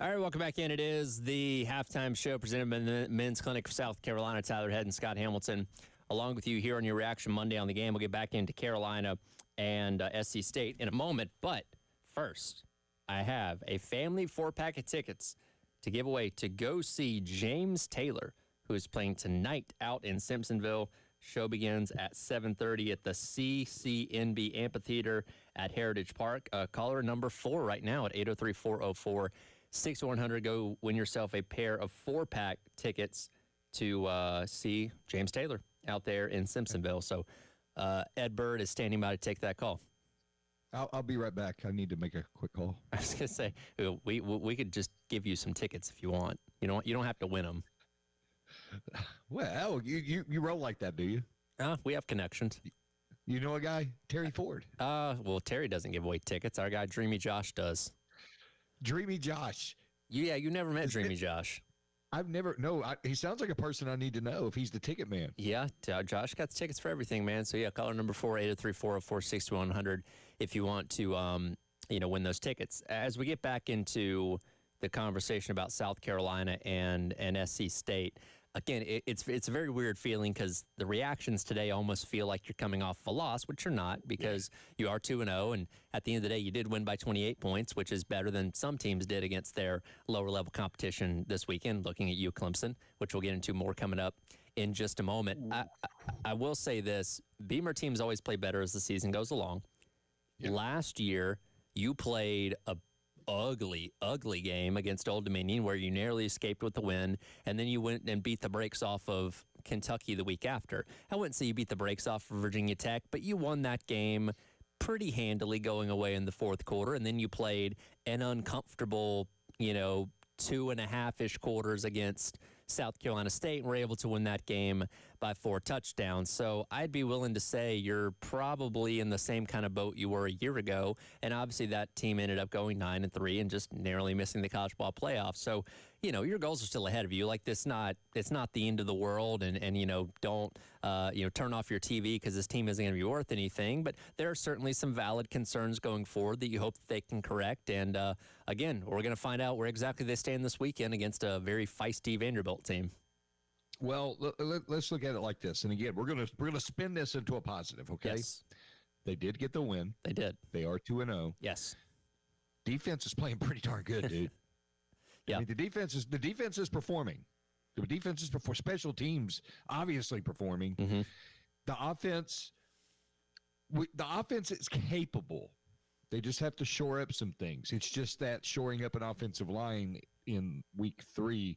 Speaker 1: All right, welcome back in. It is the halftime show presented by the Men's Clinic for South Carolina. Tyler Head and Scott Hamilton along with you here on your reaction Monday on the game. We'll get back into Carolina and SC State in a moment. But first, I have a family 4-pack of tickets to give away to go see James Taylor, who is playing tonight out in Simpsonville. Show begins at 7:30 at the CCNB Amphitheater at Heritage Park. Caller number 4 right now at 803-404-6100. Go win yourself a pair of 4-pack tickets to see James Taylor out there in Simpsonville. So Ed Bird is standing by to take that call.
Speaker 19: I'll be right back. I need to make a quick call.
Speaker 1: I was going to say, we could just give you some tickets if you want. You don't have to win them.
Speaker 19: Well, you roll like that, do you?
Speaker 1: We have connections.
Speaker 19: You know a guy, Terry Ford?
Speaker 1: Well, Terry doesn't give away tickets. Our guy, Dreamy Josh, does.
Speaker 19: Dreamy Josh?
Speaker 1: Yeah, you never met Dreamy Josh.
Speaker 19: I've never, no, he sounds like a person I need to know if he's the ticket man.
Speaker 1: Yeah, Josh got the tickets for everything, man. So, yeah, caller number 4, 803-404-6100 if you want to, win those tickets. As we get back into the conversation about South Carolina and SC State, again, it's a very weird feeling because the reactions today almost feel like you're coming off a loss, which you're not because you are 2-0, and at the end of the day, you did win by 28 points, which is better than some teams did against their lower-level competition this weekend, looking at you, Clemson, which we'll get into more coming up in just a moment. I will say this. Beamer teams always play better as the season goes along. Yep. Last year, you played a ugly game against Old Dominion where you narrowly escaped with the win, and then you went and beat the brakes off of Kentucky the week after. I wouldn't say you beat the brakes off of Virginia Tech, but you won that game pretty handily going away in the fourth quarter, and then you played an uncomfortable, 2.5-ish quarters against South Carolina State and were able to win that game by 4 touchdowns. So I'd be willing to say you're probably in the same kind of boat you were a year ago. And obviously that team ended up going 9-3 and just narrowly missing the college ball playoffs. So, your goals are still ahead of you. Like it's not the end of the world and don't, turn off your TV because this team isn't going to be worth anything. But there are certainly some valid concerns going forward that you hope that they can correct. And again, we're going to find out where exactly they stand this weekend against a very feisty Vanderbilt team.
Speaker 19: Well, let's look at it like this. And again, we're gonna spin this into a positive, okay?
Speaker 1: Yes.
Speaker 19: They did get the win.
Speaker 1: They did.
Speaker 19: They are 2-0.
Speaker 1: Yes.
Speaker 19: Defense is playing pretty darn good, dude.
Speaker 1: Yeah.
Speaker 19: I mean, the defense is performing. The defense is before special teams obviously performing.
Speaker 1: Mm-hmm.
Speaker 19: The offense is capable. They just have to shore up some things. It's just that shoring up an offensive line in week 3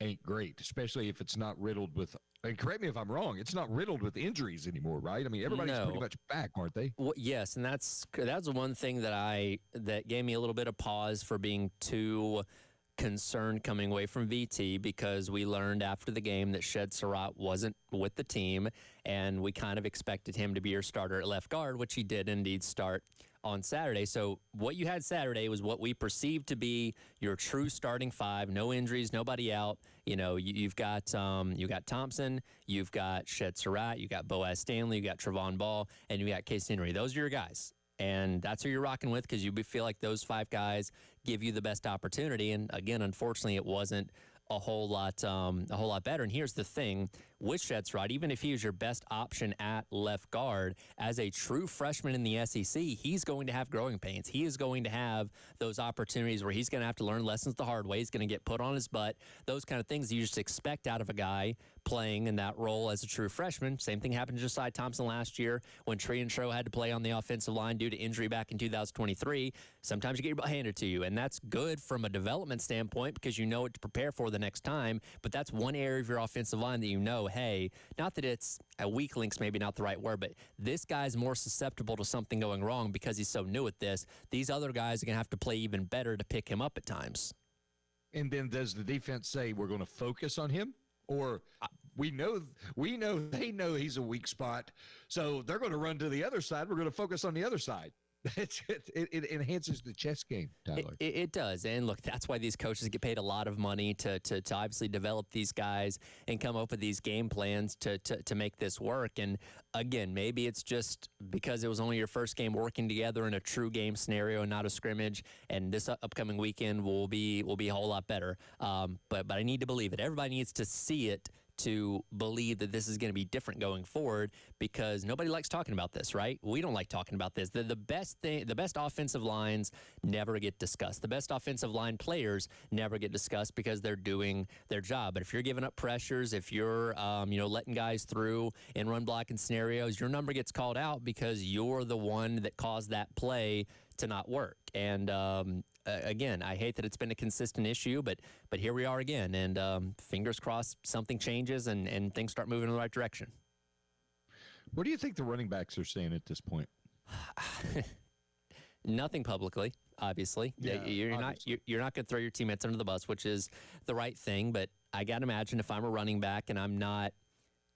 Speaker 19: ain't great, especially if it's not riddled with, and correct me if I'm wrong, it's not riddled with injuries anymore, right? I mean, everybody's pretty much back, aren't they?
Speaker 1: Well, yes, and that's one thing that gave me a little bit of pause for being too concerned coming away from VT, because we learned after the game that Shed Surratt wasn't with the team, and we kind of expected him to be your starter at left guard, which he did indeed start on Saturday. So what you had Saturday was what we perceived to be your true starting 5. No injuries, nobody out. You've got Thompson, you've got Shed Surratt, you got Boaz Stanley, you got Trevon Ball, and you got Case Henry. Those are your guys. And that's who you're rocking with because you feel like those 5 guys give you the best opportunity. And again, unfortunately, it wasn't a whole lot better. And here's the thing with Shed Surratt, even if he was your best option at left guard, as a true freshman in the SEC, he's going to have growing pains. He is going to have those opportunities where he's going to have to learn lessons the hard way. He's going to get put on his butt. Those kind of things you just expect out of a guy playing in that role as a true freshman. Same thing happened to Josiah Thompson last year when Tree and Tro had to play on the offensive line due to injury back in 2023. Sometimes you get your butt handed to you, and that's good from a development standpoint because you know what to prepare for the next time, but that's one area of your offensive line that hey, not that it's a weak link's maybe not the right word, but this guy's more susceptible to something going wrong because he's so new at this. These other guys are going to have to play even better to pick him up at times.
Speaker 19: And then does the defense say we're going to focus on him? Or they know he's a weak spot, so they're going to run to the other side. We're going to focus on the other side. It enhances the chess game, Tyler.
Speaker 1: It does. And look, that's why these coaches get paid a lot of money to obviously develop these guys and come up with these game plans to make this work. And again, maybe it's just because it was only your first game working together in a true game scenario and not a scrimmage. And this upcoming weekend will be a whole lot better. But I need to believe it. Everybody needs to see it to believe that this is going to be different going forward, because nobody likes talking about this, right? We don't like talking about this. The best offensive lines never get discussed. The best offensive line players never get discussed because they're doing their job. But if you're giving up pressures, if you're letting guys through in run blocking scenarios, your number gets called out because you're the one that caused that play to not work. And again, I hate that it's been a consistent issue, but here we are again. And fingers crossed something changes and things start moving in the right direction.
Speaker 19: What do you think the running backs are saying at this point?
Speaker 1: Nothing publicly, obviously.
Speaker 19: Yeah,
Speaker 1: you're not going to throw your teammates under the bus, which is the right thing. But I got to imagine if I'm a running back and I'm not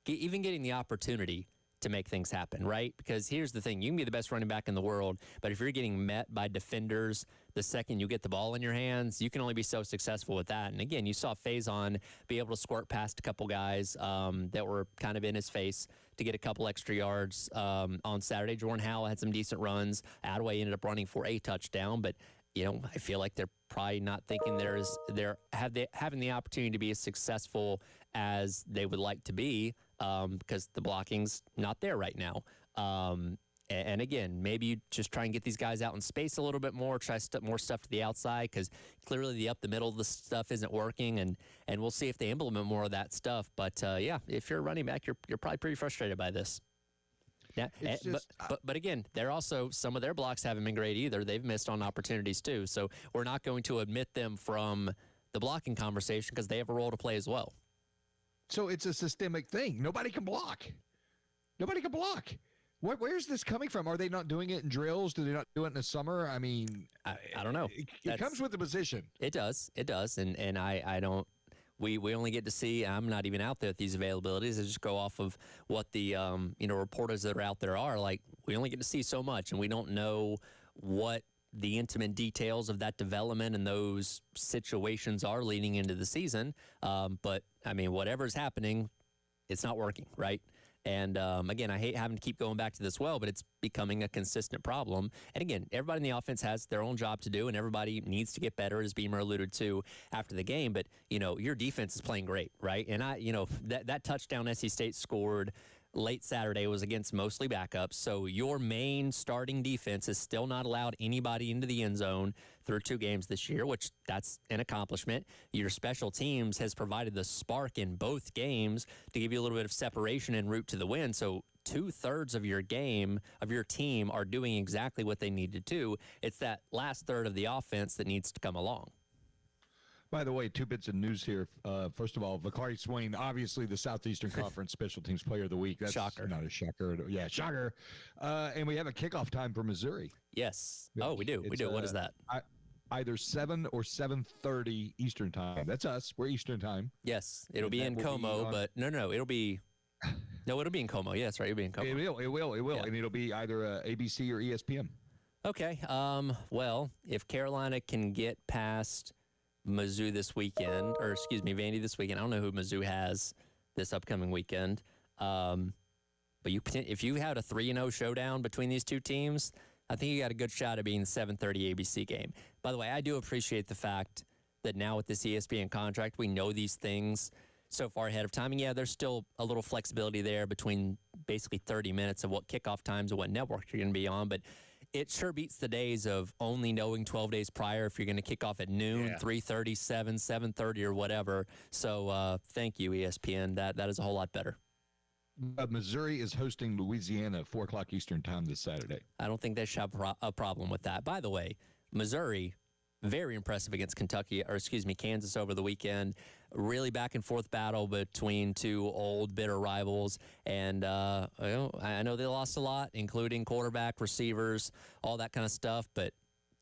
Speaker 1: even getting the opportunity to make things happen, right? Because here's the thing. You can be the best running back in the world, but if you're getting met by defenders the second you get the ball in your hands, you can only be so successful with that. And again, you saw Faison be able to squirt past a couple guys that were kind of in his face to get a couple extra yards on Saturday. Jordan Howell had some decent runs. Adway ended up running for a touchdown, but I feel like they're probably not thinking they're having the opportunity to be as successful as they would like to be because the blocking's not there right now. And again, maybe you just try and get these guys out in space a little bit more, try more stuff to the outside, because clearly the up the middle of the stuff isn't working, and we'll see if they implement more of that stuff. But yeah, if you're a running back, you're probably pretty frustrated by this. Yeah, but again, they're also, some of their blocks haven't been great either. They've missed on opportunities too. So we're not going to omit them from the blocking conversation because they have a role to play as well.
Speaker 19: So it's a systemic thing. Nobody can block. Nobody can block. Where's this coming from? Are they not doing it in drills? Do they not do it in the summer? I mean,
Speaker 1: I don't know.
Speaker 19: It comes with the position.
Speaker 1: It does. And I don't. We only get to see. I'm not even out there at these availabilities. I just go off of what the reporters that are out there are like. We only get to see so much, and we don't know what the intimate details of that development and those situations are leading into the season. But I mean, whatever's happening, it's not working, right? And again, I hate having to keep going back to this well, but it's becoming a consistent problem. And again, everybody in the offense has their own job to do, and everybody needs to get better, as Beamer alluded to after the game. But, your defense is playing great, right? And that touchdown NC State scored late Saturday was against mostly backups. So your main starting defense has still not allowed anybody into the end zone through 2 games this year, which that's an accomplishment. Your special teams has provided the spark in both games to give you a little bit of separation en route to the win. So 2/3 of your team are doing exactly what they need to do. It's that last third of the offense that needs to come along.
Speaker 19: By the way, 2 bits of news here. First of all, Vakari Swain, obviously the Southeastern Conference Special Teams Player of the Week. That's
Speaker 1: shocker.
Speaker 19: Not a shocker. Yeah, shocker. And we have a kickoff time for Missouri.
Speaker 1: Yes. Oh, we do. We do. What is that?
Speaker 19: Either 7 or 7:30 Eastern time. That's us. We're Eastern time.
Speaker 1: Yes. It'll be in Como, but no. It'll be in Como. Yes, right. It'll be in Como.
Speaker 19: It will.
Speaker 1: Yeah.
Speaker 19: And it'll be either ABC or ESPN.
Speaker 1: Okay. Well, if Carolina can get past Mizzou this weekend, or excuse me, Vandy this weekend. I don't know who Mizzou has this upcoming weekend. But if you had a 3-0 showdown between these two teams, I think you got a good shot at being the 7:30 ABC game. By the way, I do appreciate the fact that now with this ESPN contract, we know these things so far ahead of time. And yeah, there's still a little flexibility there between basically 30 minutes of what kickoff times and what network you're going to be on. But it sure beats the days of only knowing 12 days prior if you're going to kick off at noon, 3:30, 7:30, or whatever. So thank you, ESPN. That is a whole lot better.
Speaker 19: Missouri is hosting Louisiana at 4 o'clock Eastern time this Saturday.
Speaker 1: I don't think they should have a problem with that. By the way, Missouri, very impressive against Kansas over the weekend. Really back and forth battle between 2 old, bitter rivals. And I know they lost a lot, including quarterback, receivers, all that kind of stuff. But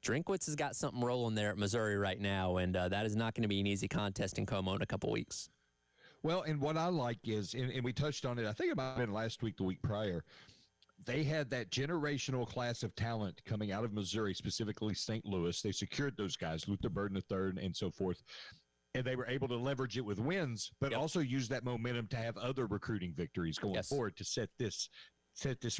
Speaker 1: Drinkwitz has got something rolling there at Missouri right now, and that is not going to be an easy contest in Como in a couple weeks.
Speaker 19: Well, and what I like is, and we touched on it, I think it might have been last week, the week prior, they had that generational class of talent coming out of Missouri, specifically St. Louis. They secured those guys, Luther Burden III and so forth. And they were able to leverage it with wins, but also use that momentum to have other recruiting victories going forward to set this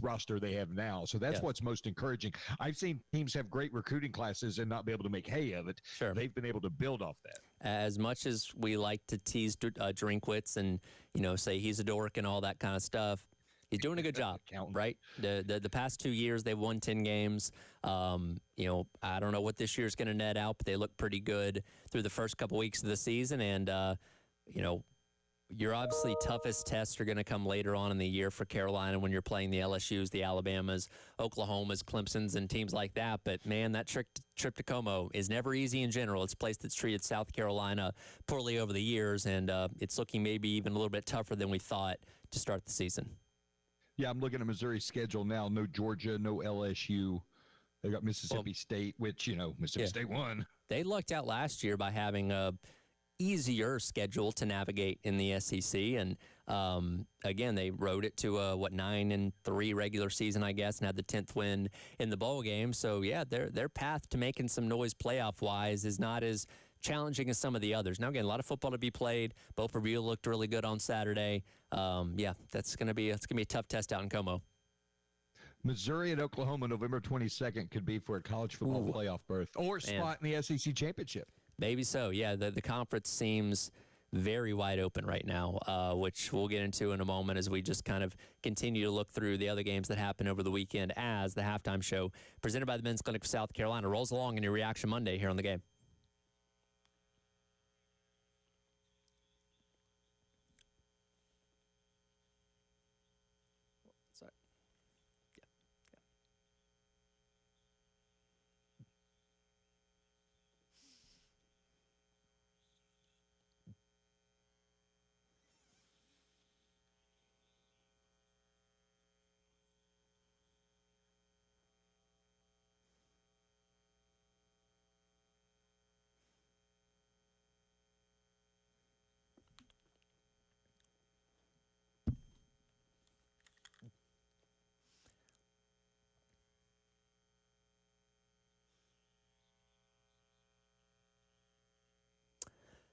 Speaker 19: roster they have now. So that's what's most encouraging. I've seen teams have great recruiting classes and not be able to make hay of it.
Speaker 1: Sure.
Speaker 19: They've been able to build off that.
Speaker 1: As much as we like to tease Drinkwitz and, say he's a dork and all that kind of stuff, he's doing a good job, right? The past 2 years, they've won 10 games. I don't know what this year's going to net out, but they look pretty good through the first couple weeks of the season. And, your obviously toughest tests are going to come later on in the year for Carolina when you're playing the LSUs, the Alabamas, Oklahomas, Clemsons, and teams like that. But, man, that trip to Como is never easy in general. It's a place that's treated South Carolina poorly over the years, and it's looking maybe even a little bit tougher than we thought to start the season.
Speaker 19: Yeah, I'm looking at Missouri's schedule now. No Georgia, no LSU. They got Mississippi State, which, Mississippi State won.
Speaker 1: They lucked out last year by having a easier schedule to navigate in the SEC. And, again, they rode it to a, 9-3 regular season, I guess, and had the 10th win in the bowl game. So, yeah, their path to making some noise playoff-wise is not as challenging as some of the others. Now, again, a lot of football to be played. Bo Preview looked really good on Saturday. That's going to be a tough test out in Como.
Speaker 19: Missouri and Oklahoma, November 22nd, could be for a college football playoff berth or spot in the SEC championship.
Speaker 1: Maybe so. Yeah, the conference seems very wide open right now, which we'll get into in a moment as we just kind of continue to look through the other games that happened over the weekend as the halftime show presented by the Men's Clinic of South Carolina rolls along in your Reaction Monday here on the game.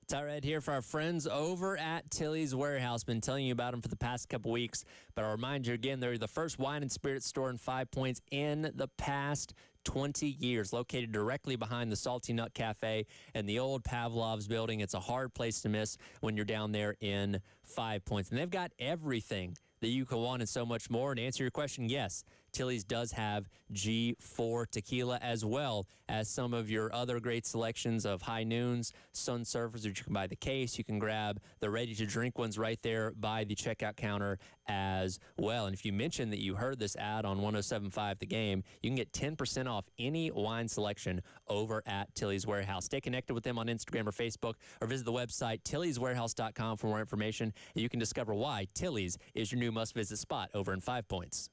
Speaker 1: Tyred here for our friends over at Tilly's Warehouse. Been telling you about them for the past couple weeks, but I'll remind you again, they're the first wine and spirit store in 5 Points in the past 20 years, located directly behind the Salty Nut Cafe and the old Pavlov's building. It's a hard place to miss when you're down there in 5 Points. And they've got everything that you can want and so much more. And to answer your question, yes, Tilly's does have G4 tequila as well as some of your other great selections of High Noons, Sun Surfers, which you can buy the case. You can grab the ready-to-drink ones right there by the checkout counter as well. And if you mention that you heard this ad on 107.5 The Game, you can get 10% off any wine selection over at Tilly's Warehouse. Stay connected with them on Instagram or Facebook or visit the website tillyswarehouse.com for more information. And you can discover why Tilly's is your new must-visit spot over in 5 Points.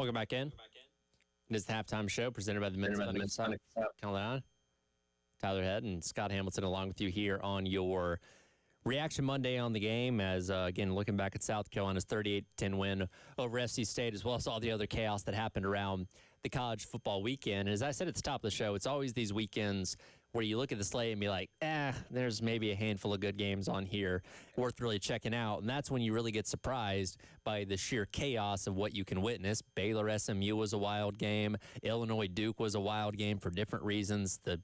Speaker 1: Welcome back in. It is the halftime show presented by the Men's Clinic of South Carolina. Tyler Head and Scott Hamilton along with you here on your Reaction Monday on the game as, again, looking back at South Carolina's 38-10 win over SC State, as well as all the other chaos that happened around the college football weekend. And as I said at the top of the show, it's always these weekends where you look at the slate and be like, there's maybe a handful of good games on here worth really checking out. And that's when you really get surprised by the sheer chaos of what you can witness. Baylor SMU was a wild game. Illinois Duke was a wild game for different reasons. The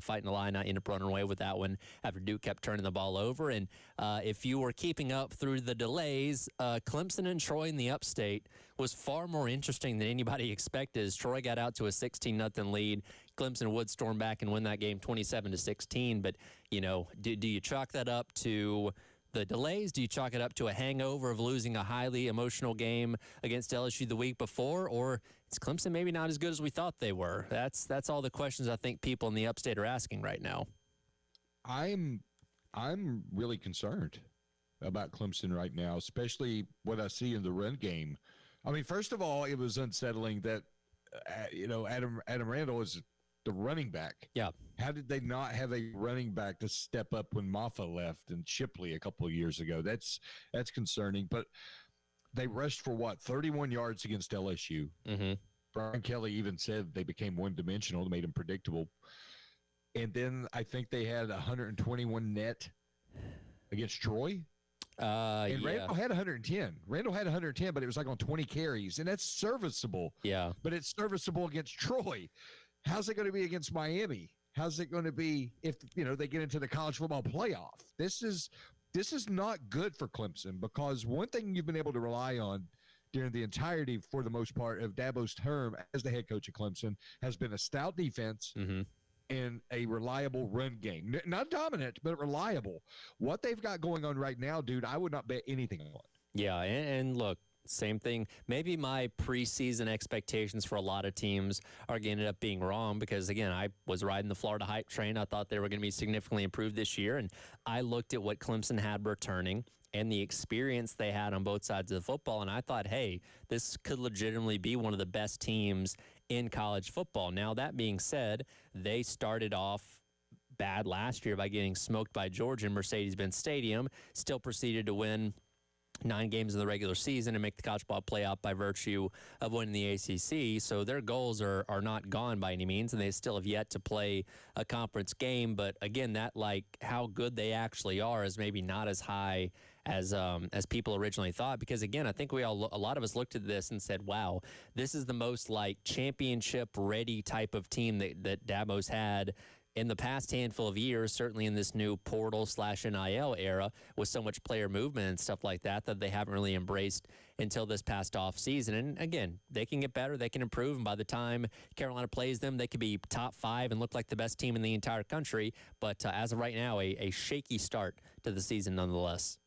Speaker 1: fighting the line, I ended up running away with that one after Duke kept turning the ball over. And if you were keeping up through the delays, Clemson and Troy in the upstate was far more interesting than anybody expected as Troy got out to a 16-0 lead. Clemson would storm back and win that game 27-16. But, do you chalk that up to the delays? Do you chalk it up to a hangover of losing a highly emotional game against LSU the week before? Or is Clemson maybe not as good as we thought they were? That's all the questions I think people in the upstate are asking right now.
Speaker 19: I'm really concerned about Clemson right now, especially what I see in the run game. I mean, first of all, it was unsettling that, Adam Randall is the running back.
Speaker 1: Yeah.
Speaker 19: How did they not have a running back to step up when Maffa left and Shipley a couple of years ago? That's concerning. But they rushed for 31 yards against LSU.
Speaker 1: Mm-hmm.
Speaker 19: Brian Kelly even said they became one-dimensional, made them predictable. And then I think they had 121 net against Troy. Randall had 110. Randall had 110, but it was like on 20 carries, and that's serviceable.
Speaker 1: Yeah.
Speaker 19: But it's serviceable against Troy. How's it going to be against Miami? How's it going to be if they get into the college football playoff? This is not good for Clemson, because one thing you've been able to rely on during the entirety, for the most part, of Dabo's term as the head coach of Clemson has been a stout defense and a reliable run game. Not dominant, but reliable. What they've got going on right now, dude, I would not bet anything on.
Speaker 1: Yeah, and look, same thing. Maybe my preseason expectations for a lot of teams are going to end up being wrong because, again, I was riding the Florida hype train. I thought they were going to be significantly improved this year, and I looked at what Clemson had returning and the experience they had on both sides of the football, and I thought, hey, this could legitimately be one of the best teams in college football. Now, that being said, they started off bad last year by getting smoked by Georgia in Mercedes-Benz Stadium, still proceeded to win 9 games in the regular season and make the college football playoff by virtue of winning the ACC. So their goals are not gone by any means, and they still have yet to play a conference game. But again, that how good they actually are is maybe not as high as people originally thought. Because again, I think a lot of us looked at this and said, wow, this is the most championship ready type of team that Dabo's had in the past handful of years, certainly in this new portal/NIL era with so much player movement and stuff like that they haven't really embraced until this past off season. And again, they can get better, they can improve, and by the time Carolina plays them, they could be top 5 and look like the best team in the entire country. But as of right now, a shaky start to the season nonetheless.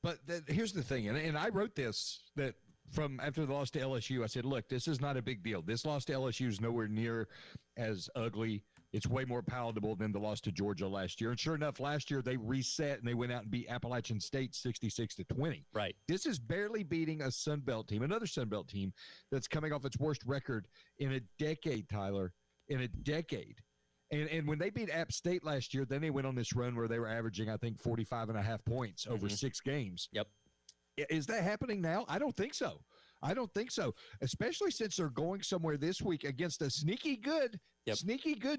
Speaker 19: But here's the thing, and I wrote this, that from after the loss to LSU, I said, look, this is not a big deal. This loss to LSU is nowhere near as ugly. It's way more palatable than the loss to Georgia last year. And sure enough, last year they reset and they went out and beat Appalachian State 66-20.
Speaker 1: Right.
Speaker 19: This is barely beating a Sun Belt team, another Sun Belt team that's coming off its worst record in a decade, Tyler, in a decade. And when they beat App State last year, then they went on this run where they were averaging, I think, 45.5 points over 6 games.
Speaker 1: Yep.
Speaker 19: Is that happening now? I don't think so. Especially since they're going somewhere this week against a sneaky good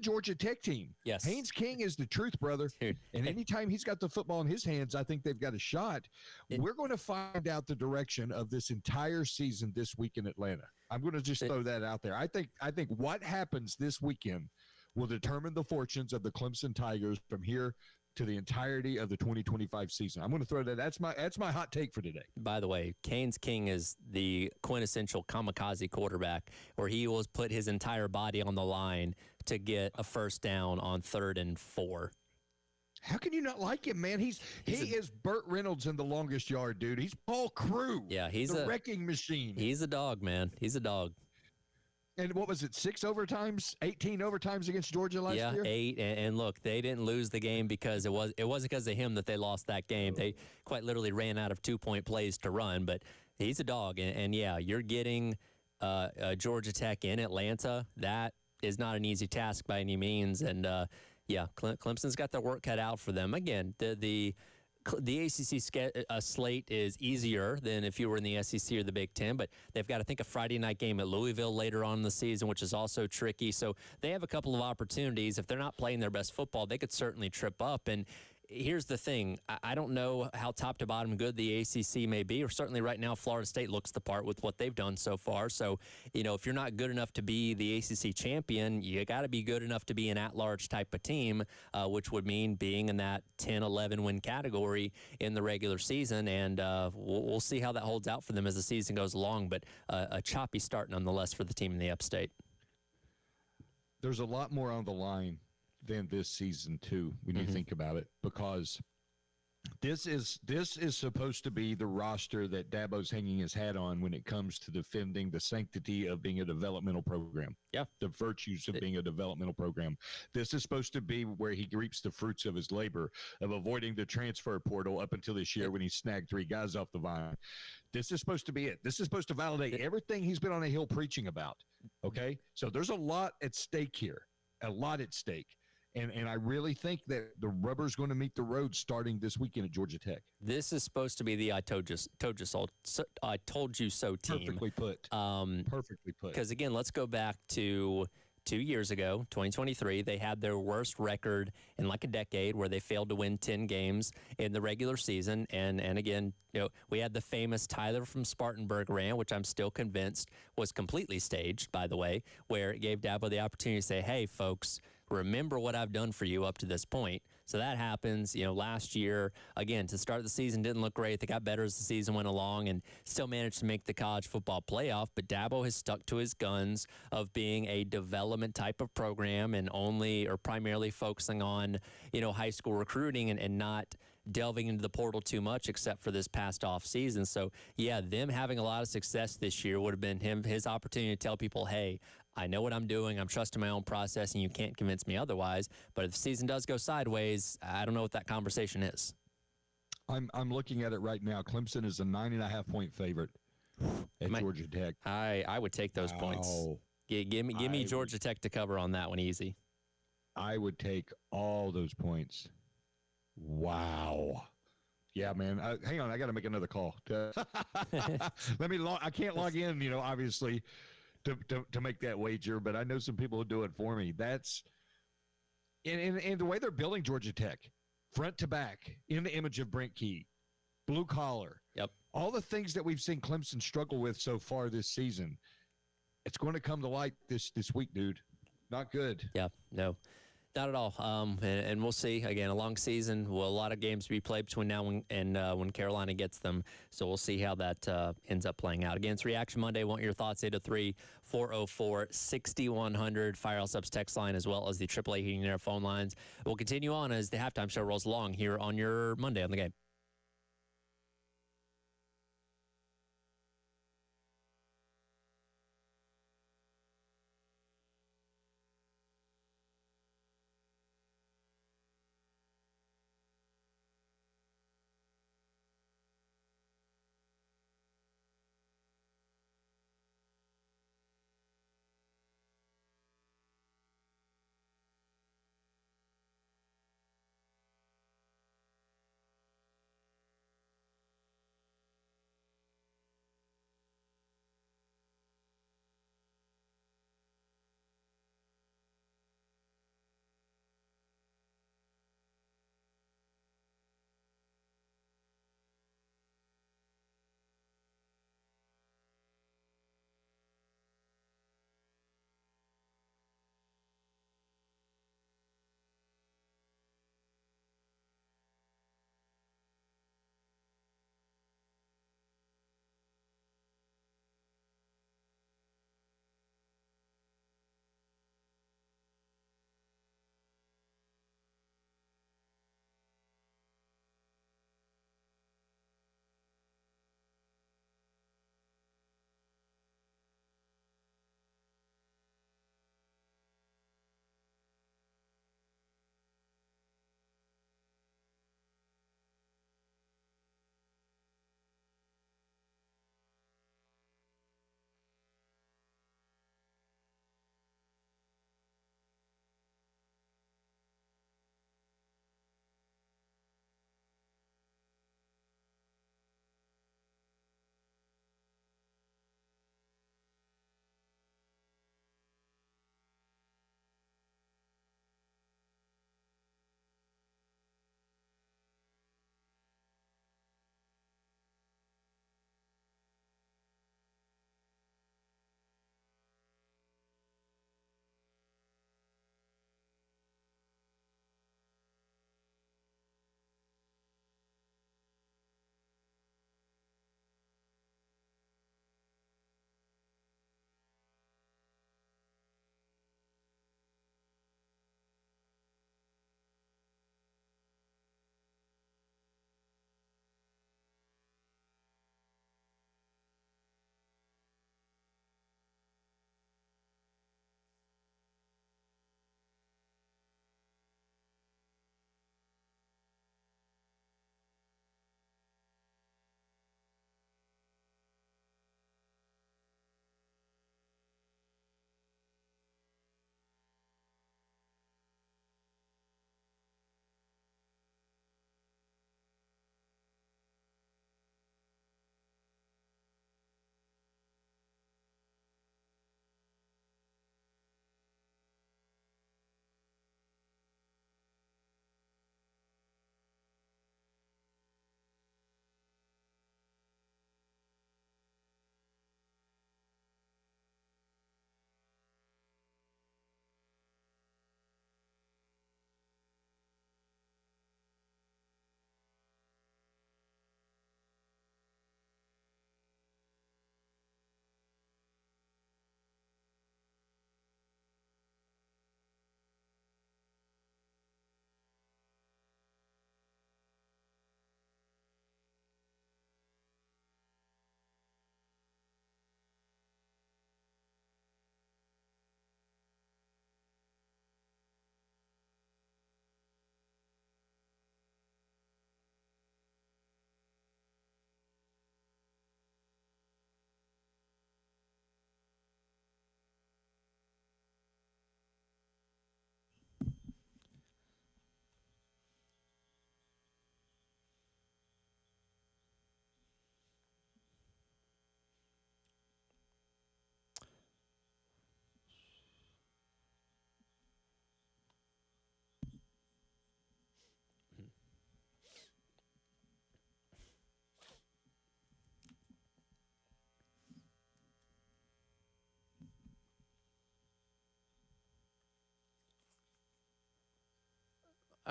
Speaker 19: Georgia Tech team.
Speaker 1: Yes.
Speaker 19: Haynes King is the truth, brother.
Speaker 1: Dude.
Speaker 19: And anytime he's got the football in his hands, I think they've got a shot. We're going to find out the direction of this entire season this week in Atlanta. I'm going to just throw that out there. I think what happens this weekend will determine the fortunes of the Clemson Tigers from here to the entirety of the 2025 season. I'm going to throw that. That's my hot take for today.
Speaker 1: By the way, Haynes King is the quintessential kamikaze quarterback where he will put his entire body on the line to get a first down on 3rd and 4.
Speaker 19: How can you not like him, man? He is Burt Reynolds in The Longest Yard, dude. He's Paul Crewe.
Speaker 1: Yeah, he's
Speaker 19: the wrecking machine.
Speaker 1: He's a dog, man. He's a dog.
Speaker 19: And what was it, 6 overtimes, 18 overtimes against Georgia last year?
Speaker 1: Yeah, 8. And look, they didn't lose the game because it wasn't because of him that they lost that game. They quite literally ran out of 2-point plays to run, but he's a dog. And yeah, you're getting Georgia Tech in Atlanta. That is not an easy task by any means. And, Clemson's got their work cut out for them. Again, the ACC slate is easier than if you were in the SEC or the Big Ten, but they've got, I think, a Friday night game at Louisville later on in the season, which is also tricky. So they have a couple of opportunities. If they're not playing their best football, they could certainly trip up. And here's the thing. I don't know how top to bottom good the ACC may be, or certainly right now Florida State looks the part with what they've done so far. So, if you're not good enough to be the ACC champion, you got to be good enough to be an at-large type of team, which would mean being in that 10-11 win category in the regular season. And we'll see how that holds out for them as the season goes along. But a choppy start nonetheless for the team in the Upstate.
Speaker 19: There's a lot more on the line than this season too, when you think about it, because this is supposed to be the roster that Dabo's hanging his hat on when it comes to defending the sanctity of being a developmental program.
Speaker 1: Yeah,
Speaker 19: the virtues of being a developmental program. This is supposed to be where he reaps the fruits of his labor of avoiding the transfer portal up until this year when he snagged 3 guys off the vine. This is supposed to be it. This is supposed to validate everything he's been on a hill preaching about. Okay, so there's a lot at stake here, a lot at stake. And I really think that the rubber's going to meet the road starting this weekend at Georgia Tech.
Speaker 1: This is supposed to be the I told you so team.
Speaker 19: Perfectly put. Perfectly put.
Speaker 1: Because, again, let's go back to 2 years ago, 2023. They had their worst record in like a decade, where they failed to win 10 games in the regular season. And again, we had the famous Tyler from Spartanburg rant, which I'm still convinced was completely staged, by the way, where it gave Dabo the opportunity to say, hey, folks, remember what I've done for you up to this point. So that happens. Last year, again, to start the season didn't look great. They got better as the season went along and still managed to make the college football playoff. But Dabo has stuck to his guns of being a development type of program and only or primarily focusing on, high school recruiting and not delving into the portal too much, except for this past off season. So yeah, them having a lot of success this year would have been his opportunity to tell people, hey, I know what I'm doing. I'm trusting my own process, and you can't convince me otherwise. But if the season does go sideways, I don't know what that conversation is.
Speaker 19: I'm looking at it right now. Clemson is a 9.5-point favorite at Georgia Tech.
Speaker 1: I would take those points. Give me Georgia Tech to cover on that one easy.
Speaker 19: I would take all those points. Wow. Yeah, man. Hang on, I got to make another call. Let me. I can't log in. Obviously. To make that wager, but I know some people who do it for me. That's and the way they're building Georgia Tech, front to back, in the image of Brent Key, blue collar.
Speaker 1: Yep.
Speaker 19: All the things that we've seen Clemson struggle with so far this season, it's going to come to light this week, dude. Not good.
Speaker 1: Yeah, no. Not at all. And we'll see. Again, a long season. Will a lot of games be played between now and when Carolina gets them. So we'll see how that ends up playing out. Again, it's Reaction Monday. Want your thoughts? 803-404-6100. Firehouse Subs text line, as well as the AAA Heating and Air phone lines. We'll continue on as the halftime show rolls along here on your Monday on the Game.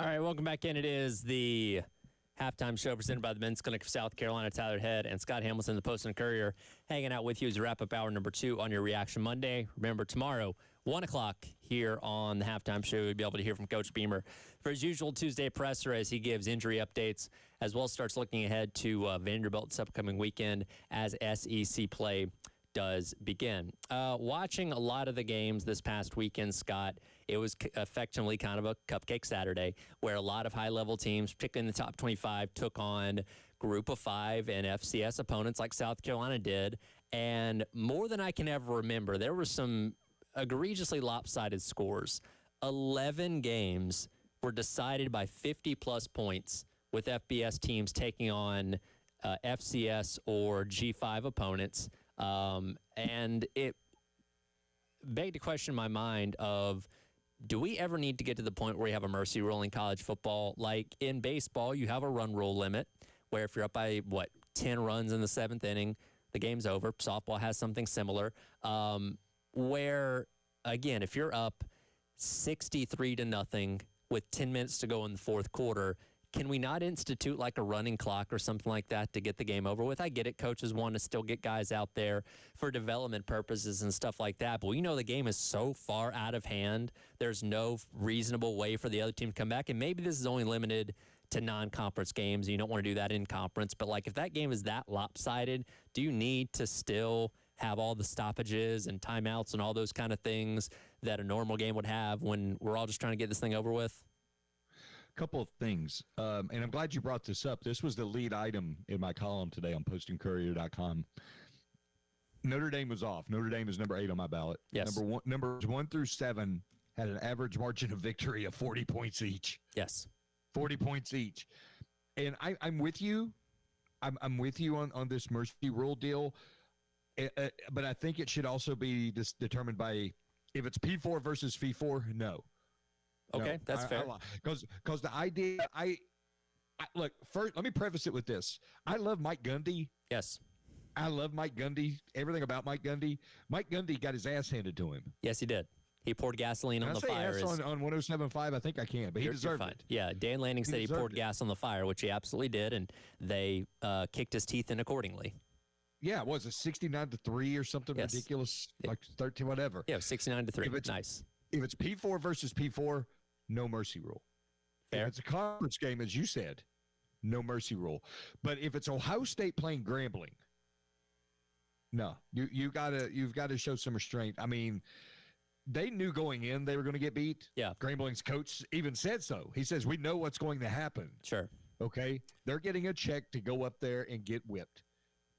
Speaker 1: All right, welcome back in. It is the halftime show presented by the Men's Clinic of South Carolina. Tyler Head and Scott Hamilton, the Post and Courier, hanging out with you as we wrap up hour number 2 on your Reaction Monday. Remember, tomorrow, 1 o'clock here on the halftime show, you'll be able to hear from Coach Beamer for his usual Tuesday presser as he gives injury updates, as well as starts looking ahead to Vanderbilt's upcoming weekend as SEC play does begin. Watching a lot of the games this past weekend, Scott, it was effectively kind of a cupcake Saturday where a lot of high-level teams, particularly in the top 25, took on Group of 5 and FCS opponents like South Carolina did. And more than I can ever remember, there were some egregiously lopsided scores. 11 games were decided by 50-plus points with FBS teams taking on FCS or G5 opponents. And it begged a question in my mind of, do we ever need to get to the point where we have a mercy rule in college football? Like in baseball, you have a run rule limit where if you're up by, 10 runs in the 7th inning, the game's over. Softball has something similar where, again, if you're up 63-0 with 10 minutes to go in the fourth quarter, can we not institute like a running clock or something like that to get the game over with? I get it. Coaches want to still get guys out there for development purposes and stuff like that. But we know the game is so far out of hand. There's no reasonable way for the other team to come back. And maybe this is only limited to non-conference games. You don't want to do that in conference. But, like, if that game is that lopsided, do you need to still have all the stoppages and timeouts and all those kind of things that a normal game would have when we're all just trying to get this thing over with?
Speaker 19: Couple of things, and I'm glad you brought this up. This was the lead item in my column today on postandcourier.com. Notre Dame was off. Notre Dame is number 8 on my ballot.
Speaker 1: Yes.
Speaker 19: Numbers 1 through 7 had an average margin of victory of 40 points each.
Speaker 1: Yes.
Speaker 19: 40 points each. And I'm with you. I'm with you on this mercy rule deal. But I think it should also be determined by if it's P4 versus Fee4, no.
Speaker 1: Okay, that's fair.
Speaker 19: Because the idea, I look, first, let me preface it with this. I love Mike Gundy.
Speaker 1: Yes.
Speaker 19: I love Mike Gundy, everything about Mike Gundy. Mike Gundy got his ass handed to him.
Speaker 1: Yes, he did. He poured gasoline on the fire.
Speaker 19: On 107.5, I think I can, but he deserved it.
Speaker 1: Yeah, Dan Lanning said he poured gas on the fire, which he absolutely did, and they kicked his teeth in accordingly.
Speaker 19: Yeah, was it 69-3 or something ridiculous, like 13, whatever?
Speaker 1: Yeah, 69-3. Nice.
Speaker 19: If it's P4 versus P4, no mercy rule.
Speaker 1: Fair.
Speaker 19: If it's a conference game, as you said, no mercy rule. But if it's Ohio State playing Grambling, no, you've got to show some restraint. I mean, they knew going in they were going to get beat.
Speaker 1: Yeah.
Speaker 19: Grambling's coach even said so. He says, we know what's going to happen.
Speaker 1: Sure.
Speaker 19: Okay. They're getting a check to go up there and get whipped.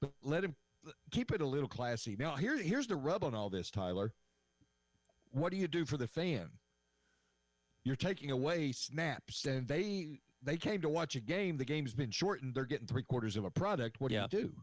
Speaker 19: But let him keep it a little classy. Now, here's the rub on all this, Tyler. What do you do for the fan? You're taking away snaps, and they came to watch a game. The game's been shortened. They're getting 3/4 of a product. What do you do?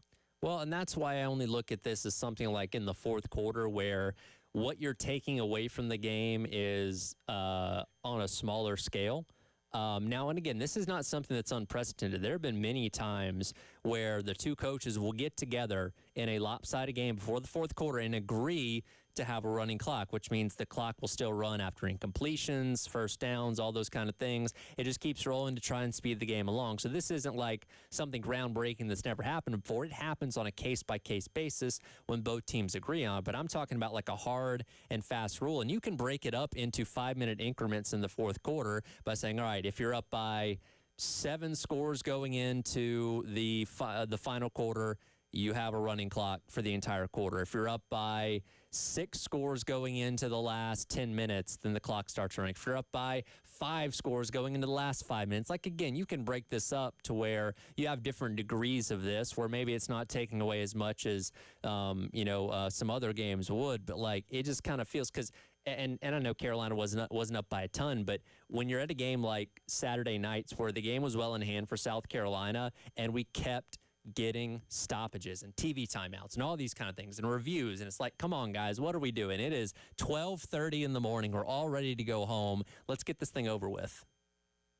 Speaker 1: Well, and that's why I only look at this as something like in the fourth quarter where what you're taking away from the game is on a smaller scale. Now, and again, this is not something that's unprecedented. There have been many times where the two coaches will get together in a lopsided game before the fourth quarter and agree to have a running clock, which means the clock will still run after incompletions, first downs, all those kind of things. It just keeps rolling to try and speed the game along. So this isn't like something groundbreaking that's never happened before. It happens on a case-by-case basis when both teams agree on it. But I'm talking about like a hard and fast rule. And you can break it up into 5-minute increments in the fourth quarter by saying, all right, if you're up by 7 scores going into the final quarter, you have a running clock for the entire quarter. If you're up by 6 scores going into the last 10 minutes, then the clock starts running. If you're up by 5 scores going into the last 5 minutes, like, again, you can break this up to where you have different degrees of this, where maybe it's not taking away as much as, some other games would, but, like, it just kind of feels because and I know Carolina wasn't up by a ton, but when you're at a game like Saturday nights where the game was well in hand for South Carolina and we kept getting stoppages and TV timeouts and all these kind of things and reviews. And it's like, come on, guys, what are we doing? It is 12:30 in the morning. We're all ready to go home. Let's get this thing over with.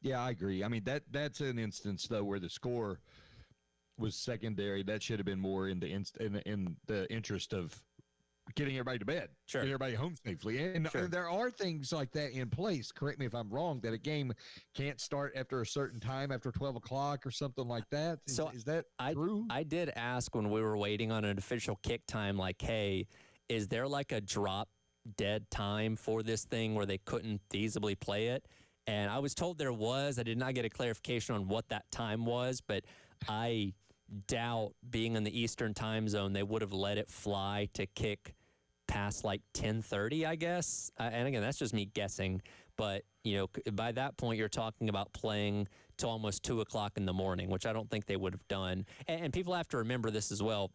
Speaker 19: Yeah, I agree. I mean, that's an instance, though, where the score was secondary. That should have been more in the interest of getting everybody to bed,
Speaker 1: sure,
Speaker 19: getting everybody home safely. And there are things like that in place. Correct me if I'm wrong, that a game can't start after a certain time, after 12 o'clock or something like that. Is that true?
Speaker 1: I did ask when we were waiting on an official kick time, like, hey, is there like a drop dead time for this thing where they couldn't feasibly play it? And I was told there was. I did not get a clarification on what that time was, but I doubt, being in the Eastern time zone, they would have let it fly to kick past like 10:30, I guess. And again, that's just me guessing. But, by that point, you're talking about playing till almost 2 o'clock in the morning, which I don't think they would have done. And people have to remember this as well.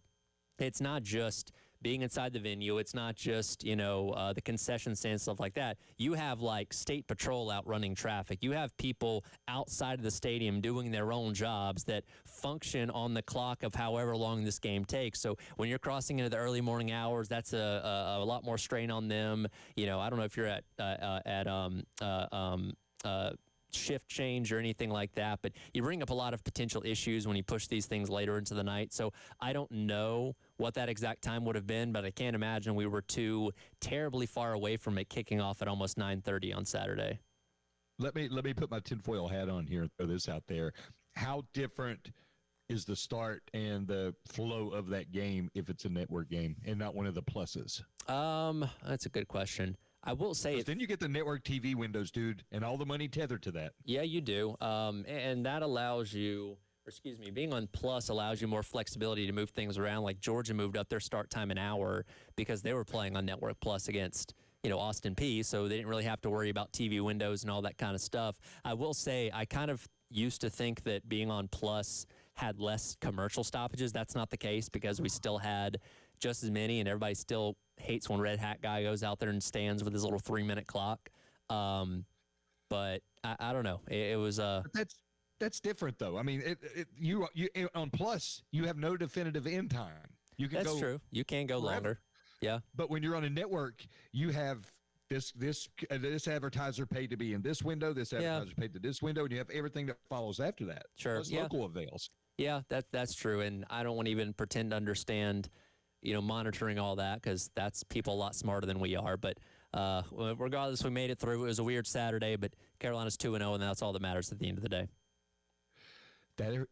Speaker 1: It's not just being inside the venue. It's not just, the concession stand, stuff like that. You have, like, state patrol out running traffic. You have people outside of the stadium doing their own jobs that function on the clock of however long this game takes. So when you're crossing into the early morning hours, that's a lot more strain on them. I don't know if you're at shift change or anything like that, but you bring up a lot of potential issues when you push these things later into the night. So I don't know what that exact time would have been, but I can't imagine we were too terribly far away from it kicking off at almost 9:30 on Saturday.
Speaker 19: Let me put my tinfoil hat on here and throw this out there. How different is the start and the flow of that game if it's a network game and not one of the pluses?
Speaker 1: That's a good question. I will say
Speaker 19: then you get the network TV windows, dude, and all the money tethered to that.
Speaker 1: Yeah, you do. And that allows you, being on Plus allows you more flexibility to move things around. Like Georgia moved up their start time an hour because they were playing on Network Plus against, Austin Peay, so they didn't really have to worry about TV windows and all that kind of stuff. I will say I kind of used to think that being on Plus had less commercial stoppages. That's not the case because we still had just as many, and everybody still hates when Red Hat guy goes out there and stands with his little 3-minute clock. But I don't know. It was
Speaker 19: that's different though. I mean, you on Plus you have no definitive end time. You can
Speaker 1: That's true. You can go
Speaker 19: forever.
Speaker 1: longer. Yeah.
Speaker 19: But when you're on a network, you have this advertiser paid to be in this window, this advertiser paid to this window, and you have everything that follows after that.
Speaker 1: Sure.
Speaker 19: Plus local avails. Yeah,
Speaker 1: that's true. And I don't want to even pretend to understand, monitoring all that because that's people a lot smarter than we are. But regardless, we made it through. It was a weird Saturday, but Carolina's 2-0, and that's all that matters at the end of the day.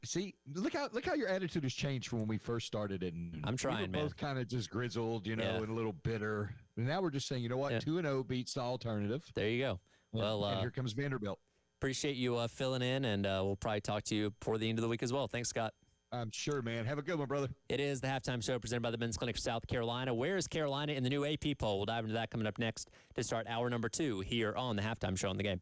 Speaker 19: See, look how your attitude has changed from when we first started it.
Speaker 1: I'm trying,
Speaker 19: we were both kind of just grizzled, and a little bitter. And now we're just saying, you know what, 2-0 beats the alternative.
Speaker 1: There you go. Well,
Speaker 19: and here comes Vanderbilt.
Speaker 1: Appreciate you filling in, and we'll probably talk to you before the end of the week as well. Thanks, Scott.
Speaker 19: I'm sure, man. Have a good one, brother.
Speaker 1: It is the halftime show presented by the Men's Clinic of South Carolina. Where is Carolina in the new AP poll? We'll dive into that coming up next to start hour number 2 here on the halftime show on the game.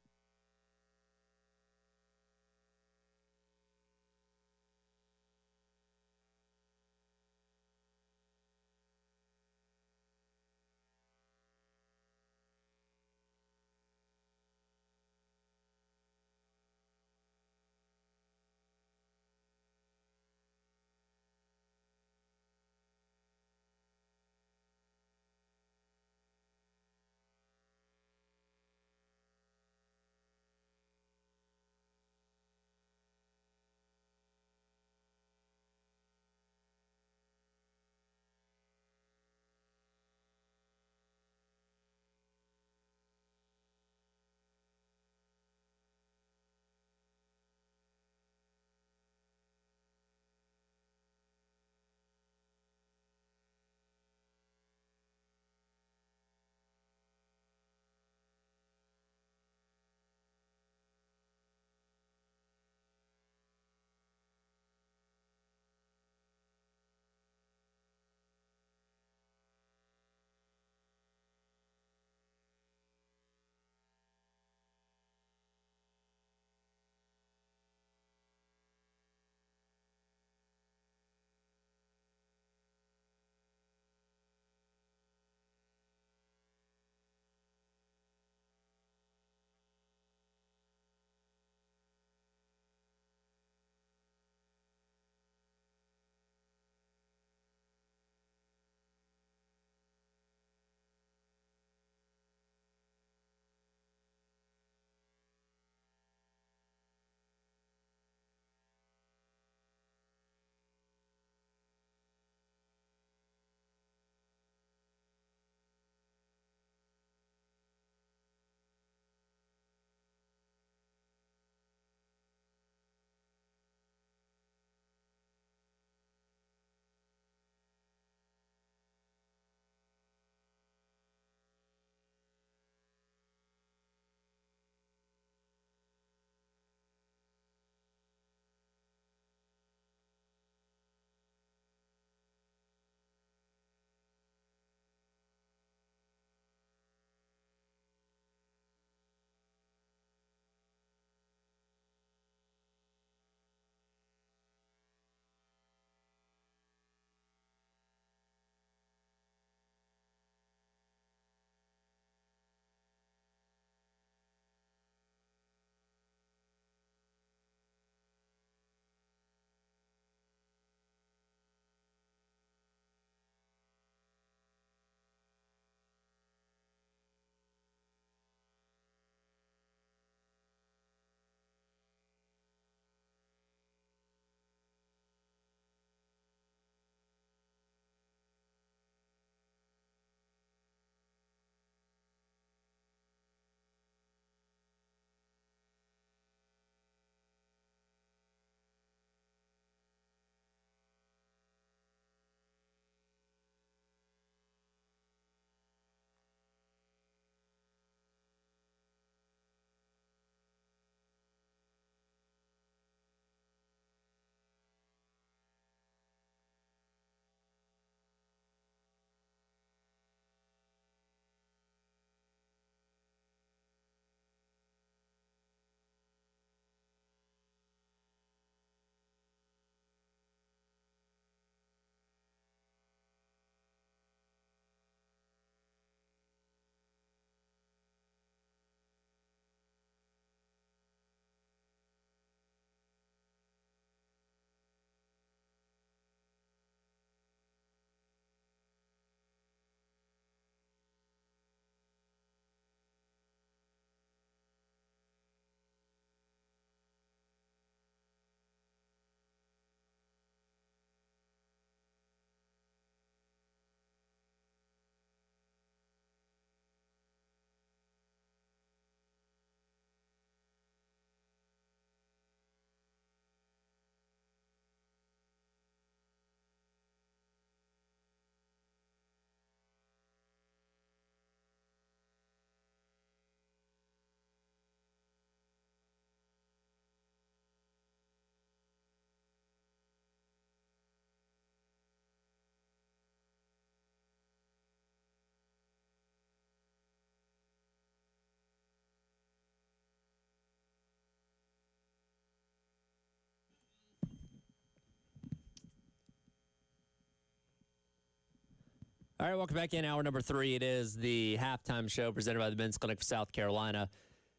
Speaker 1: All right, welcome back in. Hour number 3. It is the halftime show presented by the Men's Clinic for South Carolina.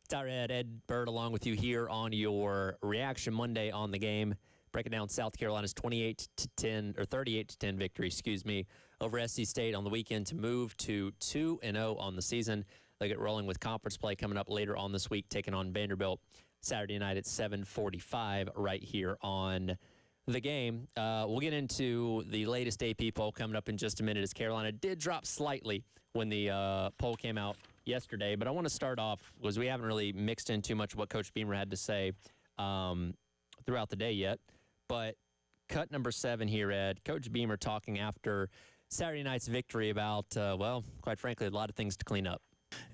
Speaker 1: Tyra Head, Ed Bird along with you here on your Reaction Monday on the game. Breaking down South Carolina's 38-10 victory, over SC State on the weekend to move to 2-0 on the season. They'll get rolling with conference play coming up later on this week, taking on Vanderbilt Saturday night at 7:45 right here on the game. We'll get into the latest AP poll coming up in just a minute, as Carolina did drop slightly when the poll came out yesterday. But I want to start off, because we haven't really mixed in too much of what Coach Beamer had to say throughout the day yet. But cut number 7 here, Ed. Coach Beamer talking after Saturday night's victory about, well, quite frankly, a lot of things to clean up.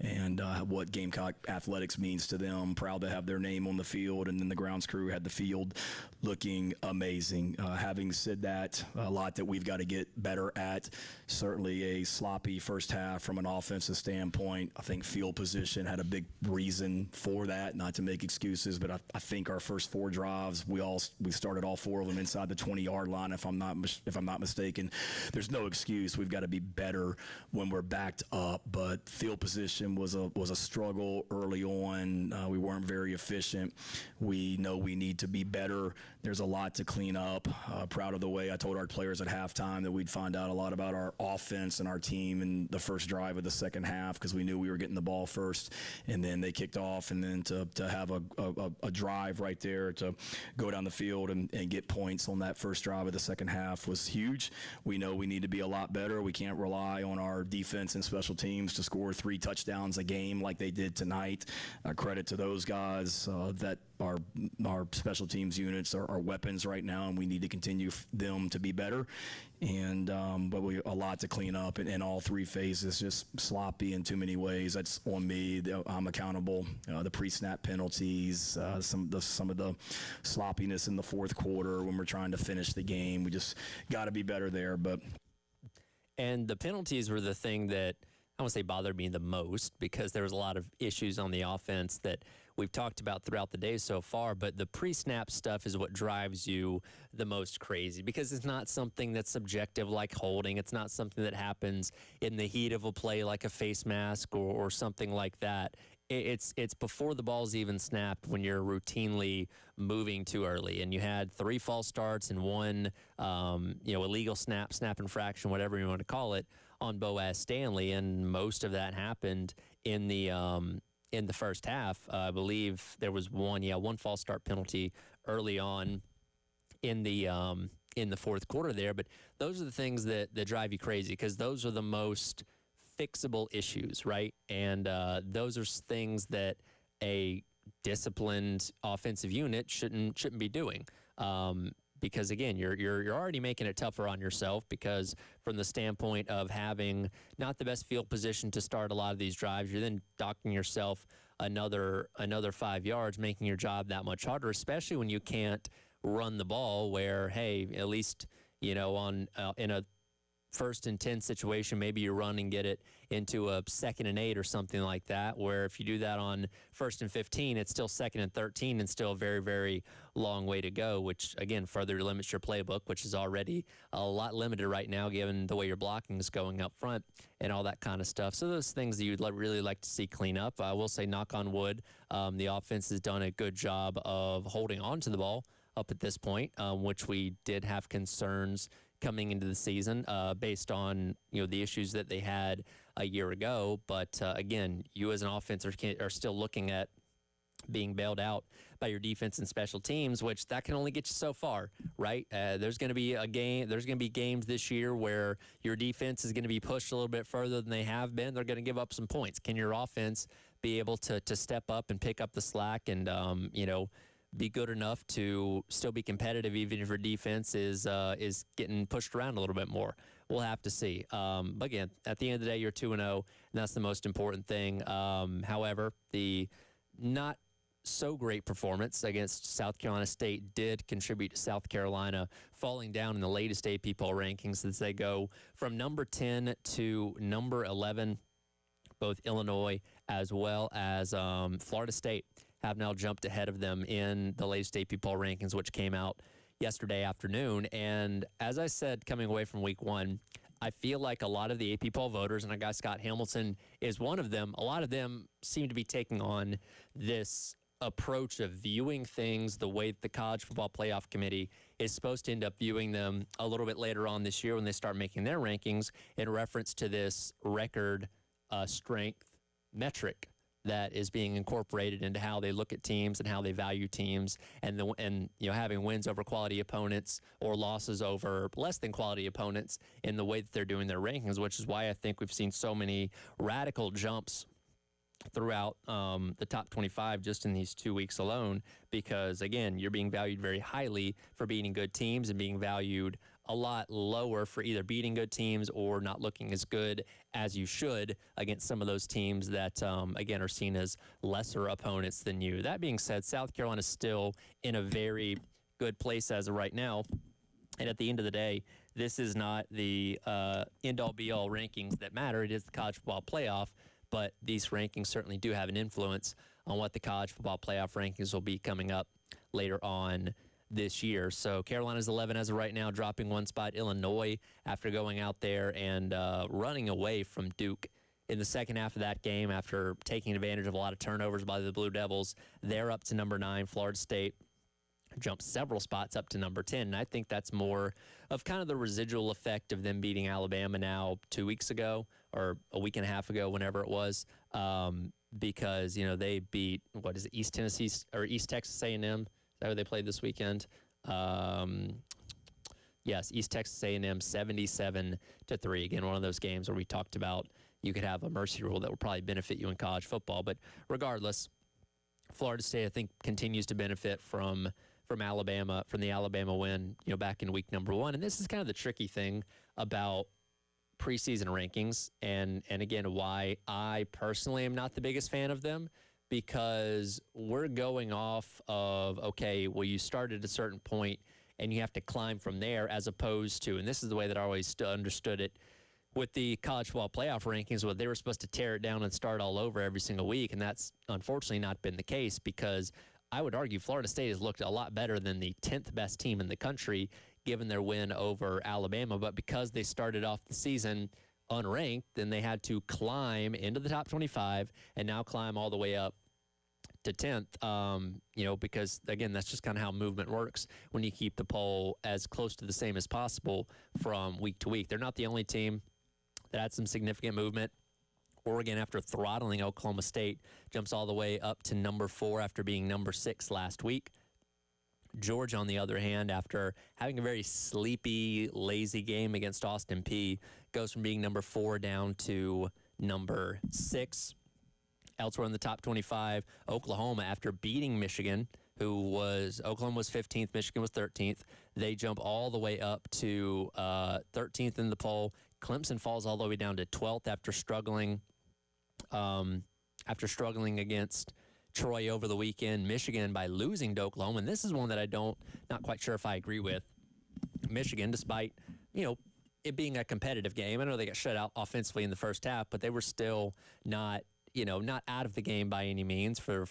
Speaker 21: And what Gamecock athletics means to them. Proud to have their name on the field, and then the grounds crew had the field looking amazing. Having said that, a lot that we've got to get better at. Certainly a sloppy first half from an offensive standpoint. I think field position had a big reason for that, not to make excuses, but I think our first 4 drives, we started all 4 of them inside the 20-yard line, if I'm not mistaken. There's no excuse. We've got to be better when we're backed up, but field position was a struggle early on. We weren't very efficient. We know we need to be better. There's a lot to clean up. Proud of the way I told our players at halftime that we'd find out a lot about our offense and our team in the first drive of the second half, because we knew we were getting the ball first, and then they kicked off, and then to have a drive right there to go down the field and get points on that first drive of the second half was huge. We know we need to be a lot better. We can't rely on our defense and special teams to score 3 touchdowns a game like they did tonight. Credit to those guys that our special teams units are weapons right now, and we need to continue them to be better. And but a lot to clean up in all 3 phases. Just sloppy in too many ways. That's on me. I'm accountable. The pre-snap penalties, some of the sloppiness in the fourth quarter when we're trying to finish the game. We just got to be better there.
Speaker 1: And the penalties were the thing that I want to say bothered me the most, because there was a lot of issues on the offense that we've talked about throughout the day so far, but the pre-snap stuff is what drives you the most crazy, because it's not something that's subjective like holding. It's not something that happens in the heat of a play like a face mask or something like that. It's before the ball's even snapped, when you're routinely moving too early, and you had 3 false starts and 1 illegal snap infraction, whatever you want to call it, on Boaz Stanley, and most of that happened in the first half. I believe there was one false start penalty early on in the fourth quarter there. But those are the things that drive you crazy, because those are the most fixable issues, right? And those are things that a disciplined offensive unit shouldn't be doing. Because again, you're already making it tougher on yourself, because from the standpoint of having not the best field position to start a lot of these drives, you're then docking yourself another 5 yards, making your job that much harder, especially when you can't run the ball, where, hey, at least, in a 1st and 10 situation, maybe you run and get it into a 2nd and 8 or something like that, where if you do that on 1st and 15, it's still 2nd and 13 and still a very, very long way to go, which, again, further limits your playbook, which is already a lot limited right now given the way your blocking is going up front and all that kind of stuff. So those things that you'd really like to see clean up. I will say, knock on wood, the offense has done a good job of holding on to the ball up at this point, which we did have concerns coming into the season based on the issues that they had a year ago. But again, you as an offense are still looking at being bailed out by your defense and special teams, which that can only get you so far, right? There's going to be games this year where your defense is going to be pushed a little bit further than they have been. They're going to give up some points. Can your offense be able to step up and pick up the slack and be good enough to still be competitive, even if your defense is getting pushed around a little bit more? We'll have to see. But again, at the end of the day, you're 2-0, and that's the most important thing. However, the not so great performance against South Carolina State did contribute to South Carolina falling down in the latest AP poll rankings, as they go from number 10 to number 11. Both Illinois as well as Florida State have now jumped ahead of them in the latest AP poll rankings, which came out yesterday afternoon. And as I said, coming away from week 1, I feel like a lot of the AP poll voters, and I guess Scott Hamilton is one of them, a lot of them seem to be taking on this approach of viewing things the way that the College Football Playoff Committee is supposed to end up viewing them a little bit later on this year when they start making their rankings in reference to this record strength metric that is being incorporated into how they look at teams and how they value teams, and having wins over quality opponents or losses over less than quality opponents in the way that they're doing their rankings, which is why I think we've seen so many radical jumps throughout the top 25 just in these 2 weeks alone, because again, you're being valued very highly for beating good teams and being valued a lot lower for either beating good teams or not looking as good as you should against some of those teams that, again, are seen as lesser opponents than you. That being said, South Carolina is still in a very good place as of right now. And at the end of the day, this is not the end-all, be-all rankings that matter. It is the College Football Playoff, but these rankings certainly do have an influence on what the College Football Playoff rankings will be coming up later on this year. So Carolina's 11 as of right now, dropping one spot. Illinois, after going out there and running away from Duke in the second half of that game after taking advantage of a lot of turnovers by the Blue Devils, they're up to number 9. Florida State jumped several spots up to number 10, and I think that's more of kind of the residual effect of them beating Alabama now 2 weeks ago or a week and a half ago, whenever it was, because, they beat, East Tennessee or East Texas A&M. Is that who they played this weekend? Yes, East Texas A&M 77-3. Again, one of those games where we talked about you could have a mercy rule that would probably benefit you in college football. But regardless, Florida State, I think, continues to benefit from Alabama, from the Alabama win, back in week number 1. And this is kind of the tricky thing about preseason rankings, and again, why I personally am not the biggest fan of them, because we're going off of, okay, well, you start at a certain point and you have to climb from there, as opposed to, and this is the way that I always understood it with the college football playoff rankings, where they were supposed to tear it down and start all over every single week, and that's unfortunately not been the case, because I would argue Florida State has looked a lot better than the 10th best team in the country, given their win over Alabama, but because they started off the season unranked, then they had to climb into the top 25 and now climb all the way up to 10th, because, again, that's just kind of how movement works when you keep the poll as close to the same as possible from week to week. They're not the only team that had some significant movement. Oregon, after throttling Oklahoma State, jumps all the way up to number 4 after being number 6 last week. Georgia, on the other hand, after having a very sleepy, lazy game against Austin Peay, goes from being number 4 down to number 6. Elsewhere in the top 25, Oklahoma, after beating Michigan, Oklahoma was 15th, Michigan was 13th. They jump all the way up to 13th in the poll. Clemson falls all the way down to 12th after struggling against Troy over the weekend. Michigan, by losing to Oklahoma, and this is one that not quite sure if I agree with. Michigan, despite, it being a competitive game, I know they got shut out offensively in the first half, but they were still not out of the game by any means for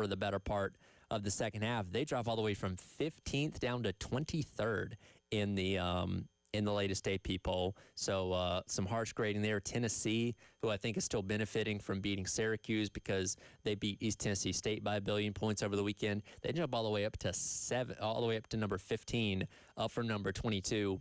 Speaker 1: the better part of the second half. They drop all the way from 15th down to 23rd in the latest AP poll. So some harsh grading there. Tennessee, who I think is still benefiting from beating Syracuse because they beat East Tennessee State by 1 billion points over the weekend. They jump all the way up to number 15, up from number 22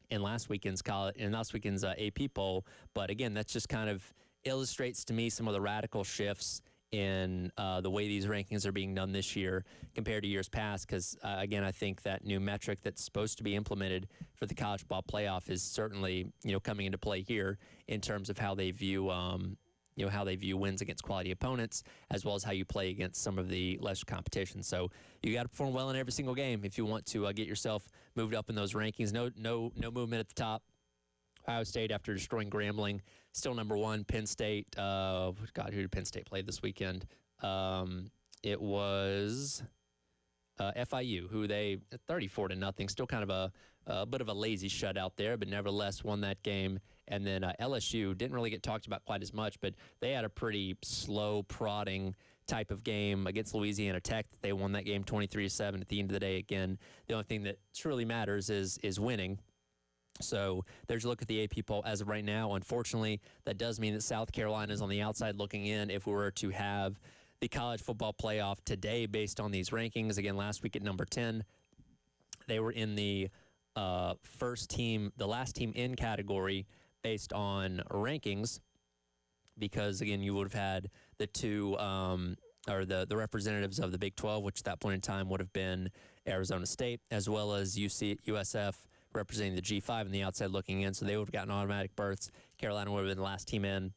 Speaker 1: in last weekend's AP poll. But again, that's just kind of illustrates to me some of the radical shifts in the way these rankings are being done this year compared to years past, because, again, I think that new metric that's supposed to be implemented for the college football playoff is certainly, coming into play here in terms of how they view, wins against quality opponents, as well as how you play against some of the lesser competition. So you got to perform well in every single game if you want to get yourself moved up in those rankings. No movement at the top. Ohio State, after destroying Grambling, still number 1. Penn State, who did Penn State play this weekend? It was FIU, who they 34-0. Still kind of a bit of a lazy shutout there, but nevertheless won that game. And then LSU didn't really get talked about quite as much, but they had a pretty slow, prodding type of game against Louisiana Tech. They won that game 23-7. At the end of the day, again, the only thing that truly matters is winning. So there's a look at the AP poll as of right now. Unfortunately, that does mean that South Carolina is on the outside looking in if we were to have the college football playoff today based on these rankings. Again, last week at number 10, they were in the first team, the last team in category based on rankings because, again, you would have had the two or the representatives of the Big 12, which at that point in time would have been Arizona State, as well as USF representing the G5 and the outside looking in. So they would have gotten automatic berths. Carolina would have been the last team in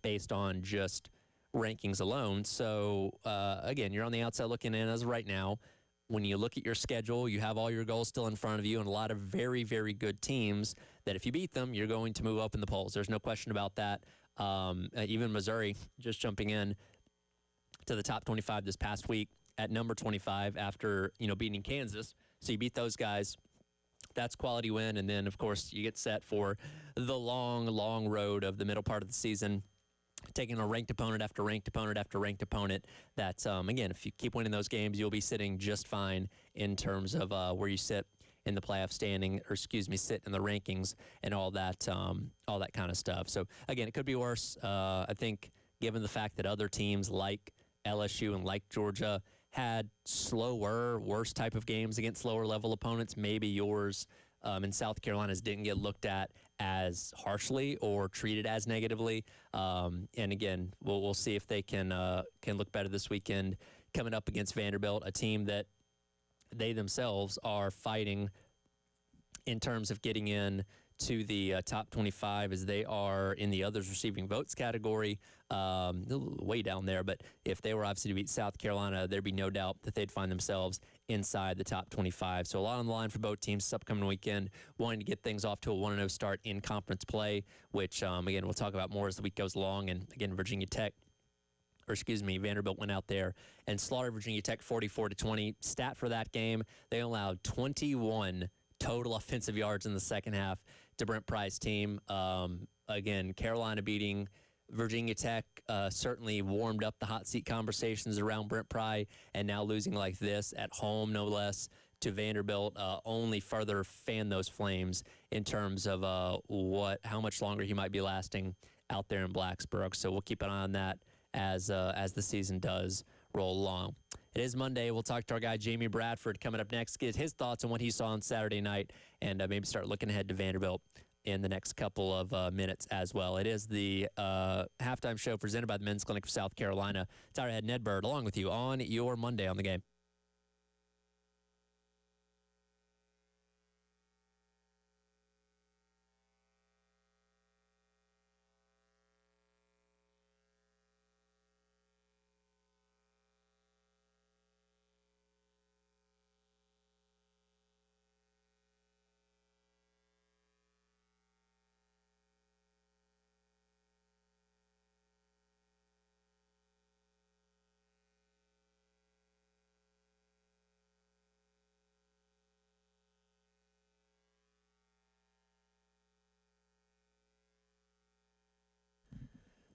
Speaker 1: based on just rankings alone. So, again, you're on the outside looking in as of right now. When you look at your schedule, you have all your goals still in front of you and a lot of very, very good teams that if you beat them, you're going to move up in the polls. There's no question about that. Even Missouri just jumping in to the top 25 this past week at number 25 after, beating Kansas. So you beat those guys. That's quality win. And then, of course, you get set for the long, long road of the middle part of the season, taking a ranked opponent after ranked opponent after ranked opponent. That, again, if you keep winning those games, you'll be sitting just fine in terms of where you sit in the playoff standing, or sit in the rankings and all that kind of stuff. So, again, it could be worse. I think given the fact that other teams like LSU and like Georgia had slower, worse type of games against lower level opponents, maybe yours in South Carolina's didn't get looked at as harshly or treated as negatively. And again, we'll see if they can look better this weekend coming up against Vanderbilt, a team that they themselves are fighting in terms of getting in to the top 25 as they are in the others receiving votes category, way down there. But if they were obviously to beat South Carolina, there'd be no doubt that they'd find themselves inside the top 25. So a lot on the line for both teams this upcoming weekend, wanting to get things off to a 1-0 start in conference play, which, again, we'll talk about more as the week goes along. And, again, Vanderbilt went out there and slaughtered Virginia Tech 44-20. Stat for that game, they allowed 21 total offensive yards in the second half to Brent Pry's team. Again, Carolina beating Virginia Tech certainly warmed up the hot seat conversations around Brent Pry, and now losing like this at home, no less, to Vanderbilt only further fan those flames in terms of how much longer he might be lasting out there in Blacksburg. So we'll keep an eye on that as the season does roll along. It is Monday. We'll talk to our guy Jamie Bradford coming up next, get his thoughts on what he saw on Saturday night, and maybe start looking ahead to Vanderbilt in the next couple of minutes as well. It is the halftime show presented by the Men's Clinic of South Carolina. Tyler Head, Ned Bird, along with you on your Monday on the Game.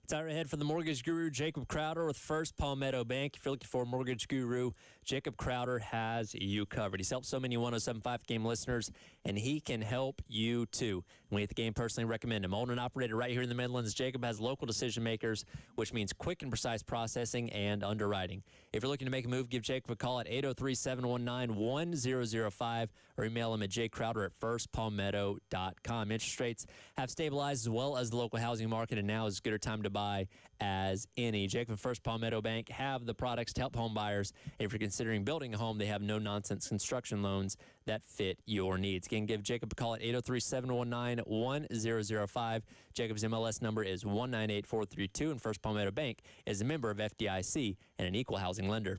Speaker 1: Tyler Head for the Mortgage Guru, Jacob Crowder with First Palmetto Bank. If you're looking for a mortgage guru, Jacob Crowder has you covered. He's helped so many 107.5 Game listeners, and he can help you too. And we at the Game personally recommend him. Owned and operated right here in the Midlands, Jacob has local decision makers, which means quick and precise processing and underwriting. If you're looking to make a move, give Jacob a call at 803-719-1005 or email him at jcrowder@firstpalmetto.com. Interest rates have stabilized as well as the local housing market, and now is as good a time to buy as any. Jacob and First Palmetto Bank have the products to help home buyers. And if you're considering building a home, they have no-nonsense construction loans that fit your needs. Again, give Jacob a call at 803-719-1005. Jacob's MLS number is 198432, and First Palmetto Bank is a member of FDIC and an equal housing lender.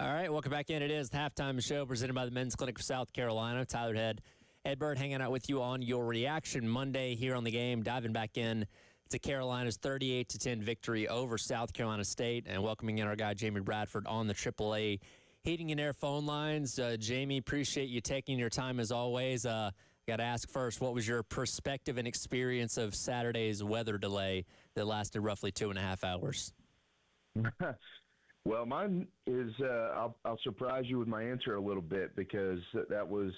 Speaker 1: All right, welcome back in. It is the halftime show presented by the Men's Clinic of South Carolina. Tyler Head, Ed Bird hanging out with you on your reaction Monday here on the game, diving back in to Carolina's 38-10 victory over South Carolina State, and welcoming in our guy Jamie Bradford on the AAA Heating and Air phone lines. Jamie, appreciate you taking your time as always. Got to ask first, what was your perspective and experience of Saturday's weather delay that lasted roughly 2.5 hours?
Speaker 7: Well, mine is, I'll surprise you with my answer a little bit, because that was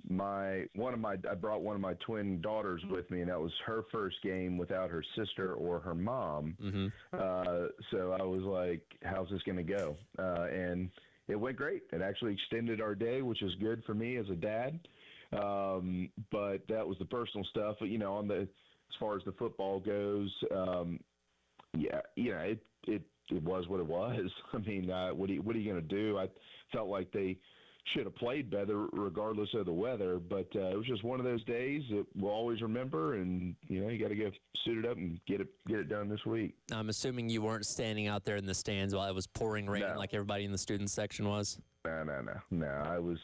Speaker 7: I brought one of my twin daughters with me, and that was her first game without her sister or her mom.
Speaker 1: Mm-hmm.
Speaker 7: So I was like, how's this going to go? And it went great. It actually extended our day, which is good for me as a dad. But that was the personal stuff. You know, as far as the football goes, it was what it was. I mean, what are you going to do? I felt like they should have played better regardless of the weather, but it was just one of those days that we'll always remember, and you got to get suited up and get it done this week.
Speaker 1: I'm assuming you weren't standing out there in the stands while it was pouring rain like everybody in the student section was?
Speaker 7: No. I was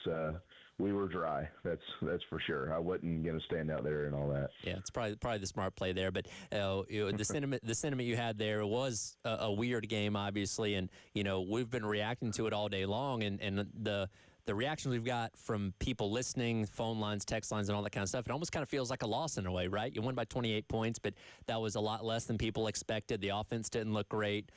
Speaker 7: we were dry. That's for sure. I wasn't going to stand out there and all that.
Speaker 1: Yeah, it's probably the smart play there. But the sentiment you had there was a weird game, obviously, and we've been reacting to it all day long, and the reactions we've got from people listening, phone lines, text lines, and all that kind of stuff, it almost kind of feels like a loss in a way, right? You won by 28 points, but that was a lot less than people expected. The offense didn't look great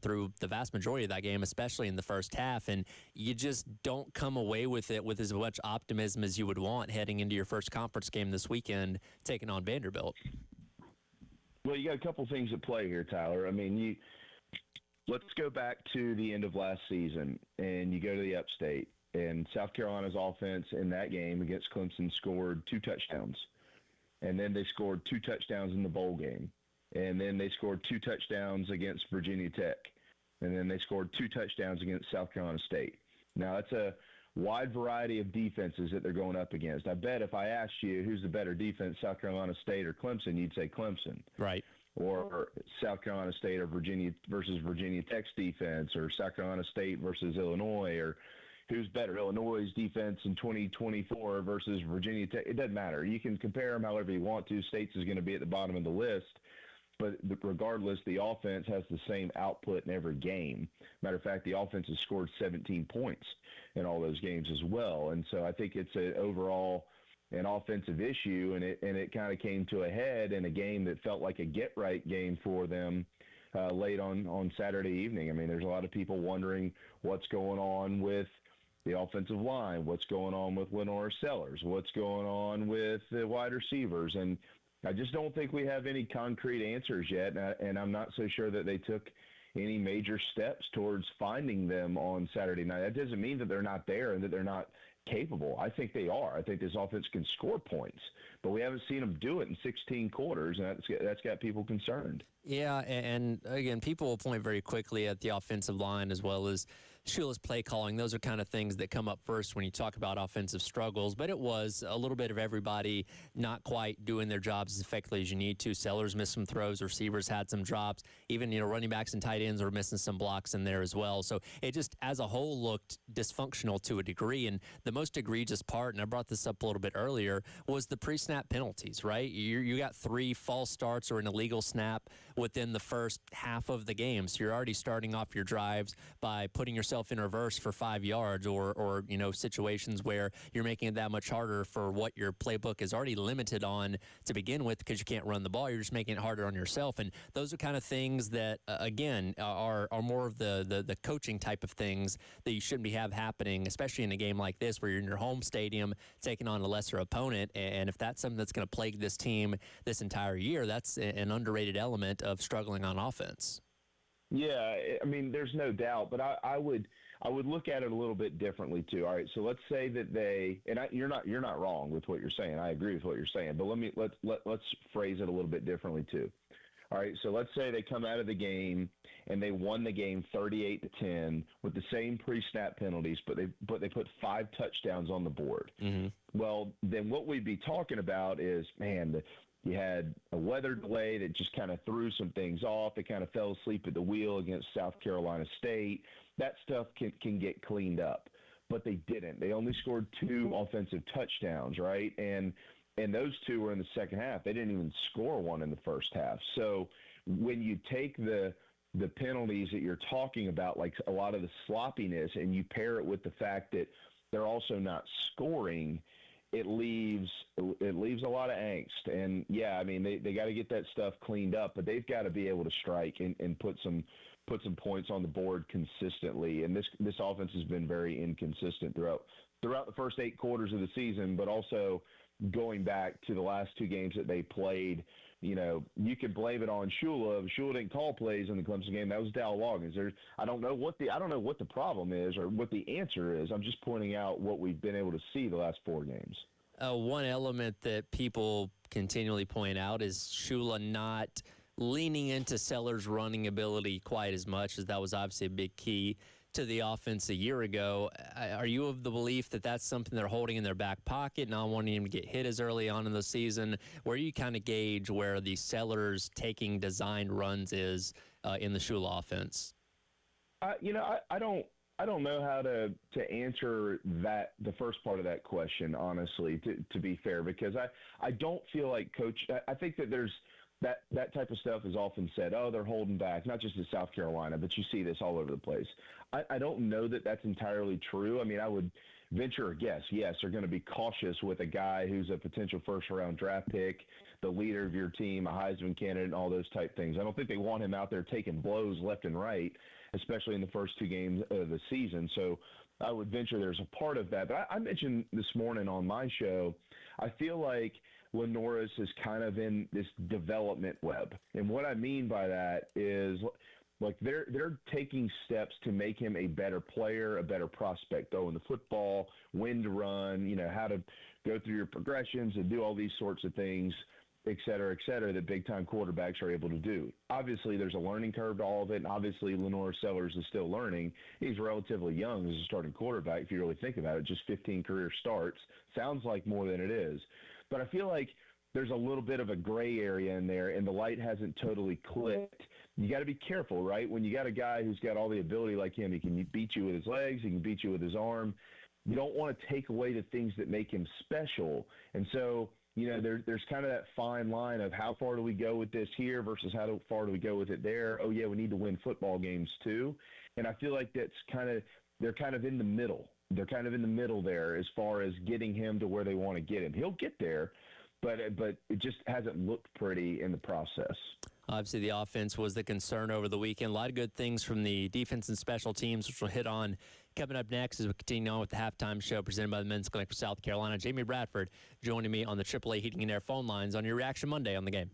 Speaker 1: through the vast majority of that game, especially in the first half, and you just don't come away with it with as much optimism as you would want heading into your first conference game this weekend, taking on Vanderbilt.
Speaker 7: Well, you got a couple things at play here, Tyler. I mean, let's go back to the end of last season, and you go to the Upstate. And South Carolina's offense in that game against Clemson scored 2 touchdowns. And then they scored 2 touchdowns in the bowl game. And then they scored 2 touchdowns against Virginia Tech. And then they scored 2 touchdowns against South Carolina State. Now, that's a wide variety of defenses that they're going up against. I bet if I asked you who's the better defense, South Carolina State or Clemson, you'd say Clemson.
Speaker 1: Right.
Speaker 7: Or South Carolina State or Virginia versus Virginia Tech's defense, or South Carolina State versus Illinois, or who's better, Illinois' defense in 2024 versus Virginia Tech. It doesn't matter. You can compare them however you want to. States is going to be at the bottom of the list. But regardless, the offense has the same output in every game. Matter of fact, the offense has scored 17 points in all those games as well. And so I think it's an offensive issue, and it kind of came to a head in a game that felt like a get-right game for them late on Saturday evening. I mean, there's a lot of people wondering what's going on with the offensive line, what's going on with Lenore Sellers, what's going on with the wide receivers. And I just don't think we have any concrete answers yet, and I'm not so sure that they took any major steps towards finding them on Saturday night. That doesn't mean that they're not there and that they're not capable. I think they are. I think this offense can score points, but we haven't seen them do it in 16 quarters, and that's got people concerned.
Speaker 1: Yeah, and again, people will point very quickly at the offensive line as well as Shula's play calling. Those are kind of things that come up first when you talk about offensive struggles, but it was a little bit of everybody not quite doing their jobs as effectively as you need to. Sellers missed some throws, receivers had some drops, even running backs and tight ends were missing some blocks in there as well. So it just as a whole looked dysfunctional to a degree, and the most egregious part, and I brought this up a little bit earlier, was the pre-snap penalties, right? You got 3 false starts or an illegal snap within the first half of the game, so you're already starting off your drives by putting yourself in reverse for 5 yards, or situations where you're making it that much harder for what your playbook is already limited on to begin with because you can't run the ball. You're just making it harder on yourself, and those are kind of things that again are more of the coaching type of things that you shouldn't be happening, especially in a game like this where you're in your home stadium taking on a lesser opponent. And if that's something that's going to plague this team this entire year, that's an underrated element of struggling on offense.
Speaker 7: Yeah, I mean, there's no doubt, but I would look at it a little bit differently too. All right, so let's say that you're not wrong with what you're saying. I agree with what you're saying, but let's phrase it a little bit differently too. All right, so let's say they come out of the game and they won the game 38-10 with the same pre-snap penalties, but they put 5 touchdowns on the board.
Speaker 1: Mm-hmm.
Speaker 7: Well, then what we'd be talking about is, man,
Speaker 3: You had a weather delay that just kind of threw some things off. They kind of fell asleep at the wheel against South Carolina State. That stuff can get cleaned up, but they didn't. They only scored 2 offensive touchdowns, right? And those 2 were in the second half. They didn't even score 1 in the first half. So when you take the penalties that you're talking about, like a lot of the sloppiness, and you pair it with the fact that they're also not scoring, it leaves a lot of angst. And yeah, I mean, they got to get that stuff cleaned up, but they've got to be able to strike and put some points on the board consistently. And this offense has been very inconsistent throughout the first 8 quarters of the season, but also going back to the last 2 games that they played. You know, you could blame it on Shula. Shula didn't call plays in the Clemson game. That was Dow Loggins. I don't know what the problem is or what the answer is. I'm just pointing out what we've been able to see the last 4 games.
Speaker 1: One element that people continually point out is Shula not leaning into Sellers' running ability quite as much, as that was obviously a big key to the offense a year ago. Are you of the belief that that's something they're holding in their back pocket, not wanting him to get hit as early on in the season? Where you kind of gauge where the Sellers taking designed runs is in the Shula offense?
Speaker 3: I don't know how to answer that, the first part of that question, honestly, to be fair, because I don't feel like Coach – I think that there's – that type of stuff is often said, oh, they're holding back, not just in South Carolina, but you see this all over the place. I don't know that that's entirely true. I mean, I would venture a guess, yes, they're going to be cautious with a guy who's a potential first-round draft pick, the leader of your team, a Heisman candidate, and all those type things. I don't think they want him out there taking blows left and right, especially in the first 2 games of the season. So I would venture there's a part of that. But I mentioned this morning on my show, I feel like Lenoris is kind of in this development web. And what I mean by that is, like, they're taking steps to make him a better player, a better prospect, throwing the football, when to run, how to go through your progressions and do all these sorts of things, et cetera, that big-time quarterbacks are able to do. Obviously, there's a learning curve to all of it, and obviously Lenoir Sellers is still learning. He's relatively young as a starting quarterback, if you really think about it, just 15 career starts. Sounds like more than it is. But I feel like there's a little bit of a gray area in there, and the light hasn't totally clicked. You got to be careful, right? When you got a guy who's got all the ability like him, he can beat you with his legs, he can beat you with his arm. You don't want to take away the things that make him special. And so, there's kind of that fine line of how far do we go with this here versus how far do we go with it there. Oh, yeah, we need to win football games too. And I feel like they're kind of in the middle. They're kind of in the middle there as far as getting him to where they want to get him. He'll get there, but it just hasn't looked pretty in the process.
Speaker 1: Obviously, the offense was the concern over the weekend. A lot of good things from the defense and special teams, which we'll hit on coming up next as we continue on with the halftime show presented by the Men's Clinic for South Carolina. Jamie Bradford joining me on the AAA Heating and Air phone lines on your Reaction Monday on the game.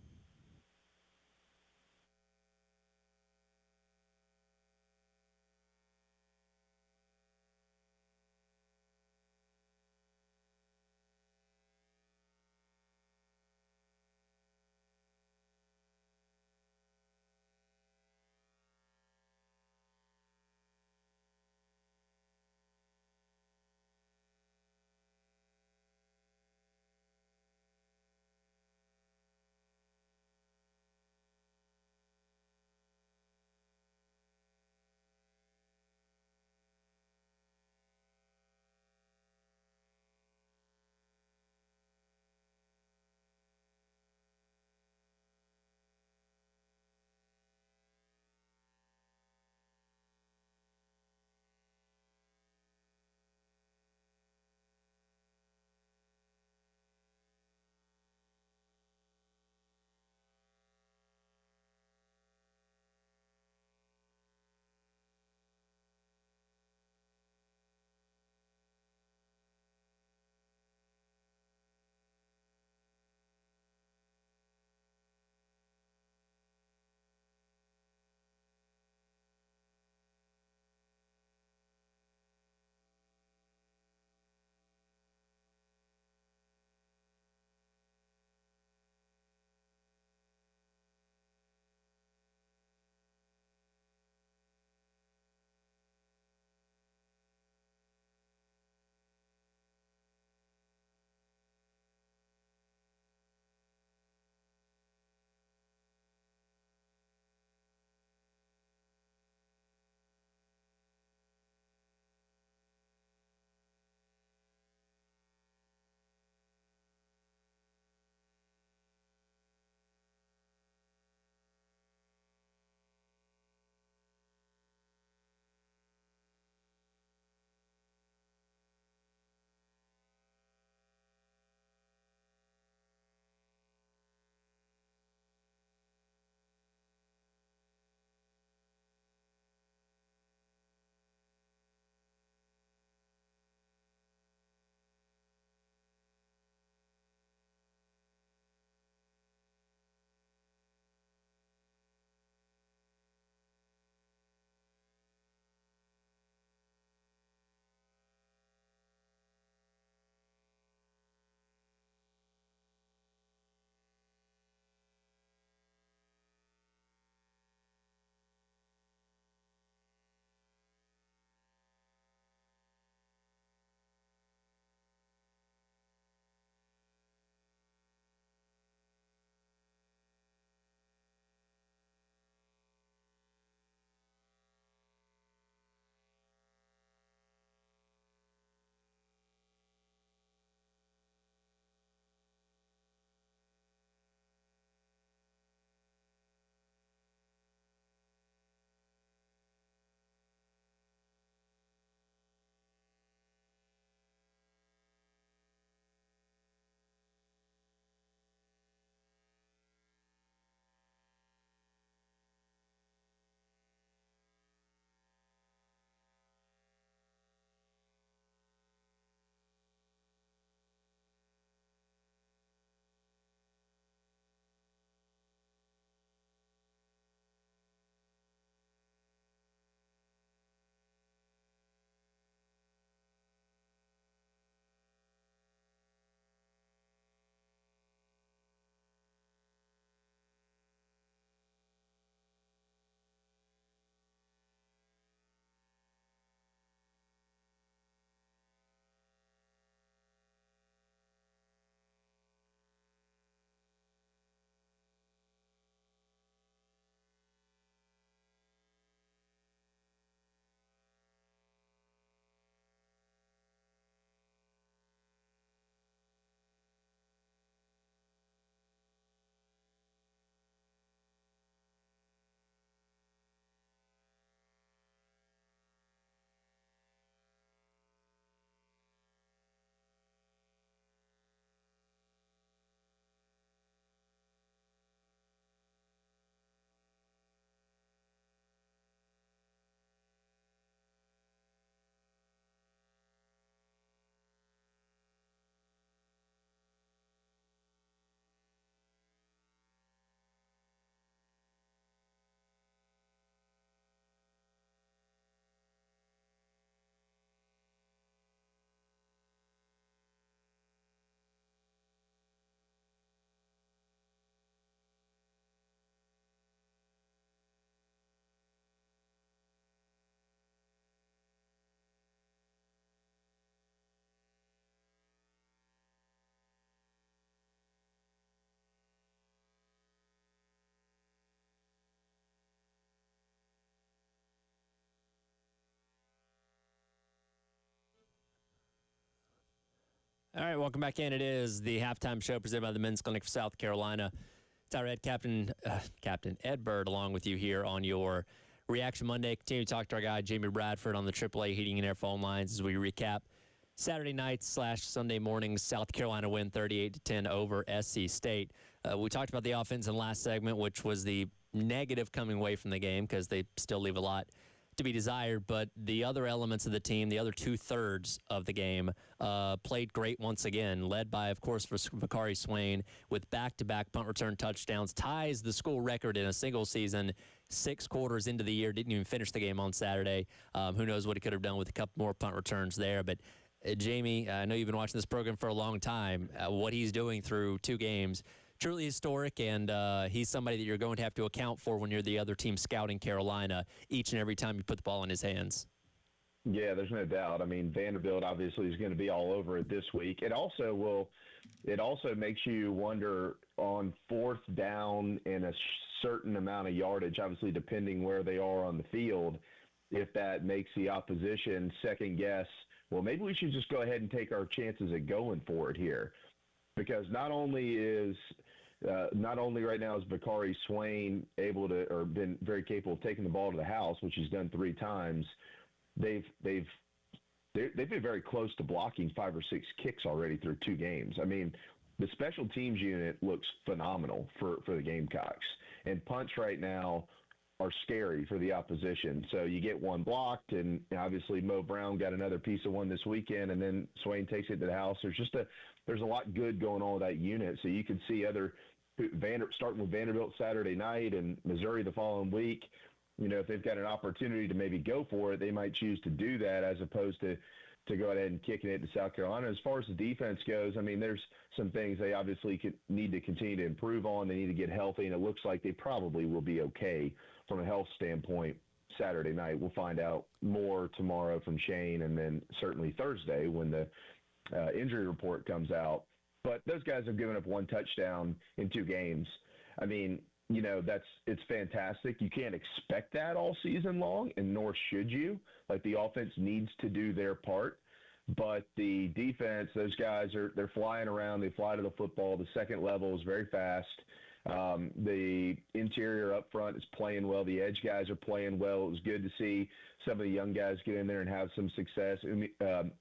Speaker 1: All right, welcome back in. It is the halftime show presented by the Men's Clinic for South Carolina. Tyler Ed, Captain Ed Bird, along with you here on your Reaction Monday. Continue to talk to our guy, Jamie Bradford, on the AAA Heating and Air phone lines as we recap Saturday night / Sunday morning's South Carolina win 38-10 over SC State. We talked about the offense in the last segment, which was the negative coming away from the game because they still leave a lot to be desired, but the other elements of the team, the other 2/3 of the game, played great once again, led by, of course, Vakari Swain with back-to-back punt return touchdowns, ties the school record in a single season, 6 quarters into the year, didn't even finish the game on Saturday. Who knows what he could have done with a couple more punt returns there, but Jamie, I know you've been watching this program for a long time. What he's doing through 2 games, truly historic, and he's somebody that you're going to have to account for when you're the other team scouting Carolina each and every time you put the ball in his hands.
Speaker 3: Yeah, there's no doubt. I mean, Vanderbilt obviously is going to be all over it this week. It also makes you wonder on 4th down and a certain amount of yardage, obviously depending where they are on the field, if that makes the opposition second guess, well, maybe we should just go ahead and take our chances at going for it here. Because not only right now is Vakari Swain able to, or been very capable of taking the ball to the house, which he's done 3 times, they've been very close to blocking 5 or 6 kicks already through 2 games. I mean, the special teams unit looks phenomenal for the Gamecocks, and punts right now are scary for the opposition. So you get one blocked, and obviously Mo Brown got another piece of one this weekend, and then Swain takes it to the house. There's a lot good going on with that unit. So you can see starting with Vanderbilt Saturday night and Missouri the following week. You know, if they've got an opportunity to maybe go for it, they might choose to do that as opposed to go ahead and kicking it to South Carolina. As far as the defense goes, I mean, there's some things they obviously need to continue to improve on. They need to get healthy, and it looks like they probably will be okay from a health standpoint Saturday night. We'll find out more tomorrow from Shane, and then certainly Thursday when the injury report comes out. But those guys have given up 1 touchdown in 2 games. I mean, you know, it's fantastic. You can't expect that all season long, and nor should you. Like, the offense needs to do their part. But the defense, those guys they're flying around. They fly to the football. The second level is very fast. The interior up front is playing well. The edge guys are playing well. It was good to see some of the young guys get in there and have some success.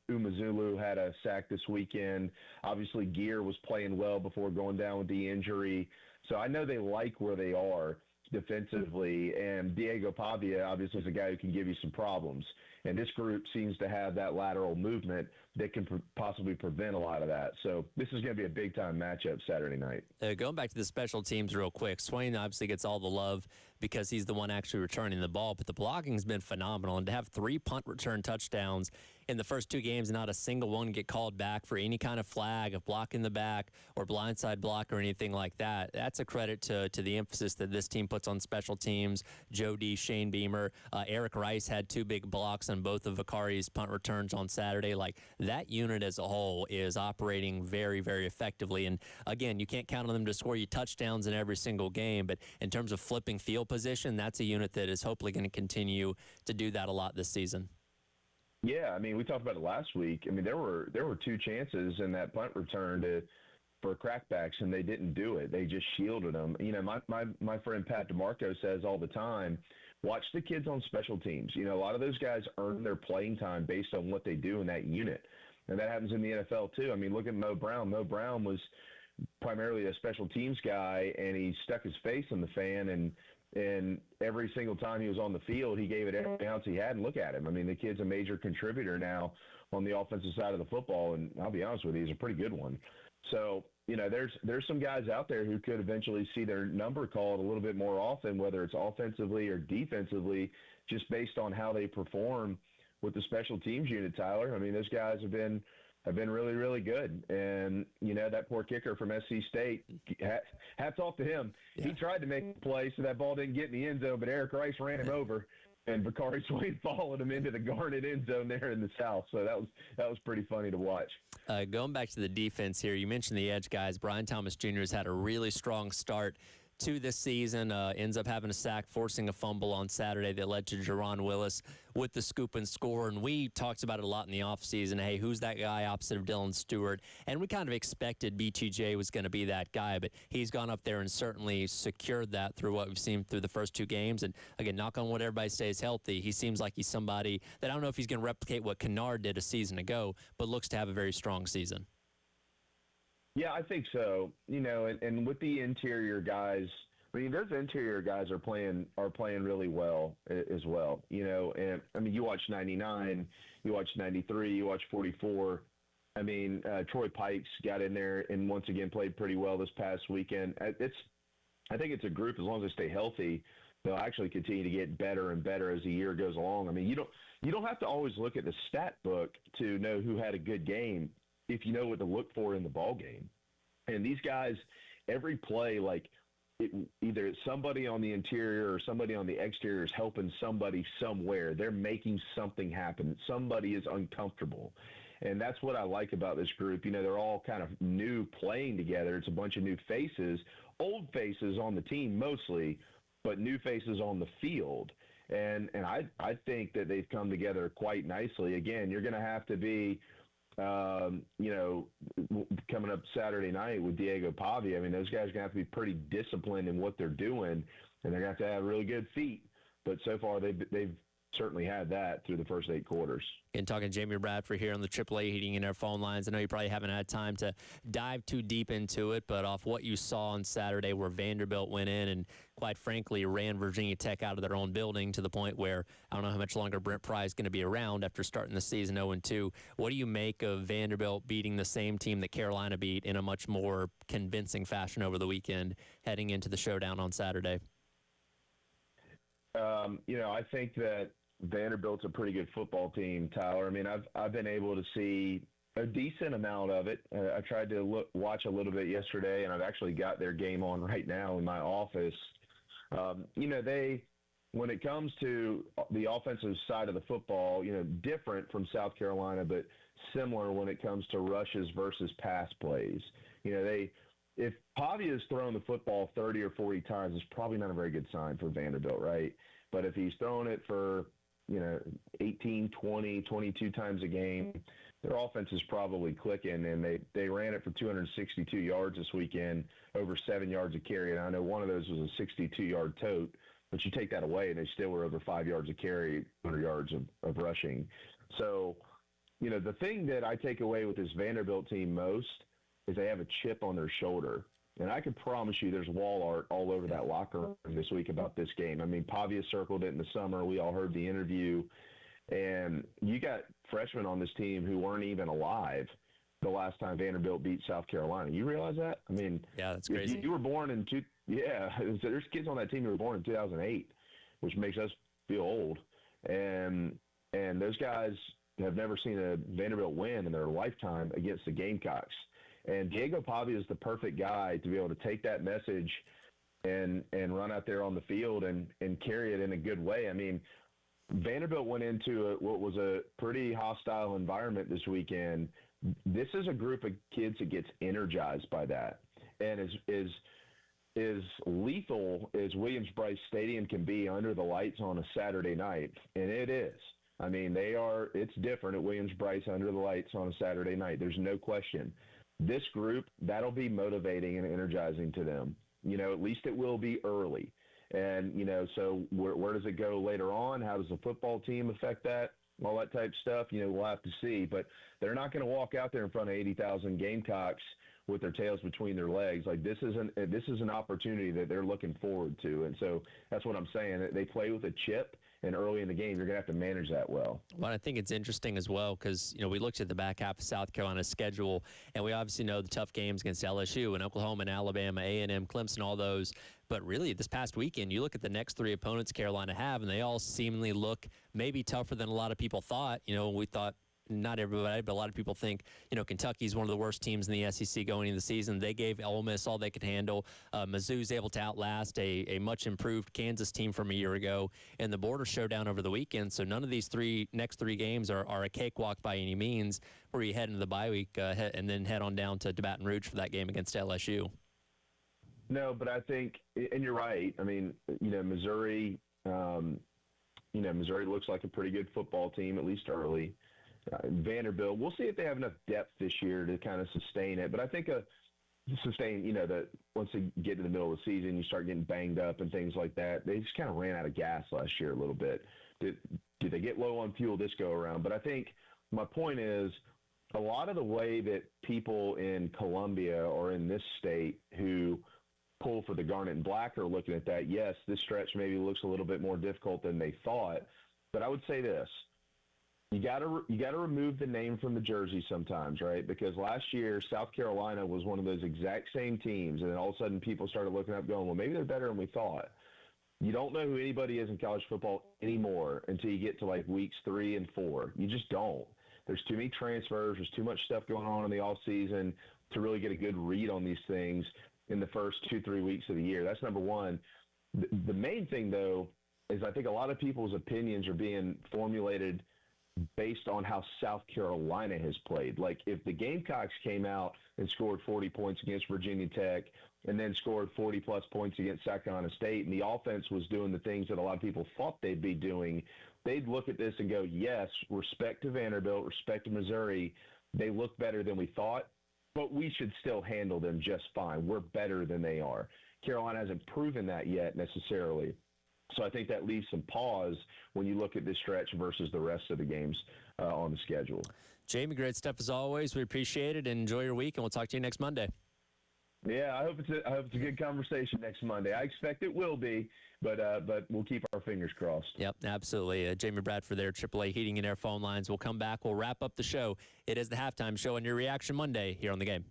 Speaker 3: Umazulu had a sack this weekend. Obviously, Gear was playing well before going down with the injury. So I know they like where they are defensively, and Diego Pavia obviously is a guy who can give you some problems. And this group seems to have that lateral movement that can possibly prevent a lot of that. So this is going to be a big-time matchup Saturday night.
Speaker 1: Going back to the special teams real quick, Swain obviously gets all the love because he's the one actually returning the ball, but the blocking has been phenomenal. And to have 3 punt return touchdowns in the first 2 games and not a single one get called back for any kind of flag of block in the back or blindside block or anything like that, that's a credit to the emphasis that this team puts on special teams. Joe D, Shane Beamer, Eric Rice had 2 big blocks on both of Vakari's punt returns on Saturday. Like, that unit as a whole is operating very, very effectively. And again, you can't count on them to score you touchdowns in every single game, but in terms of flipping field position, that's a unit that is hopefully going to continue to do that a lot this season.
Speaker 3: Yeah, I mean, we talked about it last week. I mean, there were 2 chances in that punt return for crackbacks, and they didn't do it. They just shielded them. You know, my friend Pat DeMarco says all the time, watch the kids on special teams. You know, a lot of those guys earn their playing time based on what they do in that unit. And that happens in the NFL too. I mean, look at Mo Brown. Mo Brown was primarily a special teams guy, and he stuck his face in the fan, and every single time he was on the field, he gave it every ounce he had. And look at him. I mean, the kid's a major contributor now on the offensive side of the football, and I'll be honest with you, he's a pretty good one. So, you know, there's some guys out there who could eventually see their number called a little bit more often, whether it's offensively or defensively, just based on how they perform with the special teams unit, Tyler. I mean, those guys have been really, really good. And, you know, that poor kicker from SC State, hats off to him. Yeah. He tried to make a play so that ball didn't get in the end zone, but Eric Rice ran him over, and Vakari Swain followed him into the Garnet end zone there in the South. So that was pretty funny to watch.
Speaker 1: Going back to the defense here, you mentioned the edge guys. Brian Thomas Jr. has had a really strong start 2 this season, ends up having a sack, forcing a fumble on Saturday that led to Jerron Willis with the scoop and score. And we talked about it a lot in the offseason. Hey, who's that guy opposite of Dylan Stewart? And we kind of expected BTJ was going to be that guy, but he's gone up there and certainly secured that through what we've seen through the first 2 games. And again, knock on wood, everybody stays healthy. He seems like he's somebody that I don't know if he's going to replicate what Kennard did a season ago, but looks to have a very strong season.
Speaker 3: Yeah, I think so. And with the interior guys, I mean, those interior guys are playing really well as well. And I mean, you watch 99, you watch 93, you watch 44. I mean, Troy Pikes got in there and once again played pretty well this past weekend. I think it's a group, as long as they stay healthy, they'll actually continue to get better and better as the year goes along. I mean, you don't have to always look at the stat book to know who had a good game if you know what to look for in the ball game. And these guys, every play, either it's somebody on the interior or somebody on the exterior is helping somebody somewhere. They're making something happen. Somebody is uncomfortable. And that's what I like about this group. They're all kind of new playing together. It's a bunch of new faces, old faces on the team mostly, but new faces on the field. And I think that they've come together quite nicely. Again, you're going to have to be, coming up Saturday night with Diego Pavia. I mean, those guys are going to have to be pretty disciplined in what they're doing, and they're going to have really good feet. But so far, they've certainly had that through the first 8 quarters.
Speaker 1: And talking to Jamie Bradford here on the AAA Heating and Air phone lines. I know you probably haven't had time to dive too deep into it, but off what you saw on Saturday where Vanderbilt went in and, quite frankly, ran Virginia Tech out of their own building to the point where I don't know how much longer Brent Pry is going to be around after starting the season 0-2. What do you make of Vanderbilt beating the same team that Carolina beat in a much more convincing fashion over the weekend heading into the showdown on Saturday?
Speaker 3: I think that Vanderbilt's a pretty good football team, Tyler. I mean, I've been able to see a decent amount of it. I tried to watch a little bit yesterday, and I've actually got their game on right now in my office. When it comes to the offensive side of the football, different from South Carolina, but similar when it comes to rushes versus pass plays. If Pavia's thrown the football 30 or 40 times, it's probably not a very good sign for Vanderbilt, right? But if he's throwing it for 18, 20, 22 times a game, their offense is probably clicking, and they ran it for 262 yards this weekend, over 7 yards a carry. And I know one of those was a 62-yard tote, but you take that away, and they still were over 5 yards a carry, 100 yards of rushing. So, the thing that I take away with this Vanderbilt team most is they have a chip on their shoulder. And I can promise you there's wall art all over that locker room this week about this game. I mean, Pavia circled it in the summer. We all heard the interview. And you got freshmen on this team who weren't even alive the last time Vanderbilt beat South Carolina. You realize that? I mean,
Speaker 1: yeah, that's crazy.
Speaker 3: You were born in there's kids on that team who were born in 2008, which makes us feel old. And those guys have never seen a Vanderbilt win in their lifetime against the Gamecocks. And Diego Pavia is the perfect guy to be able to take that message and run out there on the field and carry it in a good way. I mean, Vanderbilt went into what was a pretty hostile environment this weekend. This is a group of kids that gets energized by that, and is lethal as Williams-Brice Stadium can be under the lights on a Saturday night, and it is. I mean, it's different at Williams-Brice under the lights on a Saturday night. There's no question. This group, that'll be motivating and energizing to them. At least it will be early. And, so where does it go later on? How does the football team affect that? All that type of stuff, we'll have to see. But they're not going to walk out there in front of 80,000 Gamecocks with their tails between their legs. Like, this is an opportunity that they're looking forward to. And so that's what I'm saying. They play with a chip, and early in the game, you're going to have to manage that well.
Speaker 1: Well, I think it's interesting as well because, we looked at the back half of South Carolina's schedule, and we obviously know the tough games against LSU and Oklahoma and Alabama, A&M, Clemson, all those. But really, this past weekend, you look at the next 3 opponents Carolina have, and they all seemingly look maybe tougher than a lot of people thought. We thought, not everybody, but a lot of people think, Kentucky's one of the worst teams in the SEC going into the season. They gave Ole Miss all they could handle. Mizzou's able to outlast a much improved Kansas team from a year ago in the border showdown over the weekend. So none of these next three games are a cakewalk by any means, where you head into the bye week and then head on down to Baton Rouge for that game against LSU.
Speaker 3: No, but I think, and you're right. I mean, Missouri, Missouri looks like a pretty good football team, at least early. Vanderbilt, we'll see if they have enough depth this year to kind of sustain it. But I think that once they get to the middle of the season, you start getting banged up and things like that. They just kind of ran out of gas last year a little bit. Did they get low on fuel this go around? But I think my point is a lot of the way that people in Columbia or in this state who pull for the Garnet and Black are looking at that, yes, this stretch maybe looks a little bit more difficult than they thought. But I would say this. You got to remove the name from the jersey sometimes, right? Because last year South Carolina was one of those exact same teams, and then all of a sudden people started looking up, going, "Well, maybe they're better than we thought." You don't know who anybody is in college football anymore until you get to like weeks 3 and 4. You just don't. There's too many transfers. There's too much stuff going on in the offseason to really get a good read on these things in the first 2-3 weeks of the year. That's number one. The main thing, though, is I think a lot of people's opinions are being formulated based on how South Carolina has played. Like, if the Gamecocks came out and scored 40 points against Virginia Tech and then scored 40-plus points against South Carolina State, and the offense was doing the things that a lot of people thought they'd be doing, they'd look at this and go, yes, respect to Vanderbilt, respect to Missouri. They look better than we thought, but we should still handle them just fine. We're better than they are. Carolina hasn't proven that yet necessarily. So I think that leaves some pause when you look at this stretch versus the rest of the games on the schedule.
Speaker 1: Jamie, great stuff as always. We appreciate it. Enjoy your week, and we'll talk to you next Monday.
Speaker 3: Yeah, I hope it's a good conversation next Monday. I expect it will be, but we'll keep our fingers crossed.
Speaker 1: Yep, absolutely. Jamie Bradford there, AAA Heating and Air phone lines. We'll come back. We'll wrap up the show. It is the Halftime Show and Your Reaction Monday here on The Game.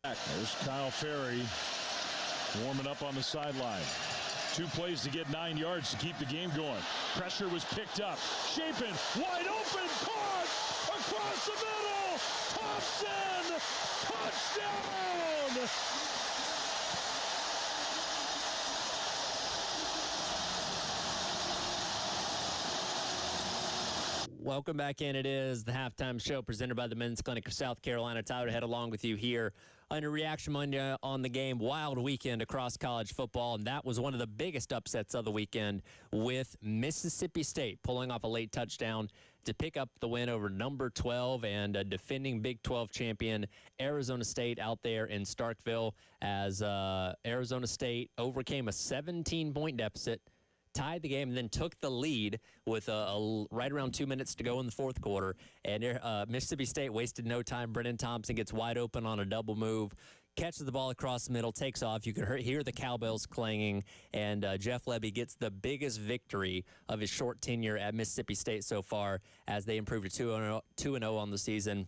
Speaker 8: There's Kyle Ferry warming up on the sideline. 2 plays to get 9 yards to keep the game going. Pressure was picked up. Shapen, wide open, caught across the middle. Thompson, touchdown!
Speaker 1: Welcome back in. It is the halftime show presented by the Men's Clinic of South Carolina. Tyler Head along with you here under Reaction Monday on the game. Wild weekend across college football, and that was one of the biggest upsets of the weekend with Mississippi State pulling off a late touchdown to pick up the win over number 12 and defending Big 12 champion Arizona State out there in Starkville as Arizona State overcame a 17-point deficit, tied the game, and then took the lead with right around 2 minutes to go in the fourth quarter. And Mississippi State wasted no time. Brennan Thompson gets wide open on a double move, catches the ball across the middle, takes off. You could hear the cowbells clanging, and Jeff Levy gets the biggest victory of his short tenure at Mississippi State so far as they improved to 2-0 on the season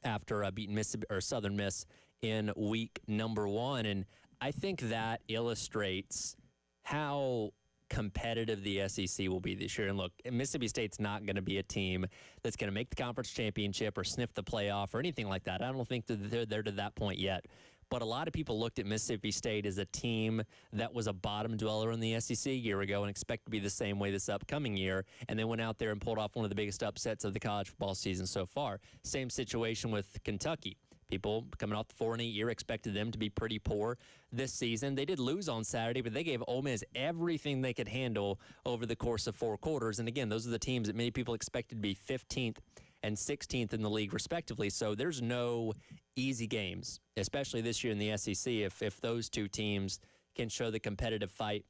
Speaker 1: after beating Southern Miss in week number 1. And I think that illustrates how competitive the SEC will be this year. And look, Mississippi State's not going to be a team that's going to make the conference championship or sniff the playoff or anything like that. I don't think that they're there to that point yet. But a lot of people looked at Mississippi State as a team that was a bottom dweller in the SEC a year ago and expect to be the same way this upcoming year, and then went out there and pulled off one of the biggest upsets of the college football season so far. Same situation with Kentucky. People coming off the 4-8 year expected them to be pretty poor this season. They did lose on Saturday, but they gave Ole Miss everything they could handle over the course of 4 quarters. And again, those are the teams that many people expected to be 15th and 16th in the league, respectively. So there's no easy games, especially this year in the SEC. If those two teams can show the competitive fight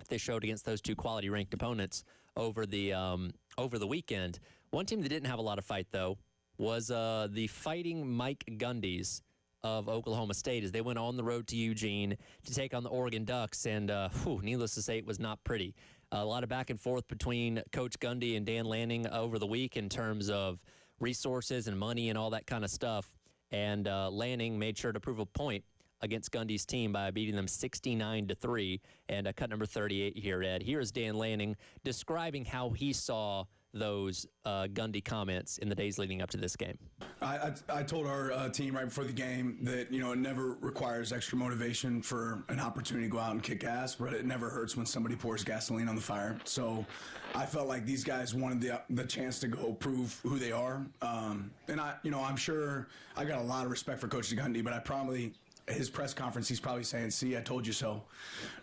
Speaker 1: they showed against those two quality ranked opponents over the weekend. One team that didn't have a lot of fight, though, was the Fighting Mike Gundys of Oklahoma State as they went on the road to Eugene to take on the Oregon Ducks. And needless to say, it was not pretty. A lot of back and forth between Coach Gundy and Dan Lanning over the week in terms of resources and money and all that kind of stuff. And Lanning made sure to prove a point against Gundy's team by beating them 69-3. And cut number 38 here, Ed. Here is Dan Lanning describing how he saw those Gundy comments in the days leading up to this game.
Speaker 5: I told our team right before the game that, it never requires extra motivation for an opportunity to go out and kick ass, but it never hurts when somebody pours gasoline on the fire. So I felt like these guys wanted the chance to go prove who they are. And I'm sure I got a lot of respect for Coach Gundy, but I probably, his press conference, he's probably saying, see, I told you so,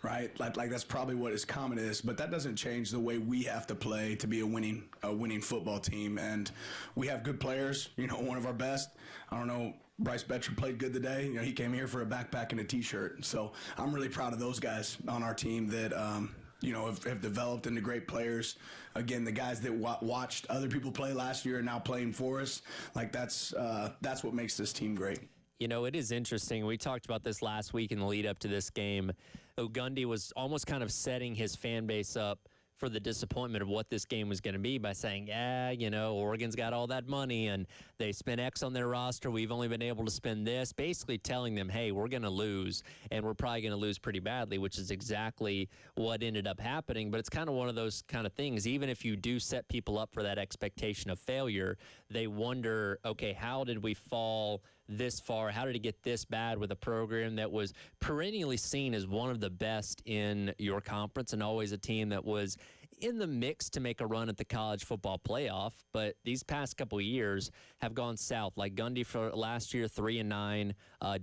Speaker 5: right? Like that's probably what his comment is, but that doesn't change the way we have to play to be a winning football team. And we have good players, one of our best. I don't know, Bryce Betcher played good today. He came here for a backpack and a T-shirt. So I'm really proud of those guys on our team that, have developed into great players. Again, the guys that watched other people play last year are now playing for us. Like that's what makes this team great.
Speaker 1: It is interesting. We talked about this last week in the lead up to this game. Gundy was almost kind of setting his fan base up for the disappointment of what this game was going to be by saying, Oregon's got all that money and they spent X on their roster. We've only been able to spend this, basically telling them, hey, we're going to lose and we're probably going to lose pretty badly, which is exactly what ended up happening. But it's kind of one of those kind of things. Even if you do set people up for that expectation of failure, they wonder, okay, how did we fall this far? How did it get this bad with a program that was perennially seen as one of the best in your conference and always a team that was in the mix to make a run at the college football playoff? But these past couple of years have gone south. Like Gundy for last year, 3-9,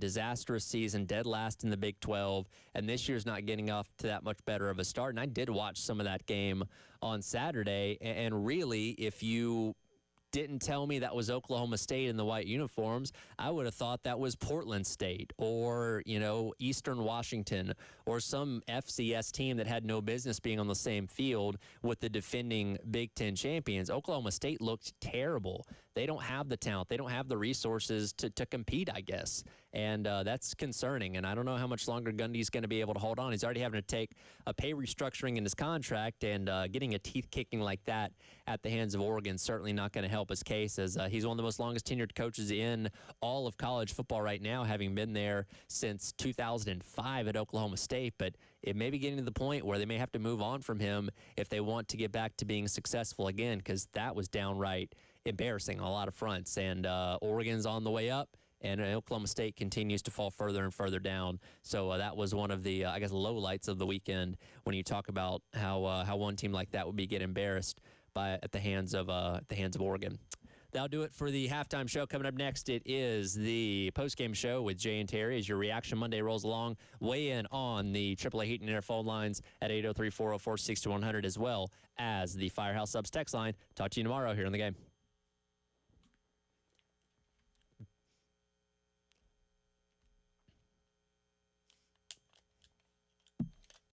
Speaker 1: disastrous season, dead last in the Big 12, and this year's not getting off to that much better of a start. And I did watch some of that game on Saturday, and really, if you didn't tell me that was Oklahoma State in the white uniforms, I would have thought that was Portland State or, Eastern Washington or some FCS team that had no business being on the same field with the defending Big Ten champions. Oklahoma State looked terrible. They don't have the talent. They don't have the resources to compete, I guess. And that's concerning. And I don't know how much longer Gundy's going to be able to hold on. He's already having to take a pay restructuring in his contract, and getting a teeth kicking like that at the hands of Oregon certainly not going to help help his case, as he's one of the most longest tenured coaches in all of college football right now, having been there since 2005 at Oklahoma State. But it may be getting to the point where they may have to move on from him if they want to get back to being successful again, because that was downright embarrassing on a lot of fronts. And Oregon's on the way up, and Oklahoma State continues to fall further and further down. So that was one of the, lowlights of the weekend when you talk about how one team like that would get embarrassed at the hands of Oregon. That'll do it for the halftime show. Coming up next, it is the postgame show with Jay and Terry as your Reaction Monday rolls along. Weigh in on the AAA Heat and Air phone lines at 803-404-6100, as well as the Firehouse Subs text line. Talk to you tomorrow here on The Game.